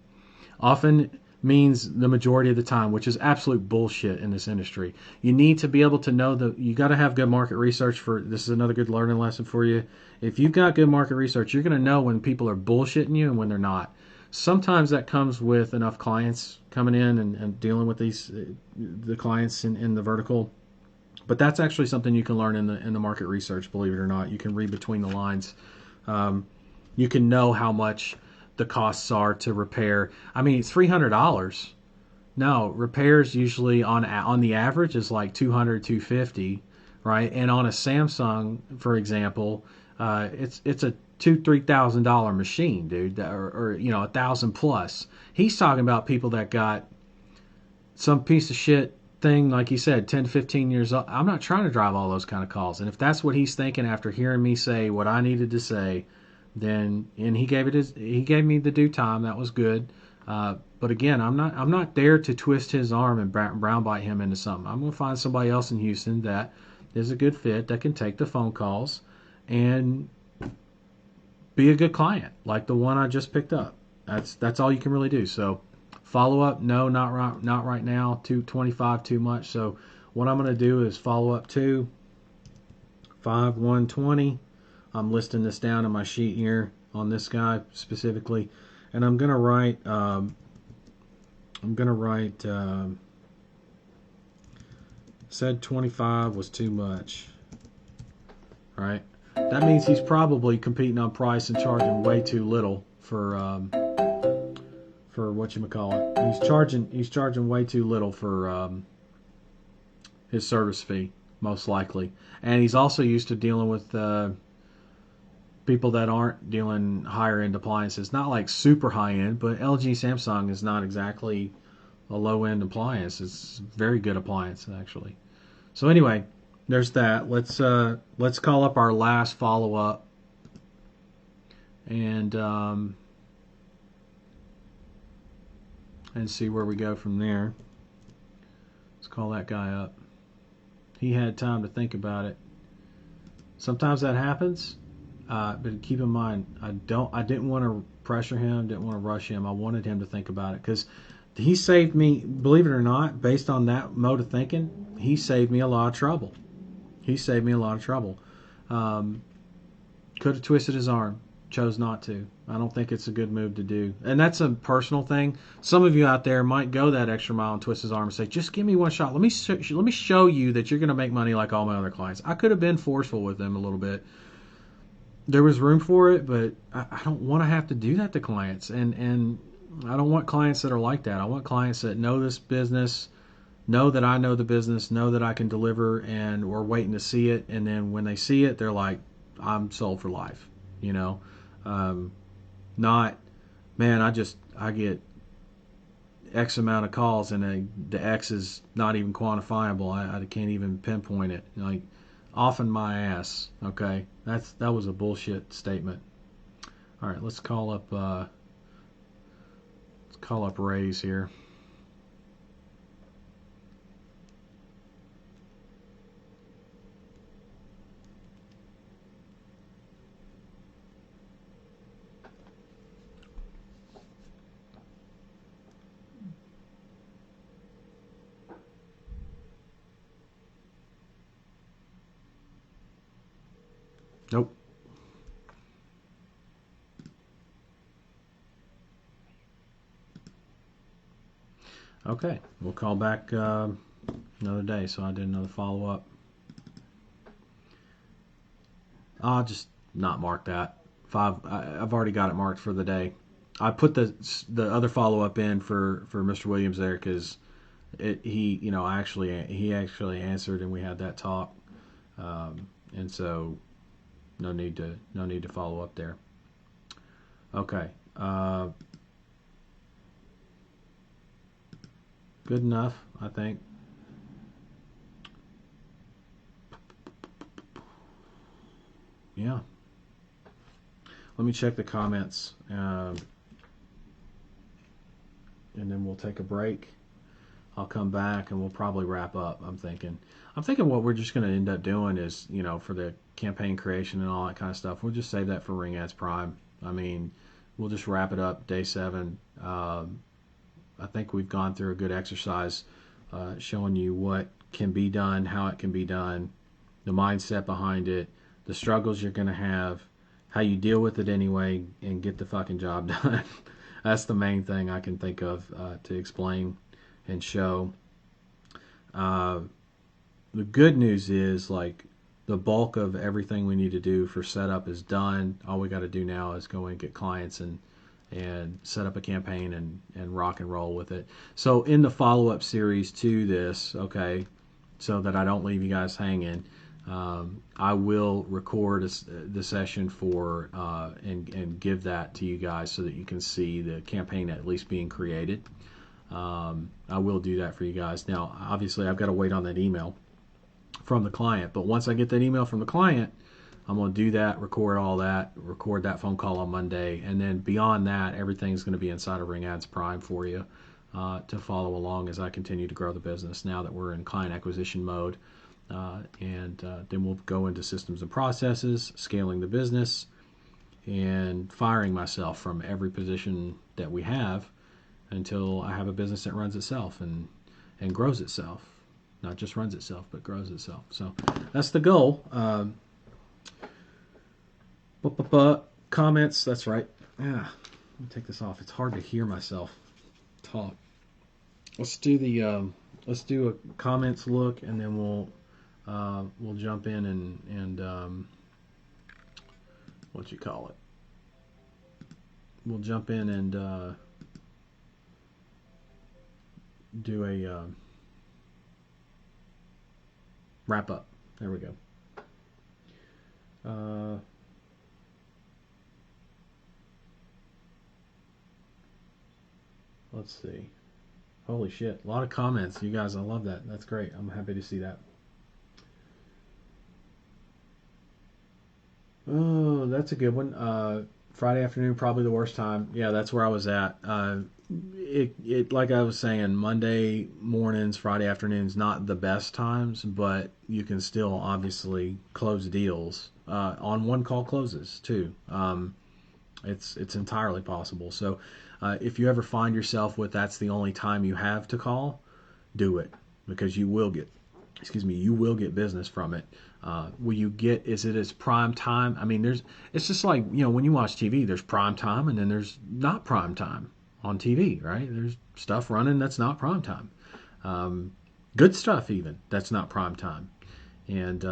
Often means the majority of the time, which is absolute bullshit in this industry. You need to be able to know that you got to have good market research for this. Is another good learning lesson for you. If you've got good market research, you're going to know when people are bullshitting you and when they're not. Sometimes that comes with enough clients coming in and dealing with the clients in the vertical. But that's actually something you can learn in the market research, believe it or not. You can read between the lines. You can know how much the costs are to repair. I mean, it's $300. No, repairs usually on the average is like $200, $250, right? And on a Samsung, for example, it's a $2,000-$3,000 machine, dude, or $1,000 plus. He's talking about people that got some piece of shit thing, like he said, 10 to 15 years old. I'm not trying to drive all those kind of calls. And if that's what he's thinking after hearing me say what I needed to say, then he gave me the due time. That was good. But again, I'm not there to twist his arm and brown bite him into something. I'm going to find somebody else in Houston that is a good fit, that can take the phone calls and be a good client, like the one I just picked up. That's all you can really do. So follow up, no, not right now. 225 too much. So what I'm going to do is follow up to 5120. I'm listing this down in my sheet here on this guy specifically, and I'm gonna write. Said 25 was too much. Right. That means he's probably competing on price and charging way too little for whatchamacallit. He's charging way too little for his service fee, most likely, and he's also used to dealing with people that aren't dealing higher end appliances. Not like super high end, but LG Samsung is not exactly a low end appliance. It's a very good appliance actually. So anyway, there's that. Let's call up our last follow up, and and see where we go from there. Let's call that guy up. He had time to think about it. Sometimes that happens, but keep in mind, I didn't want to pressure him, didn't want to rush him. I wanted him to think about it because he saved me, believe it or not, based on that mode of thinking, he saved me a lot of trouble. He saved me a lot of trouble. Could have twisted his arm, chose not to. I don't think it's a good move to do. And that's a personal thing. Some of you out there might go that extra mile and twist his arm and say, just give me one shot. Let me show you that you're going to make money like all my other clients. I could have been forceful with them a little bit. There was room for it, but I don't want to have to do that to clients. And I don't want clients that are like that. I want clients that know this business, know that I know the business, know that I can deliver, and we're waiting to see it. And then when they see it, they're like, I'm sold for life, you know. Not, man, I get X amount of calls and the X is not even quantifiable. I can't even pinpoint it. Like, off in my ass. Okay, that was a bullshit statement. All right, let's call up Ray's here. Nope. Okay, we'll call back another day. So I did another follow-up. I'll just not mark that. I've already got it marked for the day. I put the other follow-up in for Mr. Williams there because he actually answered and we had that talk, and so. No need to follow up there. Okay. Good enough, I think. Yeah. Let me check the comments, and then we'll take a break. I'll come back and we'll probably wrap up. I'm thinking what we're just going to end up doing is, for the campaign creation and all that kind of stuff, we'll just save that for Ring Ads Prime. I mean, we'll just wrap it up day 7. I think we've gone through a good exercise showing you what can be done, how it can be done, the mindset behind it, the struggles you're going to have, how you deal with it anyway, and get the fucking job done. That's the main thing I can think of to explain and show. The good news is, like, the bulk of everything we need to do for setup is done. All we got to do now is go and get clients and set up a campaign and rock and roll with it. So in the follow-up series to this, okay, so that I don't leave you guys hanging, I will record the session for and give that to you guys so that you can see the campaign at least being created. I will do that for you guys. Now, obviously, I've got to wait on that email from the client, but once I get that email from the client, I'm going to do that, record that phone call on Monday, and then beyond that, everything's going to be inside of Ring Ads Prime for you to follow along as I continue to grow the business now that we're in client acquisition mode. And then we'll go into systems and processes, scaling the business, and firing myself from every position that we have until I have a business that runs itself and grows itself. Not just runs itself, but grows itself. So that's the goal. Comments, that's right. Yeah, let me take this off. It's hard to hear myself talk. Let's do a comments look, and then we'll jump in and what you call it? We'll jump in and do a wrap up. There we go. Let's see. Holy shit. A lot of comments. You guys, I love that. That's great. I'm happy to see that. Oh, that's a good one. Friday afternoon, probably the worst time. Yeah, that's where I was at. it like I was saying, Monday mornings, Friday afternoons, not the best times, but you can still obviously close deals on one call closes too. It's entirely possible. So if you ever find yourself with that's the only time you have to call, do it, because you will get business from it. Will you get, is it as prime time? I mean, it's just like, when you watch TV, there's prime time and then there's not prime time on TV, right? There's stuff running that's not prime time. Good stuff even that's not prime time. And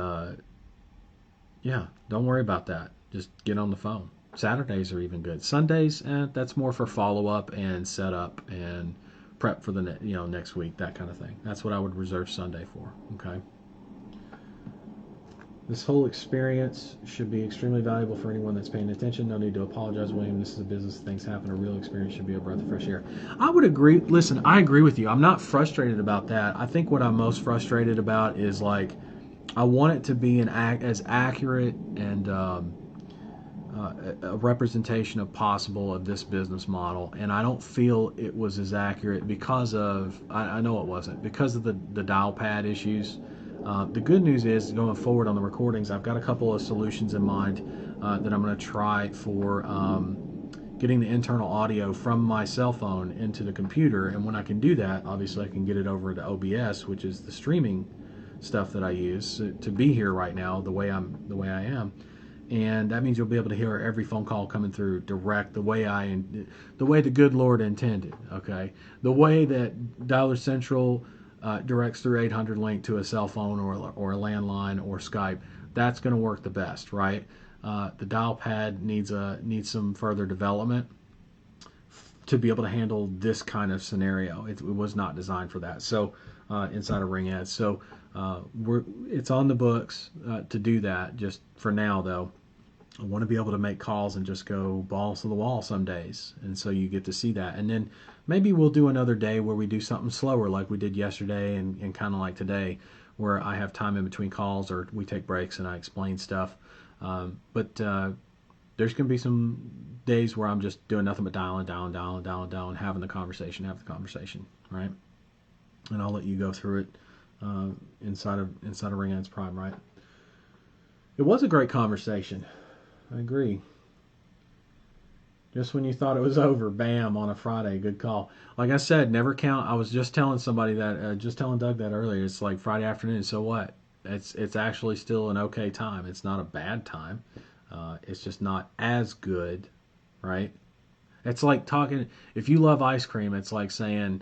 yeah, don't worry about that. Just get on the phone. Saturdays are even good. Sundays, that's more for follow-up and setup and prep for the next week, that kind of thing. That's what I would reserve Sunday for, okay? This whole experience should be extremely valuable for anyone that's paying attention. No need to apologize, William. This is a business. Things happen. A real experience should be a breath of fresh air. I would agree. Listen, I agree with you. I'm not frustrated about that. I think what I'm most frustrated about is, like, I want it to be as accurate and a representation of possible of this business model, and I don't feel it was as accurate because of, I know it wasn't, because of the dial pad issues. The good news is, going forward on the recordings, I've got a couple of solutions in mind that I'm going to try for getting the internal audio from my cell phone into the computer, and when I can do that, obviously I can get it over to OBS, which is the streaming stuff that I use to be here right now the way I am. And that means you'll be able to hear every phone call coming through direct, the way the good Lord intended. Okay, the way that Dialer Central directs through 800 link to a cell phone or a landline or Skype. That's going to work the best, right? The dial pad needs some further development to be able to handle this kind of scenario. It was not designed for that. So inside of Ring Ads, so it's on the books to do that. Just for now, though, I want to be able to make calls and just go balls to the wall some days, and so you get to see that. And then maybe we'll do another day where we do something slower, like we did yesterday, and kind of like today, where I have time in between calls, or we take breaks and I explain stuff. But there's going to be some days where I'm just doing nothing but dialing, having the conversation, right? And I'll let you go through it inside of Ring Ads Prime, right? It was a great conversation. I agree. Just when you thought it was over, bam, on a Friday, good call. Like I said, never count. I was just telling somebody that, just telling Doug that earlier. It's like Friday afternoon, so what? It's actually still an okay time. It's not a bad time. It's just not as good, right? It's like talking, if you love ice cream, it's like saying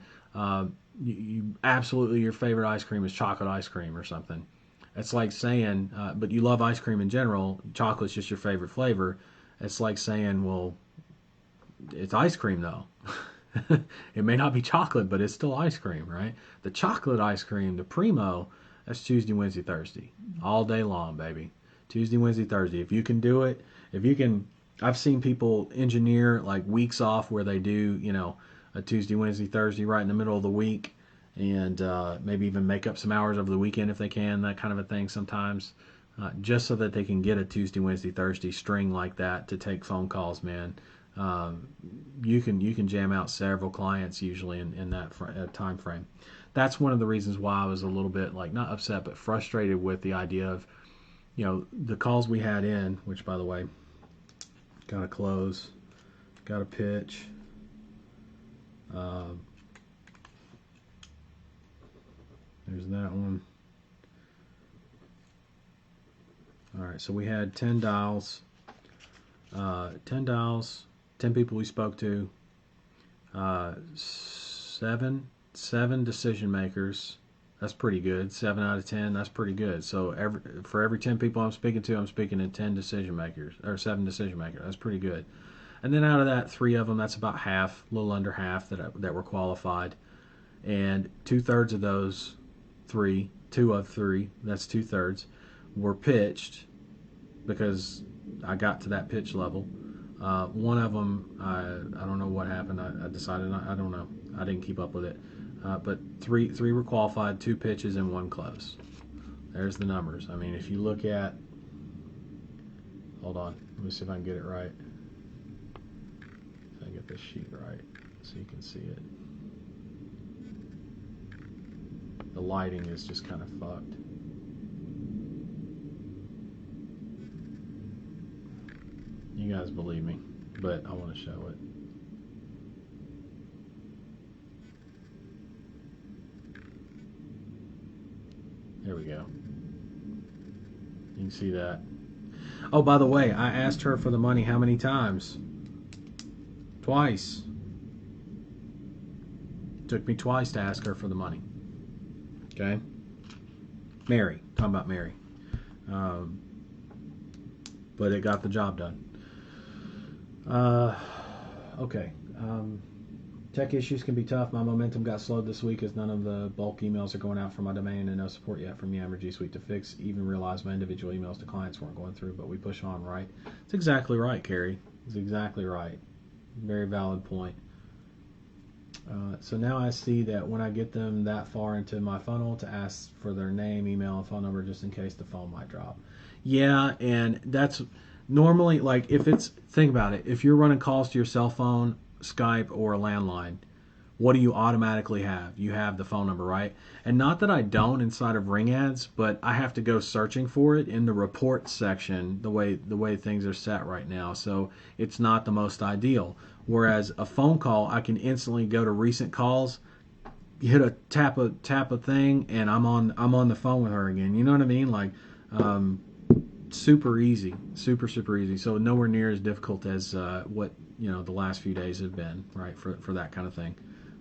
you absolutely, your favorite ice cream is chocolate ice cream or something. It's like saying, but you love ice cream in general, chocolate's just your favorite flavor. It's like saying, well, it's ice cream though. It may not be chocolate, but it's still ice cream, right? The chocolate ice cream, the Primo, that's Tuesday, Wednesday, Thursday. All day long, baby. Tuesday, Wednesday, Thursday. If you can do it, I've seen people engineer like weeks off where they do, a Tuesday, Wednesday, Thursday right in the middle of the week, and maybe even make up some hours over the weekend if they can, that kind of a thing sometimes, just so that they can get a Tuesday, Wednesday, Thursday string like that to take phone calls, man. You can jam out several clients usually in that time frame. That's one of the reasons why I was a little bit like not upset but frustrated with the idea of the calls we had in, which by the way, got to close, got to pitch. There's that one. All right, so we had 10 dials. 10 people we spoke to, 7 decision makers. That's pretty good. 7 out of 10. That's pretty good. So for every 10 people I'm speaking to, I'm speaking to 10 decision makers, or 7 decision makers. That's pretty good. And then out of that, 3 of them, that's about half, a little under half that were qualified. And 2/3 of those 3, 2 of 3, that's 2/3, were pitched because I got to that pitch level. One of them, I don't know what happened. I decided, I don't know. I didn't keep up with it. But three were qualified, 2 pitches, and 1 close. There's the numbers. I mean, if you look at, hold on, let me see if I can get it right. If I get this sheet right so you can see it. the lighting is just kind of fucked. You guys believe me, but I want to show it. There we go. You can see that. Oh, by the way, I asked her for the money how many times? Twice. Took me twice to ask her for the money. Okay? Mary. Talking about Mary. But it got the job done. Okay. Tech issues can be tough. My momentum got slowed this week as none of the bulk emails are going out from my domain and no support yet from Yammer G Suite to fix. Even realized my individual emails to clients weren't going through, but we push on, right? It's exactly right, Carrie. It's exactly right. Very valid point. So now I see that when I get them that far into my funnel to ask for their name, email, and phone number just in case the phone might drop. Yeah, and that's normally, like, if it's, think about it, if you're running calls to your cell phone, Skype, or a landline, what do you automatically have? You have the phone number, right? And not that I don't inside of Ring Ads, but I have to go searching for it in the report section the way things are set right now. So it's not the most ideal. Whereas a phone call, I can instantly go to recent calls, hit a tap a thing, and I'm on the phone with her again. You know what I mean? Like, super easy, super easy. So nowhere near as difficult as what the last few days have been, right, for that kind of thing.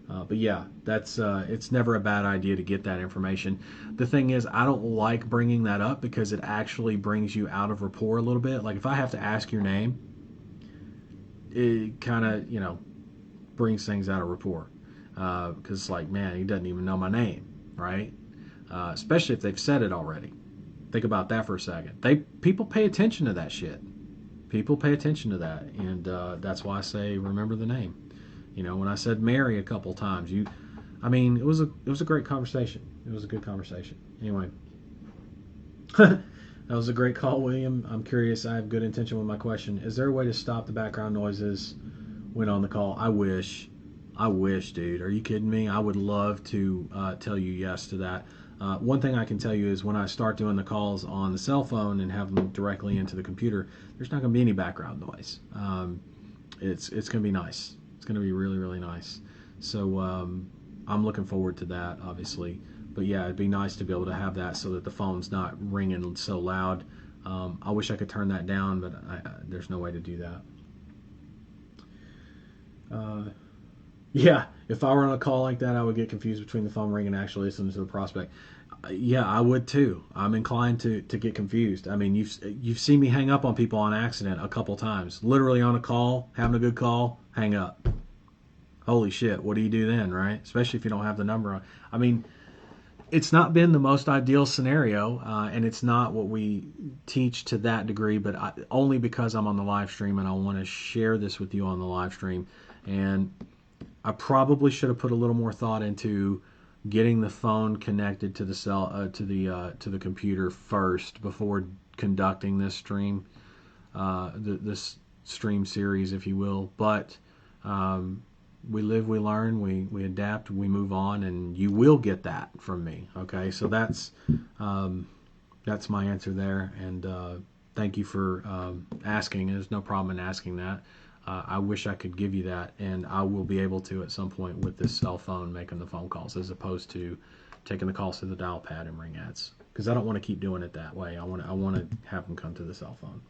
But yeah, that's it's never a bad idea to get that information. The thing is, I don't like bringing that up because it actually brings you out of rapport a little bit. Like if I have to ask your name, it kind of brings things out of rapport because it's like, man, he doesn't even know my name, right? Especially if they've said it already. Think about that for a second. People pay attention to that shit. People pay attention to that, and that's why I say remember the name. When I said Mary a couple times, it was a great conversation. It was a good conversation. Anyway, that was a great call, William. I'm curious. I have good intention with my question. Is there a way to stop the background noises when on the call? I wish, dude. Are you kidding me? I would love to tell you yes to that. One thing I can tell you is when I start doing the calls on the cell phone and have them directly into the computer, there's not going to be any background noise. It's going to be nice. It's going to be really, really nice. So I'm looking forward to that, obviously. But yeah, it'd be nice to be able to have that so that the phone's not ringing so loud. I wish I could turn that down, but there's no way to do that. Yeah, if I were on a call like that, I would get confused between the phone ring and actually listening to the prospect. Yeah, I would too. I'm inclined to get confused. I mean, you've seen me hang up on people on accident a couple times. Literally on a call, having a good call, hang up. Holy shit, what do you do then, right? Especially if you don't have the number on. I mean, it's not been the most ideal scenario, and it's not what we teach to that degree, but only because I'm on the live stream and I want to share this with you on the live stream. And I probably should have put a little more thought into getting the phone connected to the to the computer first before conducting this stream, this stream series, if you will. But we live, we learn, we adapt, we move on, and you will get that from me. Okay, so that's my answer there, and thank you for asking. There's no problem in asking that. I wish I could give you that, and I will be able to at some point with this cell phone making the phone calls as opposed to taking the calls to the dial pad and Ring Ads, because I don't want to keep doing it that way. I want to have them come to the cell phone.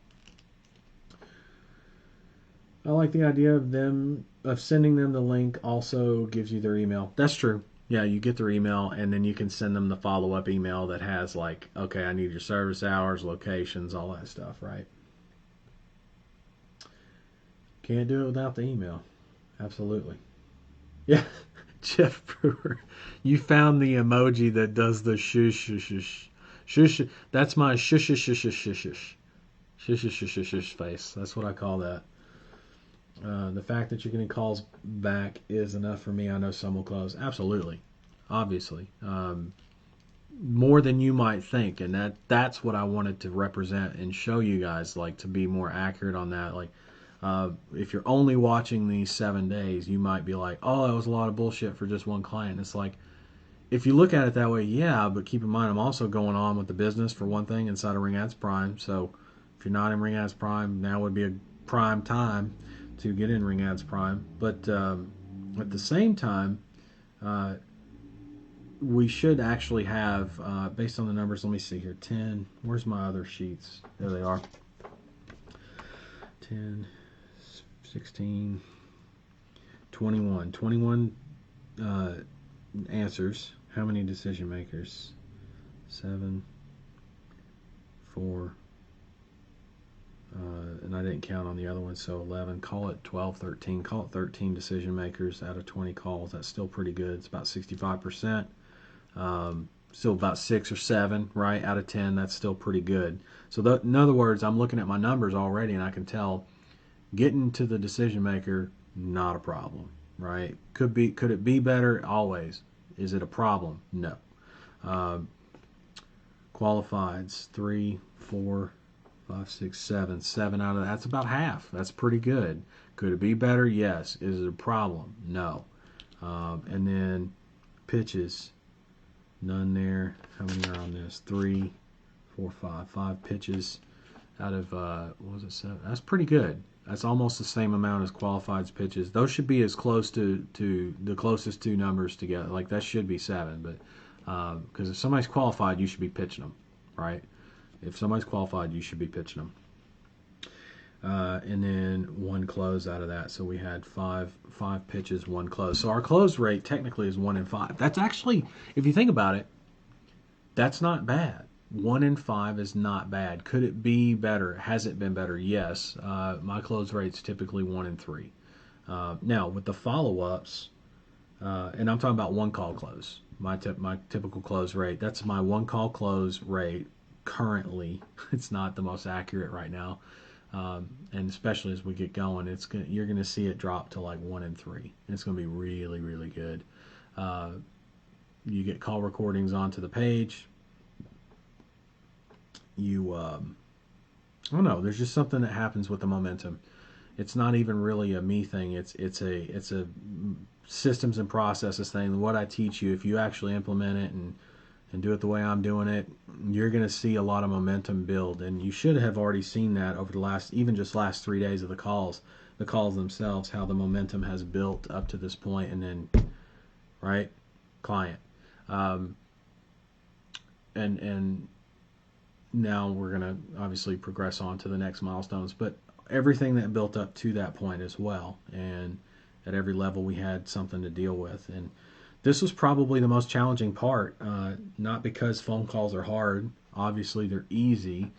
I like the idea of sending them the link also gives you their email. That's true. Yeah, you get their email, and then you can send them the follow-up email that has like, okay, I need your service hours, locations, all that stuff, right? Can't do it without the email. Absolutely. Yeah, Jeff Brewer, you found the emoji that does the shush shush shush shush. That's my shush shush shush shush shush shush shush shush shush face. That's what I call that. The fact that you're getting calls back is enough for me. I know some will close. Absolutely, obviously, more than you might think, and that's what I wanted to represent and show you guys, like to be more accurate on that, like. If you're only watching these 7 days, you might be like, oh, that was a lot of bullshit for just one client. It's like, if you look at it that way, yeah, but keep in mind I'm also going on with the business for one thing inside of Ring Ads Prime. So if you're not in Ring Ads Prime, now would be a prime time to get in Ring Ads Prime. But at the same time, we should actually have, based on the numbers, let me see here, 10, where's my other sheets? There they are. 10, 16, 21. 21 answers. How many decision makers? 7, 4, and I didn't count on the other one, so 11. Call it 12, 13. Call it 13 decision makers out of 20 calls. That's still pretty good. It's about 65%. Still about 6 or 7, right, out of 10. That's still pretty good. So in other words, I'm looking at my numbers already, and I can tell getting to the decision maker, not a problem, right? Could it be better? Always. Is it a problem? No. Qualifieds, 3, 4, 5, 6, 7. 7 out of that's about half. That's pretty good. Could it be better? Yes. Is it a problem? No. And then pitches, none there. How many are on this? 3, 4, 5. 5 pitches out of what was it, 7? That's pretty good. That's almost the same amount as qualified pitches. Those should be as close to the closest two numbers together. Like that should be 7, but because if somebody's qualified, you should be pitching them, right? If somebody's qualified, you should be pitching them. And then 1 close out of that. So we had 5 pitches, 1 close. So our close rate technically is 1 in 5. That's actually, if you think about it, that's not bad. 1 in 5 is not bad. Could it be better? Has it been better? Yes. My close rate's typically 1 in 3. Now with the follow-ups, and I'm talking about 1 call close. My typical close rate. That's my 1 call close rate currently. It's not the most accurate right now, and especially as we get going, you're gonna see it drop to like 1 in 3. It's gonna be really, really good. You get call recordings onto the page. I don't know. There's just something that happens with the momentum. It's not even really a me thing. It's a systems and processes thing. What I teach you, if you actually implement it and do it the way I'm doing it, you're going to see a lot of momentum build. And you should have already seen that over the last 3 days of the calls themselves, how the momentum has built up to this point, and then, right, client. And now we're going to obviously progress on to the next milestones, but everything that built up to that point as well. And at every level we had something to deal with. And this was probably the most challenging part, not because phone calls are hard. Obviously they're easy.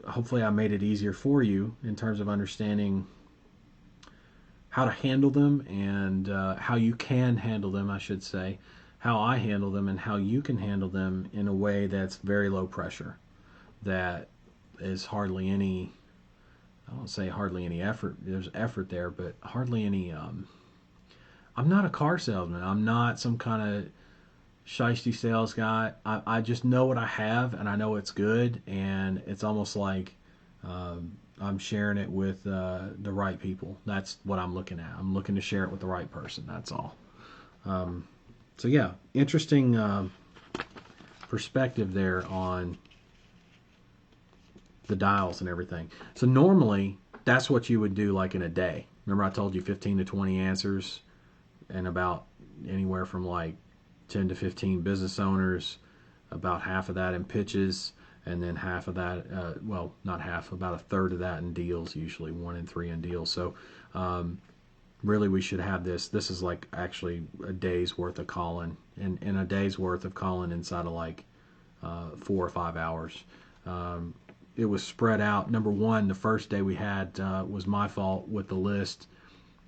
Hopefully I made it easier for you in terms of understanding how to handle them and how you can handle them, I should say. How I handle them and how you can handle them in a way that's very low pressure, that is hardly any, I won't say hardly any effort, there's effort there, but hardly any, I'm not a car salesman, I'm not some kind of shiesty sales guy. I just know what I have, and I know it's good, and it's almost like I'm sharing it with the right people. That's what I'm looking at. I'm looking to share it with the right person, that's all. So yeah, interesting perspective there on the dials and everything. So normally, that's what you would do like in a day. Remember I told you 15 to 20 answers and about anywhere from like 10 to 15 business owners, about half of that in pitches, and then half of that, well, not half, about a third of that in deals, usually 1 in 3 in deals. So really we should have this. This is like actually a day's worth of calling, and a day's worth of calling inside of like 4 or 5 hours. It was spread out. Number one, the first day we had was my fault with the list.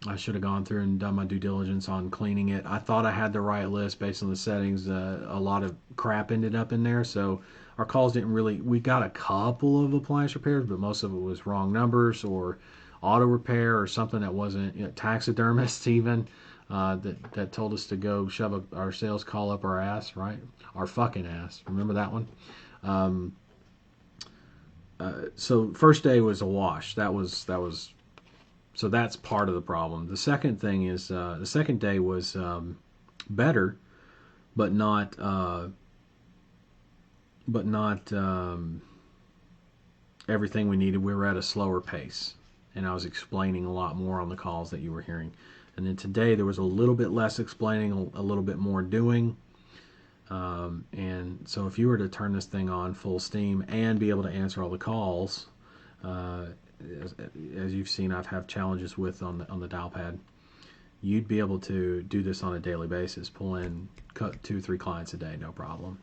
I should have gone through and done my due diligence on cleaning it. I thought I had the right list based on the settings. A lot of crap ended up in there, so our calls didn't really, we got a couple of appliance repairs, but most of it was wrong numbers or auto repair or something that wasn't, taxidermists even, that told us to go shove our sales call up our ass, right? Our fucking ass. Remember that one? So first day was a wash. So that's part of the problem. The second thing is, the second day was better, but not everything we needed. We were at a slower pace, and I was explaining a lot more on the calls that you were hearing. And then today there was a little bit less explaining, a little bit more doing. And so if you were to turn this thing on full steam and be able to answer all the calls, as you've seen, I've had challenges with on the dial pad, you'd be able to do this on a daily basis, pull in 2-3 clients a day, no problem.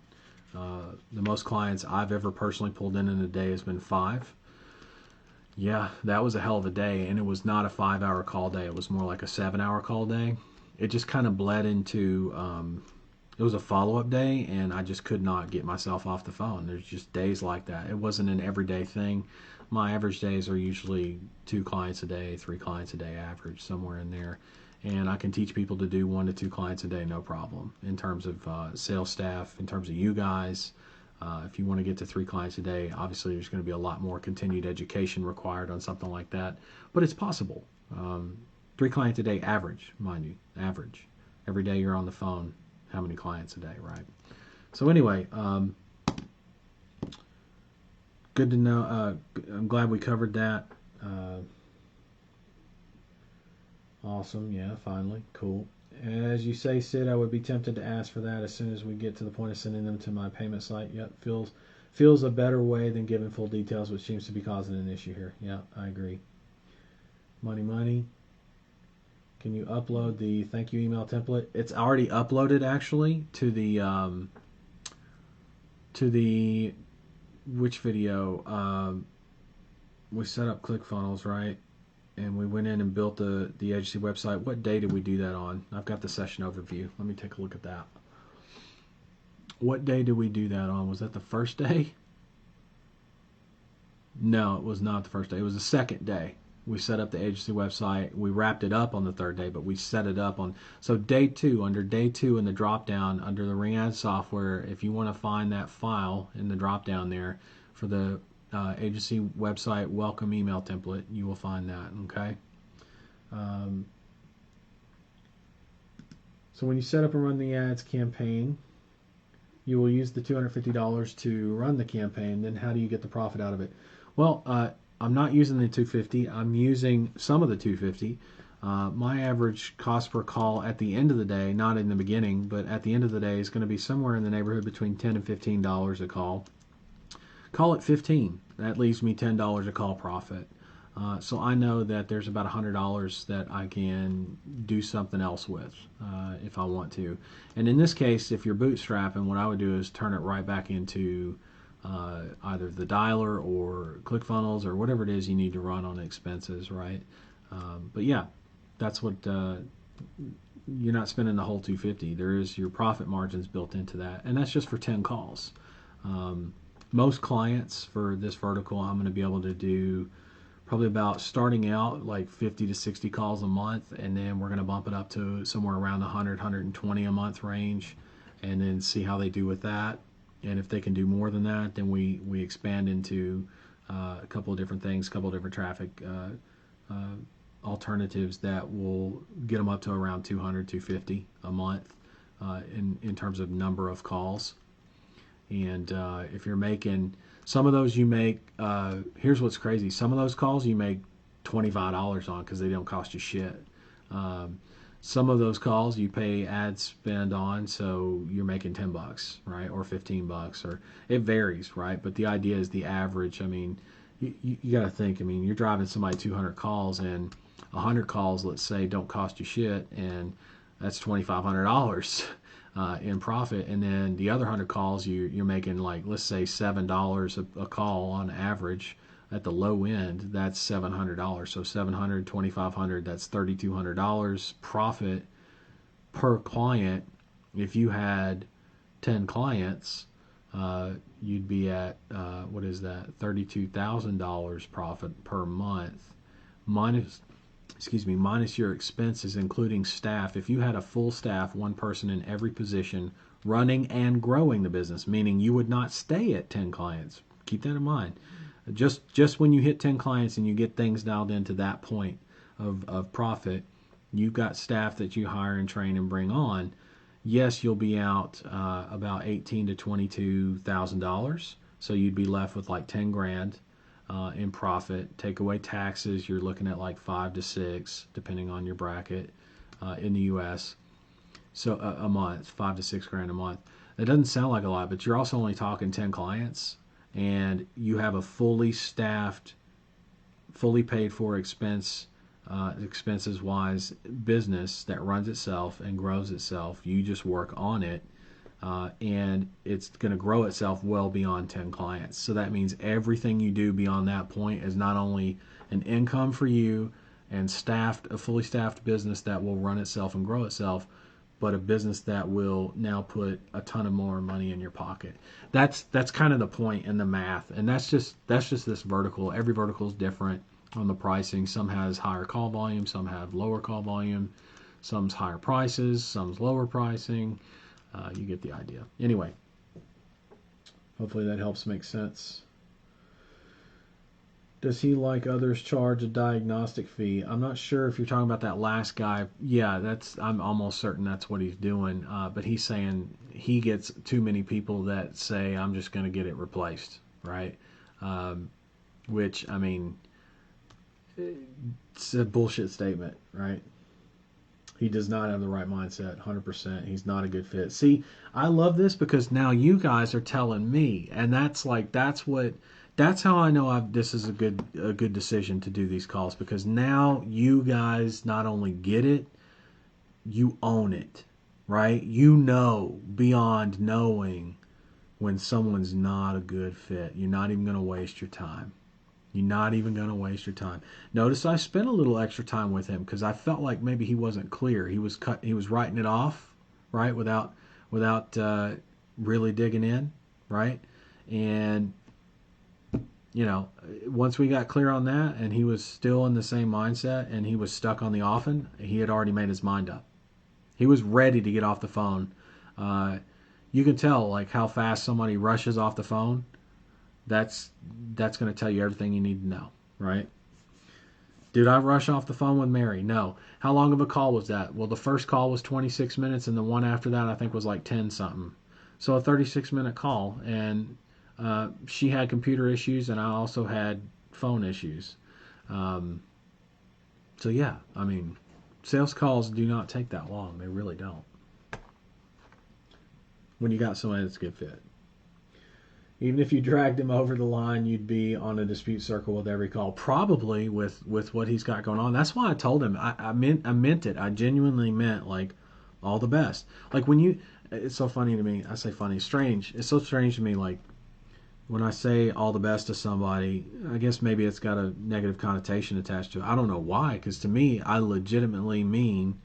The most clients I've ever personally pulled in a day has been 5. Yeah, that was a hell of a day, and it was not a 5-hour call day. It was more like a 7-hour call day. It just kind of bled into, it was a follow-up day, and I just could not get myself off the phone. There's just days like that. It wasn't an everyday thing. My average days are usually 2 clients a day, 3 clients a day average, somewhere in there. And I can teach people to do 1 to 2 clients a day, no problem. In terms of sales staff, in terms of you guys, if you want to get to 3 clients a day, obviously there's going to be a lot more continued education required on something like that. But it's possible. 3 clients a day average, mind you, average. Every day you're on the phone, how many clients a day, right? So anyway, good to know. I'm glad we covered that. Awesome, yeah, finally, cool. As you say, Sid, I would be tempted to ask for that as soon as we get to the point of sending them to my payment site. Yep, feels a better way than giving full details, which seems to be causing an issue here. Yeah, I agree. Money. Can you upload the thank you email template? It's already uploaded actually to the which video? We set up ClickFunnels, right? And we went in and built the agency website. What day did we do that on? I've got the session overview. Let me take a look at that. What day did we do that on? Was that the first day? No, it was not the first day. It was the second day. We set up the agency website. We wrapped it up on the third day, but we set it up on... So day 2, under day 2 in the drop-down, under the RingAds software, if you want to find that file in the drop-down there for the agency website welcome email template, you will find that, okay? So when you set up and run the ads campaign, you will use the $250 to run the campaign. Then how do you get the profit out of it? Well, I'm not using the $250. I'm using some of the $250. My average cost per call at the end of the day, not in the beginning, but at the end of the day, is going to be somewhere in the neighborhood between $10 and $15 a call. Call it 15. That leaves me $10 a call profit. So I know that there's about $100 that I can do something else with if I want to. And in this case, if you're bootstrapping, what I would do is turn it right back into either the dialer or ClickFunnels or whatever it is you need to run on expenses, right? But yeah, that's what you're not spending the whole $250. There is your profit margins built into that, and that's just for 10 calls. Most clients for this vertical, I'm going to be able to do probably about, starting out, like 50 to 60 calls a month, and then we're going to bump it up to somewhere around the 100, 120 a month range, and then see how they do with that. And if they can do more than that, then we expand into a couple of different things, a couple of different traffic alternatives that will get them up to around 200, 250 a month in terms of number of calls. And if you're making, some of those you make, here's what's crazy, some of those calls you make $25 on because they don't cost you shit. Some of those calls you pay ad spend on, so you're making $10, right, or $15, or it varies, right? But the idea is the average. I mean, you got to think. I mean, you're driving somebody 200 calls, and 100 calls, let's say, don't cost you shit, and that's $2,500 in profit. And then the other 100 calls, you're making, like, let's say $7 a call on average. At the low end, that's $700. So $700, $2,500, that's $3,200 profit per client. If you had 10 clients, you'd be at, what is that, $32,000 profit per month, minus your expenses, including staff. If you had a full staff, one person in every position, running and growing the business, meaning you would not stay at 10 clients. Keep that in mind. Just when you hit 10 clients and you get things dialed into that point of profit, you've got staff that you hire and train and bring on. yes, you'll be out about $18,000 to $22,000. So you'd be left with like 10 grand in profit. Take away taxes, you're looking at like 5 to 6, depending on your bracket in the U.S. So a month, 5 to 6 grand a month. That doesn't sound like a lot, but you're also only talking 10 clients, and you have a fully staffed, fully paid for expenses wise business that runs itself and grows itself. You just work on it, and it's going to grow itself well beyond 10 clients. So that means everything you do beyond that point is not only an income for you and a fully staffed business that will run itself and grow itself, but a business that will now put a ton of more money in your pocket. That's kind of the point in the math, and that's just this vertical. Every vertical is different on the pricing. Some has higher call volume, some have lower call volume, some's higher prices, some's lower pricing. You get the idea. Anyway, hopefully that helps make sense. Does he, like others, charge a diagnostic fee? I'm not sure if you're talking about that last guy. Yeah, I'm almost certain that's what he's doing. But he's saying he gets too many people that say, I'm just going to get it replaced, right? Which, I mean, it's a bullshit statement, right? He does not have the right mindset, 100%. He's not a good fit. See, I love this because now you guys are telling me, and that's how I know this is a good decision to do these calls, because now you guys not only get it, you own it, right? You know beyond knowing when someone's not a good fit. You're not even going to waste your time. You're not even going to waste your time. Notice I spent a little extra time with him because I felt like maybe he wasn't clear. He was writing it off, right, without really digging in, right? And once we got clear on that and he was still in the same mindset and he was stuck on the often, he had already made his mind up. He was ready to get off the phone. You can tell like how fast somebody rushes off the phone. That's going to tell you everything you need to know, right? Did I rush off the phone with Mary? No. How long of a call was that? Well, the first call was 26 minutes and the one after that I think was like 10 something. So a 36-minute call, and she had computer issues and I also had phone issues. So yeah, I mean, sales calls do not take that long. They really don't. When you got somebody that's a good fit. Even if you dragged him over the line, you'd be on a dispute circle with every call. Probably with what he's got going on. That's why I told him. I meant it. I genuinely meant like all the best. Like it's so funny to me. I say funny, strange. It's so strange to me. Like when I say all the best to somebody, I guess maybe it's got a negative connotation attached to it. I don't know why, because to me, I genuinely mean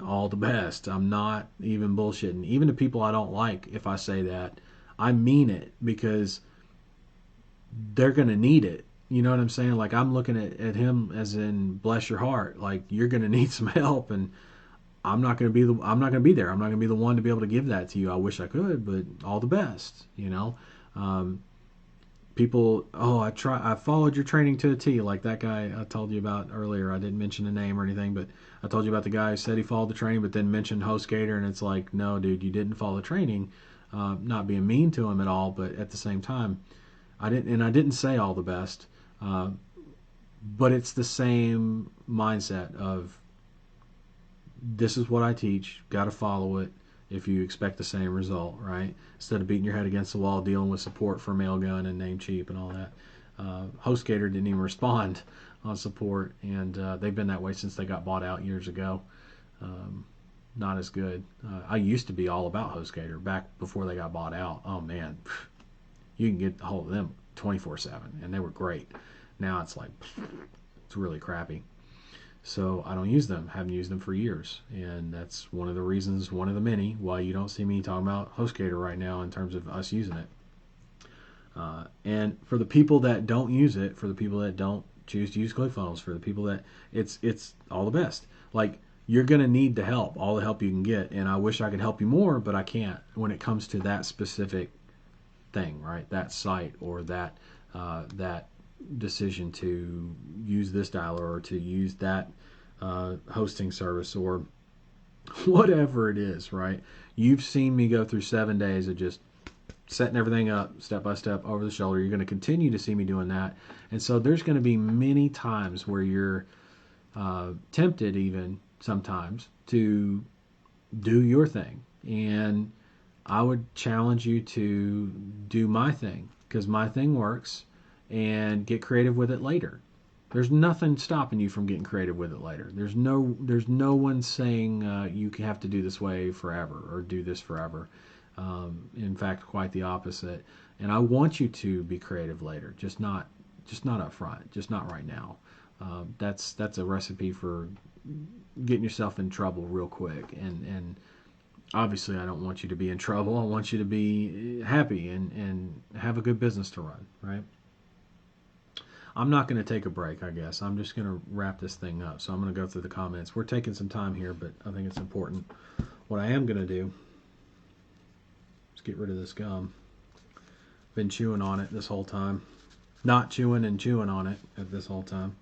all the best. I'm not even bullshitting. Even to people I don't like, if I say that, I mean it because they're going to need it. You know what I'm saying? Like I'm looking at him as in bless your heart. Like you're going to need some help, and I'm not going to be there. I'm not going to be the one to be able to give that to you. I wish I could, but all the best, people, I followed your training to a T, like that guy I told you about earlier. I didn't mention a name or anything, but I told you about the guy who said he followed the training, but then mentioned HostGator, and it's like, no, dude, you didn't follow the training. Not being mean to him at all, but at the same time, I didn't say all the best, but it's the same mindset of this is what I teach, got to follow it if you expect the same result, right? Instead of beating your head against the wall, dealing with support for Mailgun and Namecheap and all that. HostGator didn't even respond on support, and they've been that way since they got bought out years ago. Not as good. I used to be all about HostGator back before they got bought out. Oh man, you can get a hold of them 24/7, and they were great. Now it's like, it's really crappy. So I don't use them. Haven't used them for years, and that's one of the reasons, one of the many, why you don't see me talking about HostGator right now in terms of us using it. And for the people that don't use it, for the people that don't choose to use ClickFunnels, for the people that it's all the best. Like, you're going to need the help, all the help you can get, and I wish I could help you more, but I can't when it comes to that specific thing, right? That site or that decision to use this dialer or to use that hosting service or whatever it is, right? You've seen me go through 7 days of just setting everything up step by step over the shoulder. You're going to continue to see me doing that. And so there's going to be many times where you're tempted even sometimes to do your thing. And I would challenge you to do my thing, because my thing works, and get creative with it later. There's nothing stopping you from getting creative with it later. There's no one saying you have to do this way forever or do this forever. In fact, quite the opposite. And I want you to be creative later, just not up front, just not right now. That's a recipe for getting yourself in trouble real quick. And obviously, I don't want you to be in trouble. I want you to be happy and have a good business to run, right? I'm not going to take a break, I guess. I'm just going to wrap this thing up. So I'm going to go through the comments. We're taking some time here, but I think it's important. What I am going to do is get rid of this gum. Been chewing on it this whole time. Not chewing and chewing on it at this whole time.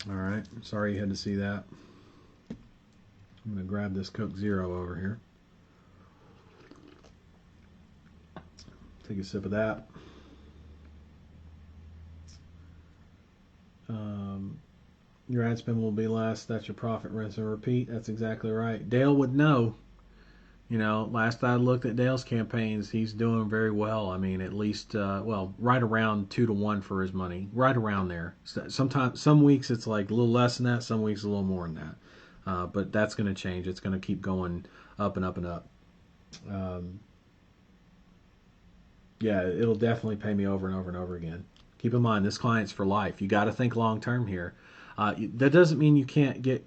All right. Sorry you had to see that. I'm going to grab this Coke Zero over here. Take a sip of that. Your ad spend will be less. That's your profit, rinse and repeat. That's exactly right. Dale would know. You know, last I looked at Dale's campaigns, he's doing very well. I mean, at least, right around 2 to 1 for his money. Right around there. Sometimes, some weeks it's like a little less than that. Some weeks a little more than that. But that's going to change. It's going to keep going up and up and up. Yeah, it'll definitely pay me over and over and over again. Keep in mind, this client's for life. You got to think long term here. That doesn't mean you can't get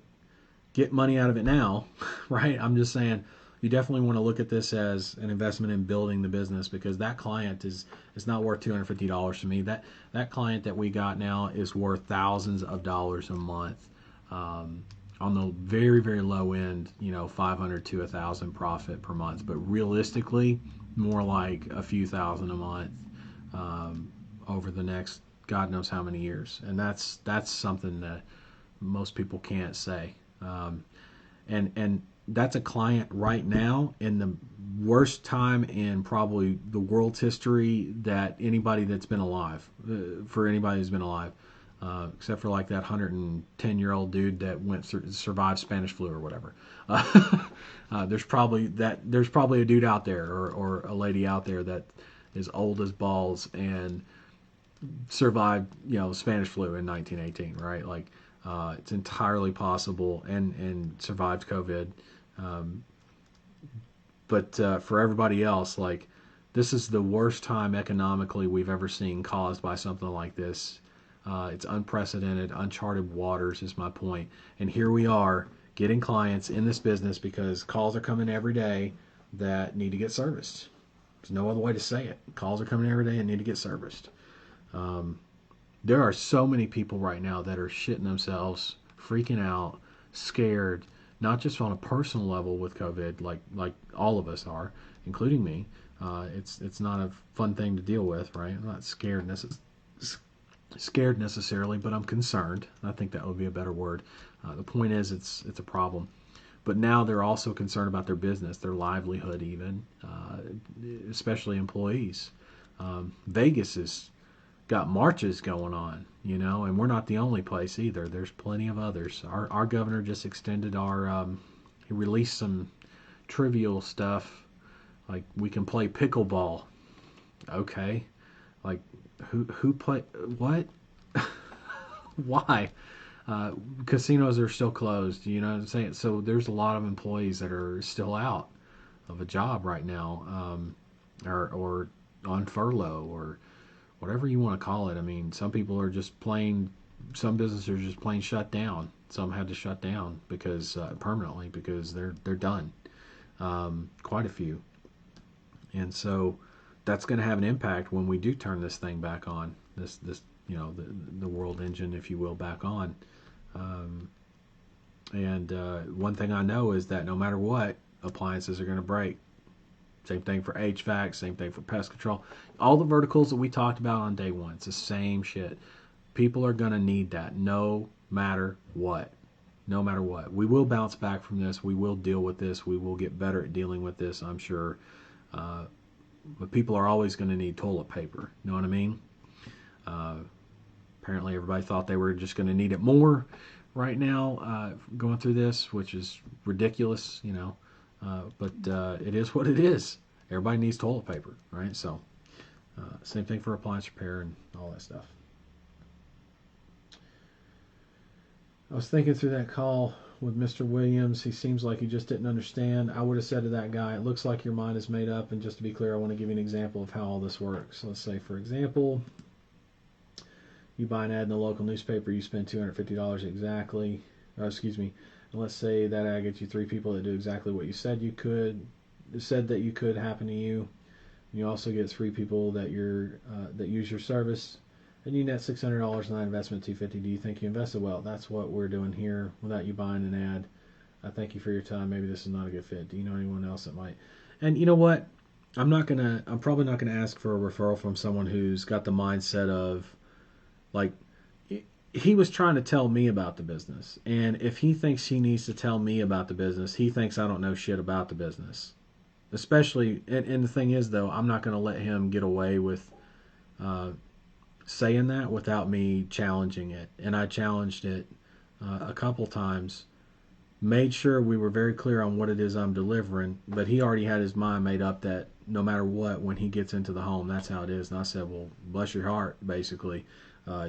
money out of it now, right? I'm just saying you definitely want to look at this as an investment in building the business, because that client is not worth $250 to me. That client that we got now is worth thousands of dollars a month. On the very, very low end, $500 to $1,000 profit per month, but realistically, more like a few thousand a month over the next God knows how many years, and that's something that most people can't say. And that's a client right now in the worst time in probably the world's history that anybody that's been alive, for anybody who's been alive, except for like that 110-year-old dude that survived Spanish flu or whatever. There's probably a dude out there or a lady out there that is old as balls and survived, Spanish flu in 1918, right? Like, it's entirely possible, and survived COVID. But for everybody else, like, this is the worst time economically we've ever seen caused by something like this. It's unprecedented, uncharted waters is my point. And here we are getting clients in this business because calls are coming every day that need to get serviced. There's no other way to say it. Calls are coming every day and need to get serviced. There are so many people right now that are shitting themselves, freaking out, scared, not just on a personal level with COVID, like all of us are, including me. It's not a fun thing to deal with, right? I'm not scared necessarily, but I'm concerned. I think that would be a better word. The point is, it's a problem. But now they're also concerned about their business, their livelihood even, especially employees. Vegas has got marches going on, and we're not the only place either. There's plenty of others. Our governor just extended he released some trivial stuff, like we can play pickleball. Okay. Like, who play, what? Why? Casinos are still closed, you know what I'm saying? So there's a lot of employees that are still out of a job right now, or on furlough, or whatever you want to call it. I mean, some people are just some businesses are just plain shut down. Some had to shut down because permanently because they're done. Quite a few. And so that's going to have an impact when we do turn this thing back on, this the world engine, if you will, back on. One thing I know is that no matter what, appliances are going to break. Same thing for HVAC, same thing for pest control. All the verticals that we talked about on day one, it's the same shit. People are going to need that no matter what. no matter what. We will bounce back from this. We will deal with this. We will get better at dealing with this, I'm sure. But people are always going to need toilet paper. You know what I mean? Apparently everybody thought they were just going to need it more right now going through this, which is ridiculous, you know. But it is what it is. Everybody needs toilet paper, right? So same thing for appliance repair and all that stuff. I was thinking through that call with Mr. Williams. He seems like he just didn't understand. I would have said to that guy, it looks like your mind is made up. And just to be clear, I want to give you an example of how all this works. Let's say, for example, you buy an ad in the local newspaper. You spend $250 exactly. And let's say that ad gets you 3 people that do exactly what you said that you could happen to you. You also get 3 people that use your service. And you net $600 in that investment, $250. Do you think you invested well? That's what we're doing here without you buying an ad. I thank you for your time. Maybe this is not a good fit. Do you know anyone else that might? And you know what? I'm probably not gonna ask for a referral from someone who's got the mindset of, like, he was trying to tell me about the business. And if he thinks he needs to tell me about the business, he thinks I don't know shit about the business. Especially, and the thing is, though, I'm not gonna let him get away with saying that without me challenging it. And I challenged it a couple times, made sure we were very clear on what it is I'm delivering, but he already had his mind made up that no matter what, when he gets into the home, that's how it is. And I said, well, bless your heart, basically.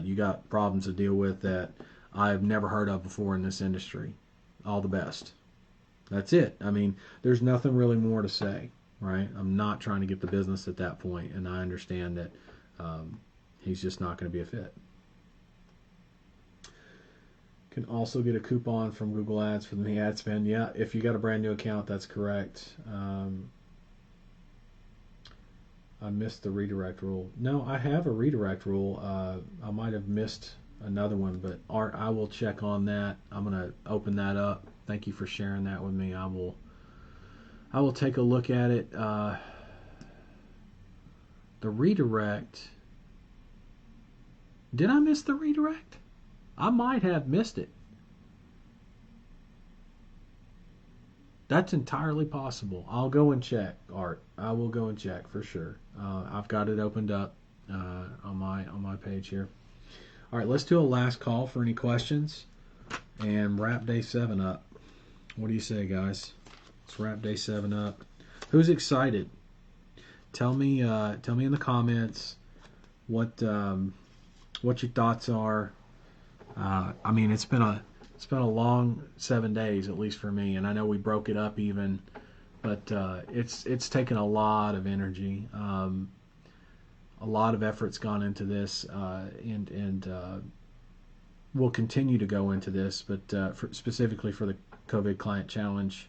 You got problems to deal with that I've never heard of before in this industry. All the best. That's it. I mean, there's nothing really more to say, right? I'm not trying to get the business at that point, and I understand that he's just not going to be a fit. Can also get a coupon from Google Ads for the ad spend. Yeah, if you got a brand new account, that's correct. I missed the redirect rule. No, I have a redirect rule. I might have missed another one, but Art, I will check on that. I'm going to open that up. Thank you for sharing that with me. I will take a look at it. The redirect. Did I miss the redirect? I might have missed it. That's entirely possible. I'll go and check, Art. I will go and check for sure. I've got it opened up on my page here. All right, let's do a last call for any questions and wrap day 7 up. What do you say, guys? Let's wrap day 7 up. Who's excited? Tell me in the comments what your thoughts are. I mean, it's been a long 7 days, at least for me, and I know we broke it up even, but it's taken a lot of energy. A lot of effort's gone into this, and we'll continue to go into this, but specifically for the COVID Client Challenge,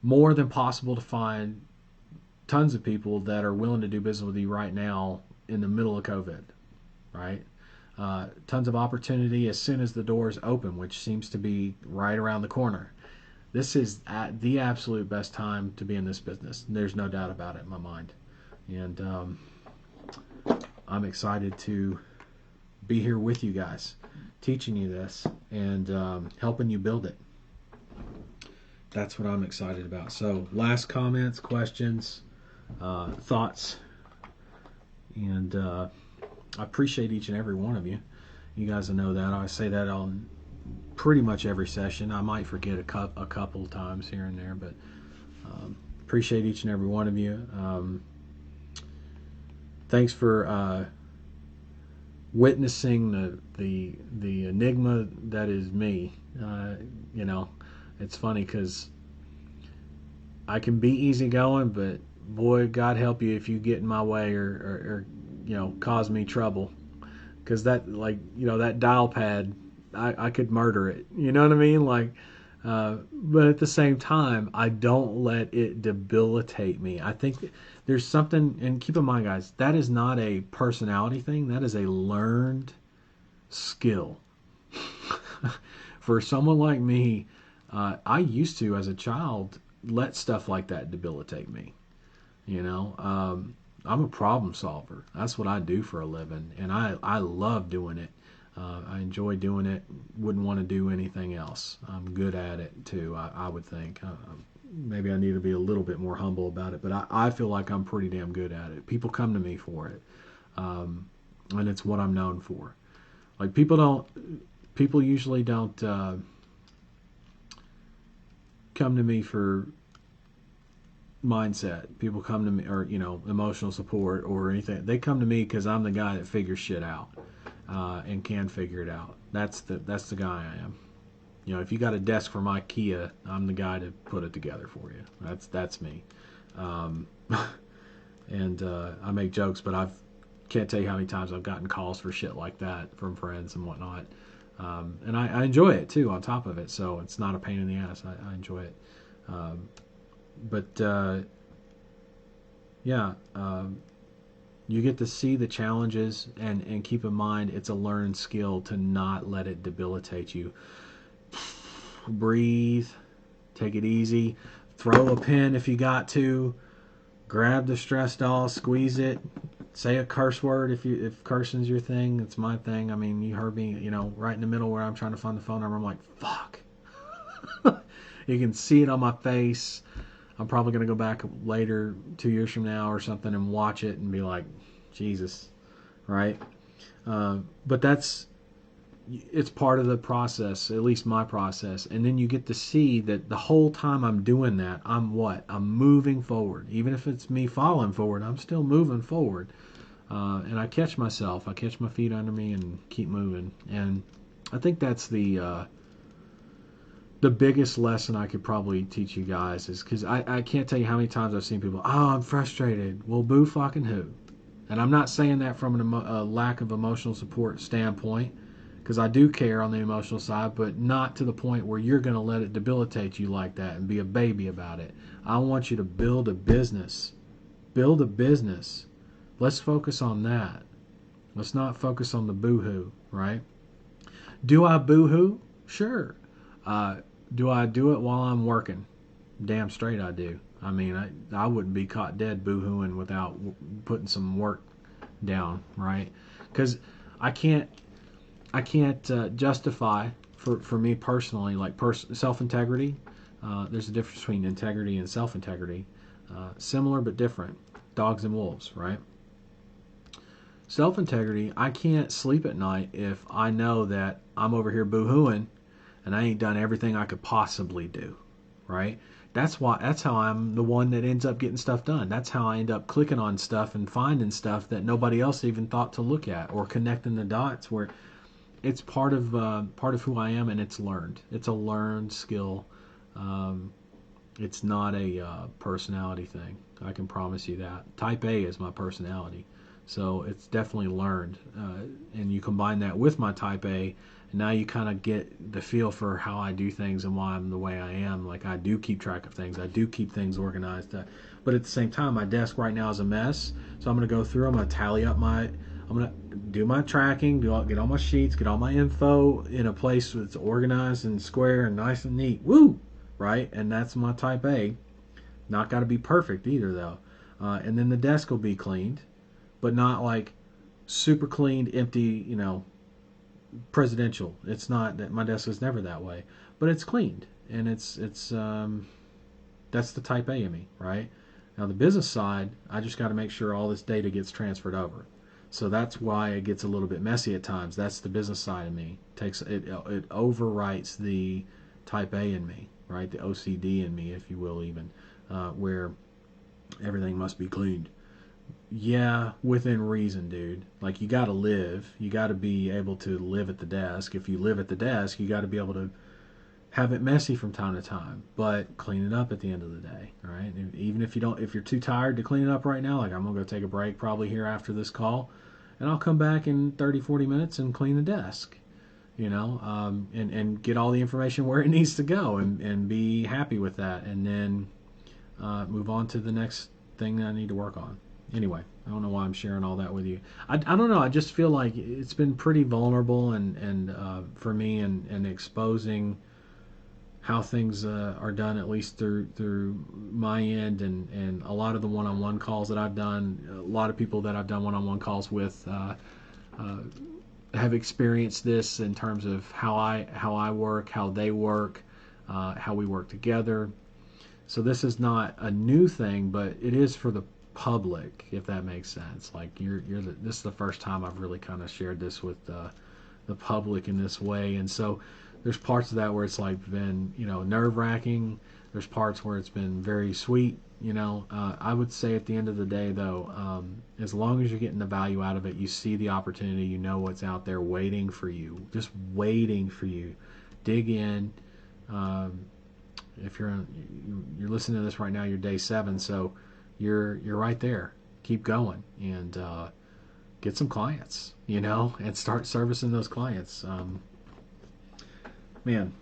more than possible to find tons of people that are willing to do business with you right now in the middle of COVID, right? Tons of opportunity as soon as the doors open, which seems to be right around the corner. This is the absolute best time to be in this business. There's no doubt about it in my mind. And I'm excited to be here with you guys, teaching you this and helping you build it. That's what I'm excited about. So last comments, questions, thoughts, and I appreciate each and every one of you. You guys know that. I say that on pretty much every session. I might forget a couple times here and there, but appreciate each and every one of you. Thanks for witnessing the enigma that is me. You know, it's funny because I can be easygoing, but boy, God help you if you get in my way or you know, cause me trouble, because that, like, you know, that dial pad, I could murder it, you know what I mean? Like, but at the same time, I don't let it debilitate me. I think there's something, and keep in mind, guys, that is not a personality thing. That is a learned skill. For someone like me, I used to, as a child, let stuff like that debilitate me. You know, I'm a problem solver. That's what I do for a living, and I love doing it. I enjoy doing it. Wouldn't want to do anything else. I'm good at it too. I would think. Maybe I need to be a little bit more humble about it, but I feel like I'm pretty damn good at it. People come to me for it, and it's what I'm known for. Like people usually don't come to me for mindset. People come to me, or emotional support or anything. They come to me because I'm the guy that figures shit out and can figure it out. That's the guy I am. If you got a desk from IKEA, I'm the guy to put it together for you. That's me. And I make jokes, but can't tell you how many times I've gotten calls for shit like that from friends and whatnot. And I enjoy it too on top of it, so it's not a pain in the ass. I enjoy it. You get to see the challenges and keep in mind it's a learned skill to not let it debilitate you. Breathe, take it easy, throw a pin if you got to, grab the stress doll, squeeze it, say a curse word if cursing's your thing. It's my thing. I mean, you heard me, right in the middle where I'm trying to find the phone number, I'm like, fuck. You can see it on my face. I'm probably going to go back later, 2 years from now or something, and watch it and be like, Jesus, right? But it's part of the process, at least my process. And then you get to see that the whole time I'm doing that, I'm moving forward. Even if it's me falling forward, I'm still moving forward. And I catch myself. I catch my feet under me and keep moving. And I think that's the biggest lesson I could probably teach you guys is because I can't tell you how many times I've seen people, I'm frustrated. Well, boo fucking who? And I'm not saying that from a lack of emotional support standpoint, because I do care on the emotional side, but not to the point where you're going to let it debilitate you like that and be a baby about it. I want you to build a business. Build a business. Let's focus on that. Let's not focus on the boo-hoo, right? Do I boo-hoo? Sure. Do I do it while I'm working? Damn straight I do. I mean, I wouldn't be caught dead boo-hooing without putting some work down, right? Because I can't justify for me personally, like self-integrity. There's a difference between integrity and self-integrity. Similar but different. Dogs and wolves, right? Self-integrity, I can't sleep at night if I know that I'm over here boo-hooing and I ain't done everything I could possibly do, right? That's how I'm the one that ends up getting stuff done. That's how I end up clicking on stuff and finding stuff that nobody else even thought to look at, or connecting the dots where it's part of who I am, and it's learned. It's a learned skill. It's not a personality thing. I can promise you that. Type A is my personality, so it's definitely learned. And you combine that with my Type A, and now you kind of get the feel for how I do things and why I'm the way I am. Like, I do keep track of things. I do keep things organized. But at the same time, my desk right now is a mess, so I'm going to go through. I'm going to tally up I'm going to do my tracking, get all my sheets, get all my info in a place that's organized and square and nice and neat. Woo! Right? And that's my Type A. Not got to be perfect either, though. And then the desk will be cleaned, but not like super cleaned, empty, presidential. It's not that. My desk is never that way, but it's cleaned, and it's that's the Type A in me, right? Now the business side, I just got to make sure all this data gets transferred over. So that's why it gets a little bit messy at times. That's the business side of me. It overwrites the Type A in me, right? The OCD in me, if you will, even where everything must be cleaned. Yeah, within reason, dude. Like, you got to live. You got to be able to live at the desk. If you live at the desk, you got to be able to have it messy from time to time, but clean it up at the end of the day, right? Even if you're too tired to clean it up right now, like, I'm going to go take a break probably here after this call, and I'll come back in 30, 40 minutes and clean the desk, and get all the information where it needs to go and be happy with that, and then move on to the next thing that I need to work on. Anyway, I don't know why I'm sharing all that with you. I don't know. I just feel like it's been pretty vulnerable and for me and exposing how things are done, at least through my end, and a lot of the one-on-one calls that I've done, a lot of people that I've done one-on-one calls with have experienced this in terms of how I work, how they work, how we work together. So this is not a new thing, but it is for the public, if that makes sense. Like this is the first time I've really kind of shared this with the public in this way, and so there's parts of that where it's like been nerve-wracking. There's parts where it's been very sweet. I would say at the end of the day, though, as long as you're getting the value out of it, you see the opportunity, you know what's out there waiting for you, just waiting for you. Dig in. If you're listening to this right now, you're day 7, so you're right there. Keep going and get some clients, and start servicing those clients. Man,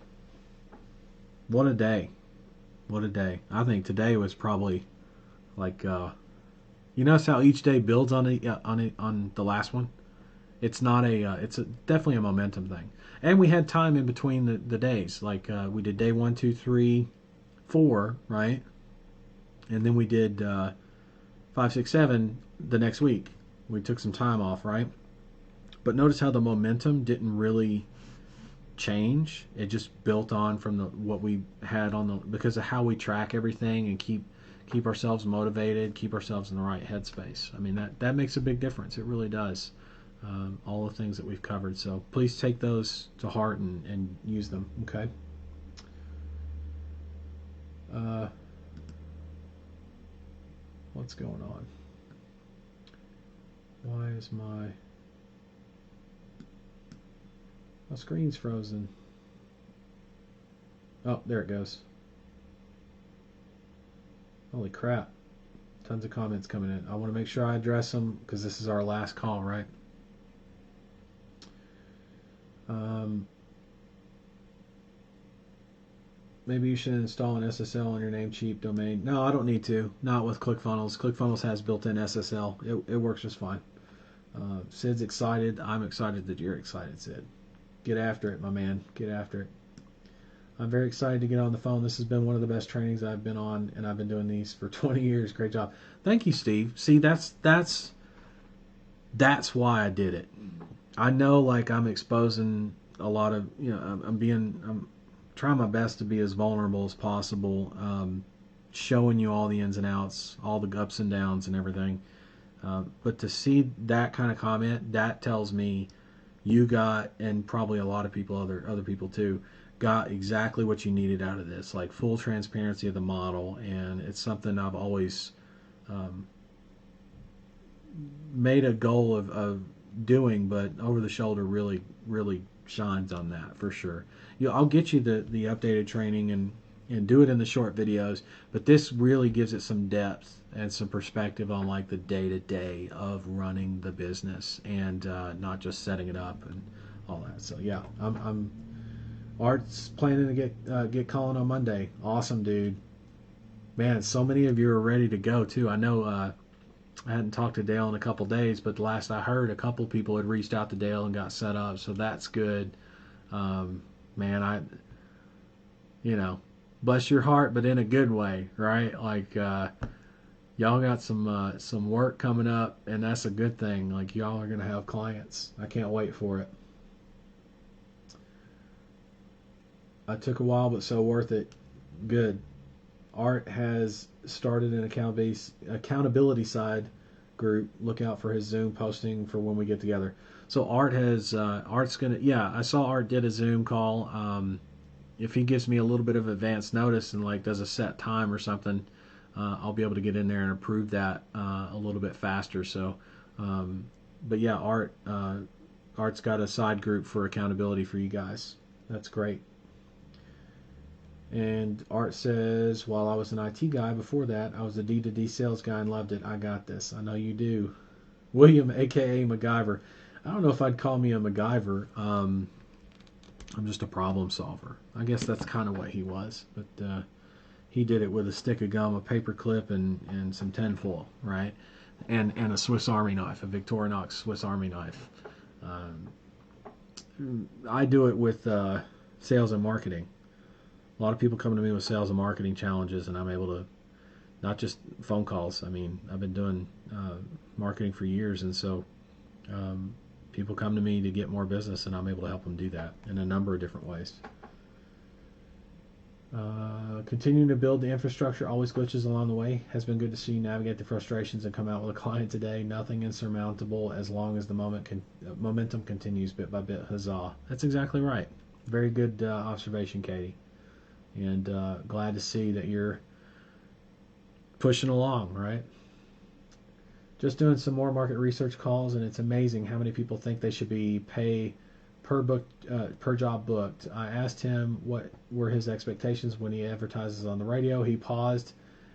what a day. What a day. I think today was probably like, you notice how each day builds on the last one? It's not definitely a momentum thing. And we had time in between the days. Like we did day 1, 2, 3, 4, right? And then we did 5, 6, 7 the next week. We took some time off, right? But notice how the momentum didn't really change. It just built on from what we had because of how we track everything and keep ourselves motivated, keep ourselves in the right headspace. I mean, that makes a big difference. It really does. All the things that we've covered. So please take those to heart and use them. Okay. What's going on? Why is my screen's frozen? Oh, there it goes. Holy crap. Tons of comments coming in. I want to make sure I address them because this is our last call, right? Maybe you should install an SSL on your Namecheap domain. No, I don't need to. Not with ClickFunnels. ClickFunnels has built-in SSL. It works just fine. Sid's excited. I'm excited that you're excited, Sid. Get after it, my man. Get after it. I'm very excited to get on the phone. This has been one of the best trainings I've been on, and I've been doing these for 20 years. Great job. Thank you, Steve. See, that's why I did it. I know, like, I'm exposing a lot of, I'm trying my best to be as vulnerable as possible, showing you all the ins and outs, all the ups and downs and everything. But to see that kind of comment, that tells me you got, and probably a lot of people, other people too, got exactly what you needed out of this, like full transparency of the model. And it's something I've always made a goal of doing, but Over the Shoulder really shines on that for sure. I'll get you the updated training and do it in the short videos, but this really gives it some depth and some perspective on like the day-to-day of running the business and not just setting it up and all that. So yeah, Art's planning to get calling on Monday. Awesome, dude. Man, so many of you are ready to go too. I know I hadn't talked to Dale in a couple days, but the last I heard, a couple people had reached out to Dale and got set up, so that's good. Man, bless your heart, but in a good way, right? Like, y'all got some work coming up, and that's a good thing. Like, y'all are gonna have clients. I can't wait for it. I took a while, but so worth it. Good. Art has started an accountability side group. Look out for his Zoom posting for when we get together. So Art's gonna, I saw Art did a Zoom call. If he gives me a little bit of advance notice and like does a set time or something, I'll be able to get in there and approve that a little bit faster. So, but yeah, Art's got a side group for accountability for you guys. That's great. And Art says, while I was an IT guy before that, I was a D2D sales guy and loved it. I got this. I know you do. William, a.k.a. MacGyver. I don't know if I'd call me a MacGyver. I'm just a problem solver. I guess that's kind of what he was. But he did it with a stick of gum, a paper clip, and some tinfoil, right? And a Swiss Army knife, a Victorinox Swiss Army knife. I do it with sales and marketing. A lot of people come to me with sales and marketing challenges, and I'm able to, not just phone calls. I mean, I've been doing marketing for years, and so people come to me to get more business, and I'm able to help them do that in a number of different ways. Continuing to build the infrastructure, always glitches along the way. Has been good to see you navigate the frustrations and come out with a client today. Nothing insurmountable as long as the momentum continues bit by bit. Huzzah. That's exactly right. Very good observation, Katie. And glad to see that you're pushing along, right? Just doing some more market research calls, and it's amazing how many people think they should be pay per job booked. I asked him what were his expectations when he advertises on the radio. He paused,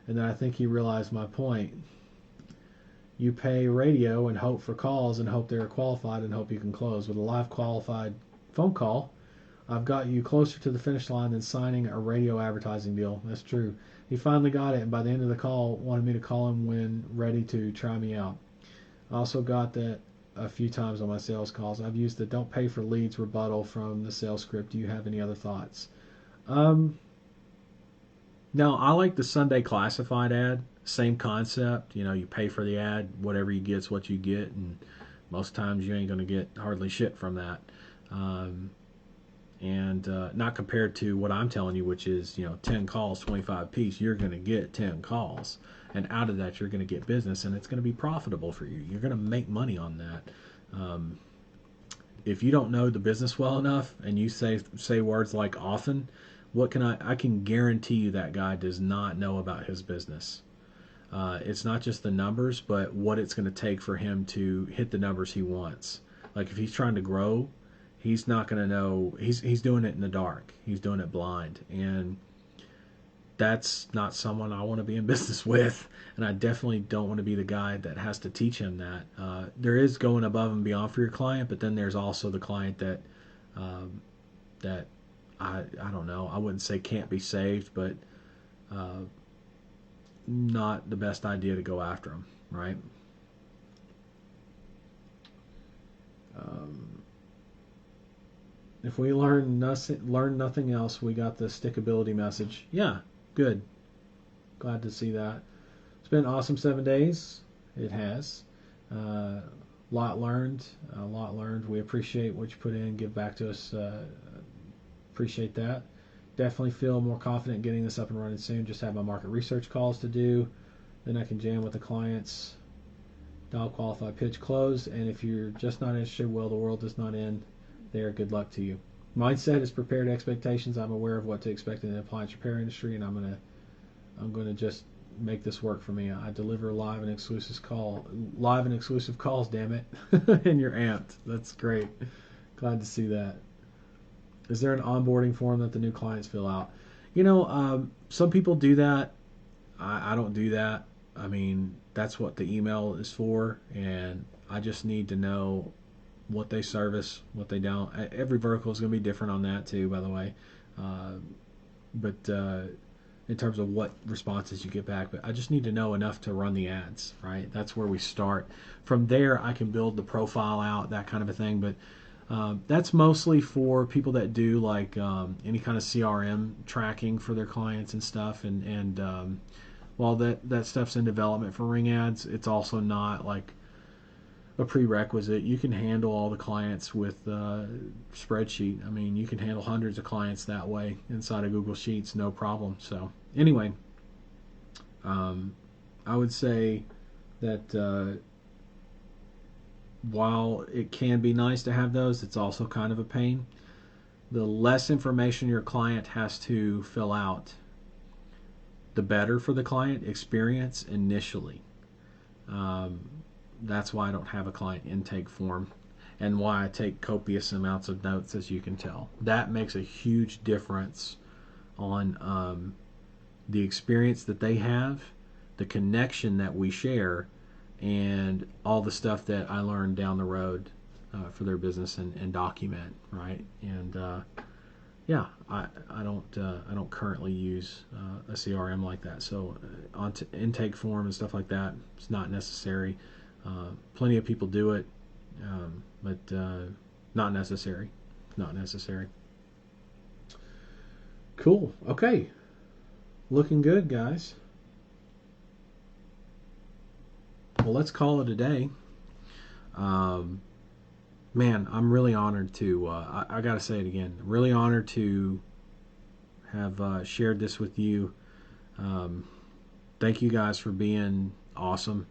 and then I think he realized my point. You pay radio and hope for calls and hope they're qualified and hope you can close. With a live qualified phone call, I've got you closer to the finish line than signing a radio advertising deal. That's true. He finally got it, and by the end of the call, wanted me to call him when ready to try me out. I also got that a few times on my sales calls. I've used the don't pay for leads rebuttal from the sales script. Do you have any other thoughts? No, I like the Sunday classified ad. Same concept. You know, you pay for the ad, whatever you get's what you get, and most times you ain't going to get hardly shit from that. Not compared to what I'm telling you, which is, 10 calls, 25 apiece. You're going to get 10 calls, and out of that you're going to get business, and it's going to be profitable for you. You're going to make money on that. If you don't know the business well enough and you say words like often, I can guarantee you that guy does not know about his business. It's not just the numbers, but what it's going to take for him to hit the numbers he wants. Like if he's trying to grow, he's not going to know. He's doing it in the dark. He's doing it blind, and that's not someone I want to be in business with. And I definitely don't want to be the guy that has to teach him that. There is going above and beyond for your client, but then there's also the client that I don't know. I wouldn't say can't be saved, but not the best idea to go after them, right? If we learn nothing else, we got the stickability message. Yeah, good. Glad to see that. It's been an awesome 7 days. It has. Lot learned. A lot learned. We appreciate what you put in. Give back to us. Appreciate that. Definitely feel more confident getting this up and running soon. Just have my market research calls to do. Then I can jam with the clients. Dial qualified pitch close. And if you're just not interested, well, the world does not end there. Good luck to you. Mindset is prepared expectations. I'm aware of what to expect in the appliance repair industry, and I'm gonna just make this work for me. I deliver live and exclusive calls. Damn it, and you're amped. That's great. Glad to see that. Is there an onboarding form that the new clients fill out? Some people do that. I don't do that. I mean, that's what the email is for, and I just need to know what they service, what they don't. Every vertical is going to be different on that too, by the way. But in terms of what responses you get back, but I just need to know enough to run the ads, right? That's where we start. From there, I can build the profile out, that kind of a thing. But that's mostly for people that do like any kind of CRM tracking for their clients and stuff. And while that stuff's in development for Ring Ads, it's also not like a prerequisite. You can handle all the clients with spreadsheet. I mean, you can handle hundreds of clients that way inside of Google Sheets, no problem. So anyway, I would say that while it can be nice to have those, it's also kind of a pain. The less information your client has to fill out, the better for the client experience initially. That's why I don't have a client intake form, and why I take copious amounts of notes, as you can tell. That makes a huge difference on the experience that they have, the connection that we share, and all the stuff that I learned down the road for their business and document, right? And I don't currently use a CRM like that. So on intake form and stuff like that, it's not necessary. Plenty of people do it, but not necessary. Not necessary. Cool. Okay. Looking good, guys. Well, let's call it a day. man, I'm really honored to, I got to say it again, really honored to have shared this with you. Thank you guys for being awesome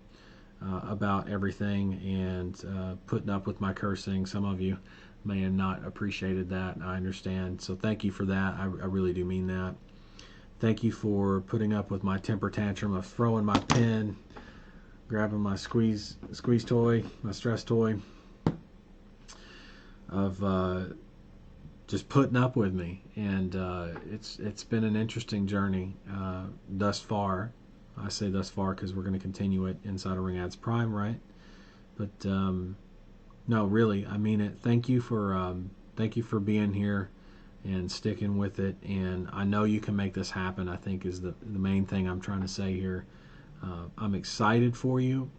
about everything and putting up with my cursing. Some of you may have not appreciated that. I understand. So thank you for that. I really do mean that. Thank you for putting up with my temper tantrum of throwing my pen, grabbing my squeeze toy, my stress toy, of just putting up with me. And it's been an interesting journey thus far. I say thus far because we're going to continue it inside of Ring Ads Prime, right? But no, really, I mean it. Thank you for being here and sticking with it. And I know you can make this happen, I think is the main thing I'm trying to say here. I'm excited for you.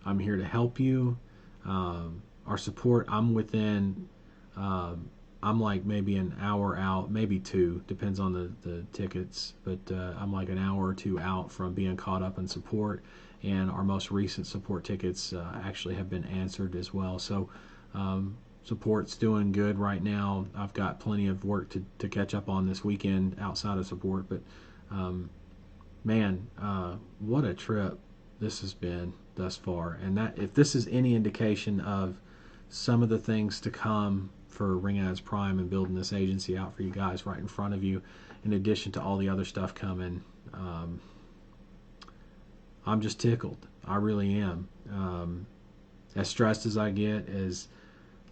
I'm here to help you. Our support, I'm within, I'm like maybe an hour out, maybe 2, depends on the tickets, but I'm like an hour or 2 out from being caught up in support, and our most recent support tickets actually have been answered as well. So support's doing good right now. I've got plenty of work to catch up on this weekend outside of support, but man, what a trip this has been thus far. And that, if this is any indication of some of the things to come for Ring Ads Prime and building this agency out for you guys right in front of you, in addition to all the other stuff coming, I'm just tickled. I really am. As stressed as I get, as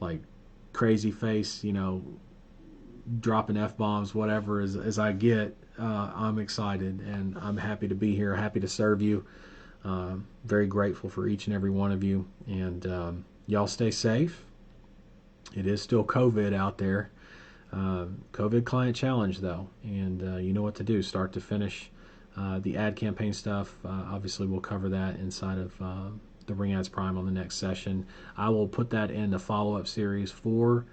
like crazy face, dropping F-bombs, whatever, as I get, I'm excited and I'm happy to be here, happy to serve you. Very grateful for each and every one of you. And y'all stay safe. It is still COVID out there. COVID Client Challenge, though. And you know what to do, start to finish. The ad campaign stuff, obviously we'll cover that inside of the Ring Ads Prime on the next session. I will put that in the follow-up series for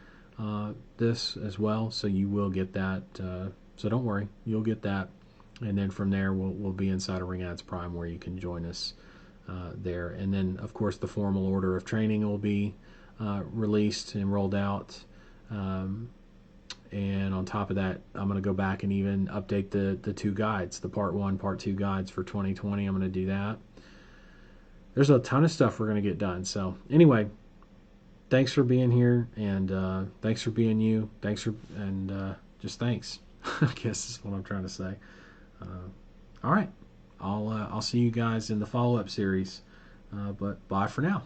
this as well, so you will get that. So don't worry, you'll get that. And then from there, we'll be inside of Ring Ads Prime where you can join us there. And then, of course, the formal order of training will be released and rolled out. And on top of that, I'm going to go back and even update the 2 guides, the Part 1, Part 2 guides for 2020. I'm going to do that. There's a ton of stuff we're going to get done. So anyway, thanks for being here, and thanks for being you. Just thanks. I guess is what I'm trying to say. All right, I'll see you guys in the follow-up series. But bye for now.